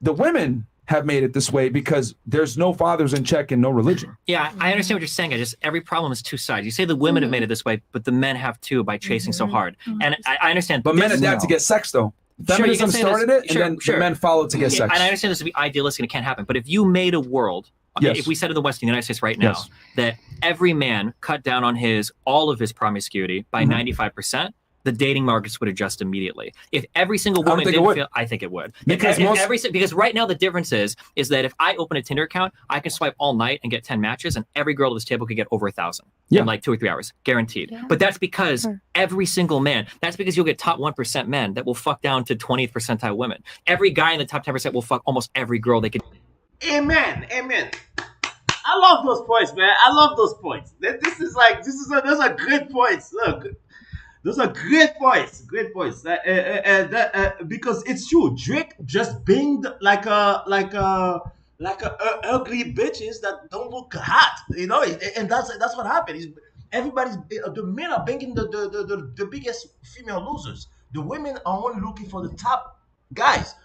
the women have made it this way because there's no fathers in check and no religion. Yeah, I understand what you're saying. Every problem is two sides. You say the women have made it this way, but the men have too by chasing so hard. And I understand. But men adapt to get sex, though. Feminism started it, and then the men followed to get sex. And I understand this to be idealistic and it can't happen. But if you made a world, if we said in the West, in the United States right now, that every man cut down on all of his promiscuity by 95%, the dating markets would adjust immediately. If every single woman I think it would. Because right now the difference is that if I open a Tinder account, I can swipe all night and get 10 matches, and every girl at this table could get over 1,000 in like 2 or 3 hours, guaranteed. Yeah. But that's because every single man. That's because you'll get top 1% men that will fuck down to 20th percentile women. Every guy in the top 10% will fuck almost every girl they could. Amen. I love those points, man. I love those points. Those are great points. Look. Those are great points. Because it's true. Drake just binged like a ugly bitches that don't look hot, and that's what happened. The men are banging the biggest female losers. The women are only looking for the top guys.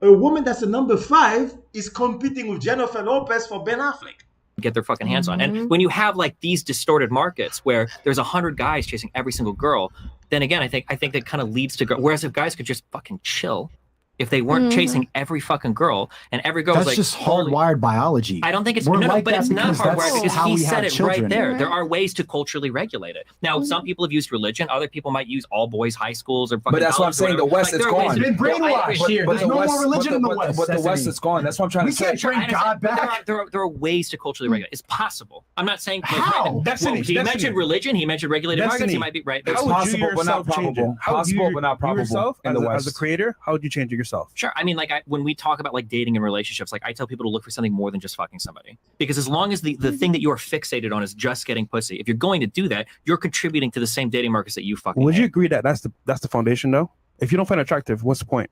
A woman that's a number 5 is competing with Jennifer Lopez for Ben Affleck. Get their fucking hands on. And when you have like these distorted markets where there's 100 guys chasing every single girl, then again, I think that kind of leads to whereas if guys could just fucking chill if they weren't chasing every fucking girl and every girl was That's like, just hardwired biology. I don't think it's We're no, like but that it's not because hardwired that's because how he we said have it children. right there. There are ways to culturally regulate it. Now, some people have used religion. Other people might use all boys high schools or fucking. But that's what I'm colleges or saying. The whatever. West Like, is there are ways gone. to- Been brainwashed here. There's no more religion in the West. But the West is gone. That's what I'm trying to say. We can't bring God back. There are ways to culturally regulate. It's possible. I'm not saying How? Well, he mentioned religion. He mentioned regulated markets. He might be right. It's How would you possible, but not yourself change it? probable. How would Possible, you- but not you probable yourself, in the as a West. creator, how would you change it yourself? Sure. I mean, like when we talk about like dating and relationships, like I tell people to look for something more than just fucking somebody. Because as long as the thing that you are fixated on is just getting pussy, if you're going to do that, you're contributing to the same dating markets that you fucking. Would you agree that that's the foundation though? If you don't find it attractive, what's the point?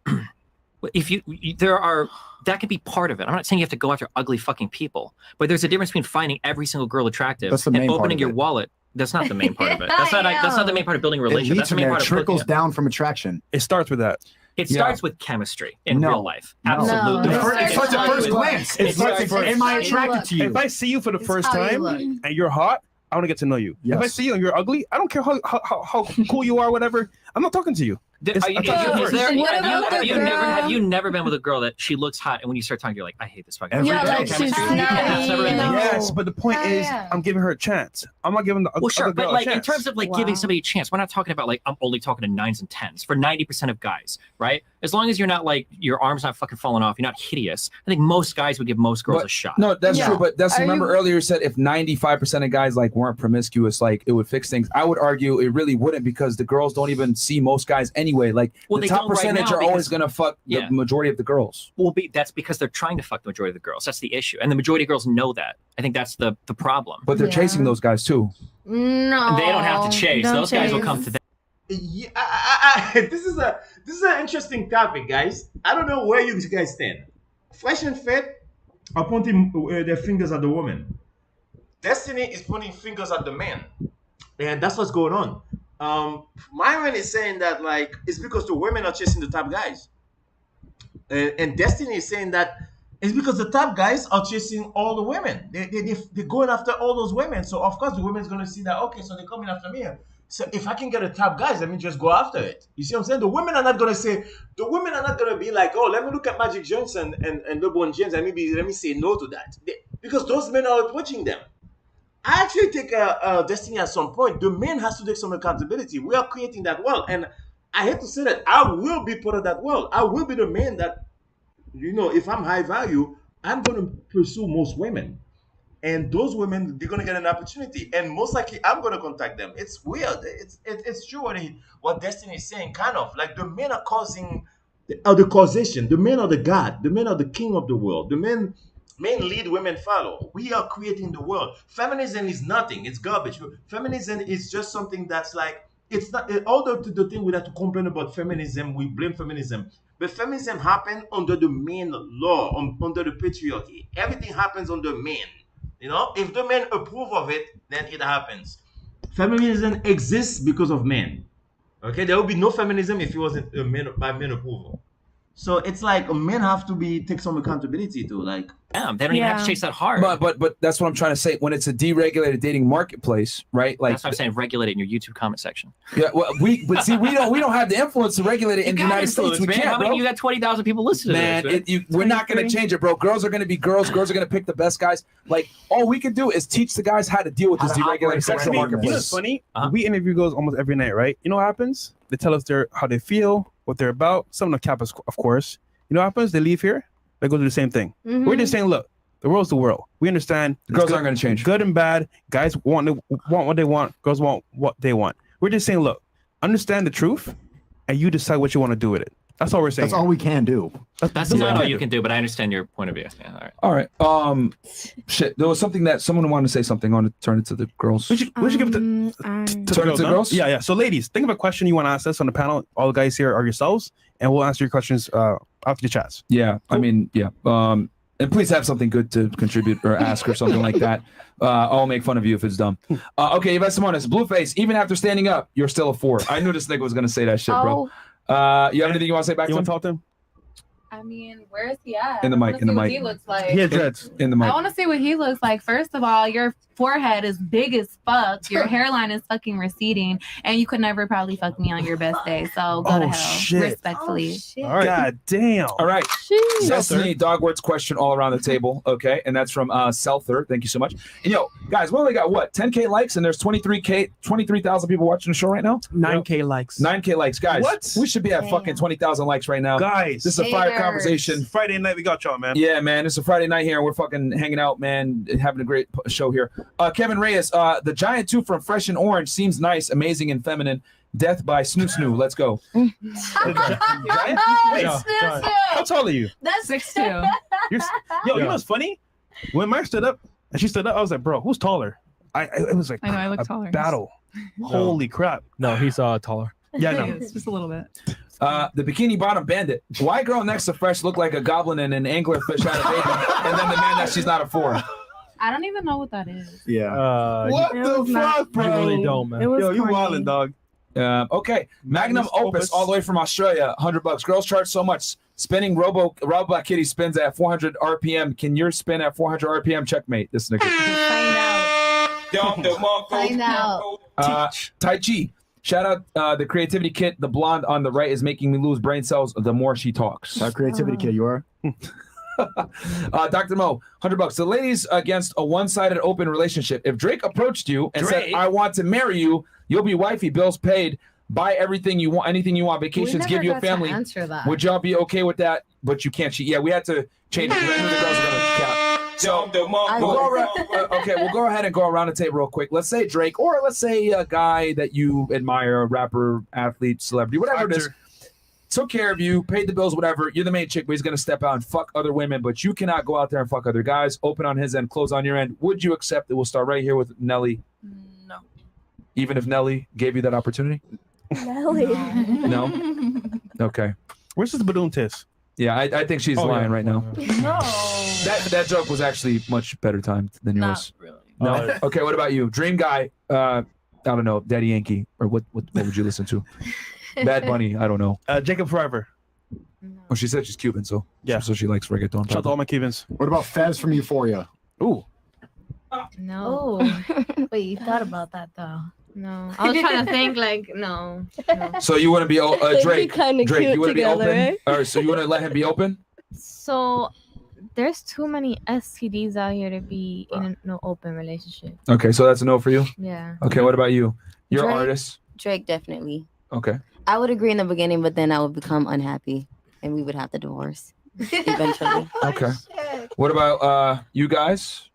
If there are, that could be part of it. I'm not saying you have to go after ugly fucking people, but there's a difference between finding every single girl attractive That's the and main part opening of your it. wallet. That's not the main part of it. That's not the main part of building a It relationship. leads That's the from main there. part It of trickles down from attraction. It starts with that. It Yeah. starts with chemistry in No. real life. No. Absolutely. No. It starts at first glance. It starts at first- am I attracted to you? If I see you for the first how you time look. and you're hot, I want to get to know you. If I Yes. see you and you're ugly, I don't care how cool you are, whatever. I'm not talking to you. Have you never been with a girl that she looks hot and when you start talking, you're like, I hate this fucking. Every girl. day. There's no chemistry. It's never been there. Yes, but the point is, I'm giving her a chance. I'm not giving the Well, sure, other but girl like a in chance. terms of like giving somebody a chance, we're not talking about like I'm only talking to 9s and 10s for 90% of guys, right? As long as you're not like your arm's not fucking falling off, you're not hideous. I think most guys would give most girls a shot. No, that's true. But remember earlier you said if 95% of guys like weren't promiscuous, like it would fix things. I would argue it really wouldn't because the girls don't even see most guys anyway. Like Well, the they top don't right percentage now are always because- gonna fuck Yeah. the majority of the girls. Well, that's because they're trying to fuck the majority of the girls. That's the issue, and the majority of girls know that. I think that's the problem. But they're chasing those guys too. No, They don't have to chase. don't Those guys will chase. come to them. Yeah, this is an interesting topic, guys. I don't know where you guys stand. Fresh and Fit are pointing their fingers at the woman. Destiny is pointing fingers at the man, and that's what's going on. Myron is saying that like it's because the women are chasing the top guys, and Destiny is saying that it's because the top guys are chasing all the women. They're going after all those women. So of course the women's gonna see that, okay, so they're coming after me. So if I can get a top guys, let me just go after it. You see what I'm saying? The women are not gonna be like, oh, let me look at Magic Johnson and LeBron James and maybe let me say no to that. Because those men are approaching them. I actually think Destiny at some point, the man has to take some accountability. We are creating that world. And I hate to say that, I will be part of that world. I will be the man that, if I'm high value, I'm going to pursue most women. And those women, they're going to get an opportunity. And most likely, I'm going to contact them. It's weird. It's true what Destiny is saying, kind of. Like the men are causing the causation. The men are the God. The men are the king of the world. The men lead, women follow. We are creating the world. Feminism is nothing. It's garbage. Feminism is just something that's like, it's not, all the thing we have to complain about feminism, we blame feminism. But feminism happened under the main law, under the patriarchy. Everything happens under men. If the men approve of it, then it happens. Feminism exists because of men. Okay, there would be no feminism if it wasn't by men approval. So it's like men have to take some accountability to like. Damn, they don't even have to chase that hard. But that's what I'm trying to say. When it's a deregulated dating marketplace, right? Like that's what I'm saying. Regulate it in your YouTube comment section. Yeah, well, we don't have the influence to regulate it in the United States. We man. can't, How many? bro. You got 20,000 people listening to this. Man, we're not going to change it, bro. Girls are going to be girls. Girls are going to pick the best guys. Like all we can do is teach the guys how to deal with this deregulated sexual marketplace. You know what's funny? We interview girls almost every night, right? You know what happens? They tell us how they feel, what they're about. Some of them cap us, of course. You know what happens? They leave here. They go do the same thing. Mm-hmm. We're just saying, look, the world's the world. We understand. Girls aren't going to change. Good and bad. Guys want what they want. Girls want what they want. We're just saying, look, understand the truth, and you decide what you want to do with it. That's all we're saying. That's all we can do. That's not all you can do, but I understand your point of view. Yeah, all right. Shit. There was something that someone wanted to say something. I want to turn it to the girls. We should give it to the girls. Yeah. So, ladies, think of a question you want to ask us on the panel. All the guys here are yourselves, and we'll answer your questions after the chats. Yeah. Cool. I mean, yeah. And please have something good to contribute or ask or something like that. I'll make fun of you if it's dumb. Okay, Yvette Simonis, Blueface, even after standing up, you're still a 4. I knew this nigga was going to say that shit, bro. You have anything you want to say back to him? Talk to him? I mean, where is he at? In the mic, I wanna in the see what mic. He looks like. He had dreads. In the mic. I want to see what he looks like. First of all, your forehead is big as fuck. Your hairline is fucking receding, and you could never probably fuck me on your best day. So go to hell, shit. respectfully. All right. God damn. All right. Jeez. Destiny dog words question all around the table. Okay. And that's from Selther. Thank you so much. And yo, guys, we only got what? 10K likes and there's 23,000 people watching the show right now? 9K likes. 9K likes. Guys, What? we should be at fucking 20,000 likes right now. Guys. This is a fire conversation. Friday night, we got y'all, man. Yeah, man. It's a Friday night here. And we're fucking hanging out, man. Having a great show here. Kevin Reyes, the giant tooth from Fresh and Orange seems nice, amazing, and feminine. Death by Snoo Snoo. Let's go. Wait, how tall are you? That's 6'2". Yo, you know what's funny? When Mark stood up and she stood up, I was like, bro, who's taller? It was like I know, I look a taller. battle. Holy crap. No, he's taller. Yeah, no. It's just a little bit. The Bikini Bottom Bandit. Why girl next to Fresh look like a goblin and an anglerfish had a baby, and then the man that she's not a four? I don't even know what that is. Yeah. What the fuck, bro? You really don't, man. Yo, you wildin', dog. Okay, Magnum Opus, all the way from Australia, $100. Girls charge so much. Spinning Robot Kitty spins at 400 RPM. Can your spin at 400 RPM? Checkmate. This nigga. Find out. Tai Chi. Shout out the creativity kit. The blonde on the right is making me lose brain cells the more she talks. Creativity kit, you are. Dr. Mo, $100. The ladies against a one-sided open relationship. If Drake approached you and said, "I want to marry you," you'll be wifey, bills paid, buy everything you want, anything you want, vacations, give you a family. Would y'all be okay with that? But you can't cheat. Yeah, we had to change it. 'Cause I knew the girls were gonna cap. So we'll go ahead and go around the table real quick. Let's say Drake, or let's say a guy that you admire, a rapper, athlete, celebrity, whatever it is. Took care of you, paid the bills, whatever. You're the main chick, but he's going to step out and fuck other women, but you cannot go out there and fuck other guys. Open on his end, close on your end. Would you accept it? We'll start right here with Nelly. No. Even if Nelly gave you that opportunity? Nelly. No? Okay. Where's this balloon test? Yeah, I think she's lying right now. No. That joke was actually much better timed than yours. Not really. No? Okay, what about you? Dream guy, I don't know, Daddy Yankee, or what would you listen to? Bad Bunny, I don't know. Jacob Forever. Well, she said she's Cuban, so yeah, so she likes reggaeton. Shout out to all my Cubans. What about Fez from Euphoria? Ooh. No. Wait, you thought about that though? No, I was trying to think like no. So you want to be Drake? kinda Drake, cute you want to be together, open? right? Or so you want to let him be open? So there's too many STDs out here to be in a no open relationship. Okay, so that's a no for you. Yeah. Okay, what about you? You're an Drake. artist. Drake, definitely. Okay. I would agree in the beginning, but then I would become unhappy and we would have to divorce eventually. Okay. What about you guys?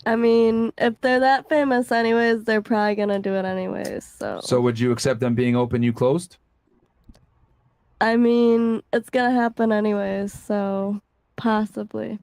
I mean, if they're that famous anyways, they're probably gonna do it anyways. So would you accept them being open, you closed? I mean, it's gonna happen anyways, so possibly.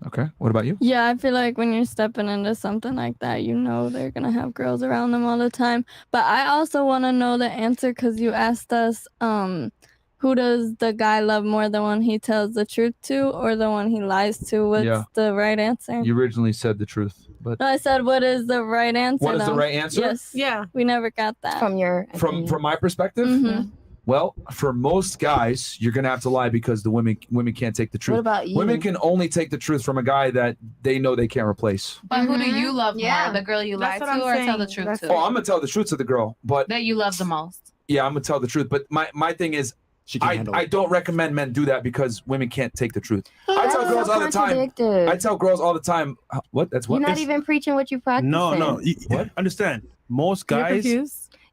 Okay. What about you? Yeah, I feel like when you're stepping into something like that, you know they're going to have girls around them all the time. But I also want to know the answer because you asked us, who does the guy love more, the one he tells the truth to or the one he lies to? What's the right answer? You originally said the truth, but No, I said, what is the right answer? What is the though? right answer? Yes. Yeah. We never got that. from my perspective, Mhm. well, for most guys, you're gonna have to lie because the women can't take the truth. What about you? Women can only take the truth from a guy that they know they can't replace. But who do you love Yeah. more? The girl you lie That's to what I'm or tell the saying. truth to? Oh, I'm gonna tell the truth to the girl, but That you love the most. yeah, I'm gonna tell the truth. But my thing is, I don't recommend men do that because women can't take the truth. I tell girls all the time. I tell girls all the time. What? That's what? You're not even preaching what you practice. No. What? Understand? Most guys.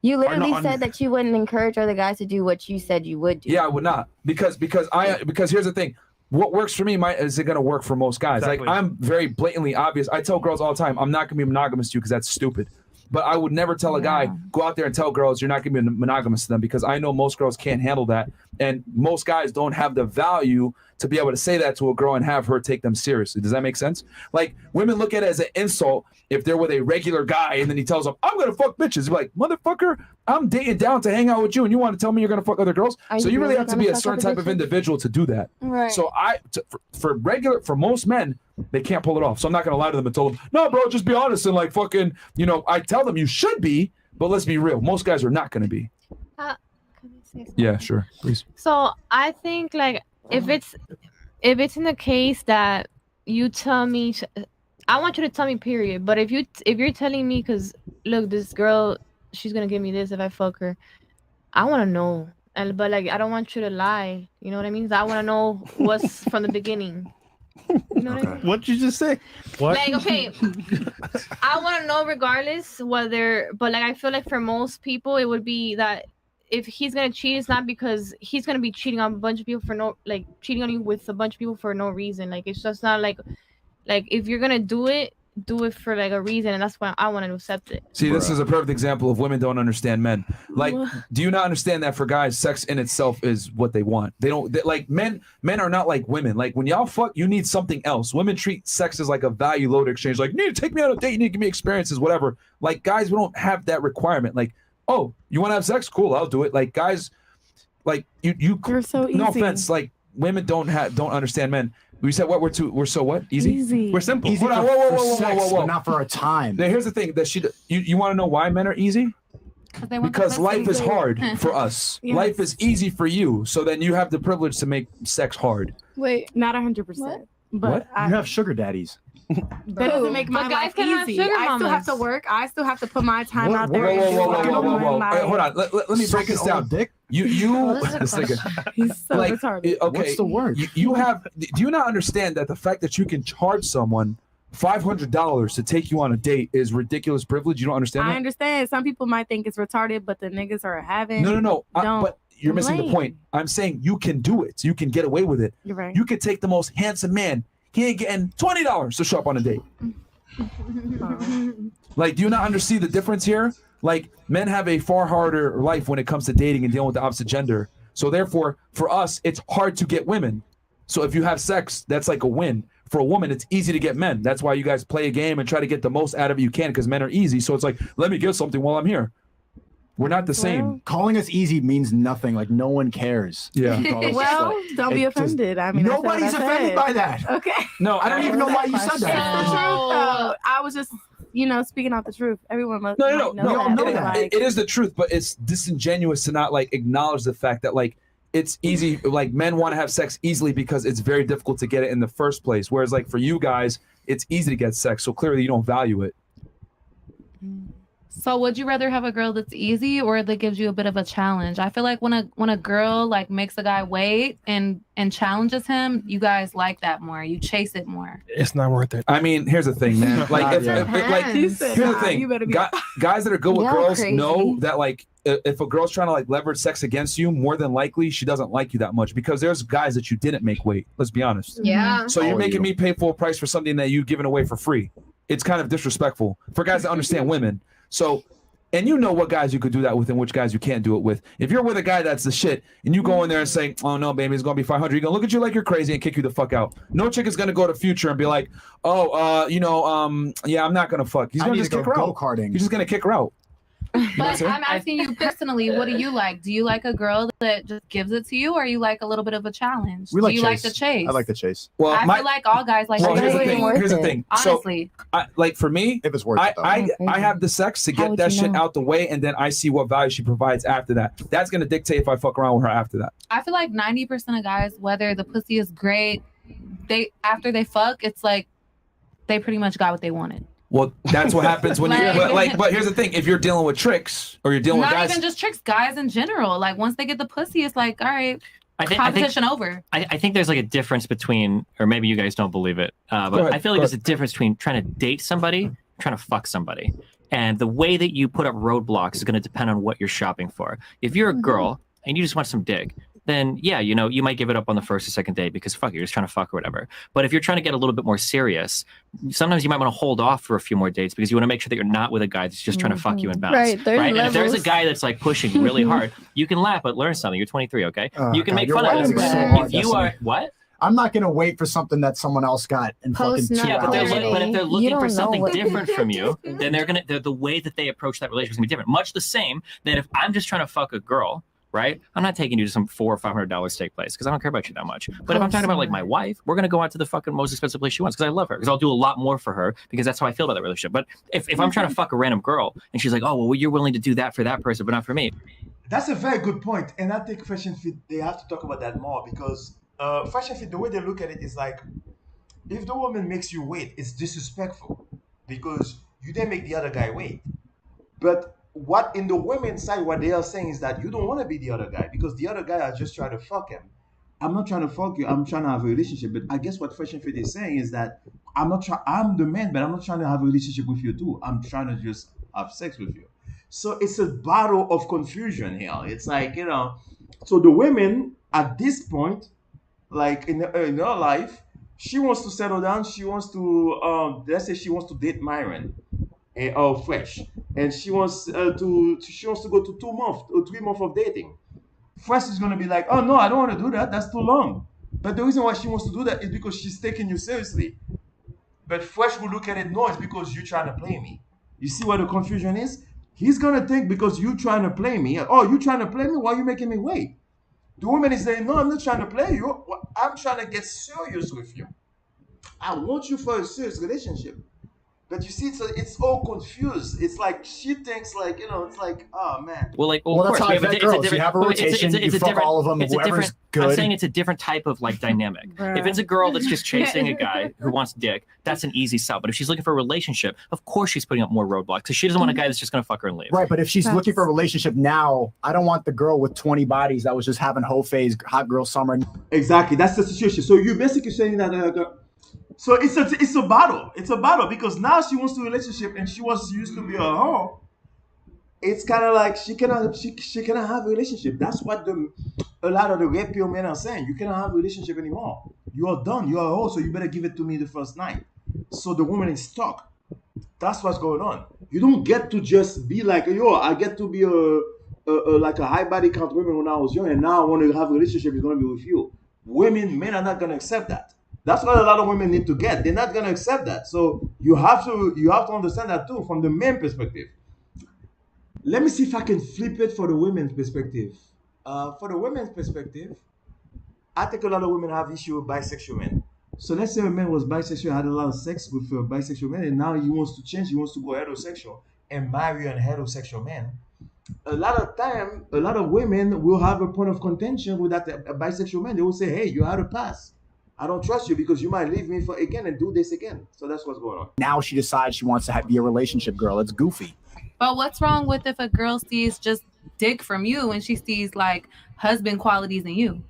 You are literally not said that you wouldn't encourage other guys to do what you said you would do. Yeah, I would not because here's the thing. What works for me isn't going to work for most guys. Exactly. Like I'm very blatantly obvious. I tell girls all the time, I'm not going to be monogamous to you because that's stupid. But I would never tell a guy, go out there and tell girls you're not going to be monogamous to them because I know most girls can't handle that. And most guys don't have the value to be able to say that to a girl and have her take them seriously. Does that make sense? Like women look at it as an insult if they're with a regular guy and then he tells them, I'm going to fuck bitches. You're like, motherfucker, I'm dating down to hang out with you and you want to tell me you're going to fuck other girls? Are So you you really really have to gonna be a fuck certain other type of bitches? individual to do that. Right. So for most men, they can't pull it off. So I'm not going to lie to them and tell them, no, bro, just be honest and like fucking, I tell them you should be, but let's be real. Most guys are not going to be. Yeah, sure, please. So I think like if it's in the case that you tell me, I want you to tell me period. But if you're telling me, because look, this girl, she's gonna give me this if I fuck her, I want to know. And but like I don't want you to lie. You know what I mean? I want to know what's from the beginning. You know what I mean? What'd you just say? What? Like, okay, I want to know regardless whether, but like I feel like for most people it would be that if he's gonna cheat, it's not because he's gonna be cheating on a bunch of people for no, like cheating on you with a bunch of people for no reason. Like it's just not like if you're gonna do it for like a reason, and that's why I want to accept it. See, this is a perfect example of women don't understand men. Like, do you not understand that for guys, sex in itself is what they want? They don't like men. Men are not like women. Like when y'all fuck, you need something else. Women treat sex as like a value load exchange. Like, you need to take me on a date. You need to give me experiences, whatever. Like guys, we don't have that requirement. Like, oh, you want to have sex? Cool, I'll do it. Like guys, like you're so easy. No offense, like women don't understand men. We said what we're so what easy. We're simple. Easy Hold on, for- whoa, for whoa, sex, but not for a time. Now, here's the thing that you want to know why men are easy? Because life is hard for us. Yes. Life is easy for you, so then you have the privilege to make sex hard. Wait, not 100%. But What? You have sugar daddies. that doesn't make my But guys life can have easy. sugar I still have to mamas. work. I still have to put my time out Whoa, there. and do whoa, what I want. Wait, hold on. Let me break this down. Dick? You this is a this nigga. question. He's so retarded. Okay, What's the word? You have. Do you not understand that the fact that you can charge someone $500 to take you on a date is ridiculous privilege? You don't understand I that? understand. Some people might think it's retarded, but the niggas are having. No. Don't But you're missing the blame. point. I'm saying you can do it. You can get away with it. You're right. You could take the most handsome man. He ain't getting $20 to show up on a date. Like, do you not understand the difference here? Like, men have a far harder life when it comes to dating and dealing with the opposite gender. So therefore, for us, it's hard to get women. So if you have sex, that's like a win. For a woman, it's easy to get men. That's why you guys play a game and try to get the most out of it you can, because men are easy. So it's like, let me get something while I'm here. We're not the same. Calling us easy means nothing. Like no one cares. Yeah. Well, don't be offended. I mean, I said what nobody's I offended said. by that. Okay. No, I don't even know why you said It's the that. truth, though. I was just, speaking out the truth. Everyone must No. might know that. It is the truth, but it's disingenuous to not like acknowledge the fact that like it's easy. Like men want to have sex easily because it's very difficult to get it in the first place. Whereas like for you guys, it's easy to get sex. So clearly you don't value it. So would you rather have a girl that's easy or that gives you a bit of a challenge? I feel like when a girl like makes a guy wait and challenges him, you guys like that more. You chase it more. It's not worth it. I mean, here's the thing, man. Like, here's the thing. Guys that are good with Y'all girls crazy. know that like if a girl's trying to like leverage sex against you, more than likely she doesn't like you that much because there's guys that you didn't make wait. Let's be honest. Yeah. So you're making me pay full price for something that you've given away for free. It's kind of disrespectful for guys that understand women. So, and you know what guys you could do that with and which guys you can't do it with. If you're with a guy that's the shit and you go in there and say, oh no, baby, it's going to be 500. He's going to look at you like you're crazy and kick you the fuck out. No chick is going to go to Future and be like, yeah, I'm not going to fuck. He's I going need to just to kick go her out. go-karting. He's just going to kick her out. You know what I'm But saying? I'm asking you personally, what do you like? Do you like a girl that just gives it to you, or you like a little bit of a challenge? We like do you like the chase. chase? I like the chase. Well, I feel like all guys like well, the here's the chase. thing. Here's the thing. Honestly. So, like for me, if it's worth it, though. I have the sex to How get would that you shit know? out the way, and then I see what value she provides after that. That's gonna dictate if I fuck around with her after that. I feel like 90% of guys, whether the pussy is great, after they fuck, it's like they pretty much got what they wanted. Well, that's what happens when but here's the thing: if you're dealing with tricks or you're dealing Not with guys, even just tricks, guys in general. Like once they get the pussy, it's like, all right, competition over. I think there's like a difference between, or maybe you guys don't believe it, but ahead, I feel like there's a difference between trying to date somebody, trying to fuck somebody. And the way that you put up roadblocks is going to depend on what you're shopping for. If you're a girl and you just want some dick, then yeah, you might give it up on the first or second date because fuck, you're just trying to fuck or whatever. But if you're trying to get a little bit more serious, sometimes you might want to hold off for a few more dates because you want to make sure that you're not with a guy that's just trying to fuck you and bounce. Right, there's And if there's a levels. guy that's like pushing really hard, you can laugh, but learn something. You're 23, okay? You can God, make your fun of wife it. is so hard, If you Destiny. are what? I'm not gonna wait for something that someone else got in fucking 2 Yeah, but, hours. if they're looking for something different from you, then the way that they approach that relationship is gonna be different. Much the same that if I'm just trying to fuck a girl, right? I'm not taking you to some $400 or $500 steak place because I don't care about you that much. But if I'm talking about like my wife, we're gonna go out to the fucking most expensive place she wants because I love her. Because I'll do a lot more for her because that's how I feel about that relationship. But if I'm trying to fuck a random girl and she's like, oh well, you're willing to do that for that person, but not for me. That's a very good point, and I think Fashion Fit they have to talk about that more because Fashion Fit the way they look at it is like if the woman makes you wait, it's disrespectful because you didn't make the other guy wait. But what in the women's side, what they are saying is that you don't want to be the other guy because the other guy are just trying to fuck him. I'm not trying to fuck you. I'm trying to have a relationship. But I guess what Fashion Fit is saying is that I'm not trying. I'm the man, but I'm not trying to have a relationship with you too. I'm trying to just have sex with you. So it's a battle of confusion here. It's like So the women at this point, like in her life, she wants to settle down. She wants to let's say she wants to date Myron or Fresh, and she wants to go to 2 months or 3 months of dating. Fresh is gonna be like, oh no, I don't want to do that. That's too long. But the reason why she wants to do that is because she's taking you seriously. But Fresh will look at it, no, it's because you're trying to play me. You see what the confusion is? He's gonna think because you trying to play me. Oh, you trying to play me? Why are you making me wait? The woman is saying, no, I'm not trying to play you. I'm trying to get serious with you. I want you for a serious relationship. But you see, it's all confused. It's like she thinks like, it's like, oh man. Well, like, Well, of that's course, how I it's a vet girls. You different- have a well, it's rotation, you fuck different- all of them, it's a whoever's different- I'm good. saying it's a different type of like dynamic. If it's a girl that's just chasing a guy who wants dick, that's an easy sell. But if she's looking for a relationship, of course she's putting up more roadblocks because she doesn't want a guy that's just going to fuck her and leave. Right, but if she's looking for a relationship now, I don't want the girl with 20 bodies that was just having whole phase, hot girl summer. Exactly, that's the situation. So you're basically saying that. So it's a battle. It's a battle because now she wants to relationship and she used to be a hoe. It's kind of like she cannot have a relationship. That's what a lot of the rapier men are saying. You cannot have a relationship anymore. You are done. You are a hoe, so you better give it to me the first night. So the woman is stuck. That's what's going on. You don't get to just be like, yo, I get to be like a high body count woman when I was young, and now I want to have a relationship. It's going to be with you. Men are not going to accept that. That's what a lot of women need to get. They're not going to accept that. So you have to understand that too from the men perspective. Let me see if I can flip it for the women's perspective. For the women's perspective, I think a lot of women have issue with bisexual men. So let's say a man was bisexual, had a lot of sex with a bisexual man, and now he wants to change. He wants to go heterosexual and marry a heterosexual man. A lot of time, a lot of women will have a point of contention with that a bisexual man. They will say, "Hey, you had a pass. I don't trust you because you might leave me for again and do this again." So that's what's going on. Now she decides she wants to be a relationship girl. It's goofy. But what's wrong with if a girl sees just dick from you and she sees like husband qualities in you?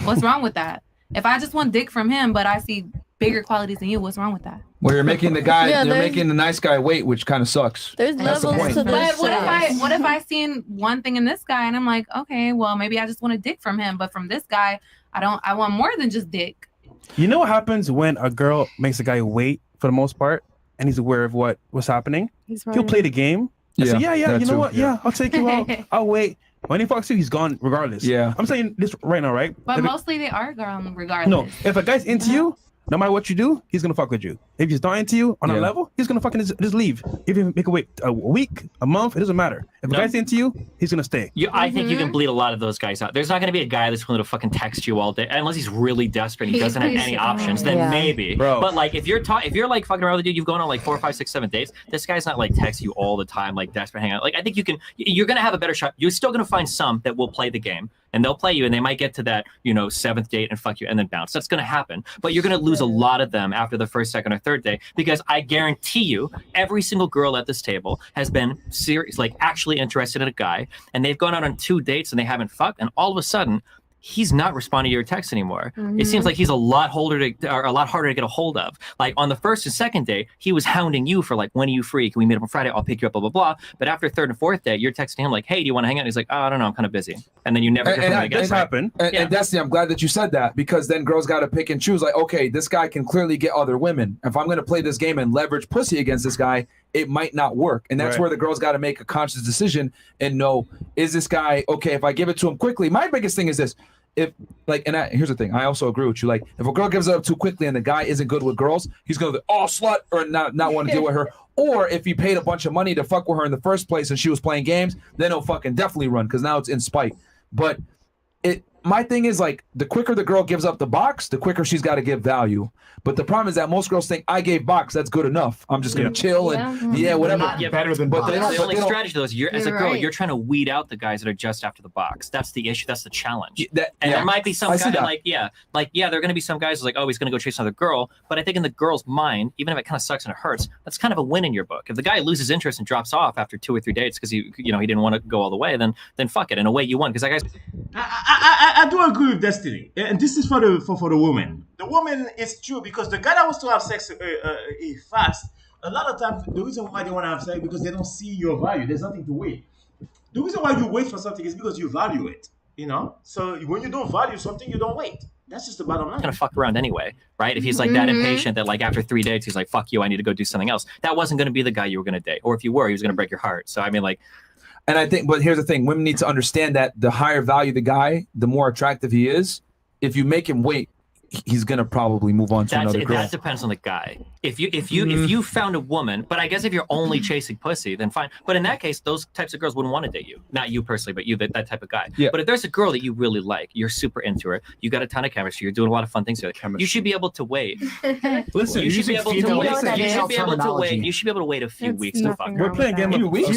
What's wrong with that? If I just want dick from him, but I see bigger qualities in you, what's wrong with that? Where you're making the guy, Yeah, you're there's- making the nice guy wait, which kind of sucks. There's That's the levels point. to But this. what if I seen one thing in this guy and I'm like, okay, well maybe I just want a dick from him, but from this guy, I want more than just dick. You know what happens when a girl makes a guy wait for the most part, and he's aware of what's happening? He'll play the game. And say, yeah, that you know too, what? Yeah, I'll take you out. I'll wait. When he fucks you, he's gone regardless. Yeah. I'm saying this right now, right? But If it- mostly they are gone regardless. no, if a guy's into you, no matter what you do, he's gonna fuck with you. If he's not into you on a level, he's gonna fucking just leave. If you make a wait a week, a month, it doesn't matter. If a guy's into you, he's gonna stay. I think you can bleed a lot of those guys out. There's not going to be a guy that's willing to fucking text you all day unless he's really desperate and he doesn't have any options. Then Yeah. maybe. Bro. But like if you're like fucking around with a dude, you've gone on like 4, 5, 6, 7 dates. This guy's not like texting you all the time, like desperate hang out. Like I think you're going to have a better shot. You're still going to find some that will play the game. And they'll play you, and they might get to that, 7th date and fuck you, and then bounce. That's going to happen. But you're going to lose a lot of them after the first, second, or third day because I guarantee you, every single girl at this table has been serious, like actually interested in a guy, and they've gone out on 2 dates and they haven't fucked, and all of a sudden, he's not responding to your texts anymore. It seems like he's a lot harder to get a hold of. Like on the first and second day, he was hounding you for like, when are you free? Can we meet up on Friday? I'll pick you up, blah, blah, blah. But after third and fourth day, you're texting him like, hey, do you want to hang out? And he's like, oh, I don't know, I'm kind of busy. And then you never hear from him again. And Destiny, I'm glad that you said that because then girls got to pick and choose. Like, okay, this guy can clearly get other women. If I'm going to play this game and leverage pussy against this guy, it might not work. And that's Right. where the girls got to make a conscious decision and know, is this guy, okay, if I give it to him quickly, my biggest thing is this. If like, and here's the thing, I also agree with you. Like, if a girl gives it up too quickly and the guy isn't good with girls, he's gonna be, oh, slut, or not want to deal with her. Or if he paid a bunch of money to fuck with her in the first place and she was playing games, then he'll fucking definitely run because now it's in spite. But my thing is like the quicker the girl gives up the box, the quicker she's got to give value. But the problem is that most girls think I gave box, that's good enough. I'm just gonna chill and whatever. Better than box. The only strategy though is as a girl, you're trying to weed out the guys that are just after the box. That's the issue. That's the challenge. There might be some guy there are going to be some guys who's like, oh, he's going to go chase another girl. But I think in the girl's mind, even if it kind of sucks and it hurts, that's kind of a win in your book. If the guy loses interest and drops off after 2 or 3 dates because he didn't want to go all the way, then fuck it. In a way, you won because that guy's. I do agree with Destiny, and this is for the woman. The woman is true because the guy that wants to have sex fast, a lot of times the reason why they want to have sex because they don't see your value. There's nothing to wait. The reason why you wait for something is because you value it. So when you don't value something, you don't wait. That's just the bottom line. Gonna fuck around anyway, right? If he's like that impatient that like after 3 dates he's like, fuck you, I need to go do something else. That wasn't gonna be the guy you were gonna date, or if you were, he was gonna break your heart. So I mean, like. And I think, but here's the thing: women need to understand that the higher value the guy, the more attractive he is. If you make him wait, he's gonna probably move on to another girl. That depends on the guy. If you found a woman, but I guess if you're only chasing pussy, then fine. But in that case, those types of girls wouldn't want to date you. Not you personally, but you, that type of guy. Yeah. But if there's a girl that you really like, you're super into her, you got a ton of chemistry, you're doing a lot of fun things together, you should be able to wait. Listen, you should be able to wait. You should be able to wait. You should be able to wait a few weeks to fuck. We're playing a game of weeks.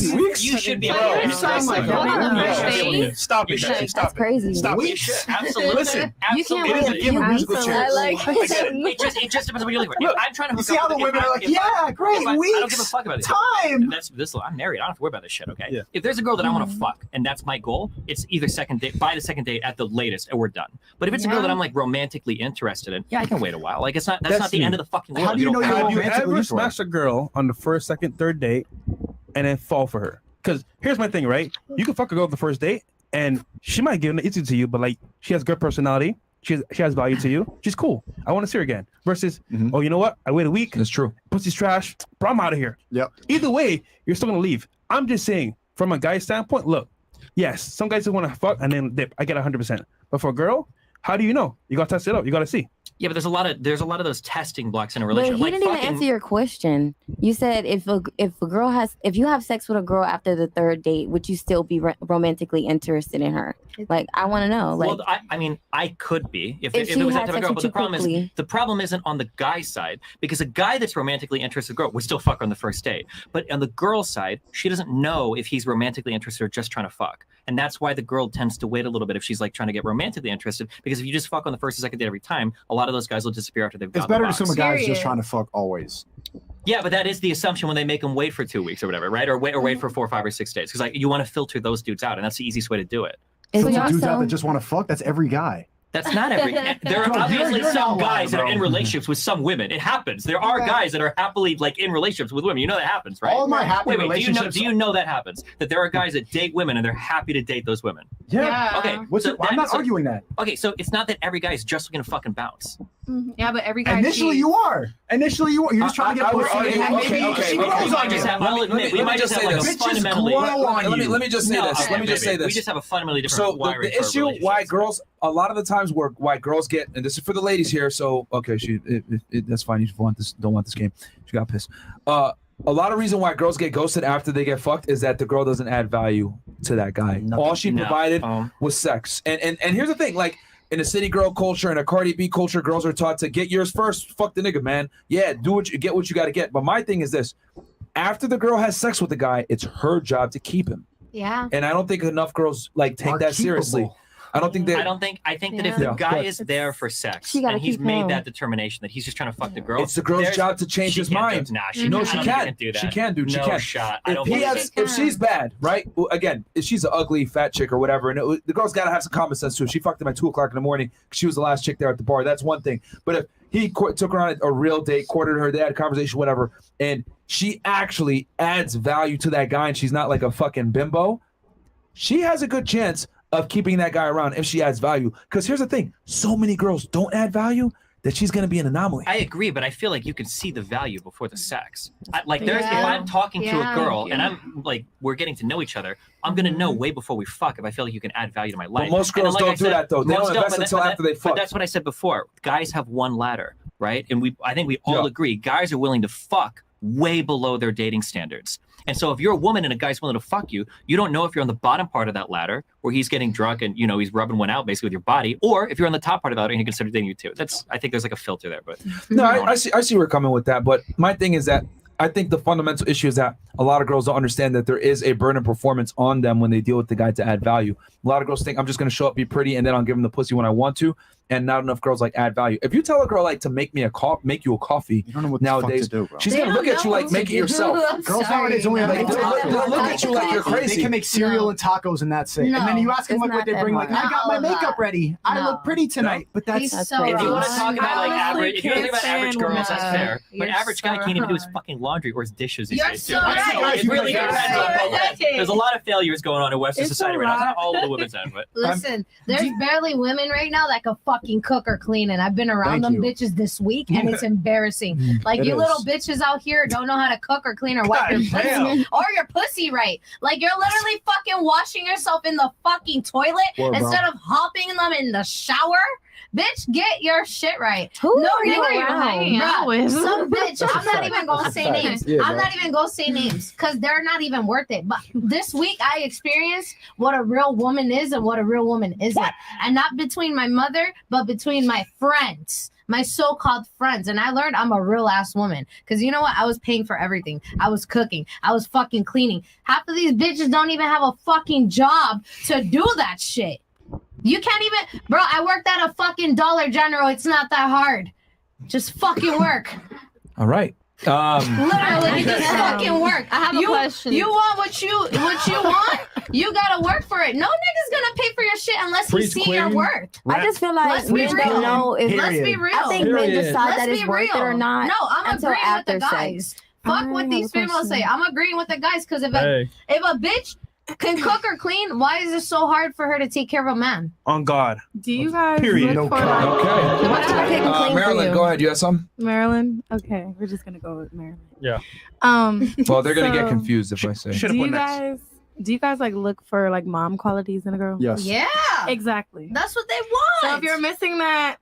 You should be able to wait. You sound like Stop it. That's Stop it. crazy. Stop You should absolutely. Listen, You can't it is a wait. game of musical chairs. It just depends on what you're looking for. Look, I'm trying to hook you see up how the with- women are like, yeah, great, I don't weeks, give a fuck about it. time. I'm married. I don't have to worry about this shit. Okay. Yeah. If there's a girl that I want to fuck and that's my goal, it's either by the second date at the latest, and we're done. But if it's a girl that I'm like romantically interested in, I can wait a while. Like that's not the end of the fucking world. How do you know Have you romantically ever into her? smashed a girl on the first, second, third date and then fall for her? Because here's my thing, right? You can fuck a girl on the first date and she might give it easy to you, but like she has good personality. She has value to you. She's cool. I want to see her again. Versus, oh, you know what? I wait a week. That's true. Pussy's trash. Bro, I'm out of here. Yep. Either way, you're still gonna leave. I'm just saying, from a guy's standpoint, look, yes, some guys just want to fuck and then dip. I get 100%. But for a girl, how do you know? You gotta test it out. You gotta see. Yeah, but there's a lot of those testing blocks in a But relationship. he Like didn't even answer your question. You said if you have sex with a girl after the third date, would you still be romantically interested in her? Like, I want to know. Like, well, I mean, I could be if If it she was that had type of sex girl. with But you the problem isn't on the guy's side because a guy that's romantically interested in a girl would still fuck her on the first date. But on the girl's side, she doesn't know if he's romantically interested or just trying to fuck. And that's why the girl tends to wait a little bit if she's like trying to get romantically interested. Because if you just fuck on the first and second date every time, a lot of those guys will disappear after they've It's gotten better the to assume box. a guy's just trying to fuck always. Yeah, but that is the assumption when they make them wait for 2 weeks or whatever, right? Or wait for 4, 5, or 6 days because like you want to filter those dudes out, and that's the easiest way to do it. So dudes out that just want to fuck, that's every guy. That's not every. There are obviously some guys that are in relationships with some women. It happens. There are guys that are happily like in relationships with women. You know that happens, right? All my happy wait, relationships. Do you know that happens? That there are guys that date women and they're happy to date those women. Yeah. Okay. I'm not arguing that. Okay, so it's not that every guy is just looking to fucking bounce. Yeah, but every guy. Initially, you are. You're just trying to get pussy. Okay. I'll admit, we might just have like a fundamentally. Let me just say this. Let me just say this. We just have a fundamentally different. So the issue why girls, a lot of the times why girls get, and this is for the ladies here. So okay, that's fine. You don't want this game. She got pissed. A lot of reason why girls get ghosted after they get fucked is that the girl doesn't add value to that guy. All she provided was sex. And here's the thing, like. In a city girl culture and a Cardi B culture, girls are taught to get yours first. Fuck the nigga, man. Yeah, get what you got to get. But my thing is this: after the girl has sex with the guy, it's her job to keep him. Yeah. And I don't think enough girls like take that seriously. I don't think they. I think that if the guy is there for sex and he's made that determination that he's just trying to fuck the girl, it's the girl's job to change his mind. Nah, she can do that. She can, dude. She no can. shot. If she's bad, right? Again, if she's an ugly fat chick or whatever, and the girl's got to have some common sense too. She fucked him at 2:00 in the morning. She was the last chick there at the bar. That's one thing. But if he took her on a real date, courted her, they had a conversation, whatever, and she actually adds value to that guy, and she's not like a fucking bimbo, she has a good chance of keeping that guy around if she adds value. Because here's the thing, so many girls don't add value that she's going to be an anomaly. I agree, but I feel like you can see the value before the sex. If I'm talking to a girl and I'm like, we're getting to know each other, I'm going to know way before we fuck if I feel like you can add value to my life. But most girls don't do that, though. They don't invest until after they fuck. But that's what I said before. Guys have one ladder, right? And I think we all agree, guys are willing to fuck way below their dating standards. And so if you're a woman and a guy's willing to fuck you, you don't know if you're on the bottom part of that ladder where he's getting drunk and he's rubbing one out basically with your body, or if you're on the top part of the ladder and he considers dating you too. I think there's like a filter there, but no, I see where you're coming with that. But my thing is that I think the fundamental issue is that a lot of girls don't understand that there is a burden of performance on them when they deal with the guy to add value. A lot of girls think I'm just going to show up, be pretty, and then I'll give them the pussy when I want to. And not enough girls like add value. If you tell a girl like to make you a coffee, you don't know what nowadays, the fuck to do, bro. she's gonna look at you like make it yourself. Girls nowadays only have they'll look at you like you're crazy. They can make cereal and tacos and that's it. No, and then you ask them like what they bring, like I got my makeup ready. I look pretty tonight, but that's so if you want to talk about like I average, if you want to think about can't average girls, that's stand fair. But You're average guy so can't even do his right. fucking laundry or his dishes these You're days. so too. right. It really You're depends so on both right. ends. There's a lot of failures going on in Western It's society a right now. lot. Not all of the women's end, but Listen, there's barely women right now that can fucking cook or clean, and I've been around Thank them you. bitches this week, and it's embarrassing. Like It you is. little bitches out here don't know how to cook or clean or wipe your God damn. pussy or your pussy right. Like you're literally fucking washing yourself in the fucking toilet Whoa, bro. instead of hopping them in the shower. Bitch, get your shit right. Who No are you nigga, around? hanging out Bruh, with? some bitch. That's a I'm not fact. even gonna That's a say fact. names. Yeah, I'm bro. not even gonna say names because they're not even worth it. But this week I experienced what a real woman is and what a real woman isn't. And not between my mother, but between my friends. My so-called friends. And I learned I'm a real ass woman. Because you know what? I was paying for everything. I was cooking. I was fucking cleaning. Half of these bitches don't even have a fucking job to do that shit. You can't even, bro, I worked at a fucking Dollar General. It's not that hard. Just fucking work. All right. Literally, just fucking work. I have a question. You want what you want? You gotta work for it. No nigga's gonna pay for your shit unless he Freeze see your queen. worth. I just feel like Let's be men real. don't know if Let's be real. I think men Period. decide Let's that be it's worth it real. or not. No, I'm until agreeing with the after guys. sex. Fuck what these females say. I'm agreeing with the guys because if a bitch can cook or clean, why is it so hard for her to take care of a man? On God. Do you guys Period. look No for comment. Okay. What's gonna pick and clean for Marilyn, you? go ahead. You have some? Maryland? Okay, we're just gonna go with Maryland. Yeah. Well, they're gonna get So, confused if I say. Should Do have you put next. guys like look for like mom qualities in a girl? Yes. Yeah, Exactly. that's what they want. So if you're missing that,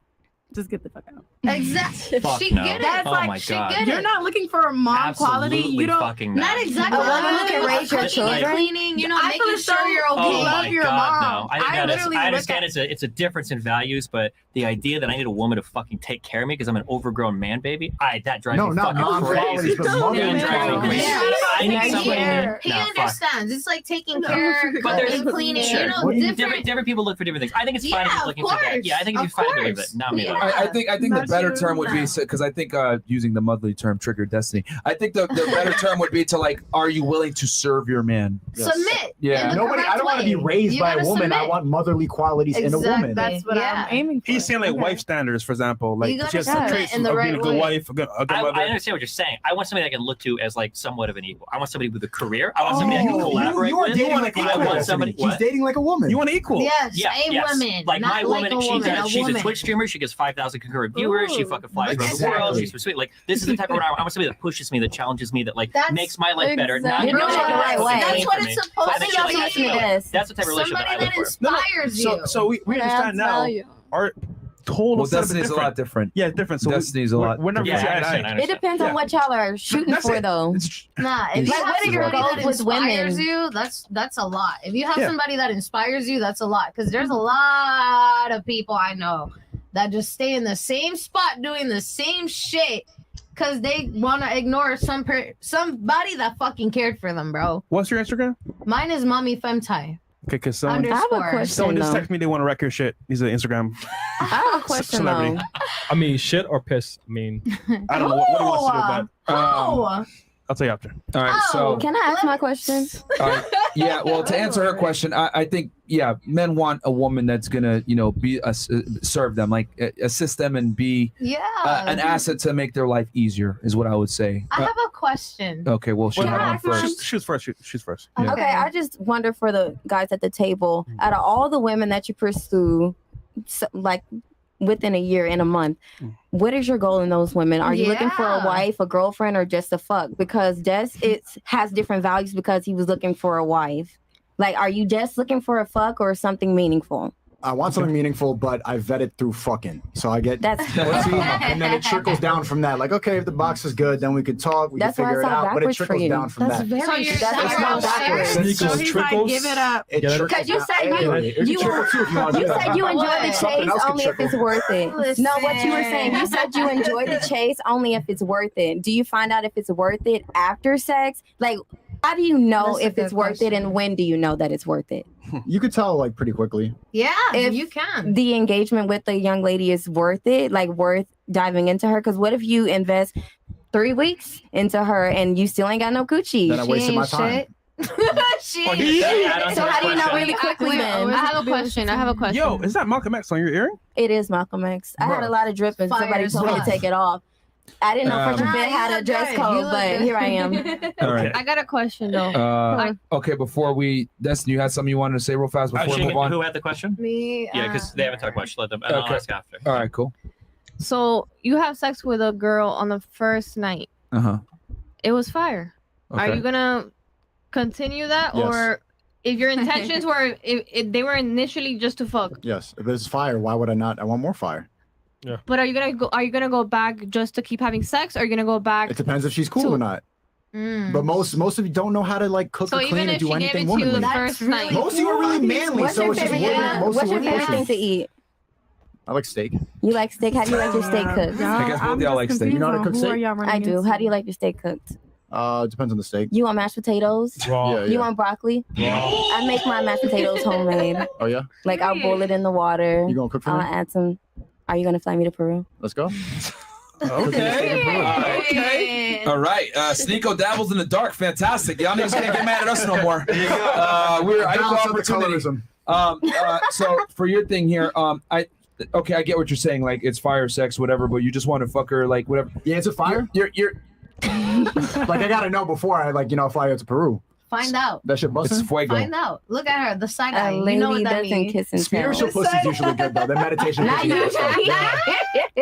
just get the fuck out. exactly, Fuck she no. get it. That's Oh like my she God. get You're it. not looking for a mom quality. Absolutely You don't. fucking Not exactly. A woman who can raise your Cooking, children? cleaning, I making feel sure so- you're Oh okay. Oh love my your God, mom. no. I think I that is, literally I look understand at- it's a difference in values, but the idea that I need a woman to fucking take care of me because I'm an overgrown man baby, that drives No, me not fucking mom crazy. qualities, but motherly That drives me qualities. crazy. Yeah. I need Nice somebody. hair. He No, fuck. understands. It's like taking care, But there's- cooking, cleaning. Sure. You know, What do you- different. People look for different things. I think it's fine if Yeah, you're of looking for that. course. Yeah, I think Of it's fine to leave course. it. Not me. Yeah. though. I think the Not better you. term would be because I think using the motherly term triggered destiny. I think the better term would be to like, are you willing to serve your man? Submit. Yeah. in the Nobody. I correct don't want to be way. raised You by a gotta woman. I submit. want motherly qualities in a woman. Exactly. That's what Yeah. I'm aiming for. He's saying like Okay. wife standards, for example. Like You gotta she has some submit traits in the of being right a good way. wife, a good I mother. understand what you're saying. I want somebody I can look to as like somewhat of an equal. I want somebody with a career. I want somebody I can collaborate you are with. dating like I a want woman. somebody. He's What? dating like a woman. You want an equal? Yes, Yeah, a yes. woman. Like not my like woman, a woman. she's woman. a Twitch streamer. She gets 5,000 concurrent viewers. She Ooh. fucking flies around the Exactly. world. She's sweet. Like this is the type of woman I want somebody that pushes me, that challenges me, that like That's makes my life better. Not You're doing it the right way. That's what it's supposed I think to she be. likes that. Yes. That's the type of relationship Somebody that I that look for. inspires you. So we understand now. Our total Well, setup Destiny's is a lot different. Yeah, it's different. So Destiny's a lot We're never Yeah, gonna I see eye to understand, eye. I It understand. depends on what y'all are shooting That's for, it. though. Nah, if you Like, have what are your somebody goals that with inspires women? you, that's a lot. If you have Yeah. somebody that inspires you, that's a lot. Because there's a lot of people I know that just stay in the same spot doing the same shit because they want to ignore somebody that fucking cared for them, bro. What's your Instagram? Mine is Mommy Femtai. Okay, because someone, I have a Underscore. question, someone just though. texted me they want to wreck your shit. He's an Instagram I have a question, celebrity. though. I mean, shit or piss. I mean, I don't know what he wants to do, but Oh, I'll tell you after. All right, so Can I ask my question? yeah, well, to answer her question, I think men want a woman that's gonna be serve them, like assist them and be yeah. an asset to make their life easier, is what I would say. I have a question. Okay, well, she Can had I one ask mine? first. Shoot first. Shoot first. Yeah. Okay, I just wonder for the guys at the table, out of all the women that you pursue, like within a year, in a month, what is your goal in those women? Are you looking for a Yeah. wife, a girlfriend, or just a fuck? Because Des has different values because he was looking for a wife. Like, are you just looking for a fuck or something meaningful? I want something meaningful, but I vet it through fucking. So I get That's pussy, and then it trickles down from that. Like, okay, if the box is good, then we could talk, we can That's why figure it it's all out. But it backwards for trickles you. down from That's that. very That's not backwards. So he's like, give it up. It trickles Because you down. said you said you enjoy the chase only if it's worth it. No, what you were saying, you said you enjoy the chase only if it's worth it. Do you find out if it's worth it after sex? Like, how do you know if it's worth it, and when do you know that it's worth it? You could tell like pretty quickly. Yeah, If you can. the engagement with the young lady is worth it, like worth diving into her. Because what if you invest 3 weeks into her and you still ain't got no coochie? Then I wasted my time. So how do you know really quickly then? I have a question. Yo, is that Malcolm X on your earring? It is Malcolm X. I had a lot of drip and Fire somebody as told me to fuck. take it off. I didn't know Fresh Fit had a dress code, but here I am. All right. I got a question though. Okay, before we, Destin, you had something you wanted to say real fast before we move on? Who had the question? Me. Yeah, because they haven't talked much. Let them. And I'll ask after. All right, cool. So you have sex with a girl on the first night. Uh-huh. It was fire. Are Okay. you gonna continue that, Yes. or if your intentions were, if they were initially just to fuck? Yes. If it's fire, why would I not? I want more fire. But are you gonna go back just to keep having sex, or are you gonna go back? It depends if she's cool or not. But most of you don't know how to like cook So or even clean or if do she gave anything it to you womanly. the first night, Most of you are really manly, What's so your it's just favorite? women. Most What's of your women favorite thing to eat? I like steak. You like steak? How do you like your steak cooked? I guess both of y'all like steak. You know how to cook steak? I do. How do you like your steak cooked? It depends on the steak. You want mashed potatoes? Raw. You want broccoli? I make my mashed potatoes homemade. Oh yeah. Like I'll boil it in the water. You gonna cook for I'll me? add some. Are you gonna fly me to Peru? Let's go. Okay. All right. Sneako dabbles in the dark. Fantastic. Y'all niggas can't get mad at us no more. We're equal Balance of the opportunity. colorism. So for your thing here, I get what you're saying. Like it's fire, sex, whatever. But you just want to fuck her, like whatever. Yeah, it's a fire. You're Like I gotta know before I fly out to Peru. Find out. That shit busting. It's fuego. Find out. Look at her. The side A eye. You lady know what that doesn't means. kiss and tell. Spiritual pussy's usually good though. That meditation Not pussy. usually.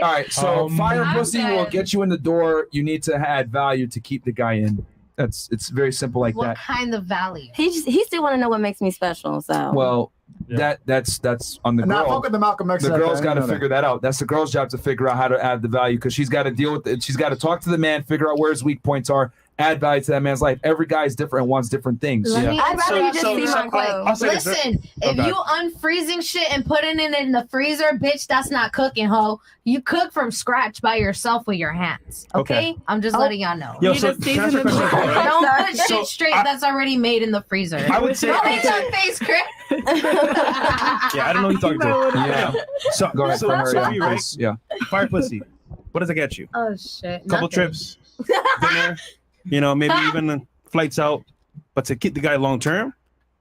All right. So fire I'm pussy will good. get you in the door. You need to add value to keep the guy in. It's very simple like What that. kind of value? He still want to know what makes me special. So Well, that's on the Nah, girl. fuck with the Malcolm X. The stuff, girl's man. got to You know figure that out. That's the girl's job to figure out how to add the value because she's got to deal with it. She's got to talk to the man, figure out where his weak points are, add value to that man's life. Every guy is different and wants different things. Let me I'd rather you just see my quick. clothes. Listen, if Okay. you unfreezing shit and putting it in the freezer, bitch, that's not cooking, ho. You cook from scratch by yourself with your hands. Okay? Okay. I'm just letting y'all know. Yo, so can I ask you a question? Don't put So, shit straight that's already made in the freezer. I would say- Don't make your face, Chris. Yeah, I don't know who you're talking to. Yeah. So, Go ahead, so, Fire, so yeah. for you, right? Yeah. Fire pussy. What does it get you? Oh shit. Couple Nothing. trips, dinner, maybe even flights out. But to keep the guy long term,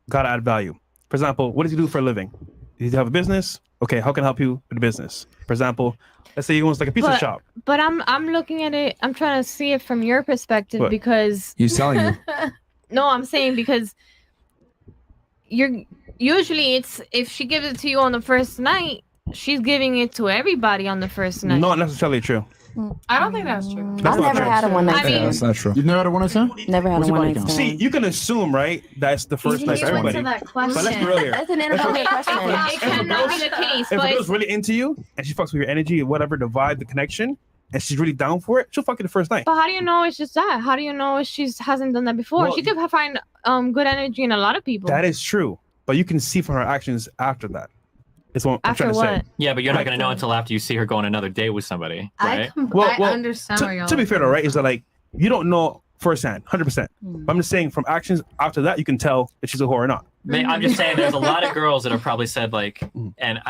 gotta add value. For example, what does he do for a living? Does he have a business? Okay, how can I help you with the business? For example, let's say he owns like a pizza shop. But I'm looking at it. I'm trying to see it from your perspective What? because He's telling you. No, I'm saying because you're usually it's if she gives it to you on the first night, she's giving it to everybody on the first night. Not necessarily true. I don't think that's true. That's I've not never true. had a one night I mean- stand. That's not true. You've never had a one night stand? Never had What's a your one body night count? stand. See, you can assume, right? That's the first night for You went everybody. to that But let's be real here. That's an inappropriate question. It cannot be the case, If a but girl's really into you and she fucks with your energy or whatever, the vibe, the connection, and she's really down for it, she'll fuck you the first night. but how do you know it's just that? How do you know she hasn't done that before? Well, She could find good energy in a lot of people. That is true, but you can see from her actions after that. It's what I'm After trying to say. what? Yeah, but you're not going to know until after you see her go on another date with somebody, right? I understand where y'all To be are fair, though, right, is that like you don't know firsthand, 100%. But I'm just saying, from actions after that, you can tell if she's a whore or not. I'm just saying, there's a lot of girls that have probably said like, and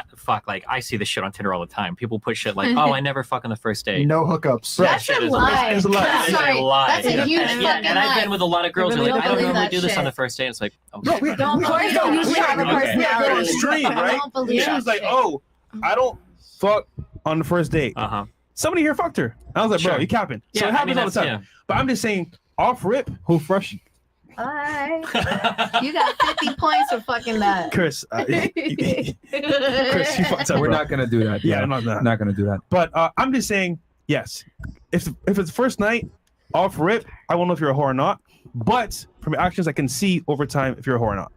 like I see this shit on Tinder all the time. People put shit like, "Oh, I never fuck on the first date." No hookups. That's That shit a is- lie. It's a lie. That is Sorry, a lie. that's a huge and, fucking and I've lie. been with a lot of girls I who are really like, I don't don't believe normally that do this on shit. the first date. It's like, oh, Don't Boys don't usually have a Okay. personality. Extreme, I right? don't believe She was that like, shit. "Oh, I don't fuck on the first date." uh-huh. Somebody here fucked her. I was like, "Bro, Sure. you capping?" So Yeah, it I happens mean, all the time. that's- But I'm just saying, off rip, who fresh? Alright. You got 50 points for fucking that. Chris, Chris, you fucked up. We're bro. not gonna do that. Yeah, I'm not that. Not gonna do that. But I'm just saying, yes. If it's first night, off rip, I won't know if you're a whore or not. But from your actions, I can see over time if you're a whore or not.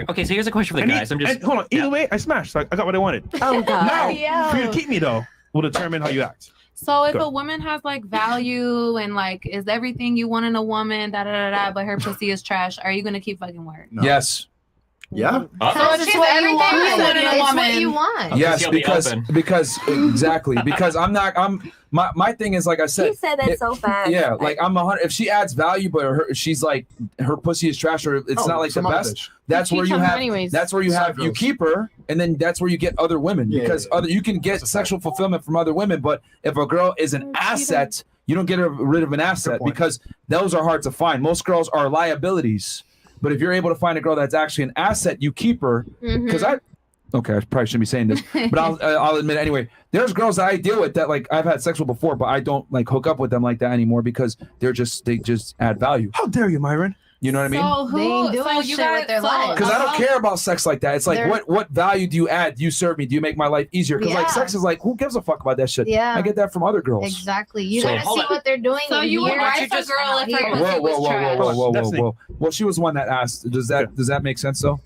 Okay, so here's a question for the guys. Hold on. Either way, I smashed. So I got what I wanted. Oh God. Now, for you to keep me though, will determine how you act. So if Go. a woman has like value and like is everything you want in a woman, but her pussy is trash, are you gonna keep fucking her? No. Yes. Yeah. So it's what you want in a woman. What you want. Yes, because exactly because my thing is like I said. He said that so fast. Yeah, like I'm 100. If she adds value, but she's like her pussy is trash or it's not like the some other best. bitch. That's You where keep you them have. anyways. That's where you have. You keep her, and then that's where you get other women because other you can get sexual fulfillment from other women. But if a girl is an asset, you don't get rid of an asset because those are hard to find. Most girls are liabilities. But if you're able to find a girl that's actually an asset, you keep her. Because I probably shouldn't be saying this, but I'll admit it anyway. There's girls that I deal with that like I've had sex with before, but I don't like hook up with them like that anymore because they just add value. How dare you, Myron? You know what I mean? So They ain't doing you shit guys, with their life. Because I don't care about sex like that. It's like They're- what value do you add? Do you serve me? Do you make my life easier? Because like Yeah. sex is like who gives a fuck about that shit? Yeah. I get that from other girls. Exactly. You So- gotta Hold see on. what they're doing. So in you would here. wife a girl if her Whoa, pussy whoa, was whoa, trash. whoa. Well, she was one that asked. Does that make sense though?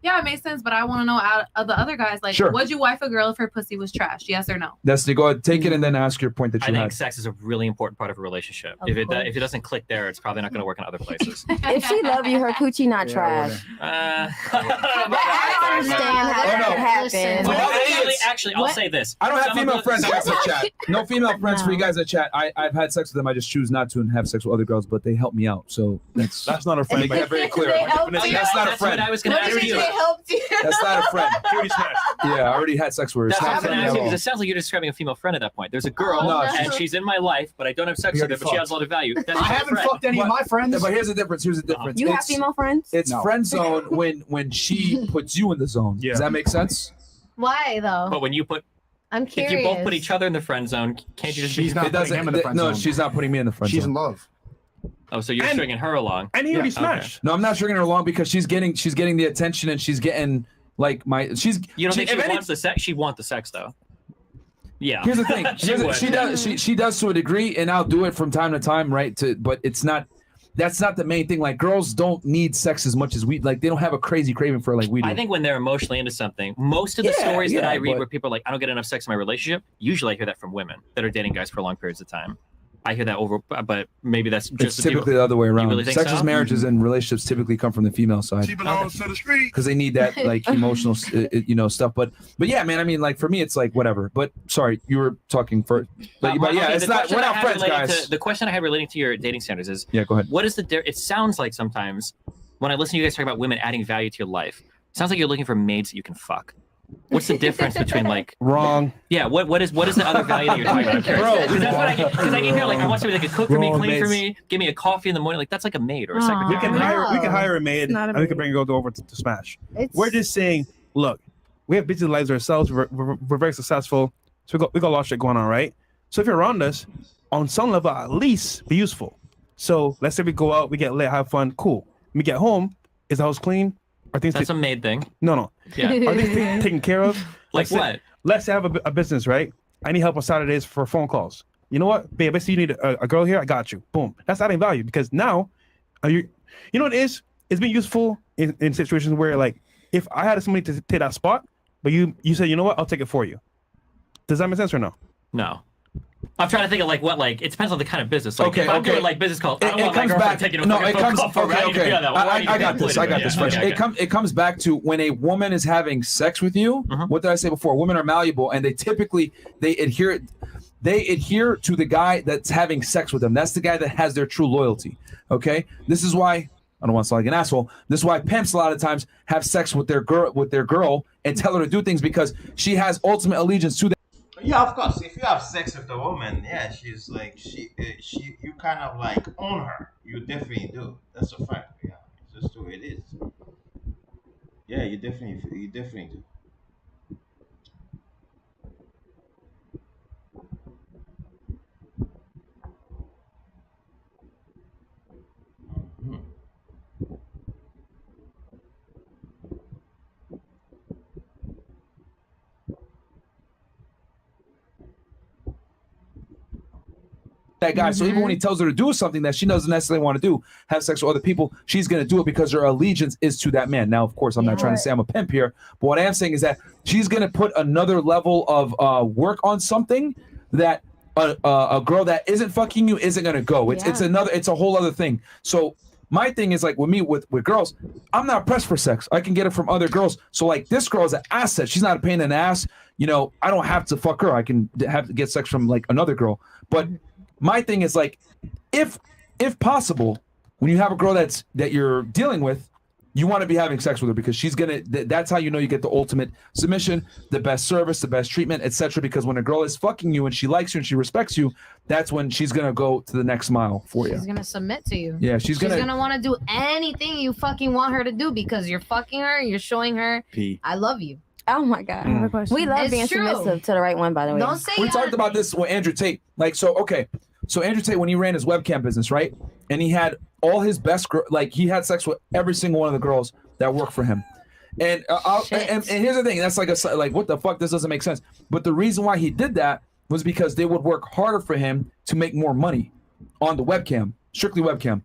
Yeah, it makes sense, but I want to know out of the other guys, like, Sure. would you wife a girl if her pussy was trash? Yes or no? Destiny, go ahead, take it and then ask your point that I you think had. sex is a really important part of a relationship. Of If it course. if it doesn't click there, it's probably not going to work in other places. If she love you, her coochie not trash. I understand how that no. happens. Well, actually, I'll say this. I don't have Some of female the- friends some guys in of the the- chat. No female friends for you guys in the chat. I've had sex with them. I just choose not to and have sex with other girls, but they help me out. So that's not a friend. Make that very clear. They helped you? That's not a That's friend. what I was going to ask you. helped you? That's not a friend. Purity smash. Yeah, I already had sex with her. It's That's what I not was a going friend to at ask you all. because it sounds like you're describing a female friend at that point. There's a girl No, and she's in my life, but I don't have sex We with her, already but she fucked. has a lot of value. That's I not a haven't friend. fucked any of my friends. But here's the difference. You have female friends? It's No. friend zone when she puts you in the zone. Yeah. Does that make sense? Why though? But when you put, I'm if curious. you both put each other in the friend zone, can't you just She's be? not It doesn't. putting him in the friend No, zone. she's not putting me in the friend She's zone. in love. Oh, so you're And- stringing her along. And he already smashed. No, I'm not stringing her along because she's getting the attention and she's getting like You don't think she if any- wants the sex? She wants the sex though. Yeah. Here's the thing. She does to a degree, and I'll do it from time to time, right? But it's not. That's not the main thing. Like girls don't need sex as much as we like. They don't have a crazy craving for it like we do. I think when they're emotionally into something, most of the Yeah, stories that yeah, I read but- where people are like, I don't get enough sex in my relationship, usually I hear that from women that are dating guys for long periods of time. I hear that over, but maybe that's just It's typically the other way around. really think Sex so? marriages and relationships typically come from the female side She belongs to the street. because they need that like emotional, stuff. But yeah, man. I mean, like for me, it's like whatever. But sorry, you were talking first. But yeah, okay, it's the not. question We're I not had friends, relating guys. to- the question I had relating to your dating standards is, Yeah, go ahead. what is the? It sounds like sometimes when I listen to you guys talk about women adding value to your life, it sounds like you're looking for maids that you can fuck. What's the difference between like Wrong? Yeah, what is the other value that you're talking about? I'm curious. Bro, because that's what I get. Because I get here like I want somebody that can cook for me, Wrong clean for maids. me, give me a coffee in the morning. Like that's like a maid or a We secretary. can hire a maid Not a and we maid. can bring a girl over to smash. It's- We're just saying, look, we have busy lives ourselves. We're very successful, so we got a lot of shit going on, right? So if you're around us, on some level, at least be useful. So let's say we go out, we get lit, have fun, cool. When we get home, is the house clean? Are things That's a maid thing. No. Yeah. Are things taken care of? Like Let's say- what? Let's say I have a business, right? I need help on Saturdays for phone calls. You know what, babe? I see you need a girl here. I got you. Boom. That's adding value because now, you know what it is? It's been useful in situations where like if I had somebody to take that spot, but you said, you know what, I'll take it for you. Does that make sense or no? No. I'm trying to think of like what like it depends on the kind of business. Like Okay, if I'm okay. doing like business calls, I don't It want my comes girlfriend back. taking a No, fucking it phone comes. call for Okay, I need to okay. do that. Why do I you got think- this. wait I a got minute. this. Yeah, Fresh. okay. It comes back to when a woman is having sex with you. What did I say before? Women are malleable, and they typically adhere. They adhere to the guy that's having sex with them. That's the guy that has their true loyalty. Okay, this is why I don't want to sound like an asshole. This is why pimps a lot of times have sex with their girl and tell her to do things because she has ultimate allegiance to them. Yeah, of course. If you have sex with a woman, yeah, she's like you kind of like own her. You definitely do. That's a fact. Yeah, it's just the way it is. Yeah, you definitely do. that guy. So even when he tells her to do something that she doesn't necessarily want to do, have sex with other people, she's going to do it because her allegiance is to that man. Now, of course, I'm not trying to say I'm a pimp here, but what I am saying is that she's going to put another level of work on something that a girl that isn't fucking you isn't going to go. It's a whole other thing. So my thing is like with me, with girls, I'm not pressed for sex. I can get it from other girls. So like this girl is an asset. She's not a pain in the ass. You know, I don't have to fuck her. I can have to get sex from like another girl. But my thing is like, if possible, when you have a girl that you're dealing with, you want to be having sex with her because she's gonna. That's how you know you get the ultimate submission, the best service, the best treatment, etc. Because when a girl is fucking you and she likes you and she respects you, that's when she's gonna go to the next mile for you. She's gonna submit to you. Yeah, she's gonna want to do anything you fucking want her to do because you're fucking her. You're showing her, I love you. Oh my God. I have a question. We love It's being true. submissive to the right one, by the way. Don't say We talked about this with Andrew Tate. Like, so Andrew Tate, when he ran his webcam business, right? And he had all his best, he had sex with every single one of the girls that worked for him. And and here's the thing, that's like what the fuck? This doesn't make sense. But the reason why he did that was because they would work harder for him to make more money on the webcam, strictly webcam.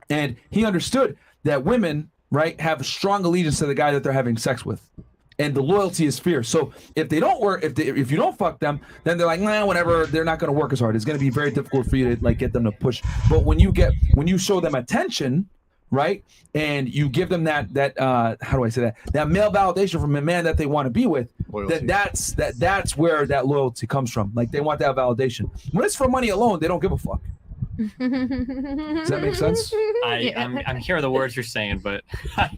And he understood that women, right, have a strong allegiance to the guy that they're having sex with. And the loyalty is fierce. So if they don't work, if you don't fuck them, then they're like, nah, whatever. They're not going to work as hard. It's going to be very difficult for you to like get them to push. But when you show them attention, right, and you give them that how do I say that male validation from a man that they want to be with, then that's where that loyalty comes from. Like they want that validation. When it's for money alone, they don't give a fuck. Does that make sense? I'm hearing the words you're saying, but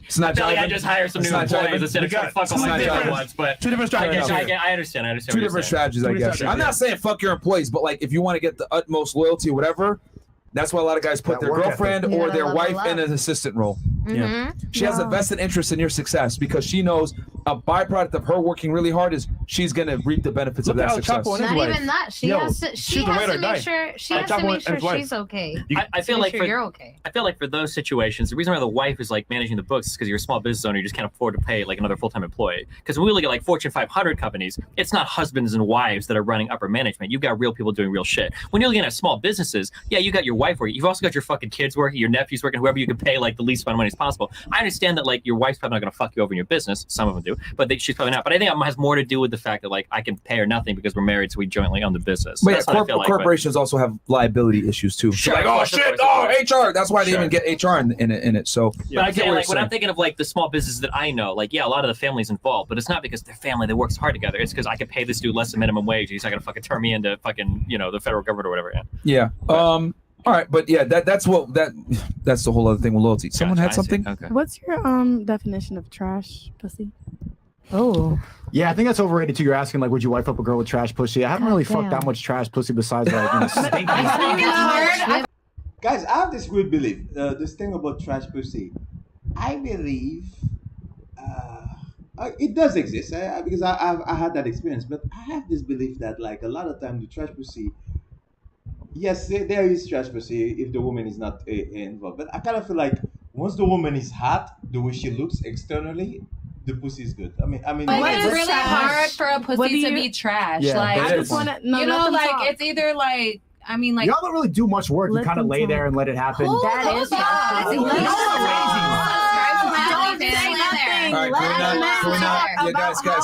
it's not. I just hire some new employees instead of trying to fuck all my different ones. But two different strategies. I understand. Two different strategies, I guess. I'm not saying fuck your employees, but like if you want to get the utmost loyalty or whatever, that's why a lot of guys put their girlfriend or their wife in an assistant role. Yeah. She has a vested interest in your success because she knows a byproduct of her working really hard is she's gonna reap the benefits of that success. Not even that. She has to make sure she's okay. I feel like you're okay. I feel like for those situations, the reason why the wife is like managing the books is because you're a small business owner. You just can't afford to pay like another full-time employee. Because when we look at like Fortune 500 companies, it's not husbands and wives that are running upper management. You've got real people doing real shit. When you're looking at small businesses, yeah, you got your wife working. You've also got your fucking kids working, your nephews working, whoever you can pay like the least amount of money as possible. I understand that like your wife's probably not going to fuck you over in your business. Some of them do, but she's probably not. But I think it has more to do with the fact that like I can pay her nothing because we're married, so we jointly own the business. But yeah, corporations also have liability issues too. Sure, like, oh shit, HR. That's why they even get HR in it. So, but I get like when I'm thinking of like the small businesses that I know, like yeah, a lot of the family's involved, but it's not because they're family that works hard together. It's because I can pay this dude less than minimum wage. He's not going to fucking turn me into fucking the federal government or whatever. Yeah. All right, but yeah, that's the whole other thing with loyalty. Someone had something. Okay. What's your definition of trash pussy? Oh. Yeah, I think that's overrated too. You're asking like, would you wife up a girl with trash pussy? I haven't really fucked that much trash pussy besides like stinky. Guys, I have this weird belief. This thing about trash pussy. I believe it does exist because I had that experience. But I have this belief that like a lot of time the trash pussy. Yes, there is trash pussy if the woman is not involved. But I kind of feel like once the woman is hot, the way she looks externally, the pussy is good. I mean, but it's really hard for a pussy to be trash. Yeah, like I just like it's either like like y'all don't really do much work. You kind of lay there and let it happen. That is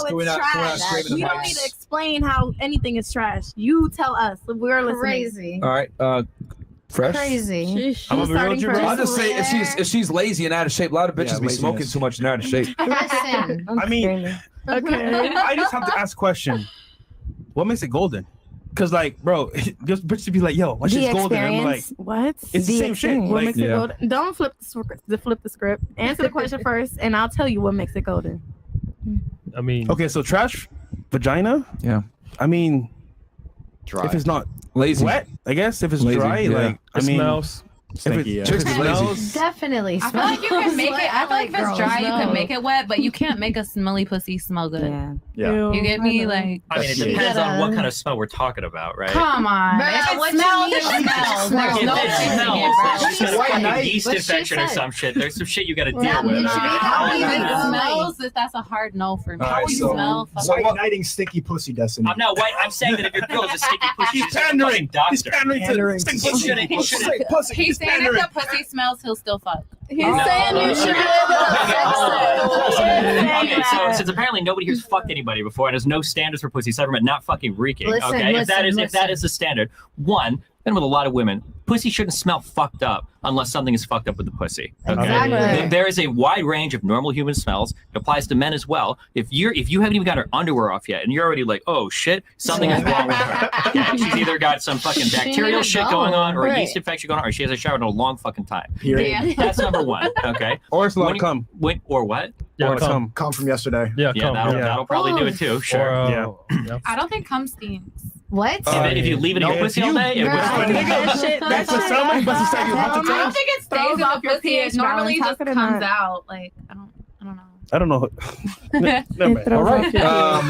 Can we not scream in the You don't need to explain how anything is trash. You tell us. We're listening. Crazy. All right, fresh. Crazy. I'll just say if she's lazy and out of shape, a lot of bitches be smoking too much and out of shape. Listen. I mean, okay. I just have to ask a question. What makes it golden? Because like, bro, just bitches be like, yo, my shit's golden. And I'm like, what? It's the same shit. What makes it golden? Don't flip the script. Answer the question first, and I'll tell you what makes it golden. I mean, okay, so trash vagina. Yeah. I mean, dry. if it's not lazy, wet, I guess if it's lazy, dry, like it smells. Stinky, yeah. Chicks is lazy. Definitely. I feel like you can make it. I feel like if it's dry, you can make it. it wet, but you can't make a smelly pussy smell good. Yeah. You get me? Like, I mean, it depends on what kind of smell we're talking about, right? come on. Bro, If it what smells, you it mean? smells. Smells. There's no If it fixing smells, it, bro. it's just a White fucking Knight. yeast What she infection or said. some shit. There's some shit you got to Yeah, deal with. it should be How how even you go. smells? If that's a hard no for me. All right, How you so- smell? so White what- knighting stinky pussy, Destiny. I'm not white. I'm saying that if your girl is a sticky pussy, He's she's a fucking pandering. doctor. He's pandering to stink He pussy. shouldn't. He shouldn't. Pussy. He's saying pandering. if the pussy smells, he'll still fuck. He's saying you should be Okay, so since apparently nobody here's fucked anybody before, and there's no standards for pussy aside from it not fucking reeking. Listen, Okay, if that listen. is the standard, one, and with a lot of women, pussy shouldn't smell fucked up unless something is fucked up with the pussy. Okay, Exactly. there is a wide range of normal human smells. It applies to men as well. If you haven't even got her underwear off yet, and you're already like, oh shit, something is wrong with her. Yeah, she's either got some fucking bacterial need to shit go. going on, or a Right. yeast infection going on, or she hasn't showered in a long fucking time. Period. That's number one. Okay. Or it's a lot When of you- cum. Or what? Yeah, Or come. Come from yesterday. Yeah, Yeah, come. that'll probably do it too. Sure. Or, Yeah. I don't think cum stinks. What? If you leave it in your no, pussy if all you- day, it Bro, will. That shit. That's what somebody must have said you I hundred don't times. think it stays Throws in the off your pussy. It pH normally balance. just How could it comes not? out. Like I don't know. I don't know. Never mind. All right.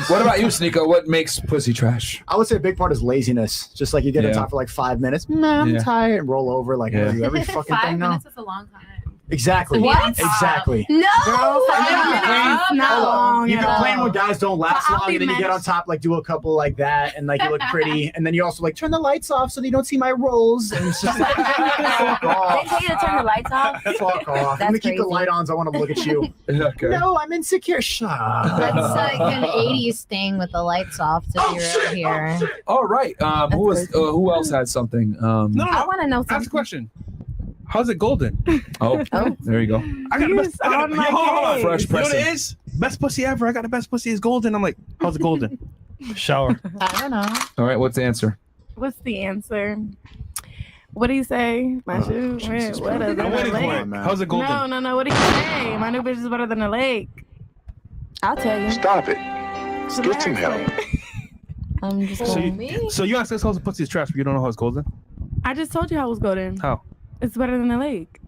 What about you, Sneako? What makes pussy trash? I would say a big part is laziness. Just like you get on Yeah. top for like 5 minutes. I'm Yeah. tired. And roll over like Yeah. every fucking 5 thing now. minutes is a long time. Exactly. What? Exactly. No. Girl, 5 minutes, not long You at complain all. when guys don't last But I'll long, be and then you get on top, like do a couple like that, and like you look pretty, and then you also like turn the lights off so that you don't see my rolls, and it's just like fuck They off. tell you to turn the lights off. Fuck off. I'm gonna keep the crazy. light on, so I want to look at you. Okay. No, I'm insecure. Shut up. That's like an 80s thing with the lights off to be right here. All right. Who else had something? No, no, I no. want to know Ask a something. question. How's it golden? Oh, there you go. I got the best. Yes, I got on the, my yo, hold on. case. Fresh You know what pressing. it is? Best pussy ever. I got the best pussy. It's golden. I'm like, how's it golden? Shower. I don't know. All right. What's the answer? What's the answer? What do you say? My shoe? Jesus What Christ. is I'm waiting it? for it. How's it golden? No. What do you say? My new bitch is better than a lake. I'll tell you. Stop it. Get some help. I'm just So going. you ask us how's the pussy is trash, but you don't know how it's golden? I just told you how it was golden. How? It's better than a lake.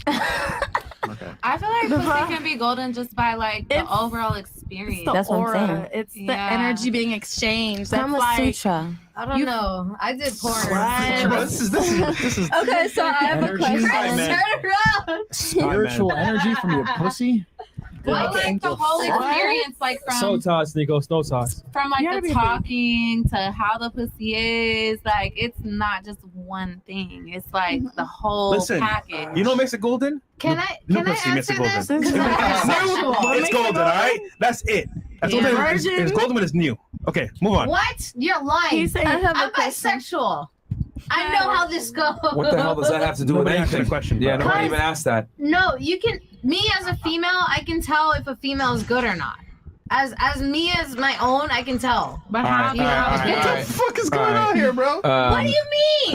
Okay. I feel like The pussy fuck? can be golden just by like the It's- overall It's experience. the That's what I'm aura. saying. It's the Yeah. energy being exchanged. That's Kama like Sutra. I don't know. I did porn. Bro, this is Okay, so I have a Energy. question. Hi, man. Turn around. Spiritual energy from your pussy? Well, like the whole experience, like So from toss, Nico. Snow toss. from You like gotta the be talking to how the pussy is, like it's not just one thing. It's like the whole Listen, package. you know what makes it golden? Can I No can I pussy makes answer it golden. this? This is Because I- bisexual. It's golden, all right? That's it. That's Yeah. golden. It's Virgin? golden when it's new. Okay, move on. What? You're lying. He's saying- I have a I'm question. bisexual. I know how this goes. What the hell does that have to do with Nobody asked anything? the question, Yeah, bro. nobody even asked that. No, you can. Me as a female, I can tell if a female is good or not. As me as my own, I can tell. But All how right, do you all know? right, it's all good? right. fuck is going on here, bro? What do you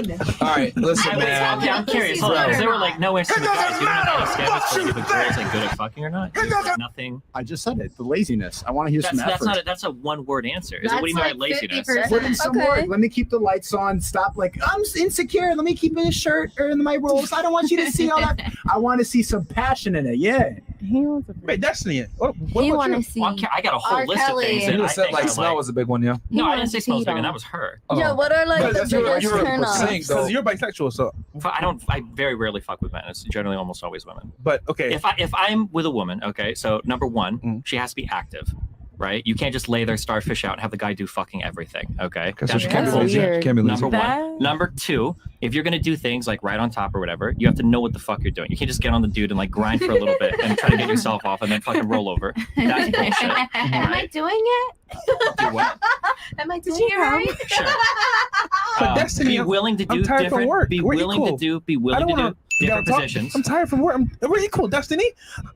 mean? All right, listen, I would tell man. Yeah, I'm curious. Hold on. Is there like no answer to the It doesn't guys? You don't have matter any standards what for you if a girl's like good at fucking or not. It doesn't- Nothing. I just said it. The laziness. I want to hear some That's effort. not. That's a one-word answer. Is it, what do you mean That's by like laziness? 50%. Put in some Okay. work. Let me keep the lights on. Stop like I'm insecure. Let me keep in a shirt or in my rolls. I don't want you to see all that. I want to see some passion in it. Yeah. He wants a Wait, Destiny. What You about want to you? see? Well, I got a whole R. list of Kelly. things You that I just said think like are smell was a big one, yeah. No, I wanna didn't say smell was cheat big, and on. that was her. Yeah, what are like the Because you're- biggest you're turn-offs? saying, though. Because you're bisexual, so. I very rarely fuck with men. It's generally almost always women. But okay. If I'm with a woman, okay, so number one, Mm. she has to be active, right? You can't just lay there starfish out and have the guy do fucking everything, okay? Because That's she can't be That's lazy. weird. Can't be lazy. number That- one. Number two, if you're gonna do things like right on top or whatever, you have to know what the fuck you're doing. You can't just get on the dude and like grind for a little bit and try to get yourself off and then fucking roll over. That's bullshit. Am I doing it? Do what? Am I doing it right? Sure. But Destiny, be willing to I'm do tired from different. work. Be We're willing equal. to do. Be I willing don't to want do different positions. I'm tired from work. We're equal, Destiny.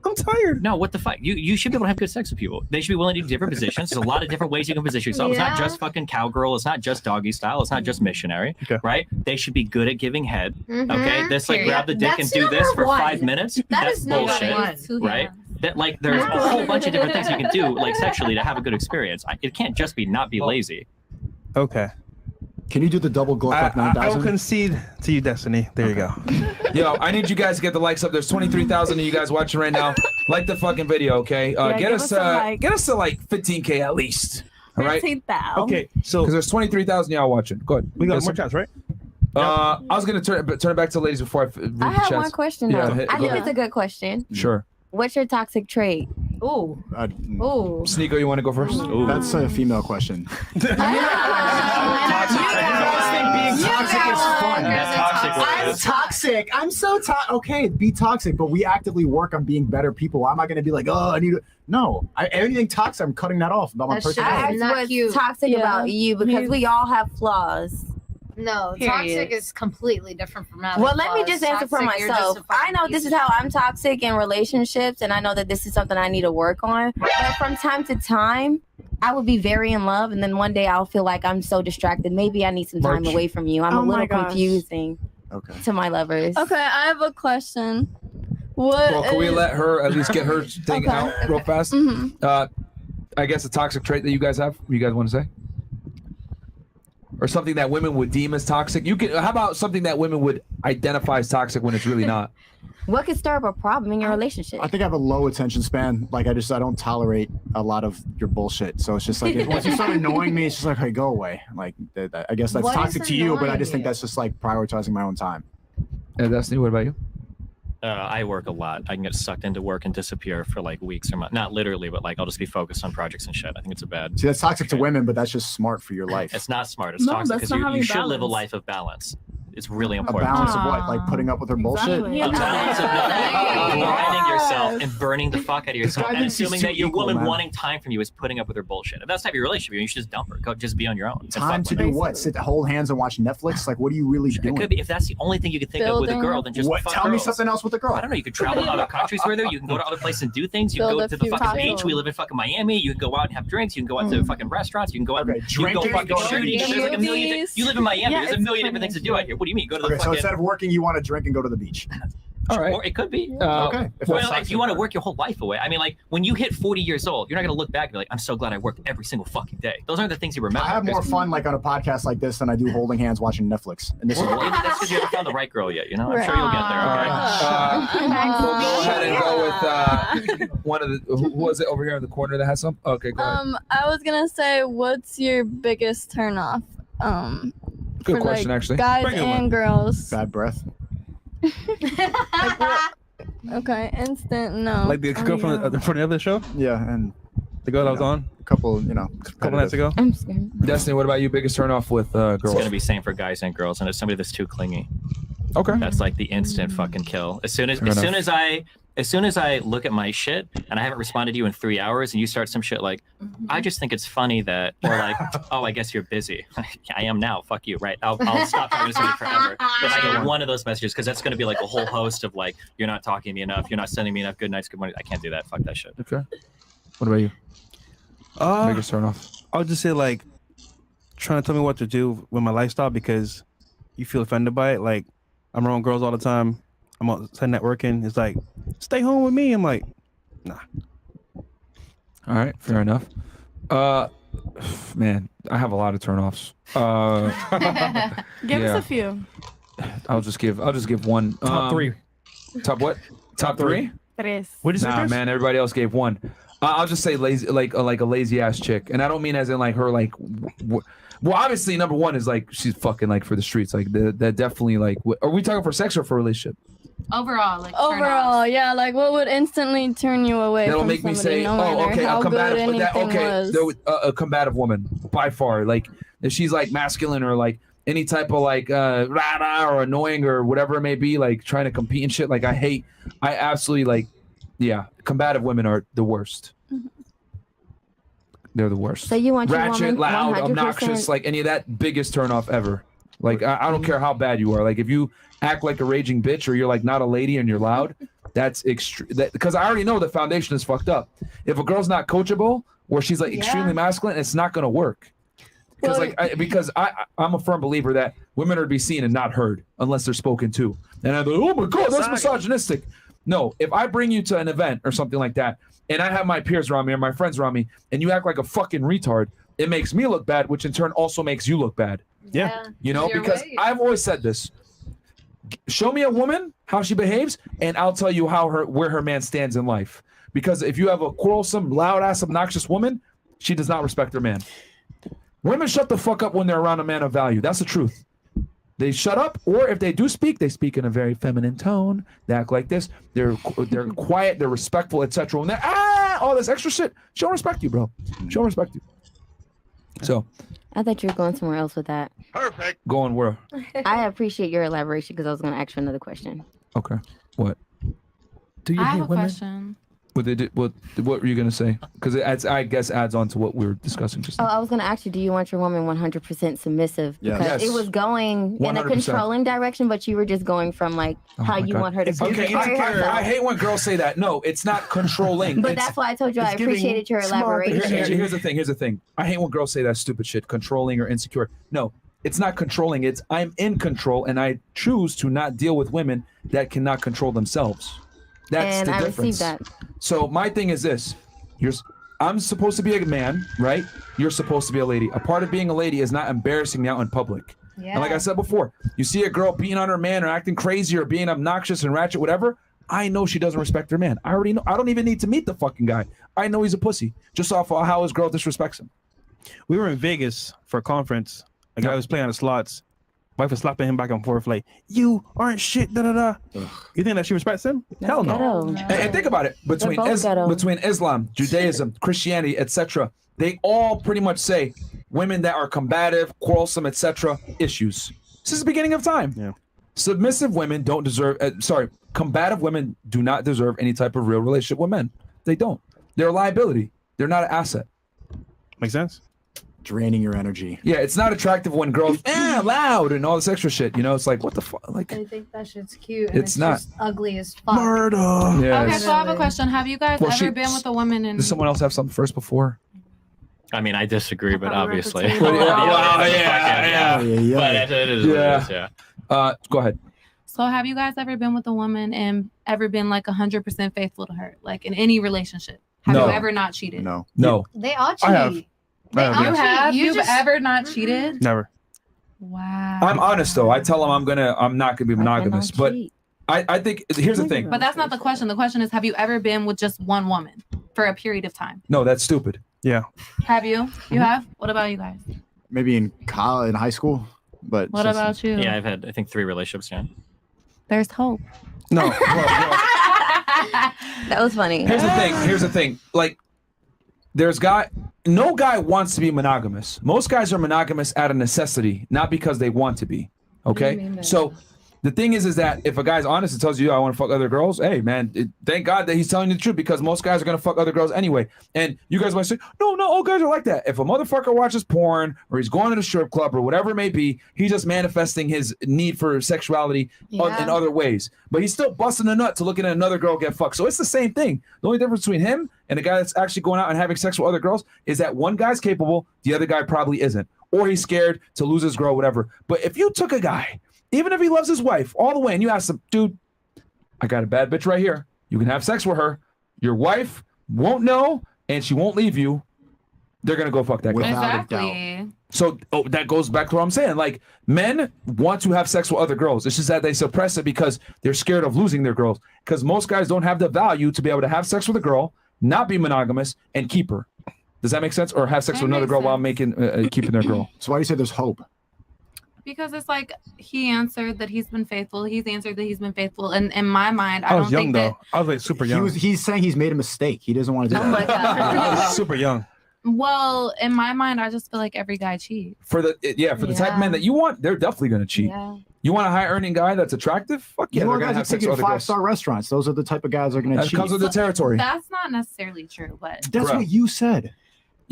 I'm tired. No, what the fuck? You should be able to have good sex with people. They should be willing to do different positions. There's a lot of different ways you can position yourself. It's not Yeah. just fucking cowgirl. It's not just doggy style. It's not just missionary. Okay. Right? They should be good at giving head. Mhm. Okay. This like grab the dick That's and do this number for one. 5 minutes. That's Is number bullshit. one. Right? That like there's a whole bunch of different things you can do like sexually to have a good experience. It can't just be not be lazy. Okay. Can you do the double Gluck like I will 9,000? concede to you, Destiny. There you go. Yo, I need you guys to get the likes up. There's 23,000 of you guys watching right now. Like the fucking video, okay? Get us to like 15K at least. All right. 15,000. Okay, so because there's 23,000 y'all watching. Go ahead. we got Yes, more sir. chance, right? I was gonna turn it back to ladies before I read I the have chats. one question though. Yeah, I go think ahead. it's a good question. Sure. What's your toxic trait? Ooh. Ooh. Sneako, you want to go first? That's a female question. I'm toxic. I'm so toxic. Okay, be toxic, but we actively work on being better people. I'm not going to be like, oh, I need to. No, anything toxic, I'm cutting that off about my personality. That's what's toxic about you because we all have flaws. No, Period. toxic is completely different from having Well, let me flaws. just answer for Toxic, you're just myself. a fucking I know piece this of is how shit. I'm toxic in relationships, and I know that this is something I need to work on. But from time to time, I would be very in love, and then one day I'll feel like I'm so distracted. Maybe I need some time away from you. I'm Oh a my little gosh. confusing to my lovers. Okay, I have a question. What Well, can we is- let her at least get her thing Okay. out real fast? Mhm. I guess a toxic trait that you guys have. You guys want to say? Or something that women would deem as toxic. You can. How about something that women would identify as toxic when it's really not? What could stir up a problem in your relationship? I think I have a low attention span. Like I don't tolerate a lot of your bullshit. So it's just like once you start annoying me, it's just like, hey, go away. Like I guess that's What toxic is to you, but I annoying just think you? that's just like prioritizing my own time. Destiny, what about you? I work a lot. I can get sucked into work and disappear for like weeks or months. Not literally, but like I'll just be focused on projects and shit. I think it's a bad. See, that's toxic to women, but that's just smart for your life. It's not smart. It's No, toxic that's because not you having should live a balance. life of balance. It's really A important. balance of what? Like putting up with her bullshit? A balance of blinding yourself and burning the fuck out of yourself guy and thinks he's assuming too that your equal, woman man. wanting time from you is putting up with her bullshit. If that's the type of your relationship, you should just dump her. Go just be on your own. And Time fuck to with do her. what? Sit, hold hands and watch Netflix? Like, what are you really doing? It could be if that's the only thing you could think of with a girl, then just What? fuck Tell me girls. something else with a girl. I don't know. You could travel to other countries with her. You can go to other places and do things. You can Build go a to the few fucking tacos. beach. We live in fucking Miami. You can go out and have drinks. You can go out to fucking restaurants. You can go out. You can go drinking, fucking go shooting. to There's like a million. movies. You live in Miami. Yeah, There's a it's million different things to do out here. What do you mean? Go to the Okay, so fucking. instead of working, you want to drink and go to the beach. All right. Or it could be. Okay. If Well, that's like, toxic, you want to work your whole life away. I mean, like when you hit 40 years old, you're not gonna look back and be like, "I'm so glad I worked every single fucking day." Those aren't the things you remember. I have more fun like on a podcast like this than I do holding hands watching Netflix. And this is Well, that's because you haven't found the right girl yet. You know, I'm sure you'll get there. We'll go ahead and go with one of the. Who was it over here in the corner that has some? Okay, go ahead. I was gonna say, what's your biggest turnoff? Good for, question, like, actually. Guys Regular and one. girls. Bad breath. Like, what- okay, instant no. Like the girl from the other show? Yeah, and the girl that was on a couple nights ago. I'm scared. Destiny, what about you? Biggest turnoff with It's girls? gonna be same for guys and girls, and it's somebody that's too clingy. Okay. That's like the instant fucking kill. As soon as Fair as soon as I look at my shit and I haven't responded to you in 3 hours, and you start some shit like, I just think it's funny that, or like, oh, I guess you're busy. I am now. Fuck you. Right. I'll stop talking to somebody forever. If I get one of those messages, because that's going to be like a whole host of like, you're not talking to me enough. You're not sending me enough good nights, good morning. I can't do that. Fuck that shit. Okay. What about you? Biggest turnoff. I would just say like trying to tell me what to do with my lifestyle because you feel offended by it. Like I'm around girls all the time. I'm outside networking. It's like, stay home with me. I'm like, nah. All right, fair enough. Man, I have a lot of turnoffs. Give yeah. us a few. I'll just give one. Top three. Top what? Top three? Tres. What did you say, Nah, Chris? man, everybody else gave one. I'll just say lazy, like a lazy ass chick, and I don't mean as in like her like. Well, obviously, number one is like she's fucking like for the streets. Like that definitely like. Are we talking for sex or for relationship? Overall, like Overall, yeah, like what would instantly turn you away That'll from make me somebody, say, no "Oh, matter okay, how a good combative." anything was? A combative woman by far. Like if she's like masculine or like any type of like rah or annoying or whatever it may be, like trying to compete and shit. Like I absolutely like, yeah, combative women are the worst. They're the worst. So you want your ratchet, woman loud, 100%? obnoxious, like any of that. Biggest turnoff ever. Like I don't care how bad you are. Like if you act like a raging bitch or you're like not a lady and you're loud, that's extreme. Because I already know the foundation is fucked up. If a girl's not coachable or she's like extremely masculine, it's not gonna work. Because I'm a firm believer that women are to be seen and not heard unless they're spoken to. And I'm like, oh my god, that's misogynistic. No, if I bring you to an event or something like that, and I have my peers around me or my friends around me, and you act like a fucking retard, it makes me look bad, which in turn also makes you look bad. Yeah. You know, Your because way. I've always said this. Show me a woman, how she behaves, and I'll tell you where her man stands in life. Because if you have a quarrelsome, loud-ass, obnoxious woman, she does not respect her man. Women shut the fuck up when they're around a man of value. That's the truth. They shut up, or if they do speak, they speak in a very feminine tone. They act like this. They're quiet, they're respectful, etc. When they're all this extra shit, she don't respect you, bro. She don't respect you. So I thought you were going somewhere else with that. Perfect. Going where? I appreciate your elaboration because I was going to ask you another question. Okay. What? Do you I hate have a women? question. What were you gonna say? Because it I guess adds on to what we were discussing just Oh, now. I was going to ask you, do you want your woman 100% submissive? Yes. Because Yes. it was going in a 100%. controlling direction, but you were just going from like how my you God. want her to be. Okay, I hate when girls say that. No, it's not controlling. But It's- that's why I told you I it's giving appreciated your smart elaboration. Here's the thing. I hate when girls say that stupid shit, controlling or insecure. No, it's not controlling. It's I'm in control and I choose to not deal with women that cannot control themselves. That's And the I difference. received that. So my thing is this. I'm supposed to be a man, right? You're supposed to be a lady. A part of being a lady is not embarrassing me out in public. Yeah. And like I said before, you see a girl beating on her man or acting crazy or being obnoxious and ratchet, whatever, I know she doesn't respect her man. I already know. I don't even need to meet the fucking guy. I know he's a pussy just off of how his girl disrespects him. We were in Vegas for a conference. A guy was playing on the slots. Wife was slapping him back and forth like, "You aren't shit." Da da da. You think that she respects him? Hell no. And think about it. Between between Islam, Judaism, Christianity, etc., they all pretty much say women that are combative, quarrelsome, etc. issues. Since the beginning of time. Yeah. Submissive women don't deserve. Combative women do not deserve any type of real relationship with men. They don't. They're a liability. They're not an asset. Makes sense. Draining your energy. Yeah, it's not attractive when girls loud and all this extra shit. You know, it's like what the fuck. Like I think that shit's cute. And It's not. just ugly as fuck. murder. Yes. Okay, so I have a question. Have you guys Well, ever been with a woman and Does someone else have something first before? I mean, I disagree, but obviously. Well, yeah. But it is what it is, yeah. Go ahead. so have you guys ever been with a woman and ever been like 100% faithful to her, like in any relationship? Have No. you ever not cheated? No. They all cheat. I have. They I have, all yes. You have? cheat. You've just- ever not cheated? Never. Wow. I'm honest though. I tell them I'm not gonna be monogamous, but I think here's the thing. But that's not the question. The question is, have you ever been with just one woman for a period of time? No, that's stupid. Yeah. Have you? You have? What about you guys? Maybe in college, in high school, but What about you? Yeah, I've had, I think, 3 relationships, yeah. There's hope. No. That was funny. Here's the thing. Like, no guy wants to be monogamous. Most guys are monogamous out of necessity, not because they want to be. Okay. So the thing is that if a guy's honest and tells you, I want to fuck other girls, hey man, thank God that he's telling you the truth, because most guys are gonna fuck other girls anyway. And you guys might say, no, all guys are like that. If a motherfucker watches porn or he's going to the strip club or whatever it may be, he's just manifesting his need for sexuality in other ways. But he's still busting a nut to looking at another girl get fucked. So it's the same thing. The only difference between him and the guy that's actually going out and having sex with other girls is that one guy's capable, the other guy probably isn't. Or he's scared to lose his girl, whatever. But if you took a guy, even if he loves his wife all the way, and you ask him, dude, I got a bad bitch right here. You can have sex with her. Your wife won't know, and she won't leave you. They're going to go fuck that guy. Exactly. So that goes back to what I'm saying. Like, men want to have sex with other girls. It's just that they suppress it because they're scared of losing their girls. Because most guys don't have the value to be able to have sex with a girl, not be monogamous, and keep her. Does that make sense? Or have sex with another girl while making keeping their girl. So why do you say there's hope? Because it's like he answered that he's been faithful. He's answered that he's been faithful. And in my mind, I I was don't young think though. I was like super young. He's saying he's made a mistake. He doesn't want to do Oh my that. I was super young. well, in my mind, I just feel like every guy cheats. For the type of men that you want, they're definitely going to cheat. Yeah. You want a high earning guy that's attractive? Fuck yeah, You they're want going to guys have that sex take with you to other girls. 5-star restaurants. Those are the type of guys that are going to That cheat. comes with the territory. That's not necessarily true, but That's what you said.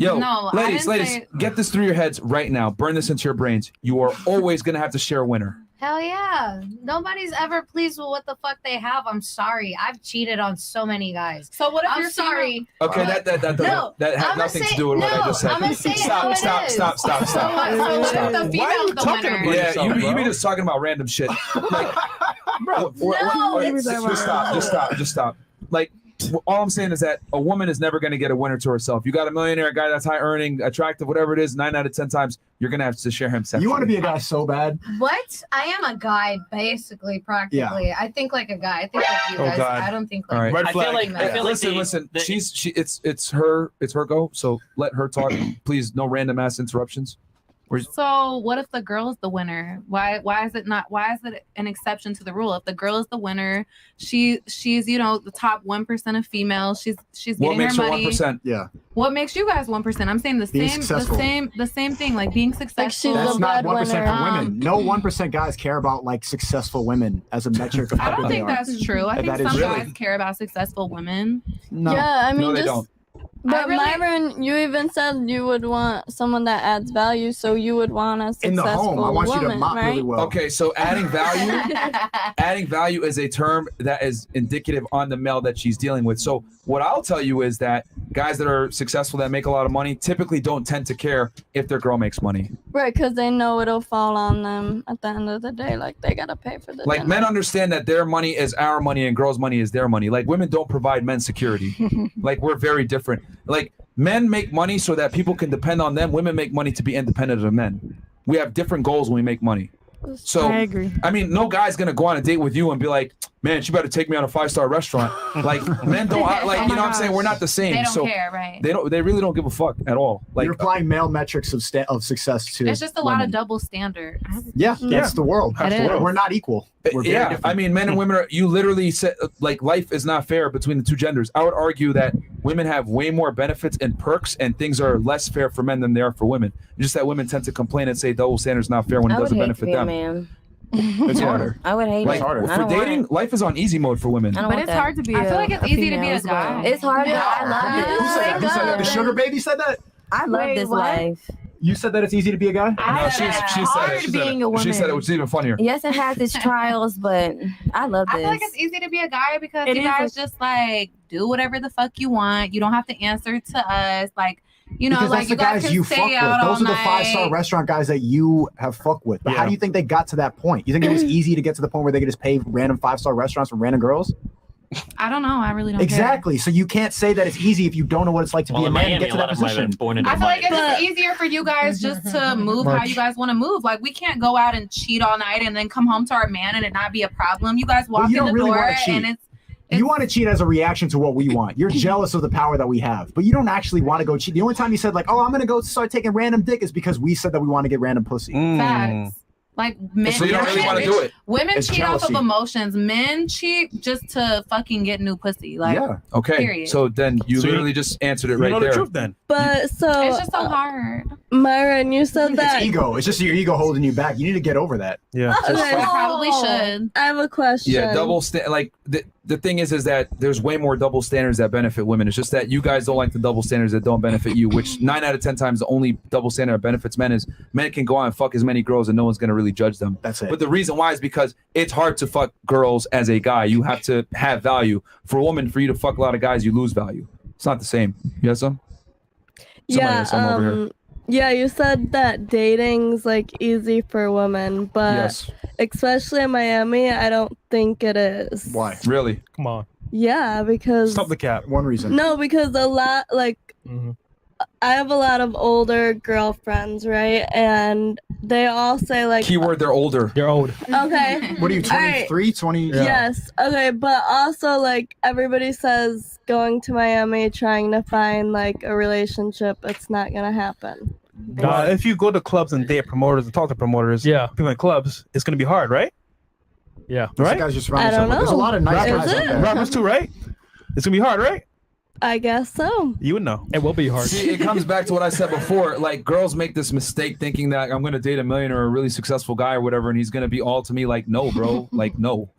Yo, No, I ladies, didn't say- get this through your heads right now. Burn this into your brains. You are always going to have to share a winner. Hell yeah. Nobody's ever pleased with what the fuck they have. I'm sorry. I've cheated on so many guys. So what if I'm you're sorry? Okay, but- that No, has I'ma nothing say- to do with what I no, just said. I'ma say it how it is. Stop. So what if the Stop. female's the winner? Yeah, you be just talking about random shit. Like, bro, No, just stop. Like, all I'm saying is that a woman is never going to get a winner to herself. You got a millionaire, a guy that's high earning, attractive, whatever it is, 9 out of 10 times, you're going to have to share him sexually. You want to be a guy so bad. What? I am a guy, basically, practically. I think like a guy. I think like you guys. God. I don't think All like. right. I feel like listen. It's her go. So let her talk. Please, no random ass interruptions. So what if the girl is the winner? Why is it not? Why is it an exception to the rule? If the girl is the winner, she's the top 1% of females. She's getting her money. What makes her 1%? Yeah. What makes you guys 1%? I'm saying the same thing. Like being successful. That's not 1% for women. No 1% guys care about like successful women as a metric of how I don't good they think are. that's true. I think That is some really- guys care about successful women. No. Yeah, I mean, No, they just. don't. But Myron, you even said you would want someone that adds value, so you would want a successful In the home, I want you to woman, mop right? really well. Okay, so adding value is a term that is indicative on the male that she's dealing with. So what I'll tell you is that guys that are successful, that make a lot of money, typically don't tend to care if their girl makes money. Right, because they know it'll fall on them at the end of the day. Like, they got to pay for the Like, dinner. men understand that their money is our money and girls' money is their money. Like, women don't provide men security. Like, we're very different. Like, men make money so that people can depend on them. Women make money to be independent of men. We have different goals when we make money. So I agree. I mean, no guy's gonna go on a date with you and be like, "Man, she better take me on a 5-star restaurant." Like, men don't like. You know what I'm saying? We're not the same. They don't so care, right? They really don't give a fuck at all. Like, You're applying male metrics of success to. It's just a lot of double standards. Yeah, that's the world. It is. We're not equal. We're very yeah, different. I mean, men and women are. You literally said like life is not fair between the two genders. I would argue that women have way more benefits and perks, and things are less fair for men than they are for women. Just that women tend to complain and say double standards not fair when it I would doesn't hate to benefit be a them. man. It's harder. I would hate Like, it. I for don't want dating, it. life is on easy mode for women. I don't But want it's that. hard to be. I feel like it's easy to be female a as well. guy. It's hard. Yeah. I love Who said that? Who said that? The sugar baby said that? I love Wait, this what? life. You said that it's easy to be a guy? No, she said it. She said it. She said it, which is even funnier. Yes, it has its trials, but I love this. I feel like it's easy to be a guy because It you is guys just like do whatever the fuck you want. You don't have to answer to us. Like, you know, Because like that's you the guys guys can you fuck stay with. out all Those are the night. 5-star restaurant guys that you have fucked with. But how do you think they got to that point? You think it was easy to get to the point where they could just pay random 5-star restaurants from random girls? I don't know. I really don't Exactly. So you can't say that it's easy if you don't know what it's like to Well, be a in man Miami, and get to a that lot of them position. are born into I feel like it's money. just easier for you guys just to move how you guys want to move. Like, we can't go out and cheat all night and then come home to our man and it not be a problem. You guys walk you in don't the really door wanna cheat. and it's You want to cheat as a reaction to what we want. You're jealous of the power that we have, but you don't actually want to go cheat. The only time you said like, "Oh, I'm gonna go start taking random dick," is because we said that we want to get random pussy. facts. Like, men, So you don't really want to do it. women It's cheat off jealousy. of emotions. Men cheat just to fucking get new pussy. Like, Yeah. Okay. Period. So then you So you- literally just answered it You right know there. the truth then. But so, it's just so hard. Myron, you said that. It's ego. It's just your ego holding you back. You need to get over that. Yeah. Okay. We probably should. I have a question. Yeah, like the thing is that there's way more double standards that benefit women. It's just that you guys don't like the double standards that don't benefit you, which 9 out of 10 times the only double standard that benefits men is men can go out and fuck as many girls and no one's gonna really judge them. That's it. But the reason why is because it's hard to fuck girls as a guy. You have to have value. For a woman, for you to fuck a lot of guys, you lose value. It's not the same. You have some? Yeah. Somebody over here. Yeah, you said that dating's like easy for women, but Yes. especially in Miami, I don't think it is. Why? Really? Come on. Yeah, because Stop the cap. One reason. no, because a lot like Mhm. I have a lot of older girlfriends, right? And they all say like, Keyword, they're older. You're old. okay, What are you, All right. 23, 20? yes, okay, but also like everybody says going to Miami trying to find like a relationship, it's not gonna happen. If you go to clubs and date promoters and talk to promoters, Yeah. people in clubs, it's gonna be hard, right? Yeah. Those Right? guys just I don't There's a know. lot of nice Is guys out it? there. Rappers too, right? It's gonna be hard, right? I guess so. You would know. It will be hard. See, it comes back to what I said before. Like, girls make this mistake thinking that I'm gonna date a millionaire or a really successful guy or whatever, and he's gonna be all to me. Like, no, bro. Like, no.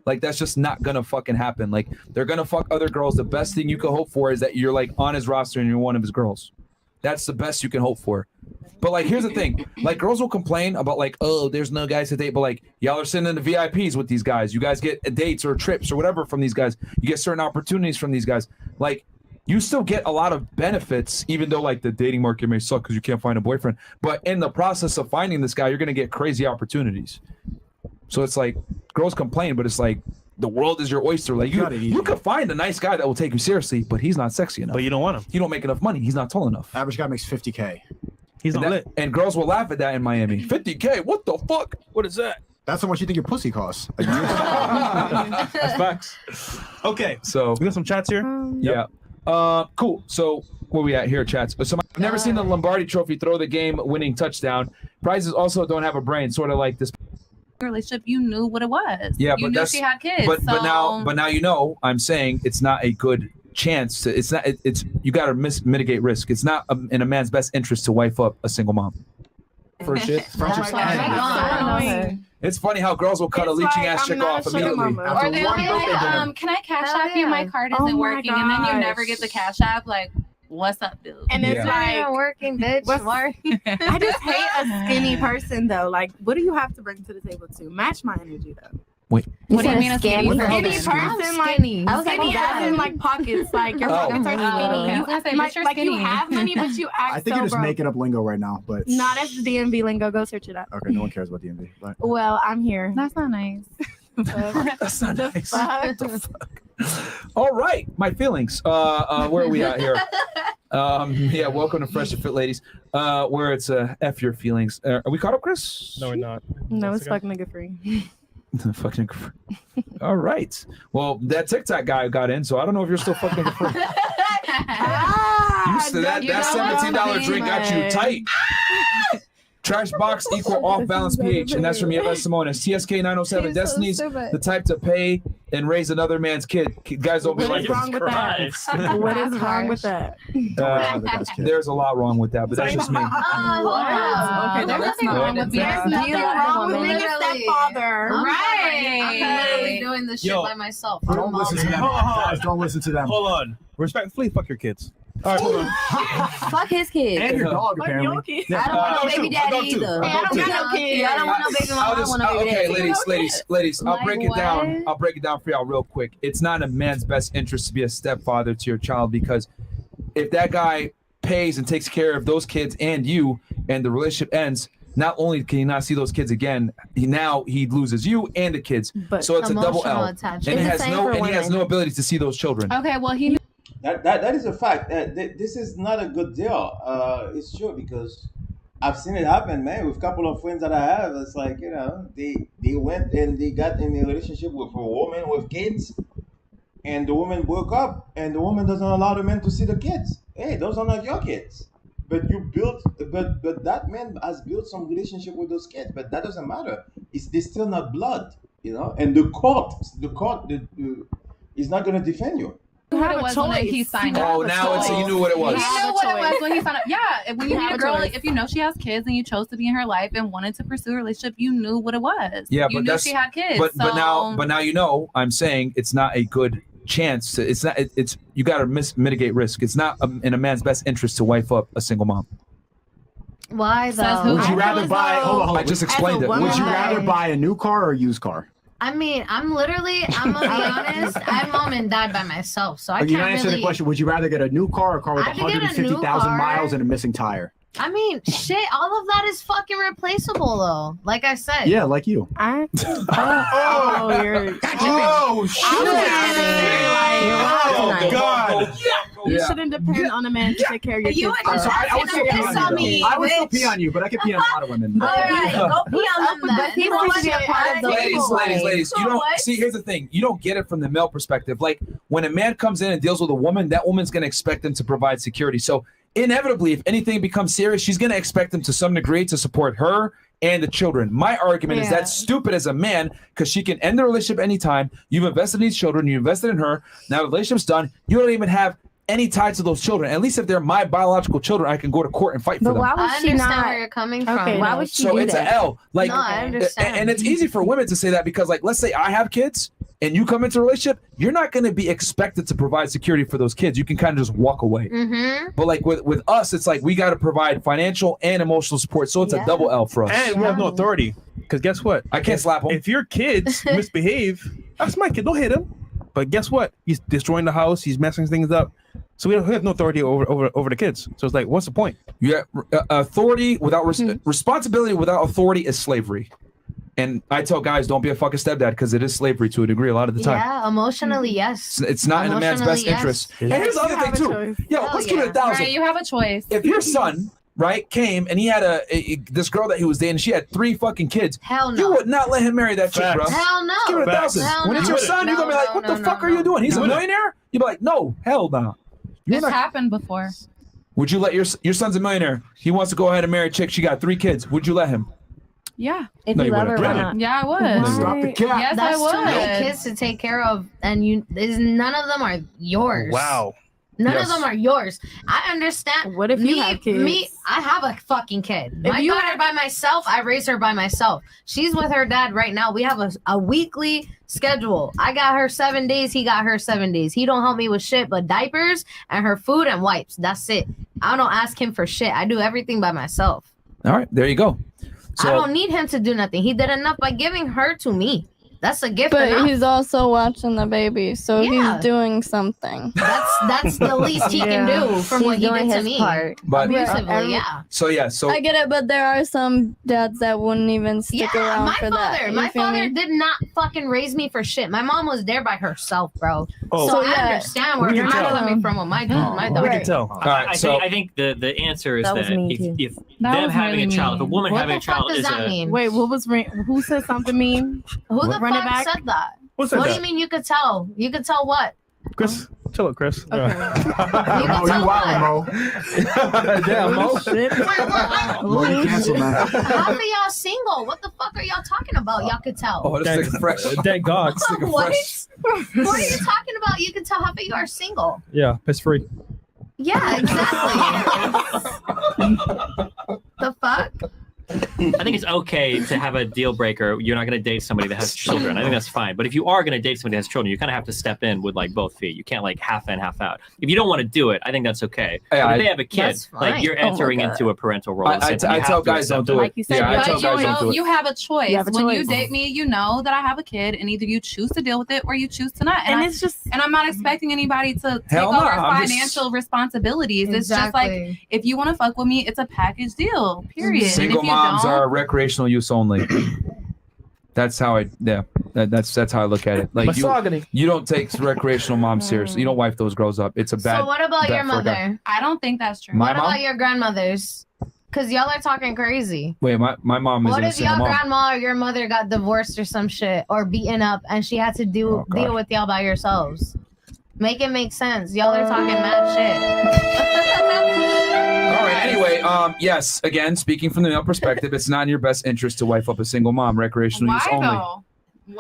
Like, that's just not gonna fucking happen. Like, they're gonna fuck other girls. The best thing you can hope for is that you're like on his roster and you're one of his girls. That's the best you can hope for. But like, here's the thing. Like, girls will complain about like, oh, there's no guys to date. But like, y'all are sitting in the VIPs with these guys. You guys get dates or trips or whatever from these guys. You get certain opportunities from these guys. Like, you still get a lot of benefits, even though like the dating market may suck because you can't find a boyfriend. But in the process of finding this guy, you're gonna get crazy opportunities. So it's like, girls complain, but it's like, the world is your oyster. Like you could find a nice guy that will take you seriously, but he's not sexy enough. But you don't want him. You don't make enough money. He's not tall enough. Average guy makes 50K. He's and not lit. And girls will laugh at that in Miami. 50K? What the fuck? What is that? That's how much you think your pussy costs. That's facts. Okay, so we got some chats here. Yeah. Cool. So where we at here, chats? So I've never seen the Lombardi Trophy throw the game-winning touchdown. Prizes also don't have a brain, sort of like this relationship. You knew what it was. Yeah, you but knew that's she had kids. But so... now you know. I'm saying it's not a good chance to. It's not. It's you got to mitigate risk. It's not in a man's best interest to wife up a single mom. For shit. It's funny how girls will cut a leeching ass chick off immediately. Or they're like, can I cash app you? My card isn't working, and then you never get the cash app. Like, what's up, dude? And it's like working, bitch. I just hate a skinny person though. Like, what do you have to bring to the table to match my energy though? Wait. What do you mean a skinny Skinny person? person, like skinny. I was like, as in like pockets, like your pockets are skinny. Like you have money, but you act I think you're just making up lingo right now, but not as the DMV lingo. Go search it up. okay, no one cares about DMV. But... Well, I'm here. That's not nice. That's not nice. What the fuck? All right, my feelings. Where are we at here? Yeah, welcome to Fresh and Fit, ladies. Where it's F your feelings. Are we caught up, Chris? No, we're not. No, it's fucking nigga free. Fucking. All right. Well, that TikTok guy got in, so I don't know if you're still fucking free. That $17 drink got you tight. Trash box equal off balance pH, and that's from EFS Simonis. TSK 907. Destiny's the type to pay and raise another man's kid. Guys don't be like, what's wrong with that? What is wrong with that? There's a lot wrong with that, but that's just me. Okay, there's nothing wrong with that. There's nothing wrong with being a stepfather. Right. I'm literally doing this shit by myself. Don't listen to them. Guys, don't listen to them. Hold on. Respectfully, fuck your kids. All right, hold on. Fuck his kids. And your dog, apparently. I don't want no baby daddy either. I don't want no kid. I don't want no baby mama. I want no baby daddy. Okay, ladies. I'll break it down. I'll break it down for y'all real quick. It's not in a man's best interest to be a stepfather to your child, because if that guy pays and takes care of those kids and you, and the relationship ends, not only can he not see those kids again, he loses you and the kids. But so it's a double L, attachment. and he has no ability to see those children. Okay, well he. That is a fact. This is not a good deal. It's true, because I've seen it happen, man. With a couple of friends that I have, it's like, they went and they got in a relationship with a woman with kids, and the woman broke up, and the woman doesn't allow the man to see the kids. Hey, those are not your kids. But but that man has built some relationship with those kids. But that doesn't matter. They're still not blood, And the court is not going to defend you. What it was when he signed up. Oh, now you knew what it was. He knew what it was when he signed up. Yeah, when you meet a girl, if you know she has kids and you chose to be in her life and wanted to pursue a relationship, you knew what it was. Yeah, you but knew she had kids. But now I'm saying it's not a good chance to. It's not. It's you got to mitigate risk. It's not in a man's best interest to wife up a single mom. Why though? Would you rather buy? Hold on. I just explained it. Would you rather buy a new car or a used car? I mean, I'm gonna be honest. I'm mom and dad by myself, so I can't You're not answering really. the question. Would you rather get a new car or a car with I could get a 150,000 new miles car. and a missing tire? I mean, shit. All of that is fucking replaceable, though. Like I said. Yeah, like you. Oh, God. You shouldn't depend on a man to take care of your kids. I'm sorry, I would still pee on you. I would still pee on you, but I can pee on a lot of women. All right, go pee on them. But he wants to be a part of the Ladies, you don't see. Here's the thing: you don't get it from the male perspective. Like when a man comes in and deals with a woman, that woman's going to expect him to provide security. So inevitably, if anything becomes serious, she's going to expect him to some degree to support her and the children. My argument is that's stupid as a man, because she can end the relationship anytime. You've invested in these children. You invested in her. Now the relationship's done. You don't even have any tie to those children. At least if they're my biological children, I can go to court and fight for them. Why would she not? Where you're coming from. Why would she So do it's that? an L. Like, No, I understand. and it's easy for women to say that because, like, let's say I have kids and you come into a relationship, you're not going to be expected to provide security for those kids. You can kind of just walk away. Mm-hmm. But like with us, it's like we got to provide financial and emotional support. So it's a double L for us. And we have no authority. Because guess what? I can't slap him. If your kids misbehave, that's my kid. Don't hit him. But guess what? He's destroying the house. He's messing things up. So we have no authority over the kids. So it's like, what's the point? Yeah, authority without responsibility without authority is slavery. And I tell guys, don't be a fucking stepdad because it is slavery to a degree a lot of the time. Yeah, emotionally, yes. It's not in a man's best interest. And here's the other thing too. Yo, let's keep it 1,000. Right, you have a choice. If your son, right, came and he had this girl that he was dating, she had 3 fucking kids. Hell no. You would not let him marry that chick, bro. Hell no. Let's give it 1,000. Hell When it's no. your son, you're gonna be like, what the fuck are you doing? He's a millionaire? You'd be like, no, hell no. It's happened before. Would you let your son's a millionaire? He wants to go ahead and marry a chick. She got 3 kids. Would you let him? Yeah. If No, you you love her, wouldn't. why not? Yeah, I would. Drop the cap. Yes, That's I would. too many kids to take care of, and none of them are yours. Wow. None Yes. of them are yours. I understand. What if you have kids? I have a fucking kid. If My you daughter by myself, I raise her by myself. She's with her dad right now. We have a weekly schedule. I got her 7 days. He got her 7 days. He don't help me with shit but diapers and her food and wipes. That's it. I don't ask him for shit. I do everything by myself. All right, there you go. I don't need him to do nothing. He did enough by giving her to me. That's a gift. But enough. he's also watching the baby, so Yeah. he's doing something. That's the least he can do from what he did to me. But Abusively, yeah. So I get it, but there are some dads that wouldn't even stick around my for father. that. You My feel father me? did not fucking raise me for shit. My mom was there by herself, bro. Oh. So So, I yeah, understand where we you're can not tell. coming from with my daughter. We can tell. I think the answer is That was that me, if, too. if That them was having a really child, if a mean. woman What having the a child fuck does is that a mean? Wait, who said something mean? Who the Run it fuck back? said that? Who said What do that? you mean you could tell? You could tell what? Chris, chill out, Chris. You could tell what? Damn, Mo. Mo, you canceled, man. Half of y'all single. What the fuck are y'all talking about? Y'all could tell. Oh, this is fresh. Thank God. What? What are you talking about? You can tell half of you are single. Yeah, piss free. Yeah, exactly. The fuck? I think it's okay to have a deal breaker. You're not going to date somebody that has children. I think that's fine. But if you are going to date somebody that has children, you kind of have to step in with like both feet. You can't like half in, half out. If you don't want to do it, I think that's okay. Yeah, but if I- they have a kid, That's like fine. you're Oh my entering God. into a parental role. I at the same time. I You tell have to guys don't accept do it. it. Yeah, I tell guys don't do it. You have a choice. You have a When you choice. date me, you know that I have a kid, and either you choose to deal with it or you choose to not. And I- it's just- and I'm not expecting anybody to take Hell no, over I'm just- financial responsibilities. It's just Exactly. like if you want to fuck with me, it's a package deal. Period. And Single if you moms don't, are recreational use only. That's how that's how I look at it. Like Misogyny. you don't take recreational moms seriously. You don't wife those girls up. It's a bad. So what about bet your for a guy. mother? I don't think that's true. My What mom? about your grandmothers? Because y'all are talking crazy. Wait, my mom What isn't a if single your mom. grandma or your mother got divorced or some shit or beaten up and she had to deal with y'all by yourselves? Make it make sense. Y'all are talking mad shit. All right. Anyway, yes. Again, speaking from the male perspective, it's not in your best interest to wife up a single mom. Recreational use why only. though?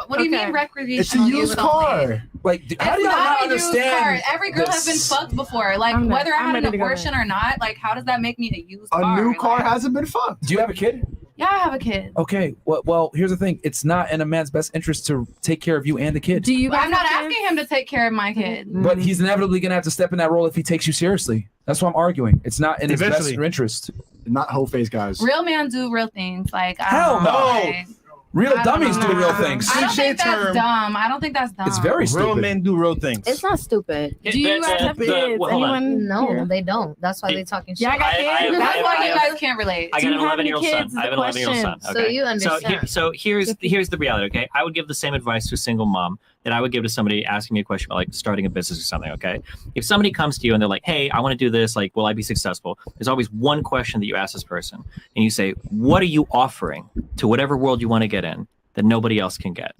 What do you mean recreational? It's a used use only? car. Like, how do It's y'all not a used understand? car. Every girl has been this? fucked before. Like I'm whether I I'm had an ready to go abortion or not, like how does that make me a used A car? new Like, car hasn't been fucked. Do you have a kid? yeah, I have a kid. Okay. Well, here's the thing. It's not in a man's best interest to take care of you and the kid. Do you? I'm not asking him to take care of my kid. But he's inevitably gonna have to step in that role if he takes you seriously. That's what I'm arguing. It's not in his best Eventually. interest. Not whole face guys. Real men do real things. Like I Hell don't no. know, like, Real I don't dummies do know. real things. I don't think that's term. dumb. I don't think that's dumb. It's very stupid. Real men do real things. It's not stupid. Yeah, Do you the- guys have the- kids? well, hold on. Anyone? No, here? they don't. That's why they talking shit. Yeah, I got kids. That's I- why I- you guys can't relate. I Do got you an have any 11-year-old son. kids? I have an Is the 11-year-old son. So Okay. you understand. So here's the reality. Okay, I would give the same advice to a single mom that I would give to somebody asking me a question about like starting a business or something. Okay, if somebody comes to you and they're like, "Hey, I want to do this. Like, will I be successful?" There's always one question that you ask this person, and you say, "What are you offering to whatever world you want to get in that nobody else can get?"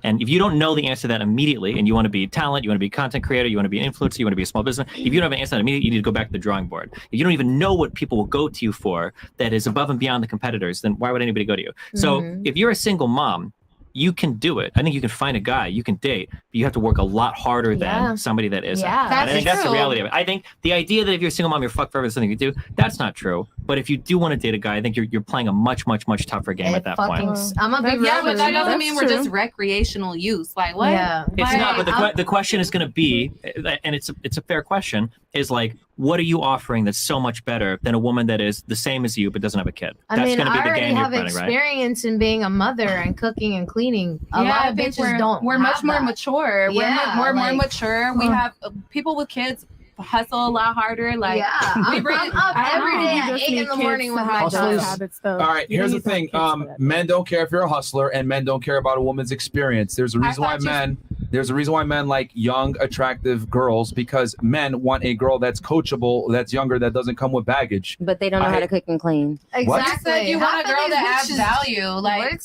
And if you don't know the answer to that immediately, and you want to be talent, you want to be a content creator, you want to be an influencer, you want to be a small business, if you don't have an answer to that immediately, you need to go back to the drawing board. If you don't even know what people will go to you for that is above and beyond the competitors, then why would anybody go to you? So if you're a single mom, you can do it. I think you can find a guy, you can date, but you have to work a lot harder Yeah. than somebody that isn't. Yeah, And I think that's the true. reality of it. I think the idea that if you're a single mom, you're fucked forever, there's something you do, that's not true. But if you do want to date a guy, I think you're playing a much tougher game at that point. I'm gonna be real. Yeah, but that with you. doesn't mean we're just recreational use. Like what? Yeah. It's not, but I'm- the question is going to be, and it's a fair question, is like, what are you offering that's so much better than a woman that is the same as you but doesn't have a kid? I That's mean, going to I be the already game you're have running, right? experience in being a mother and cooking and cleaning. A Yeah, lot I of think bitches don't. We're have much more that. mature. Yeah, we're more like- mature. We have people with kids hustle a lot harder. Like, yeah, I'm up every day at 8 in the morning with my Hustlers. habits. All right, here's the thing. Men don't care if you're a hustler, and men don't care about a woman's experience. There's a reason why men like young, attractive girls, because men want a girl that's coachable, that's younger, that doesn't come with baggage. But they don't know how to cook and clean. Exactly. You want a girl that adds value. Like,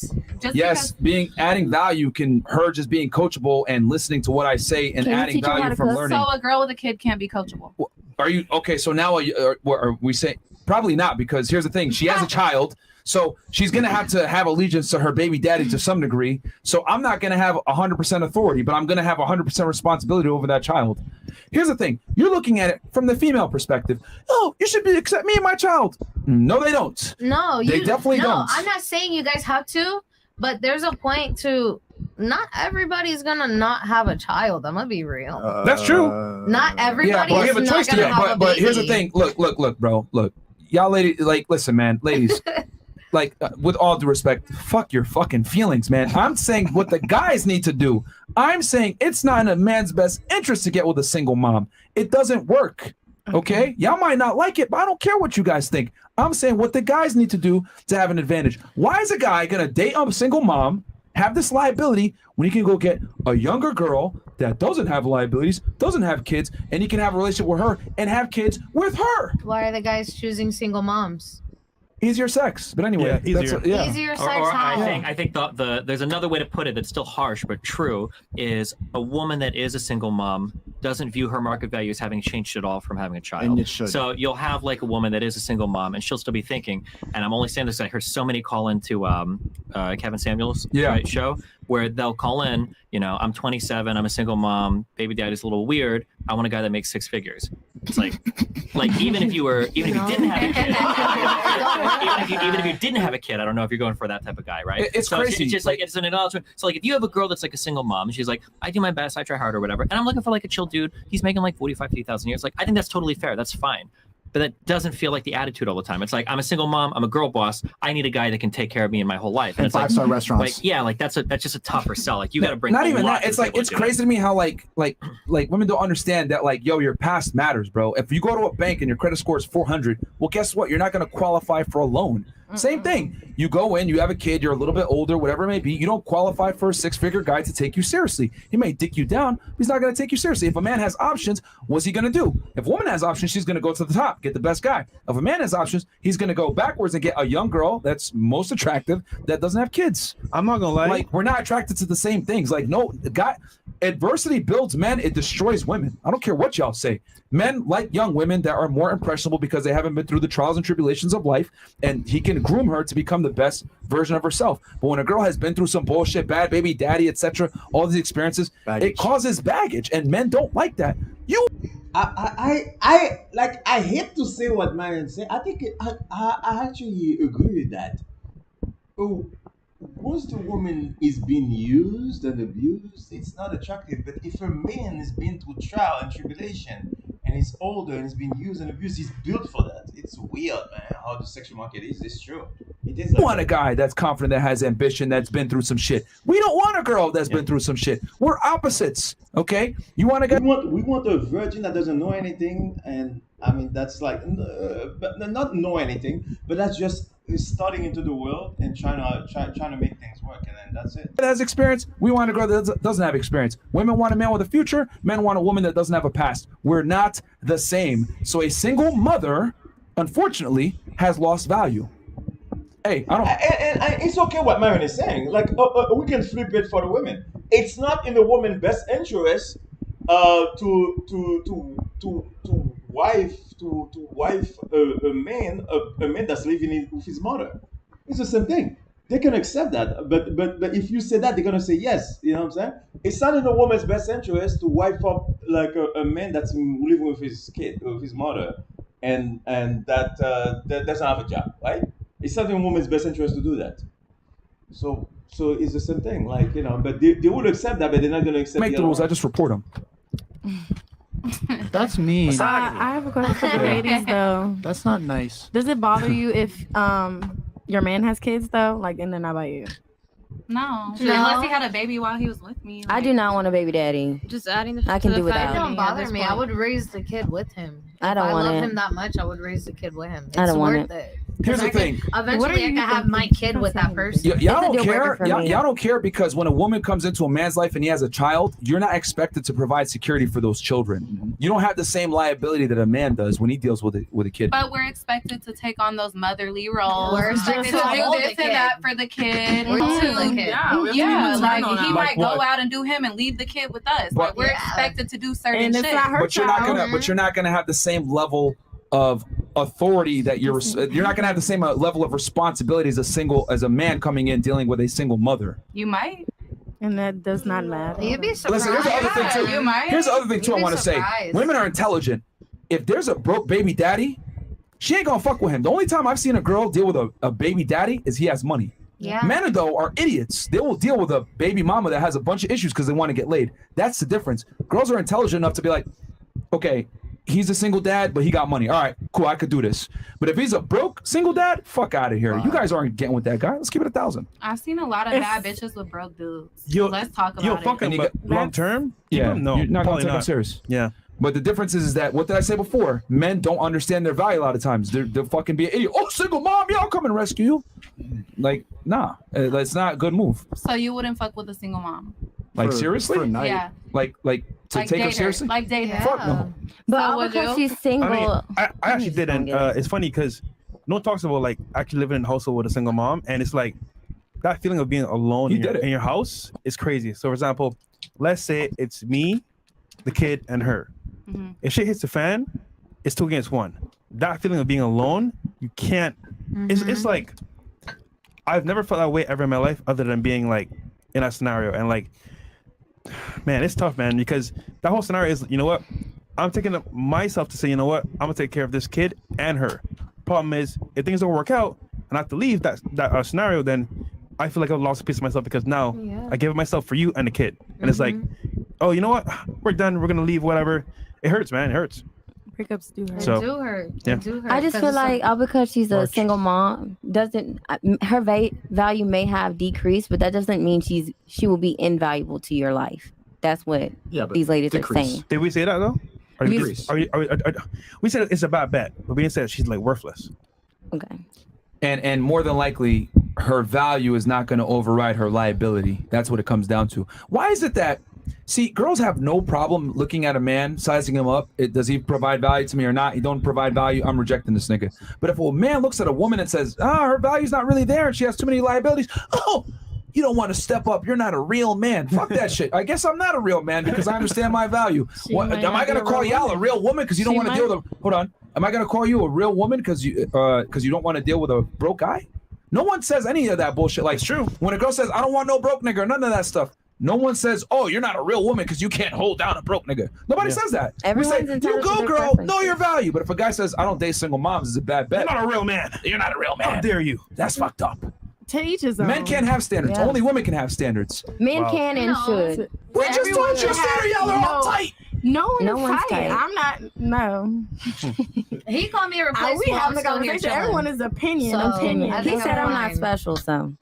just adding value can her just being coachable and listening to what I say and adding value from learning. So a girl with a kid can't be coachable. Are you okay? So now are we saying probably not, because here's the thing: she has a child, so she's gonna have to have allegiance to her baby daddy to some degree. So I'm not gonna have 100% authority, but I'm gonna have 100% responsibility over that child. Here's the thing: you're looking at it from the female perspective. Oh, you should accept me and my child. No, they don't. No, they definitely don't. I'm not saying you guys have to, but there's a point to. Not everybody's gonna not have a child. I'm gonna be real. That's true. Not everybody we is have a not choice gonna have a but here's the baby. thing. Look, bro. Look, y'all ladies, like, listen, man, ladies, like, with all due respect, fuck your fucking feelings, man. I'm saying what the guys need to do. I'm saying it's not in a man's best interest to get with a single mom. It doesn't work. Okay? Y'all might not like it, but I don't care what you guys think. I'm saying what the guys need to do to have an advantage. Why is a guy gonna date a single mom, have this liability, when he can go get a younger girl that doesn't have liabilities, doesn't have kids, and he can have a relationship with her and have kids with her? Why are the guys choosing single moms? Easier sex, but anyway, easier. Easier sex. Or how? I think there's another way to put it that's still harsh but true, is a woman that is a single mom doesn't view her market value as having changed at all from having a child. And it should. So you'll have like a woman that is a single mom, and she'll still be thinking, and I'm only saying this, I heard so many call into Kevin Samuels' show, where they'll call in, I'm 27, I'm a single mom, baby daddy's a little weird, I want a guy that makes 6 figures. It's like even if you didn't have a kid, even if you didn't have a kid, I don't know if you're going for that type of guy, right? It's crazy. It's just like, it's an acknowledgement. So like, if you have a girl that's like a single mom, and she's like, I do my best, I try hard or whatever, and I'm looking for like a chill dude, he's making like 50,000 a year. It's like, I think that's totally fair. That's fine. But that doesn't feel like the attitude all the time. It's like, I'm a single mom, I'm a girl boss, I need a guy that can take care of me in my whole life. And it's like, 5-star restaurants. That's just a tougher sell. Like, you got to bring not a even lot that. to It's the like, table it's to do it. crazy to me how like women don't understand that, like, yo, your past matters, bro. If you go to a bank and your credit score is 400, well, guess what? You're not going to qualify for a loan. Same thing. You go in, you have a kid, you're a little bit older, whatever it may be. You don't qualify for a 6-figure guy to take you seriously. He may dick you down, but he's not going to take you seriously. If a man has options, what's he going to do? If a woman has options, she's going to go to the top, get the best guy. If a man has options, he's going to go backwards and get a young girl that's most attractive that doesn't have kids. I'm not going to lie. Like, we're not attracted to the same things. Like, no, adversity builds men, it destroys women. I don't care what y'all say. Men like young women that are more impressionable because they haven't been through the trials and tribulations of life, and he can groom her to become the best version of herself. But when a girl has been through some bullshit, bad baby daddy, etc., all these experiences, it causes baggage, and men don't like that. I hate to say what Marion said. I think I actually agree with that. Oh, once the woman is being used and abused, it's not attractive. But if a man has been through trial and tribulation and he's older and he's been used and abused, he's built for that. It's weird, man, how the sexual market is. It's true. It is. We want a guy that's confident, that has ambition, that's been through some shit. We don't want a girl that's been through some shit. We're opposites, okay? You want a guy? We want a virgin that doesn't know anything, and I mean that's like, but not know anything, but that's just starting into the world and trying to make things work, and then that's it. That has experience. We want a girl that doesn't have experience. Women want a man with a future. Men want a woman that doesn't have a past. We're not the same. So a single mother, unfortunately, has lost value. Hey, I don't. And it's okay what Marion is saying. Like, we can flip it for the women. It's not in the woman's best interest to wife a man that's living with his mother. It's the same thing. They can accept that, but if you say that, they're gonna say yes. You know what I'm saying? It's not in the woman's best interest to wife up like a man that's living with his kid, with his mother, and that doesn't have a job, right? It's not in a woman's best interest to do that. So it's the same thing, like, but they would accept that, but they're not gonna accept. Make the rules. I just report them. That's mean. I have a question for the ladies though. That's not nice. Does it bother you if your man has kids though, like, and they're not by you? No. No. Unless he had a baby while he was with me. I do not want a baby daddy. Just adding I can do It without. don't bother me. I would raise the kid with him. I don't if want I love it. him that much, I would raise the kid with him. It's I don't want worth it. Here's the thing. Eventually, I can have my kid with that person. Y'all don't care. Y'all don't care because when a woman comes into a man's life and he has a child, you're not expected to provide security for those children. You don't have the same liability that a man does when he deals with a kid. But we're expected to take on those motherly roles. We're expected to expected to do hold this the and kid. that for the kid. We're holding the kid. Yeah, like he Like might go what? out and do him and leave the kid with us. But- Like we're expected to do certain shit. But you're not gonna have the same level of authority that you're not gonna have the same level of responsibility as a man coming in dealing with a single mother. You might. And that does not matter. You'd be surprised. Listen, here's the other thing too. You might. Here's the other thing too. You'd I be want to say, surprised. women are intelligent. If there's a broke baby daddy, she ain't gonna fuck with him. The only time I've seen a girl deal with a baby daddy is he has money. Yeah. Men though are idiots. They will deal with a baby mama that has a bunch of issues because they want to get laid. That's the difference. Girls are intelligent enough to be like, okay, he's a single dad, but he got money. All right, cool, I could do this. But if he's a broke single dad, fuck out of here. You guys aren't getting with that guy. Let's keep it 1,000. I've seen a lot of bad bitches with broke dudes. Yo, Let's talk about yo, it. fucking long term? Yeah, no, you're not gonna probably take them not. serious. Yeah. But the difference is that what did I say before? Men don't understand their value a lot of times. They'll fucking be an idiot. Oh, single mom, yeah, I'll come and rescue you. Like, nah, that's not a good move. So you wouldn't fuck with a single mom? Like seriously? Yeah. Like to Like take date her seriously? Like date her. Fuck no. But So all would because you? she's single. I mean, I actually didn't. It's funny because no one talks about like actually living in a household with a single mom, and it's like that feeling of being alone in your house is crazy. So, for example, let's say it's me, the kid, and her. Mm-hmm. If shit hits the fan, it's 2 against 1. That feeling of being alone, you can't. It's like I've never felt that way ever in my life, other than being like in that scenario. And like, man, it's tough, man, because that whole scenario is, you know what? I'm taking up myself to say, you know what? I'm gonna take care of this kid and her. Problem is, if things don't work out and I have to leave that scenario, then I feel like I've lost a piece of myself because now I gave it myself for you and the kid. And it's like, oh, you know what? We're done. We're gonna leave. Whatever. It hurts, man. It hurts. Breakups do hurt. So, They do hurt. yeah. They do hurt. I just 'cause feel it's like all because she's a single mom doesn't her value may have decreased, but that doesn't mean she will be invaluable to your life. That's what these ladies are saying. Did we say that though? Or Decrease. We said it's a bad bet, but we didn't say she's like worthless. Okay. And more than likely, her value is not going to override her liability. That's what it comes down to. Why is it that, see, girls have no problem looking at a man, sizing him up. Does he provide value to me or not? He don't provide value. I'm rejecting this nigga. But if a man looks at a woman and says, her value's not really there and she has too many liabilities, oh, you don't want to step up. You're not a real man. Fuck that shit. I guess I'm not a real man because I understand my value. What, might am I not going to be a call real y'all a woman. real woman because you don't She want to deal with a... Hold on. Am I going to call you a real woman because you don't want to deal with a broke guy? No one says any of that bullshit. Like, it's true. When a girl says, I don't want no broke nigga, none of that stuff. No one says, oh, you're not a real woman because you can't hold down a broke nigga. Nobody says that. Everyone's We say, entitled you to go, their girl, preferences. know your value. But if a guy says, I don't date single moms, it's a bad bet. You're not a real man. You're not a real man. How dare you? That's fucked up. To each his own. Men can't have standards. Yeah. Only women can have standards. Men can and should. We just told you, Sarah, y'all are all tight. No one No is one's tight. tight. I'm not. No. He called me a replacement. We having I'm a still here conversation. chilling. Everyone is opinion. So, opinion. I He think said I'm not fine. special, so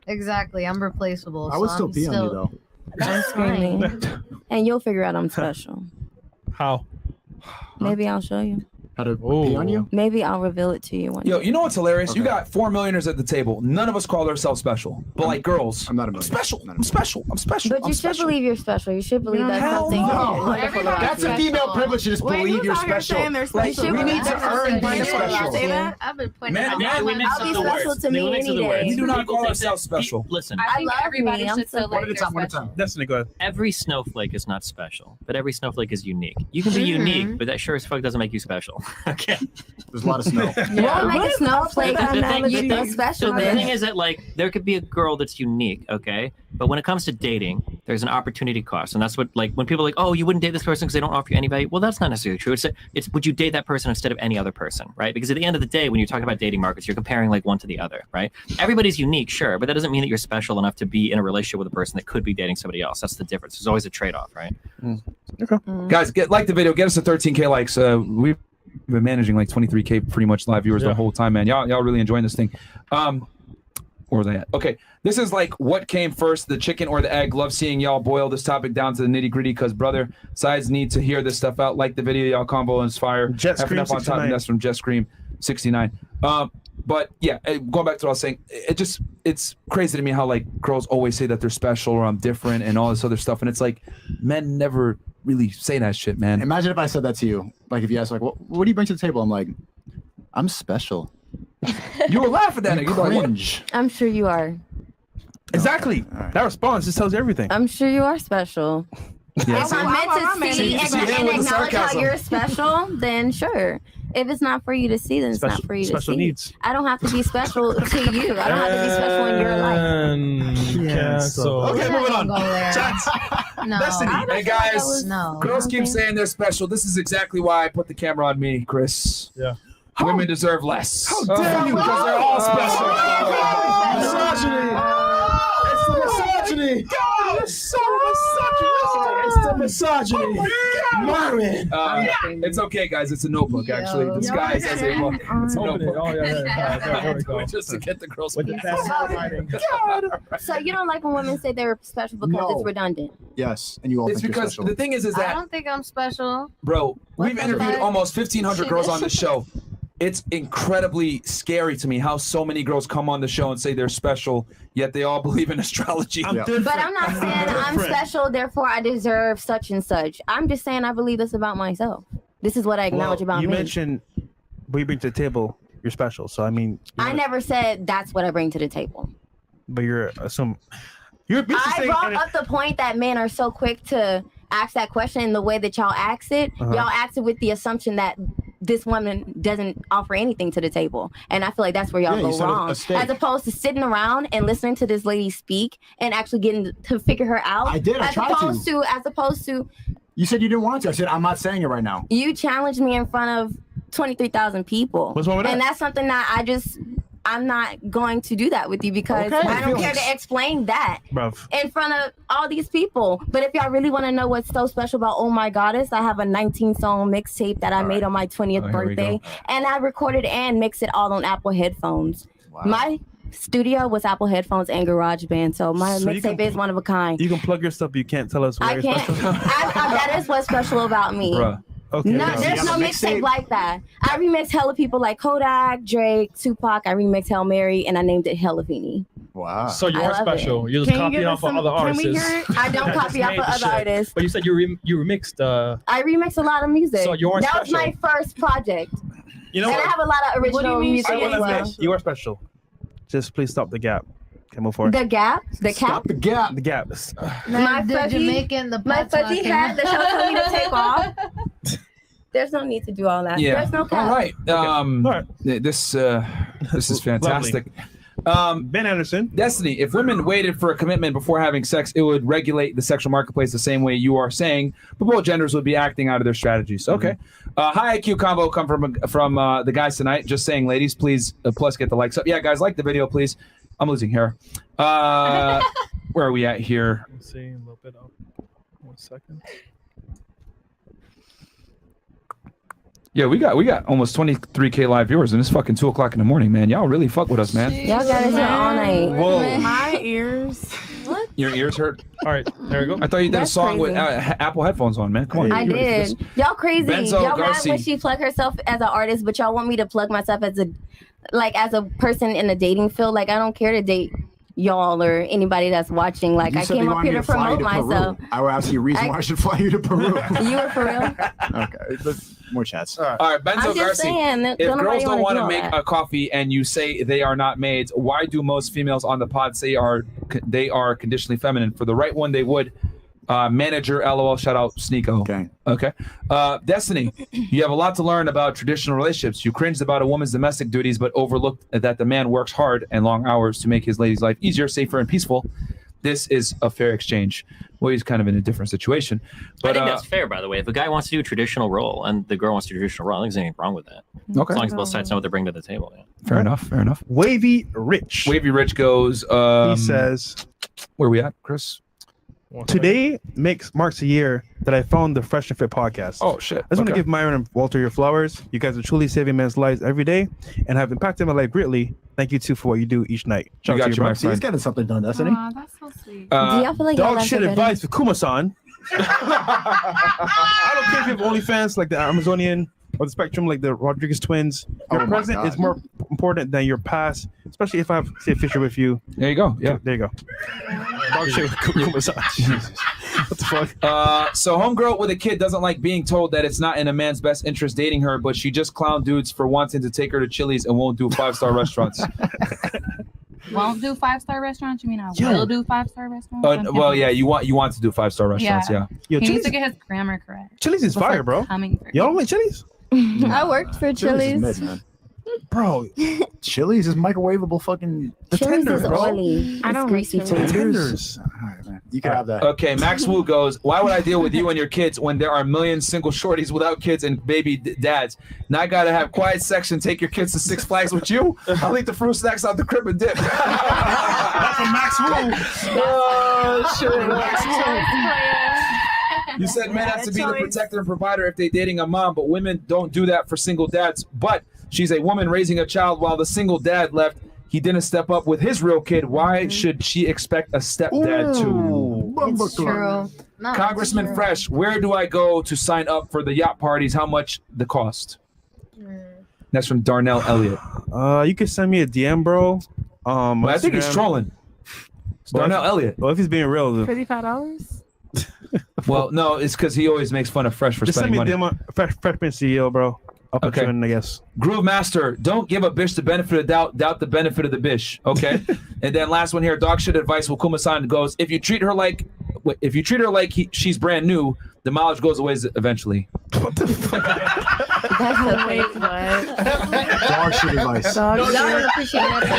Exactly. I'm replaceable. I would so still I'm pee on you though. That's screaming. fine. and you'll figure out I'm special. How? Maybe I'll show you. How to pee on you? Maybe I'll reveal it to you one Yo, day. you know what's hilarious? You got 4 millionaires at the table. None of us call ourselves special. But like girls, I'm not a I'm millionaire. special. I'm special. I'm special. But I'm you should special. believe you're special. You should believe that's Hell something. no. That's a female privilege to just Wait, believe who's you're out here special. saying they're Like, special? we need to earn being special. Say that? I've been pointing Man, out. man, we mixed I'll up be the special words. to me We mixed up any the words. day. We do not People call think ourselves that- special. Listen, I love think everybody me. I'm should so feel one like at a time, they're one at a special. time. Destiny, go ahead. every snowflake is not special, but every snowflake is unique. You can be unique, but that sure as fuck doesn't make you special. Okay. There's a lot of snow. What would make a snowflake The thing- you think special So the then? thing is that like there could be a girl that's unique, okay, but when it comes to dating, there's an opportunity cost, and that's what like when people are like, oh, you wouldn't date this person because they don't offer you any value. Well, that's not necessarily true. It's would you date that person instead of any other person, right? Because at the end of the day, when you're talking about dating markets, you're comparing like one to the other, right? Everybody's unique, sure, but that doesn't mean that you're special enough to be in a relationship with a person that could be dating somebody else. That's the difference. There's always a trade-off, right? Guys, like the video. Get us to 13K likes. We've been managing like 23K pretty much live viewers the whole time, man. Y'all really enjoying this thing. or that. Okay, this is like what came first, the chicken or the egg. Love seeing y'all boil this topic down to the nitty gritty because brother sides need to hear this stuff out. Like the video, y'all combo is fire. Jet Scream F on top, 69. and that's from Jet Scream 69. But yeah, going back to what I was saying, it's crazy to me how like girls always say that they're special or I'm different and all this other stuff, and it's like men never really say that shit, man. Imagine if I said that to you. Like if you asked, like, what do you bring to the table? I'm like, I'm special. You would laugh at that. You You'd be like, what? cringe. I'm sure you are. Exactly. That response just tells you everything. I'm sure you are special. Yeah. If I'm meant to see and acknowledge how you're special, then sure. If it's not for you to see, then it's not for you to see. Special needs. I don't have to be special to you. I don't have to be special in your life. Cancel. Okay, moving on. Chats. No. Destiny. Hey guys, No. girls keep saying they're special. This is exactly why I put the camera on me, Chris. Yeah. Women deserve less. How dare you? Because they're all special. Misogyny. It's the misogyny. God, it's so misogyny. It's the misogyny. Marvin. It's okay, guys. It's a notebook, actually. Disguised as a book. It's a notebook. Oh, yeah. There we go. Just to get the girls. With the best writing. So you don't like when women say they're special because No. it's redundant. Yes, and you all It's think you're because special. the thing is I that, don't think I'm special. bro, we've the interviewed fuck? almost 1,500 She girls did. on this show. It's incredibly scary to me how so many girls come on the show and say they're special, yet they all believe in astrology. Yeah. But I'm not saying I'm special, therefore I deserve such and such. I'm just saying I believe this about myself. This is what I acknowledge about you me. mentioned what you bring to the table, you're special. So I mean, I never said that's what I bring to the table. but you're you're basically I saying- brought up the point that men are so quick to ask that question in the way that y'all ask it. Uh-huh. Y'all ask it with the assumption that this woman doesn't offer anything to the table. And I feel like that's where y'all Yeah, you go said wrong. a steak. As opposed to sitting around and listening to this lady speak and actually getting to figure her out. I did, I tried to. As opposed to You said you didn't want to. I said I'm not saying it right now. you challenged me in front of 23,000 people. What's wrong with and that? that's something that I'm not going to do that with you because Okay. I don't care to explain that Bruv. in front of all these people. But if y'all really want to know what's so special about Oh My Goddess, I have a 19-song mixtape that I made on my 20th Oh, here we birthday. go. And I recorded and mixed it all on Apple headphones. My studio was Apple headphones and GarageBand. So my So you mixtape can- is one of a kind. You can plug your stuff, but you can't tell us why I you're can't. special. That is what's special about me. Bruh. Okay. No, well. there's no mixtape like that. I remixed hella people like Kodak, Drake, Tupac. I remixed Hail Mary, and I named it Hellavini. Wow. So you I are love special. it. You just Can you copy give off us of some- other can artists. we hear it? I don't Just copy off made of the other shit. artists. But you said you remixed. I remixed a lot of music. So you are that was special. my first project. You know and what? I have a lot of original music I as wanna well. admit, you are special. Just please stop the gap. Okay, move forward. The gap, the cap. the gap. The gap. My the fuzzy, Jamaican, the my patois fuzzy came hat out. that y'all told me to take off. There's no need to do all that. Yeah. There's no cap. All right. This is fantastic. Ben Anderson. Destiny, if women waited for a commitment before having sex, it would regulate the sexual marketplace the same way you are saying, but both genders would be acting out of their strategies. Okay. High IQ combo come from the guys tonight. Just saying, ladies, please plus get the likes up. Yeah, guys, like the video, please. I'm losing hair. Where are we at here? Let's see, a little bit up. 1 second. Yeah, we got almost 23K live viewers, and it's fucking 2 o'clock in the morning, man. Y'all really fuck with us, man. Y'all got us here all night. Whoa. My ears. What? Your ears hurt? All right, there we go. I thought you did That's a song with crazy. Apple headphones on, man. Come on. I You ready for did. this? Y'all crazy. Benzo Y'all mad Garcia. when she plug herself as an artist, but y'all want me to plug myself as a person in the dating field. Like I don't care to date y'all or anybody that's watching. Like You I said came you up wanted here me to fly you promote to Peru. myself. I will ask you a reason why I should fly you to Peru. You were for real? Okay, more chats. All right, Benzo I'm just Garcia. saying, If don't girls nobody don't wanna want do to all make that. a coffee and you say they are not maids, why do most females on the pod say they are conditionally feminine? For the right one, they would. Manager, LOL, shout out Sneako. Okay. Destiny, you have a lot to learn about traditional relationships. You cringed about a woman's domestic duties, but overlooked that the man works hard and long hours to make his lady's life easier, safer, and peaceful. This is a fair exchange. Well, he's kind of in a different situation. But I think that's fair, by the way. If a guy wants to do a traditional role and the girl wants to do a traditional role, I think there's anything wrong with that. Okay. As long as both sides know what they bring to the table. Yeah. Fair enough. Fair enough. Wavy Rich. Wavy Rich goes. He says, "Where are we at, Chris? Today marks a year that I found the Fresh and Fit podcast. Oh shit! I just want to Okay. give Myron and Walter your flowers. You guys are truly saving men's lives every day and have impacted my life greatly. Thank you too for what you do each night. Shout out to you, bro. See, he's getting something done, doesn't he? Aw, that's so sweet. Do y'all feel like y'all dog left shit already? advice with Kuma-san. I don't care if you have OnlyFans like the Amazonian or the Spectrum like the Rodriguez twins. Your Oh my present God. is more important than your past, especially if I have to see a picture with you. There you go. Yeah. There you go. Dog shit with Kuma-san. Jesus. What the fuck? So homegirl with a kid doesn't like being told that it's not in a man's best interest dating her, but she just clown dudes for wanting to take her to Chili's and won't do 5-star restaurants. Won't do 5-star restaurants? You mean I Yo. will do 5-star restaurants? I'm Well, confused. yeah, you want to do 5-star restaurants, yeah. Yo, He needs Chili's, to get his grammar correct. Chili's is Before fire, bro. coming for Y'all don't like Chili's? I worked for Chili's is Chili's. mid, man. Bro, Chili's is microwavable fucking Chili's tenders, is bro. oily. I It's don't greasy like too. Tenders. All right, man. You can have that. Okay, Max Wu goes, why would I deal with you and your kids when there are millions single shorties without kids and baby dads? Now I gotta have quiet sex and take your kids to Six Flags with you? I'll eat the fruit snacks out the crib and dip. That's a Max Wu. Oh, shit. Max Wu. You said men have to be the protector and provider if they're dating a mom, but women don't do that for single dads. But she's a woman raising a child while the single dad left. He didn't step up with his real kid. Why should she expect a stepdad to? It's true. No, Congressman it's true. Fresh, where do I go to sign up for the yacht parties? How much the cost? That's from Darnell Elliott. You can send me a DM, bro. Well, I think he's Instagram. trolling. It's Darnell Elliott. Well, if he's being real, $55. Well, no, it's because he always makes fun of Fresh for just send spending me a money. DM on Freshman CEO, bro. I'll put Okay. you in, I guess. Groove Master, don't give a bitch the benefit of doubt, doubt the benefit of the bitch. Okay. And then last one here, dog shit advice. Wakuma-san goes, if you treat her like she's brand new, the mileage goes away eventually. Dog shit advice. Y'all don't appreciate nothing.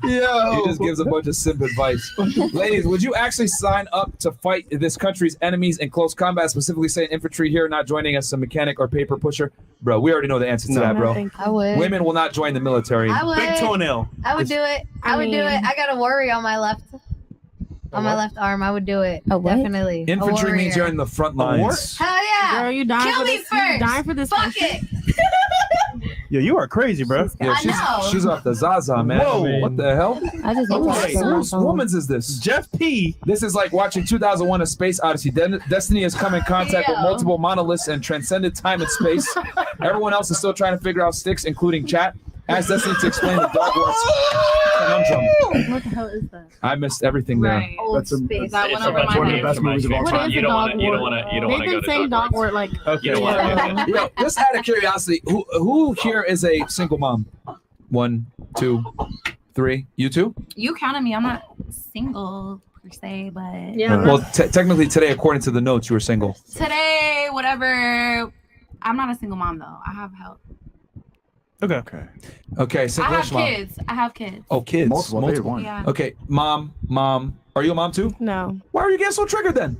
He just gives a bunch of simp advice. Ladies, would you actually sign up to fight this country's enemies in close combat, specifically saying infantry here, not joining as a mechanic or paper pusher? Bro, we already know the answer to that, bro. I would. Women will not join the military. I would. Big toenail. I would do it. I would do it. I got a worry on my left. On my left arm, I would do it. Definitely. Infantry A means you're warrior. in the front lines. Hell yeah! Girl, you dying Kill for me this? first. You dying for this? Fuck country? it. Yo, you are crazy, bro. Yeah, I know. she's off the Zaza, man. Whoa. What the hell? I just Whose woman's is this? Jeff P. This is like watching 2001: A Space Odyssey. Destiny has come in contact with Yo. multiple monoliths and transcended time and space. Everyone else is still trying to figure out sticks, including chat. Ask Destiny to explain the dog wars conundrum. What the hell is that? I missed everything there. Right. That's a, Space. That it's went over my one of the head. best movies of all What time. is You a don't dog wanna- you don't word? wanna- you don't They've wanna go been to saying dog dog word like. Okay. You don't want to Yo, just out of curiosity, who here is a single mom? 1, 2, 3. You two? You counted me. I'm not single per se, but Yeah. Well, technically today, according to the notes, you were single. today, whatever. I'm not a single mom though. I have help. Okay. Okay, I single have mom. kids. I have kids. Oh, kids. Multiple. I paid one. Yeah. Okay, mom. Are you a mom too? No. Why are you getting so triggered then?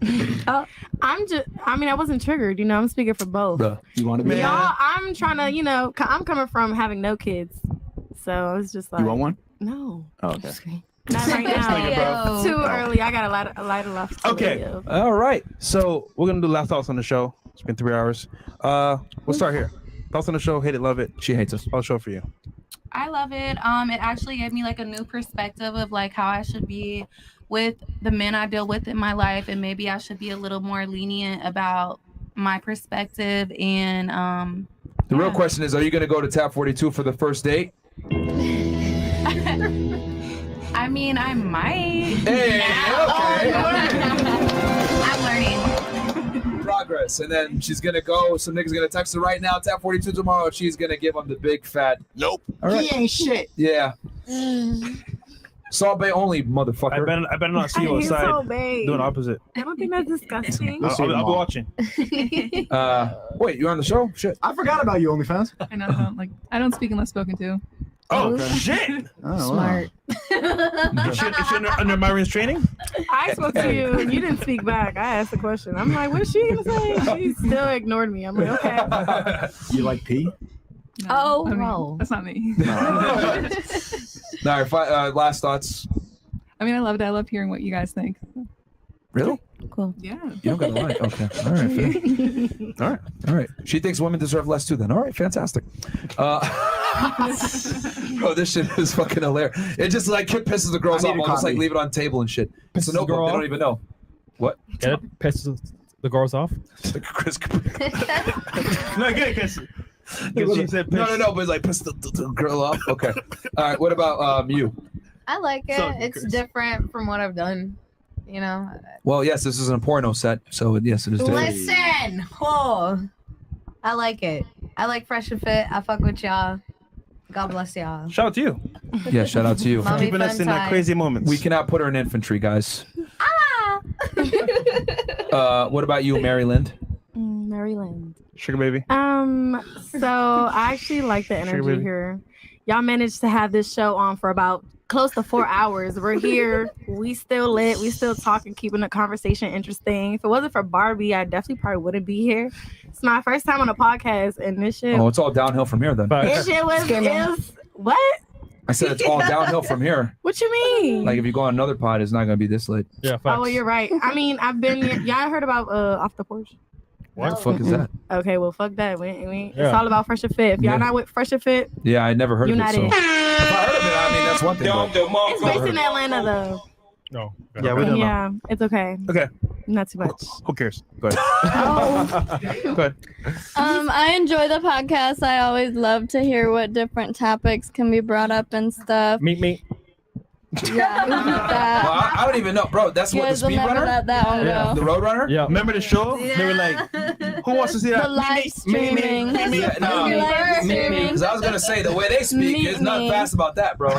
I'm just. I mean, I wasn't triggered. You know, I'm speaking for both. Bruh. You want to be? Y'all, I'm trying to. You know, I'm coming from having no kids, so I was just like, You want one? no, Oh, okay. not right now. Yo. Too early. I got a lot of left. to Okay. live. All right. So we're gonna do last thoughts on the show. It's been 3 hours. We'll start here. Thoughts on the show. Hate it, love it. She hates us. I'll show for you. I love it. It actually gave me like a new perspective of like how I should be with the men I deal with in my life, and maybe I should be a little more lenient about my perspective. And The real question is, are you going to go to Tap 42 for the first date? I mean, I might. Hey, okay. I'm learning. Progress. And then she's going to go. Some niggas going to text her right now, Tap 42 tomorrow. She's going to give him the big fat. Nope. All right. He ain't shit. Yeah. Salt Bay only, motherfucker. I better not see I you hate outside Salt Bae. doing the opposite. I don't think that's disgusting. We'll see I'll be tomorrow. watching. Wait, you're on the show? Shit. I forgot about you, OnlyFans. I know. I don't speak unless spoken to. Oh, Okay. shit. Oh, Smart. Is she under Myron's training? I spoke to you and you didn't speak back. I asked the question. I'm like, what's she gonna say? She still ignored me. I'm like, okay. You like pee? No, Oh, I mean, no. that's not me. All right, last thoughts. I mean, I loved it. I love hearing what you guys think. Really? cool. Yeah. You don't gotta lie. Okay. All right. Fair. All right. All right. She thinks women deserve less too. Then. All right. Fantastic. Bro, this shit is fucking hilarious. It just like pisses the girls off. I'll just like leave it on the table and shit. It's a notebook. They don't even know. What? Get it? Pisses the girls off. Chris. No, get it, Chris. She said no, but it's like piss the girl off. Okay. All right. What about you? I like it. It's different from what I've done. You know. Well, yes, this is a porno set, so yes, it is. Listen, I like it. I like Fresh and Fit. I fuck with y'all. God bless y'all. Shout out to you. Yeah, shout out to you. Mommy Keeping us in that crazy moments. We cannot put her in infantry, guys. What about you, Mary Lynn? Maryland. Sugar baby. So I actually like the energy baby. here. Y'all managed to have this show on for about close to 4 hours. We're here. We still lit. We still talking, keeping the conversation interesting. If it wasn't for Barbie, I definitely probably wouldn't be here. It's my first time on a podcast, and this shit. Oh, it's all downhill from here then. This shit was what? I said it's all downhill from here. What you mean? Like if you go on another pod, it's not gonna be this late. Yeah. Oh, well, you're right. I mean, I've been. Y'all heard about Off the Porch? What the fuck is that? Okay, well, fuck that. It's Yeah. all about Fresh and Fit. If y'all Yeah. not with Fresh and Fit, Yeah, I never heard you're of it. not So. in. If I heard of it, I mean that's one thing. but- It's based in Atlanta, though. No. Yeah, we don't know. Yeah, it's okay. Okay. Not too much. Who cares? Go ahead. Go ahead. I enjoy the podcast. I always love to hear what different topics can be brought up and stuff. Meet me. Yeah, that. Well, I don't even know, bro. That's You what the guys will speed never runner. let that one go. The Roadrunner. Yeah. Remember the show? They were like, "Who wants to see that?" The live streaming. Yeah, no, Live streaming. because I was gonna say the way they speak is not fast about that, bro.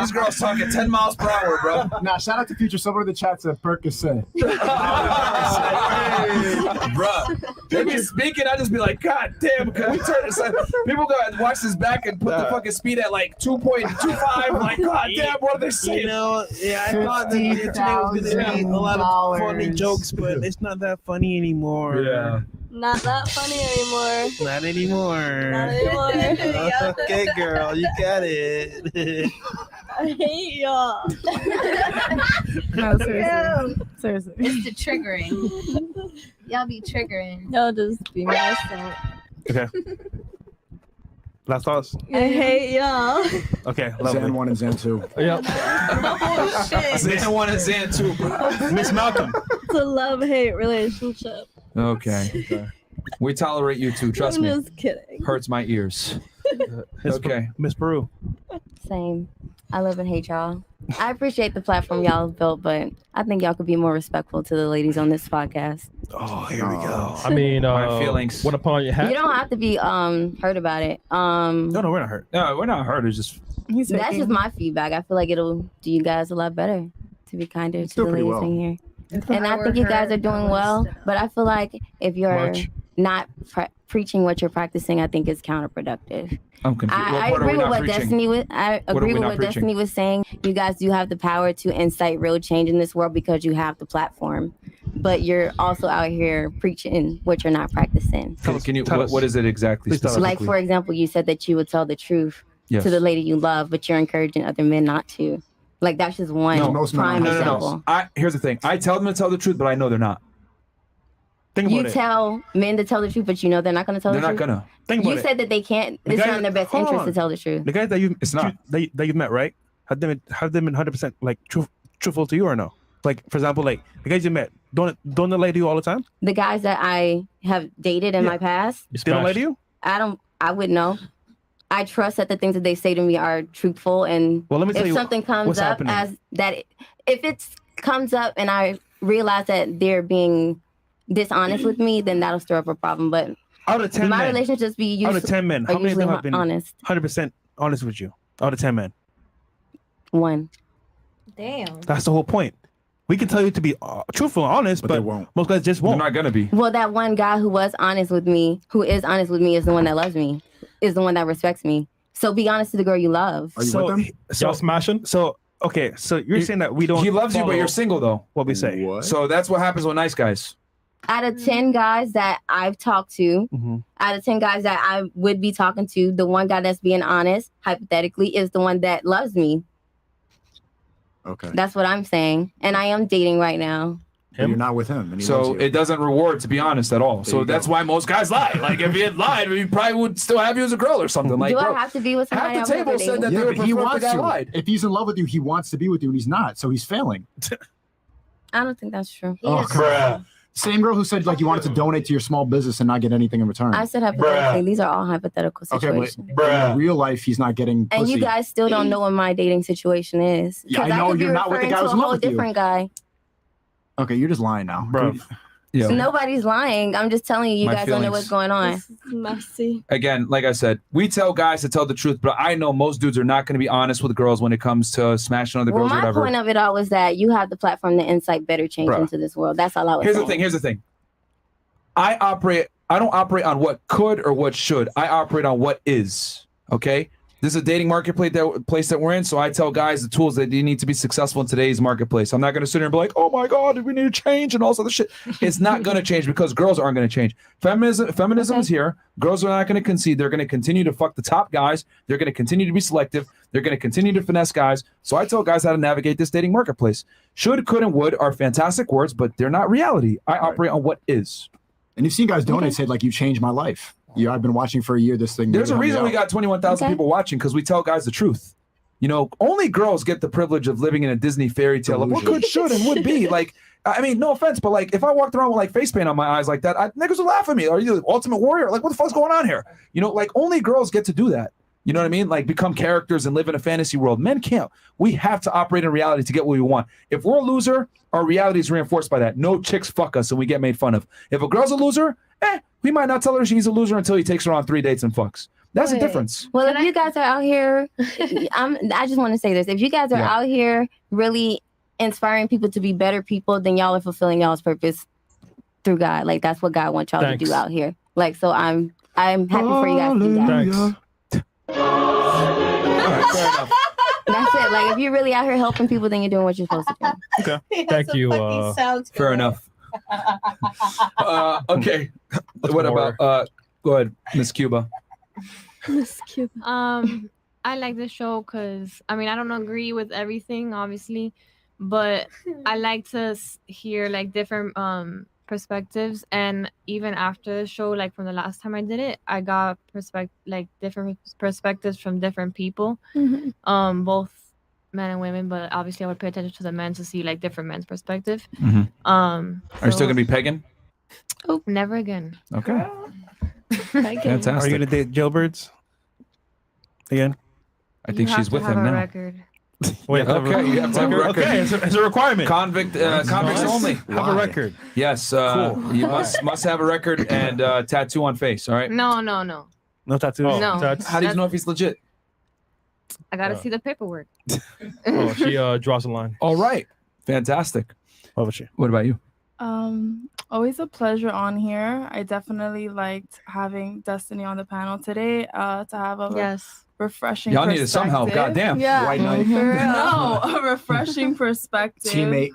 These girls talking 10 miles per hour, bro. Nah, shout out to Future. Someone in the chat said Percocet. Bruh, they be speaking, I just be like, God damn, can we turn this? People go and watch this back and put the fucking speed at like 2.25. Like, God damn, what are they saying? You know, yeah, I thought that the internet was gonna be a lot of funny jokes, but it's not that funny anymore. Yeah. Not that funny anymore. Not anymore. Not anymore. Okay, girl, you got it. I hate y'all. No, seriously. Seriously. It's the triggering. Y'all be triggering. Y'all just be messed up. Okay. Last thoughts. I hate y'all. Okay, lovely. Zan 1 and Zan 2. Yep. Oh, shit. Zan 1 and Zan 2, bro. Miss Malcolm. It's a love-hate relationship. Okay. We tolerate you too, trust I'm me. just kidding. Hurts my ears. Okay. Miss Peru. Same. I love and hate y'all. I appreciate the platform y'all have built, but I think y'all could be more respectful to the ladies on this podcast. Oh, here we go. I mean, My feelings. What upon your hat? You don't have to be hurt about it. No, we're not hurt. No, we're not hurt. It's just That's just my feedback. I feel like it'll do you guys a lot better to be kinder to the doing pretty ladies well. in here. If And I were think you guys her, are doing I well, would but I feel like if you're Much. not preaching what you're practicing, I think it's counterproductive. I'm confused. I What are we agree with not what preaching? Destiny was. I What are agree we with not what preaching? Destiny was saying. You guys do have the power to incite real change in this world because you have the platform. But you're also out here preaching what you're not practicing. Can you? tell us. What is it exactly? Please tell us. Like Specifically? for example, you said that you would tell the truth Yes. to the lady you love, but you're encouraging other men not to. Like that's just one No, most men prime aren't. example. Here's the thing. I tell them to tell the truth, but I know they're not. Think You about it. tell men to tell the truth, but you know they're not going to tell They're the not truth. gonna. Think about You it. said that they can't. The It's guy- not in their best hold interest on. to tell the truth. The guys that you It's not. that you've met, right? Have them been 100% like truthful to you or no? Like for example, like the guys you met, don't they lie to you all the time? The guys that I have dated in my past, They don't lie to you? I wouldn't know. I trust that the things that they say to me are truthful, and Well, let me tell if you something comes what's up happening. as that, if it comes up and I realize that they're being dishonest with me, then that'll stir up a problem. But Out of 10 my men, relationships be out of 10 men, are how many of usually them have been honest. 100% honest with you? Out of 10 men. One. Damn. That's the whole point. We can tell you to be truthful and honest, but most guys just won't. They're not gonna be. Well, that one guy who was honest with me, who is honest with me, is the one that loves me, is the one that respects me. So be honest to the girl you love. Are you with them? So smashing. So okay, so you're saying that we don't. He loves you, but follow you're single though. What we say. What? So that's what happens with nice guys. Out of 10 guys that I've talked to, out of 10 guys that I would be talking to, the one guy that's being honest, hypothetically, is the one that loves me. Okay. That's what I'm saying. And I am dating right now. But you're not with him. And he So loves you. it doesn't reward, to be honest, at all. So that's why most guys lie. Like if he had lied, he probably would still have you as a girl or something. Like, Do bro, I have to be with somebody? half the table said that Yeah, they would but he prefer if the wants guy to. lied. If he's in love with you, he wants to be with you, and he's not. So he's failing. I don't think that's true. Oh, come on. Same girl who said like you wanted to donate to your small business and not get anything in return. I said hypothetically. These are all hypothetical Okay, situations. but in real life, he's not getting pussy. And you guys still don't know what my dating situation is. Yeah, I 'Cause know could be you're not with the referring guy to who's a in love whole with you. different guy. Okay, you're just lying now, bro. Yeah. Nobody's lying. I'm just telling you, you My guys don't know feelings. what's going on. This is messy. Again, like I said, we tell guys to tell the truth, but I know most dudes are not going to be honest with girls when it comes to smashing other Well, girls or my whatever. point of it all was that you have the platform to incite better change Bruh. into this world. That's all I was Here's saying. the thing. Here's the thing. I don't operate on what could or what should. I operate on what is. Okay. This is a dating marketplace that we're in. So I tell guys the tools that you need to be successful in today's marketplace. I'm not going to sit here and be like, oh my God, we need to change and all this other shit. It's not going to change because girls aren't going to change. Feminism is here. Girls are not going to concede. They're going to continue to fuck the top guys. They're going to continue to be selective. They're going to continue to finesse guys. So I tell guys how to navigate this dating marketplace. Should, could, and would are fantastic words, but they're not reality. I operate on what is. And you've seen guys donate say like you changed my life. Yeah, I've been watching for a year. This thing. There's a really reason we helped got 21,000 people watching because we tell guys the truth. You know, only girls get the privilege of living in a Disney fairy tale of what could, should, and would be. Like, I mean, no offense, but like, if I walked around with like face paint on my eyes like that, niggas would laugh at me. Are you the ultimate warrior? Like, what the fuck's going on here? You know, like only girls get to do that. You know what I mean? Like become characters and live in a fantasy world. Men can't. We have to operate in reality to get what we want. If we're a loser, our reality is reinforced by that. No chicks fuck us and we get made fun of. If a girl's a loser, we might not tell her she's a loser until he takes her on 3 dates and fucks. That's the difference. Well, if you guys are out here, I just want to say this. If you guys are out here really inspiring people to be better people, then y'all are fulfilling y'all's purpose through God. Like that's what God wants y'all to do out here. Like, so I'm happy for you guys to do that. That's it. Like if you're really out here helping people, then you're doing what you're supposed to do. Okay. Thank you. Fair enough. Okay. What about go ahead, Miss Cuba. Miss Cuba. I like this show because I mean I don't agree with everything, obviously, but I like to hear like different perspectives, and even after the show, like from the last time I did it, I got different perspectives from different people, both men and women, but obviously I would pay attention to the men to see like different men's perspective. Are you still gonna be pegging? Oh, never again. Okay. Fantastic. Are you gonna date jailbirds again? I think she's with him now. Record. Wait, okay, you have to have a record. Okay, it's a requirement. Convicts only. Have a record. Yes, you must have a record and tattoo on face. All right. No. No tattoo. No. How do you know if he's legit? I gotta see the paperwork. Oh, she draws a line. All right. Fantastic. What about you? Always a pleasure on here. I definitely liked having Destiny on the panel today. To have a refreshing. Y'all needed some help. Goddamn. Yeah. White knight. No, a refreshing perspective. Teammate.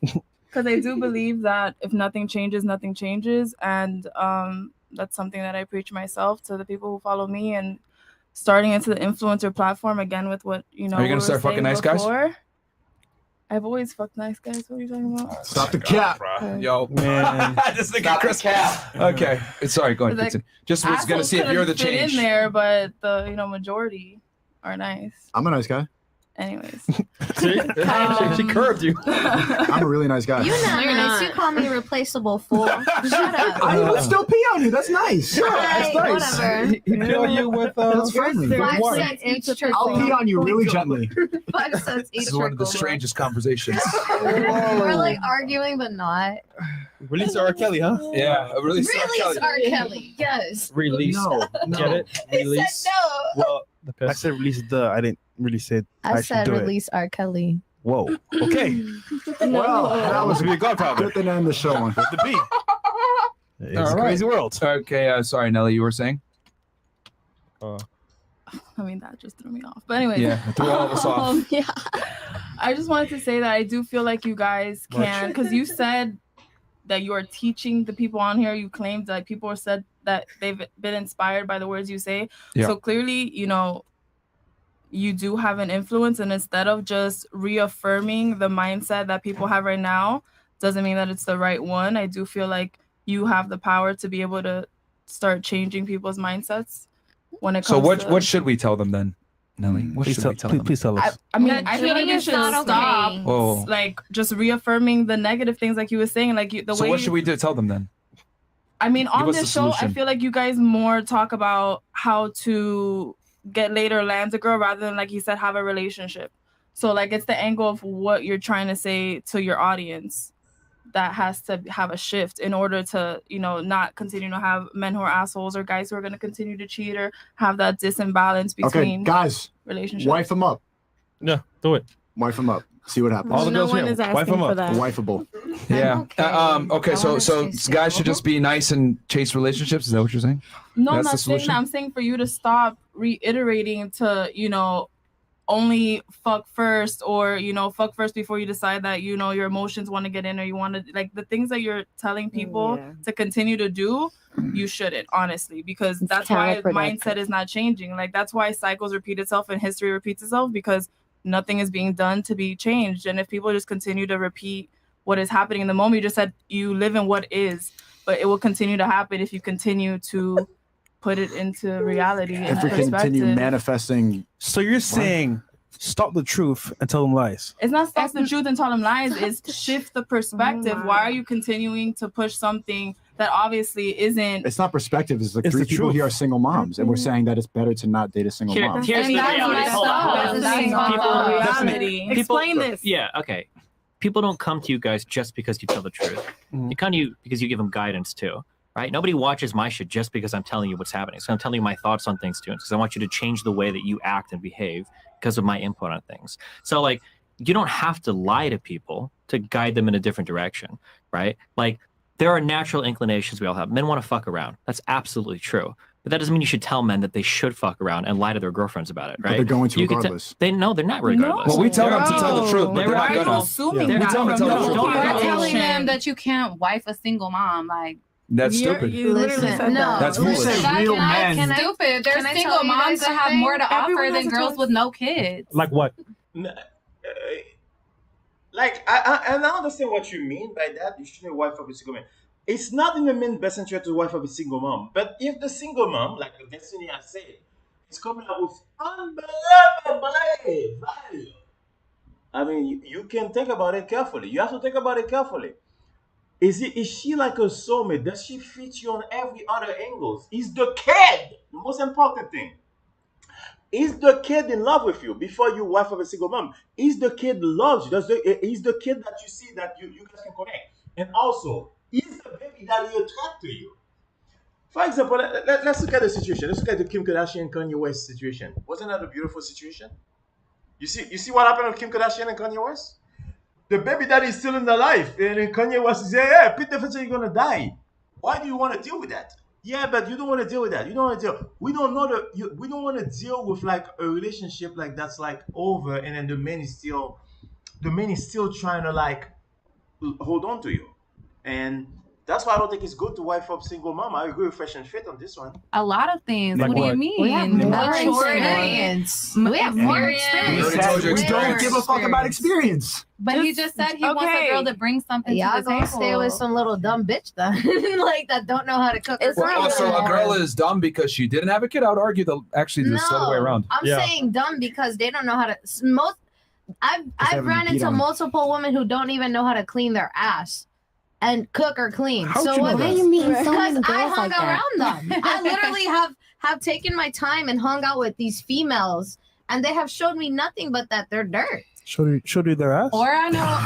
Because I do believe that if nothing changes, nothing changes, and that's something that I preach myself to the people who follow me, and starting into the influencer platform again with what you know. Are you gonna start fucking nice guys? I've always fucked nice guys. What are you talking about? Stop the cap. Yo, man. This nigga Chris. Okay. Sorry, go ahead. Like, Continue. Just was gonna assholes see if you're the couldn't fit change. in there, but the majority are nice. I'm a nice guy. Anyways. She curved you. I'm a really nice guy. You're not You're nice. not. You call me replaceable fool. Shut up. I would still pee on you. That's nice. Yeah, that's Alright, nice. whatever. He kill you with That's friendly. with 5 what? cents each I'll trickle. pee on you really gently. 5 cents each This is one of the trickle. strangest conversations. We're like arguing, but not. Release R. Kelly, huh? Yeah, really. Release R. Kelly. Yes. Release. No. Get it? He Release. said no. Well, I said release I didn't really say I should said do release R. Kelly. it. Whoa. Okay. Well, that was Be a godfather. good to end the show on. With the beat. It's All a right. crazy world. Okay. Sorry, Nelly. You were saying? I mean, that just threw me off. But anyway. Yeah, it threw all of us off. Yeah. I just wanted to say that I do feel like you guys can, because you said that you are teaching the people on here. You claimed that people said that they've been inspired by the words you say. Yeah. So clearly, you do have an influence, and instead of just reaffirming the mindset that people have right now, doesn't mean that it's the right one. I do feel like you have the power to be able to start changing people's mindsets when it comes So to... what should we tell them then, Nelly? What should we tell them? Please tell us. I mean, That I feel like cheating you is should not stop, okay. Oh. like, just reaffirming the negative things like you were saying. Like, the So way what should we do? Tell them then. I mean, on Give us this the show, I solution. feel like you guys more talk about how to get laid or land a girl rather than, like you said, have a relationship. So, like, it's the angle of what you're trying to say to your audience that has to have a shift in order to, you know, not continue to have men who are assholes or guys who are going to continue to cheat or have that disimbalance between guys, relationships. wife them up. Yeah, do it. Wife them up. See what happens. All the girls here, wife them up. Wifeable. Yeah. Okay. So guys should just be nice and chase relationships. Is that what you're saying? No, I'm That's the not saying solution? that. I'm saying for you to stop reiterating to, you know, only fuck first, or, you know, fuck first before you decide that, you know, your emotions want to get in, or you want to, like, the things that you're telling people to continue to do, you shouldn't, honestly, because that's why mindset is not changing. Like, that's why cycles repeat itself and history repeats itself, because nothing is being done to be changed. And if people just continue to repeat what is happening in the moment, you just said you live in what is, but it will continue to happen if you continue to put it into reality. If we continue manifesting. So you're saying stop the truth and tell them lies. It's not stop the truth and tell them lies. It's shift the perspective. Why are you continuing to push something that obviously isn't? It's not perspective. It's like It's three the people truth. here are single moms, and we're saying that it's better to not date a single mom. Here's the reality. Hold on. Reality. Explain this. Yeah, okay. People don't come to you guys just because you tell the truth. They come to you because you give them guidance too, right? Nobody watches my shit just because I'm telling you what's happening. So I'm telling you my thoughts on things too, because I want you to change the way that you act and behave because of my input on things. So, like, you don't have to lie to people to guide them in a different direction, right? Like, there are natural inclinations we all have. Men want to fuck around. That's absolutely true. But that doesn't mean you should tell men that they should fuck around and lie to their girlfriends about it, But right? they're going to You could regardless. they're not regardless. Well, we tell them to tell the truth, but they're not Why are you gonna. assuming We that tell them to from tell the no- truth. don't- You're telling them that you can't wife a single mom. Like, That's stupid. You literally said no. That's foolish. That's real not men. stupid. There's can I single tell you moms guys that have something? more to Everyone offer has than a girls choice. with no kids. Like what? Like I understand what you mean by that. You shouldn't wife up a single man. It's not in the men's best interest to wife up a single mom. But if the single mom, like the Destiny has said, is coming out with unbelievable value, I mean, you can think about it carefully. You have to think about it carefully. Is she like a soulmate? Does she fit you on every other angles? Is the kid the most important thing? Is the kid in love with you before you wife of a single mom? Is the kid loves you? Is the kid that you see that you guys can connect? And also, is the baby daddy attracted to you? For example, let's look at the situation. Let's look at the Kim Kardashian and Kanye West situation. Wasn't that a beautiful situation? You see what happened with Kim Kardashian and Kanye West? The baby daddy is still in their life, and then Kanye West is yeah, Pete Davidson, you're gonna die. Why do you want to deal with that? Yeah, but you don't want to deal with that. You don't want to deal. We don't know we don't want to deal with like a relationship like that's like over, and then the man is still trying to like hold on to you, and that's why I don't think it's good to wife up single mom. I agree with Fresh and Fit on this one. A lot of things. Like what do what? you mean? We have more Maturity. experience. We have more experience. We already told you We don't experience. give a fuck about experience. But he just said he wants a girl to bring something Y'all to the gonna table. stay with some little dumb bitch then, like that don't know how to cook. Well, also, a girl is dumb because she didn't have a kid. I would argue that actually this other way around. I'm saying dumb because they don't know how to. I've haven't ran beat into on. multiple women who don't even know how to clean their ass and cook or clean. How'd So you know what? that? Why you meeting so Because many I girls hung like that? around them. I literally have taken my time and hung out with these females, and they have showed me nothing but that they're dirt. Show you their ass. Or I know.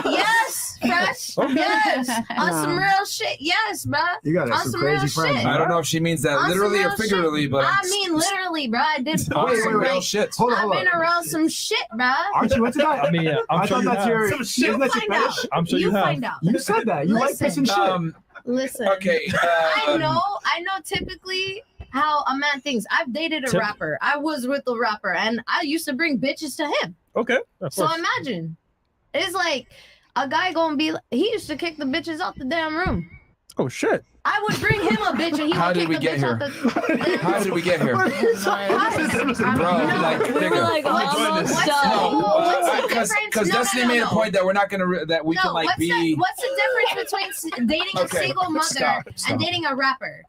Yes, fresh. Okay. Yes, on Nah. some real shit. Yes, bruh. You got on some real shit. I don't know if she means that On some literally or real shit. figuratively, but I mean literally, bro. I did porn. Wait, real like, shit. I've been around some shit, bro. Archie, what's that? I mean, yeah, I'm I sure thought you that's have. your. Some shit. Isn't that your Find out. fetish? I'm sure you have. Find out. You said that. You like Listen. pissing shit. Listen. Okay. I know typically how a man thinks. I've dated a Tip- rapper. I was with a rapper, and I used to bring bitches to him. Okay. Of So course. imagine, it's like a guy gonna be. He used to kick the bitches out the damn room. Oh shit. I would bring him a bitch and he How would did kick we the get bitch here? out the. How did we get here? Bro, like, We were like almost What's the because difference? Destiny made a point that we're not gonna that we can like what's be. what's the difference between dating a Okay, single mother stop. and dating a rapper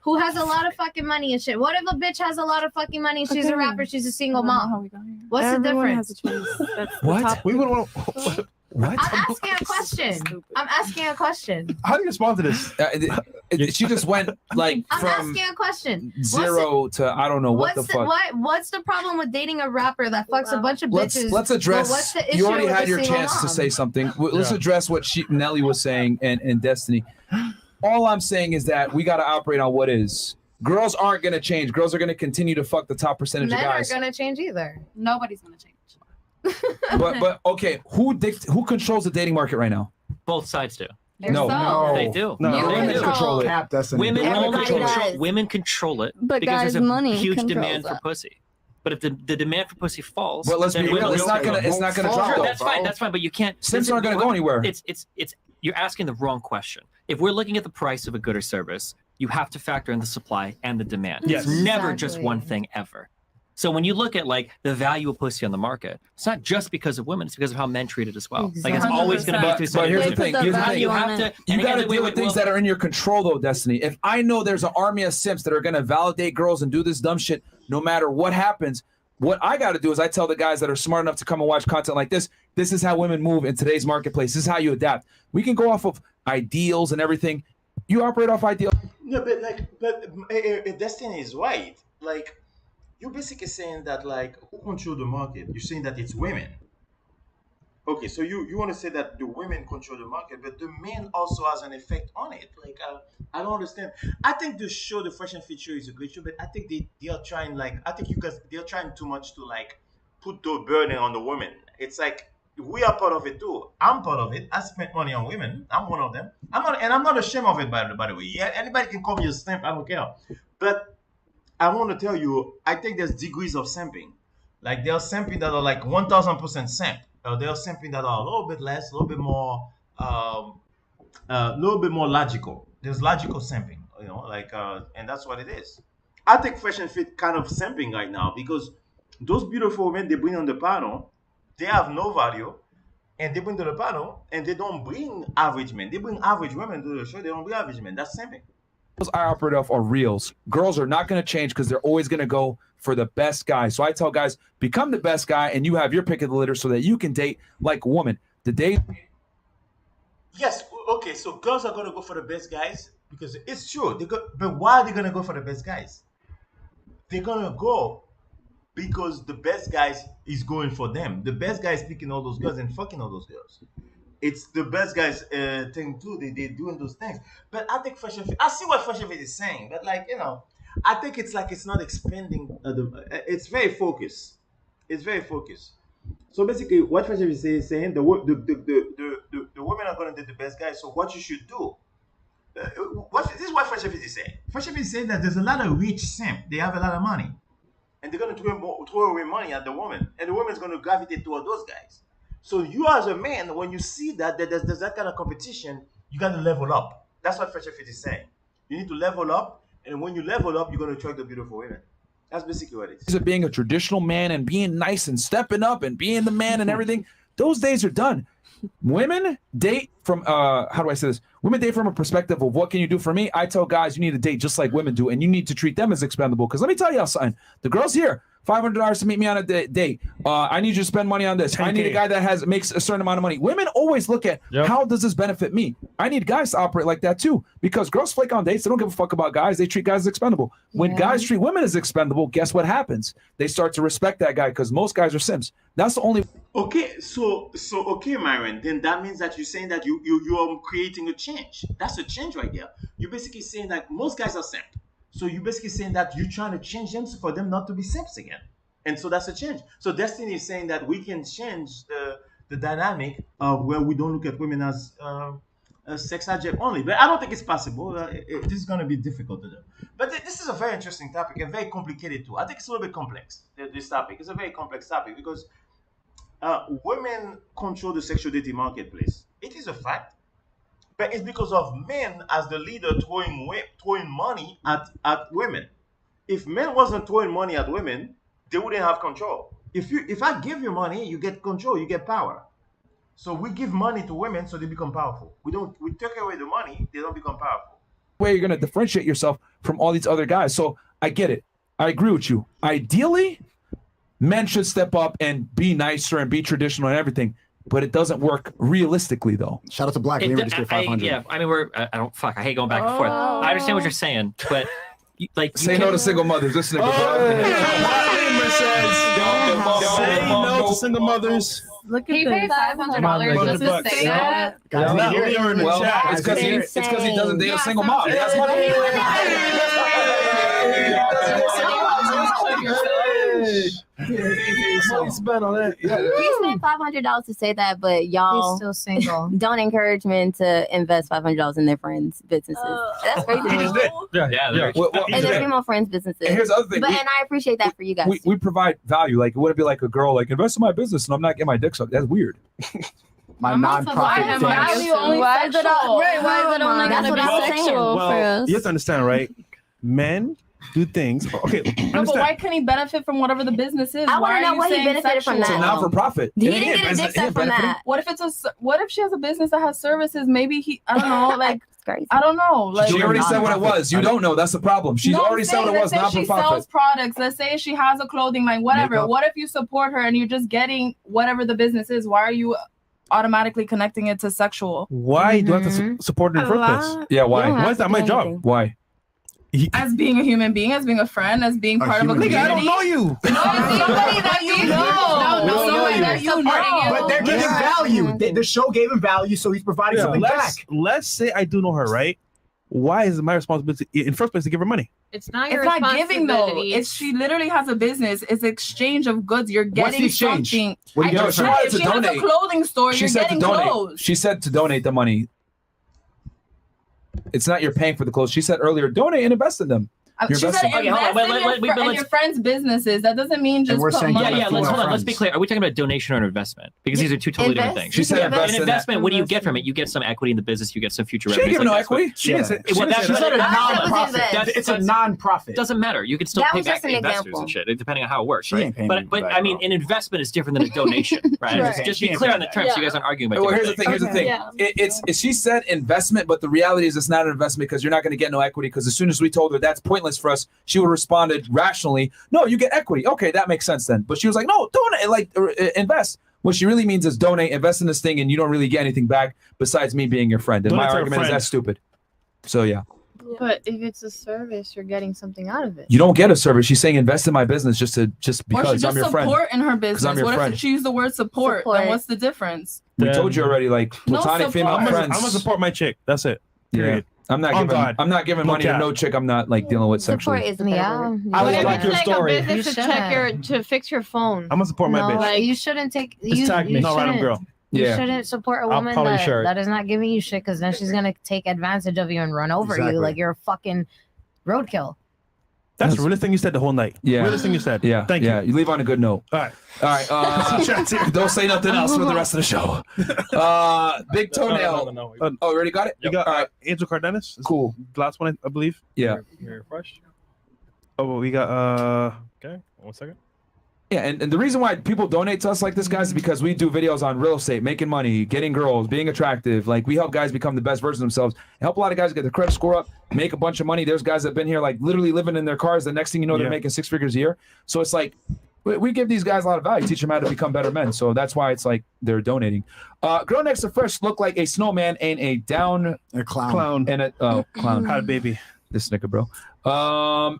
who has a lot of fucking money and shit? What if a bitch has a lot of fucking money? She's a rapper. She's a single mom. What's the Everyone difference? has a choice. That's the What? topic. We would want to. What? I'm asking a question. I'm asking a question. How do you respond to this? She just went like I'm from asking a question. zero to I don't know what the fuck. What's the problem with dating a rapper that fucks a bunch of bitches? Let's but address. what's the issue You already with had the your single chance to mom? say something. Let's address what Nelly was saying and Destiny. All I'm saying is that we got to operate on what is. Girls aren't going to change. Girls are going to continue to fuck the top percentage Men of guys. aren't gonna change either. Nobody's gonna change. But okay, who controls the dating market right now? Both sides do. No. They do. No. They Women do. control it. Cap Destiny. Women Women only control control, it. women control it But because guys, there's a money huge controls demand for that. pussy. But if the demand for pussy falls, But let's then be real, women it's will not gonna- go. it's not gonna drop, Sure, though, that's bro. fine. That's fine. But you can't. Simps aren't gonna go anywhere. It's. You're asking the wrong question. If we're looking at the price of a good or service, you have to factor in the supply and the demand. Yes. It's never just Exactly. one thing ever. So when you look at like the value of pussy on the market, it's not just because of women; it's because of how men treat it as well. Like it's always going to be But, through but here's the something. thing. Here's the thing. You have to. You and got to again, deal with things that are in your control, though, Destiny. If I know there's an army of simps that are going to validate girls and do this dumb shit, no matter what happens, what I got to do is I tell the guys that are smart enough to come and watch content like this, this is how women move in today's marketplace. This is how you adapt. We can go off of ideals and everything. You operate off ideals. No, but Destiny is right. Like, you're basically saying that, like, who control the market? You're saying that it's women. Okay, so you want to say that the women control the market, but the men also has an effect on it. Like, I don't understand. I think the show, the Fresh and Fit show, is a great show, but I think they are trying, like, I think you guys, they're trying too much to, like, put the burden on the women. It's like, we are part of it too. I'm part of it. I spent money on women. I'm one of them. I'm not ashamed of it, by the way. Yeah, anybody can call me a simp. I don't care. But I want to tell you, I think there's degrees of simping. Like, there are simping that are like 1,000% simp. There are simping that are a little bit less, a little bit more logical. There's logical simping, and that's what it is. I think Fresh and Fit kind of simping right now because those beautiful women they bring on the panel, they have no value, and they bring to the panel, and they don't bring average men. They bring average women to the show. They don't bring average men. That's simping. I operate off are reels. Girls are not going to change because they're always going to go for the best guy. So I tell guys, become the best guy, and you have your pick of the litter so that you can date like a woman. The date. Yes. Okay. So girls are gonna go for the best guys because it's true. But why are they gonna go for the best guys? They're gonna go because the best guys is going for them. The best guy is picking all those girls and fucking all those girls. It's the best guys thing too. They doing those things. But I think Fresh and Fit, I see what Fresh and Fit is saying, but I think it's like it's not expanding. It's very focused. It's very focused. So basically, what Fresh and Fit is saying, the women are going to be the best guys. So what you should do, this is what Fresh and Fit is saying. Fresh and Fit is saying that there's a lot of rich simp. They have a lot of money, and they're going to throw away money at the woman, and the woman's going to gravitate toward those guys. So you as a man, when you see that there's that kind of competition, you got to level up. That's what Fresh and Fit is saying. You need to level up, and when you level up, you're going to attract the beautiful women. That's basically what it is. Of being a traditional man and being nice and stepping up and being the man and everything, those days are done. Women date from how do I say this? Women date from a perspective of what can you do for me? I tell guys you need to date just like women do, and you need to treat them as expendable. Because let me tell you something. The girls here, $500 to meet me on a date. I need you to spend money on this. I need a guy that makes a certain amount of money. Women always look at how does this benefit me? I need guys to operate like that too. Because girls flake on dates. They don't give a fuck about guys. They treat guys as expendable. When guys treat women as expendable, guess what happens? They start to respect that guy because most guys are simps. That's the only. Okay, so okay, Myron. Then that means that you're saying that you are creating a change. That's a change right there. You're basically saying that most guys are simp. So you're basically saying that you're trying to change them for them not to be simps again. And so that's a change. So Destiny is saying that we can change the dynamic of where we don't look at women as a sex object only. But I don't think it's possible. This is going to be difficult to do. But this is a very interesting topic and very complicated too. I think it's a little bit complex, this topic. It's a very complex topic because women control the sexual dating marketplace. It is a fact. but it's because of men as the leader throwing money at women. If men wasn't throwing money at women, they wouldn't have control. If I give you money, you get control, you get power. So we give money to women so they become powerful. We take away the money, they don't become powerful. Way you're going to differentiate yourself from all these other guys. So I get it. I agree with you. Ideally, men should step up and be nicer and be traditional and everything. But it doesn't work realistically, though. Shout out to Black Mirror, just get 500. Yeah, I mean, I don't fuck. I hate going back and forth. I understand what you're saying, but like, say no to single mothers. This nigga, Say no to single mothers. Look He paid $500 just to say that. Well, it's because he doesn't date a single mom. That's what He spent $500 to say that, but y'all He's still single. don't encourage men to invest $500 in their friends' businesses. That's crazy to me. Yeah. And their female friends' businesses. And here's the other thing. But and I appreciate that for you guys. We provide value. Like, it wouldn't be like a girl like invest in my business and I'm not getting my dick sucked. That's weird. My non-profit Why is it only Why is it sexual? right? Why is it only That's gonna what be I'm saying. sexual for Well, us? you have to understand, right? Men do things. Okay, No, but understand. why couldn't he benefit from whatever the business is? I Why wanna are know you what he saying benefited from sexual? that. It's a non-for-profit. He didn't get a dick suck from that. What if what if she has a business that has services? Maybe I don't know, like crazy. I don't know. Like She already said what it was. You don't know. That's the problem. She's No, I'm already said saying, what it was. let's Not say for she sells profit. products. Let's say she has a clothing line, whatever. Makeup. What if you support her and you're just getting whatever the business is? Why are you automatically connecting it to sexual? Why do I have to support it in the first place? Yeah, why? Why is that my job? Why? As being a human being, as being a friend, as being part of a human community. being. I don't know you. No, somebody that you know. No, Somebody that you know. But they're giving value. The show gave him value, so he's providing something back. Let's say I do know her, right? Why is it my responsibility in first place to give her money? It's not your It's not giving though. responsibility. It's she literally has a business. It's exchange of goods. You're What's the getting exchange? something. What do you I get just for said it? if she has a clothing store, She you're said to getting donate. clothes. She said to donate the money. It's not you're paying for the clothes. She said earlier, donate and invest in them. You're She said investing. invest in your friends' businesses. That doesn't mean just put money. Let's hold on. Let's be clear. Are we talking about donation or an investment? Because these are two totally different things. She said invest an in investment. that. What do you get from it? You get some equity in the business. You get some future She didn't revenues. give no Like, that's what- equity. She didn't say- Well, that's- She said a that's- non-profit. that's- It's a non-profit. Doesn't matter. You can still That pay was back just an the investors example. and shit, depending on how it works, She right? ain't paying But me but back, I mean, an investment is different than a donation, right? Right. Just She be ain't clear paying on the back. terms. So you guys aren't arguing about. Well, here's different the thing. Here's the thing. It's she said investment, but the reality is it's not an investment because you're not going to get no equity. Because as soon as we told her that's pointless for us, she would have responded rationally, "No, you get equity. Okay, that makes sense then." But she was like, "No, donate, like invest." What she really means is donate, invest in this thing, and you don't really get anything back besides me being your friend. And Donate my to a argument is friend. that's stupid. So yeah, But if it's a service, you're getting something out of it. you don't get a service. She's saying invest in my business just Or she because just I'm your friend. support in her 'Cause business. I'm your What friend. if she used the word support? Then what's the difference? We told you already, like No platonic female support. friends. I'm gonna support my chick. That's it. Yeah. Period. I'm not On giving. God. I'm not giving No money to cap. no chick. I'm not like dealing with Support sexually. is a better word. I What would if like it's your like story. a business You to check shouldn't. to fix your phone? I'm gonna support my No, bitch. you shouldn't take. Just You, tag you me. No, random shouldn't- girl. You Yeah. shouldn't support a I'll woman polish that, shirt. that is not giving you shit because then she's gonna take advantage of you and run over Exactly. you like you're a fucking roadkill. That's the realest thing you said the whole night. Yeah. Realest thing you said. Yeah. Thank yeah. you. You leave on a good note. All right. All right. Don't say nothing else for the rest of the show. Big toenail. No. Oh, you already got it? You got All right. Angel Cardenas. Cool. The last one, I believe. Yeah. You're refreshed. Oh, well, we got Okay. 1 second. Yeah, and the reason why people donate to us like this, guys, is because we do videos on real estate, making money, getting girls, being attractive. Like, we help guys become the best version of themselves. Help a lot of guys get their credit score up, make a bunch of money. There's guys that have been here, like, literally living in their cars. The next thing you know, they're Yeah. making 6 figures a year. So it's like, we give these guys a lot of value, teach them how to become better men. So that's why it's like they're donating. Girl next to Fresh looked like a snowman and a down A clown. and a clown. Had a baby. This nigga, bro.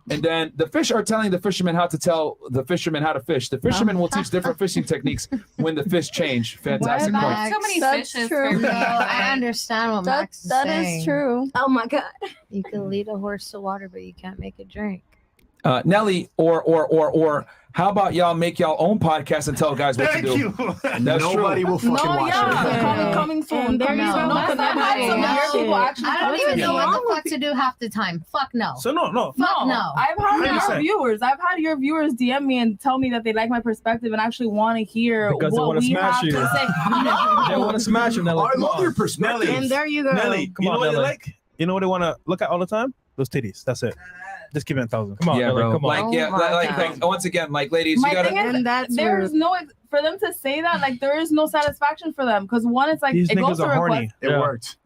And then the fish are telling the fishermen how to tell the fishermen how to fish. The fishermen will teach different fishing techniques when the fish change. Fantastic Why point. Max? So many That's fishes. true. No, I understand what Max is That saying. is true. Oh my god. You can lead a horse to water, but you can't make it drink. Nelly or How about y'all make y'all own podcast and tell guys what to do? That's Nobody true. will fucking watch it. Coming soon. No, Coming no, soon. no, Because I've had some of your people actually. I don't even know what wrong the fuck to do half the time. Fuck no. So no. Fuck no. I've had 100%. your viewers. I've had your viewers DM me and tell me that they like my perspective and actually want to hear Because they what wanna we smash have you. to say. They want to smash him. They're like, I love your perspective. And there you go. Nelly, Come you know on, what they Nelly. like? You know what they want to look at all the time? Those titties. That's it. Just give it 1,000. Come on, Yeah, Nelly, bro. come on. Like, Oh yeah, my like, God. once again, like, ladies, My you gotta. thing is, And that's there's no for them to say that. Like, there is no satisfaction for them because one, it's like These it goes niggas to are request. horny. It worked.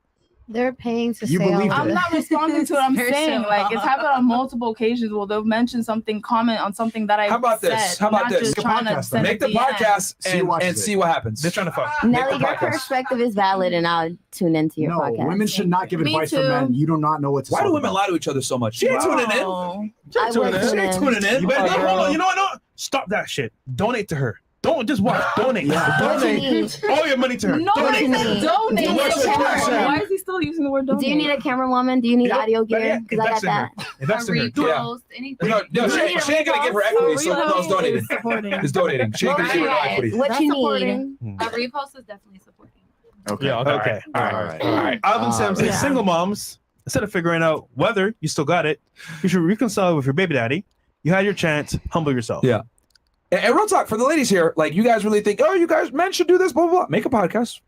They're paying to You say all believed of it. I'm this. not responding to what I'm They're saying. so- Like, it's happened on multiple occasions. Well, they'll mention something, comment on something that I How about this? said, How about not this? just Make a trying to podcast, send Make a the DM. podcast See who and watches see it. what happens. They're trying to fuck. Nelly, the your podcast. perspective is valid, and I'll tune into your No, podcast. women should not give Me advice too. for men. You do not know what to Why talk do women about. lie to each other so much? She ain't tuning in. Oh. I would She ain't tune in. tuning in. You better Oh, hold on. girl. You know what? No, stop that shit. Donate to her. Don't just watch. Donate. What you Donate need? all your money to her. No, What they you said need? donate. Do you need a camera? Why is he still using the word donate? Do you need a camerawoman? Do you need Yeah, audio better gear? yet, Because I got invest in her. that. Invest in her. Repost, anything. No, You she need a ain't gonna give her equity, so no, it's donating. Supporting. It's donating. She ain't gonna give her no equity. What That's you supporting. need? A repost is definitely supporting. Okay. Yeah, okay. All right. Alvin Sam says, Yeah. single moms, instead of figuring out whether you still got it, you should reconcile with your baby daddy. You had your chance. Humble yourself. Yeah. And real talk for the ladies here, like you guys really think, oh, you guys men should do this, blah, blah, blah. Make a podcast.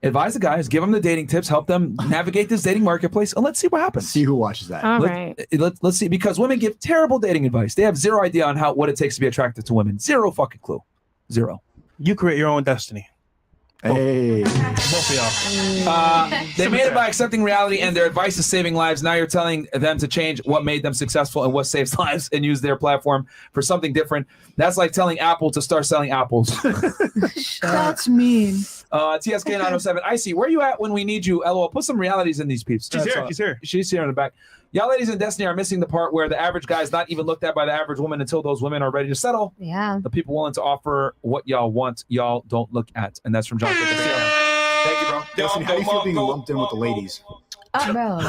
Advise the guys, give them the dating tips, help them navigate this dating marketplace, and let's see what happens. See who watches that. All right. Let's see, because women give terrible dating advice. They have zero idea on what it takes to be attracted to women. Zero fucking clue. Zero. You create your own destiny. Hey. Both of y'all. They made it by accepting reality, and their advice is saving lives. Now you're telling them to change what made them successful and what saves lives and use their platform for something different. That's like telling Apple to start selling apples. That's mean. TSK907. Icy, where you at when we need you? LOL. Put some realities in these peeps. She's here. She's here. She's here in the back. Y'all ladies in Destiny are missing the part where the average guy is not even looked at by the average woman until those women are ready to settle. Yeah. The people willing to offer what y'all want, y'all don't look at. And that's from John. Thank you, bro. Destiny, how do you feel being lumped in with the ladies? Bro.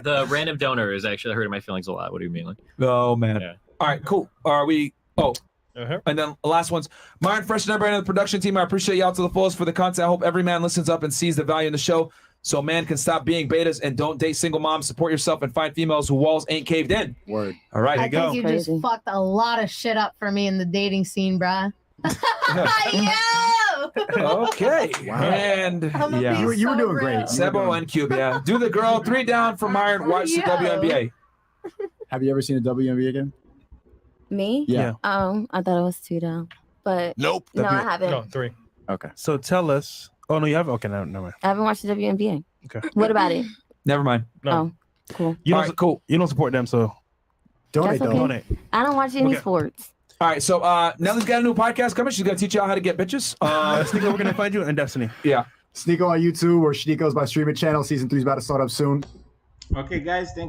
The random donor is actually hurting my feelings a lot. What do you mean? Like, Oh, man. Yeah. All right, cool. Are we... Oh, Uh-huh. and then the last one's Myron Fresh and everybody in the production team. I appreciate y'all to the fullest for the content. I hope every man listens up and sees the value in the show so man can stop being betas and don't date single moms. Support yourself and find females who walls ain't caved in. Word. All right, I there think you you just fucked a lot of shit up for me in the dating scene, bruh. go. Okay. Wow. And I'ma yeah. be You were so doing real. great. Sebo and Cube, yeah. Do the girl, 3 down for Myron. Watch the Yo. WNBA. Have you ever seen a WNBA game? Me? Yeah. I thought it was 2 down. But Nope. no, I haven't. No, 3. Okay. So tell us. Oh, no, you haven't? Okay, no, mind. I haven't watched the WNBA. Okay. What about it? Never mind. No. Oh, cool. You All don't, right, cool. You don't support them, so Donate, That's though. okay. donate. I don't watch any Okay. sports. All right, so Nelly's got a new podcast coming. She's going to teach y'all how to get bitches. Sneako, we're going to find you in Destiny. Yeah. Sneako on YouTube or Sneako's by streaming channel. Season 3 is about to start up soon. Okay, guys, thank